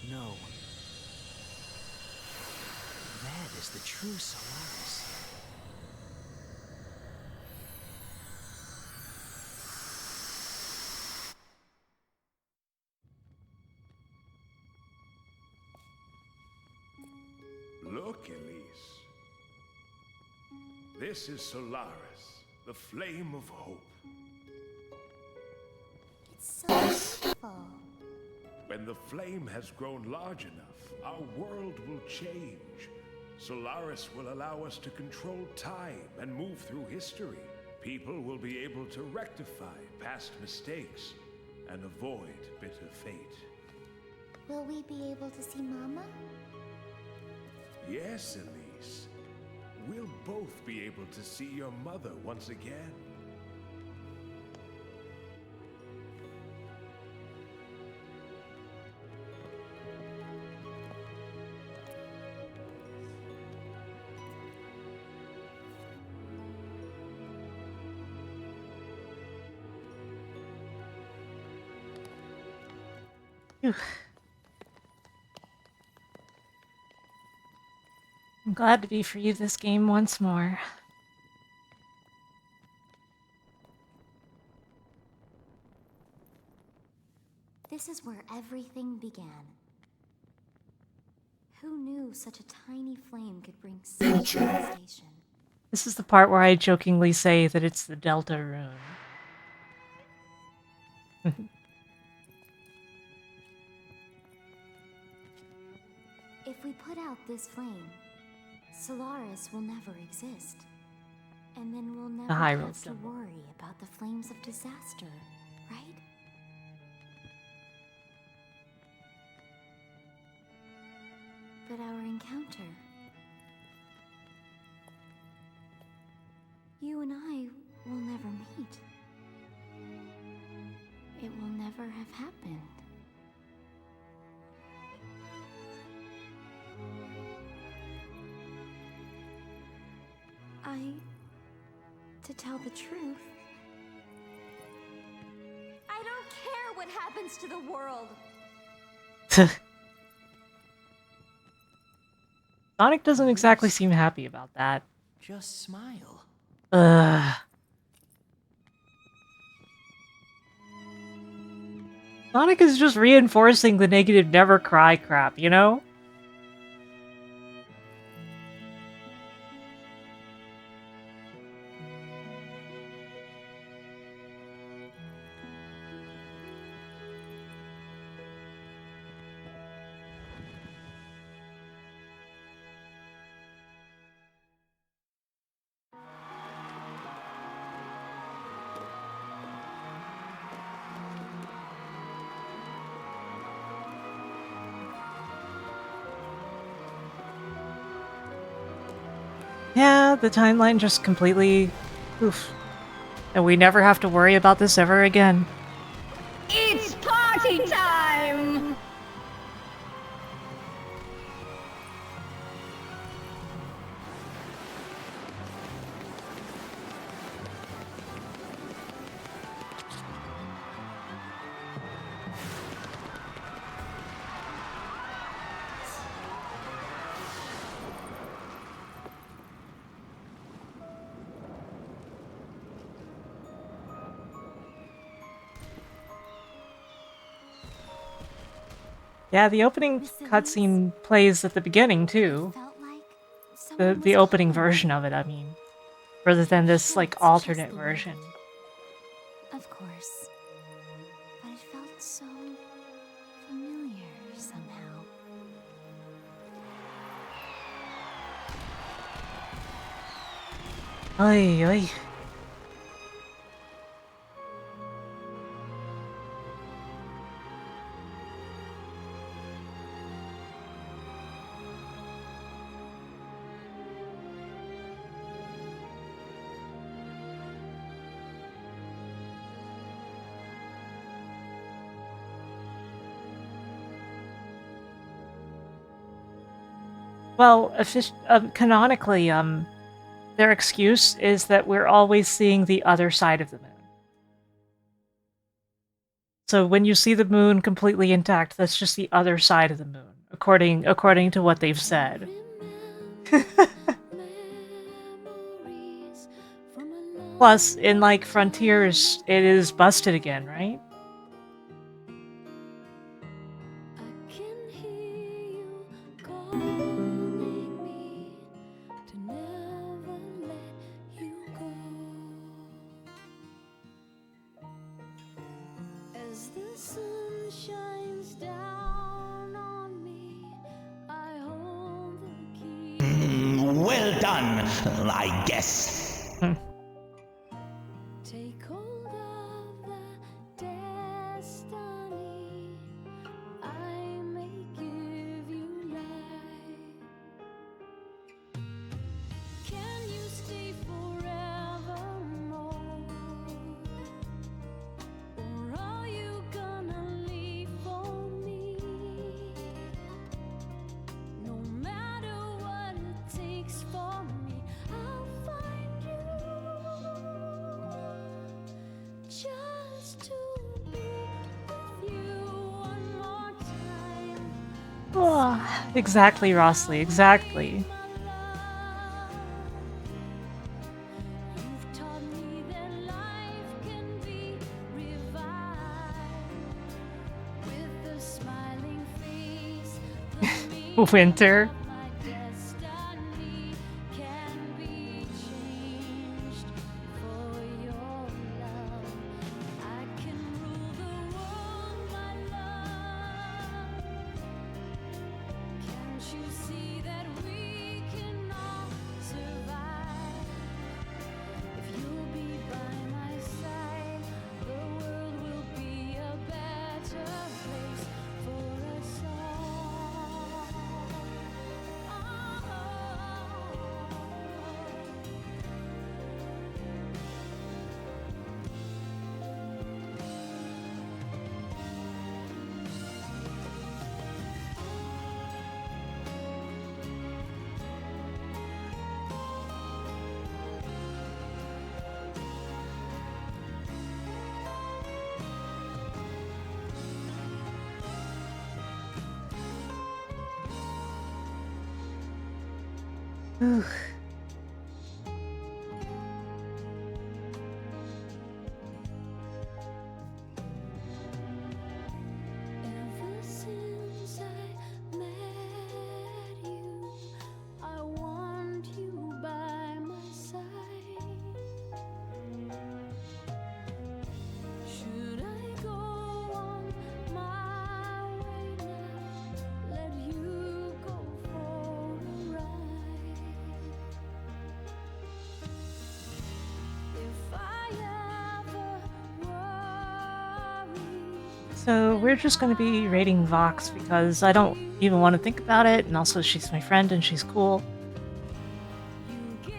No. That is the true Solaris. Look, Elise. This is Solaris, the flame of hope. It's so beautiful. When the flame has grown large enough, our world will change. Solaris will allow us to control time and move through history. People will be able to rectify past mistakes and avoid bitter fate. Will we be able to see Mama? Yes, Elise. We'll both be able to see your mother once again. Phew. I'm glad to be free of this game once more. This is where everything began. Who knew such a tiny flame could bring such devastation? This is the part where I jokingly say that it's the Delta Rune. If we put out this flame, Solaris will never exist. And then we'll never Hyrule have to symbol. worry about the flames of disaster, right? But our encounter... You and I will never meet. It will never have happened. To tell the truth, I don't care what happens to the world. Sonic doesn't exactly seem happy about that. Just smile. Sonic is just reinforcing the negative never cry crap, you know? Yeah, the timeline just completely... Oof. And we never have to worry about this ever again. It's party time! Yeah, the opening cutscene plays at the beginning, too. The opening version of it, I mean. Rather than this, like, alternate version. Of course. But it felt so familiar somehow. Oy, oy. Well, canonically, their excuse is that we're always seeing the other side of the moon. So when you see the moon completely intact, that's just the other side of the moon, according to what they've said. Plus, in like Frontiers, it is busted again, right? Well done, I guess. Take hold of the destiny. I may give you life. Can you stay forevermore? Or are you gonna leave for me? No matter what it takes for me, I'll find you. Just to be with you one more time. Oh, exactly, Rossley, exactly. You've taught me that life can be revived with a smiling face. Winter. My destiny can be changed for your love. I can rule the world, my love. Can't you see that we can all survive? If you'll be by my side, the world will be a better place for us all. Ooh. Ever since I met you, I want you by my side. Should I go on my way now? Let you go for a ride. If I ever worry. So we're just going to be raiding Vox because I don't even want to think about it, and also she's my friend and she's cool. You give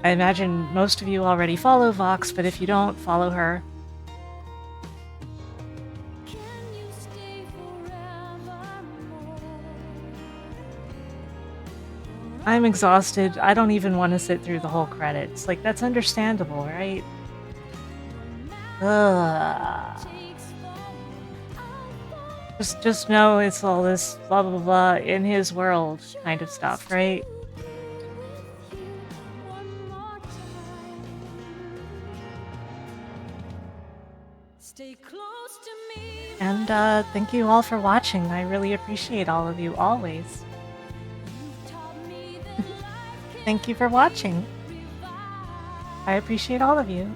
I imagine most of you already follow Vox, but if you don't, follow her. I'm exhausted. I don't even want to sit through the whole credits. Like, that's understandable, right? Ugh. Just know it's all this blah blah blah in his world kind of stuff, right? Stay close to me. And thank you all for watching. I really appreciate all of you always. Thank you for watching. I appreciate all of you.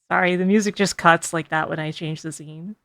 Sorry, the music just cuts like that when I change the scene.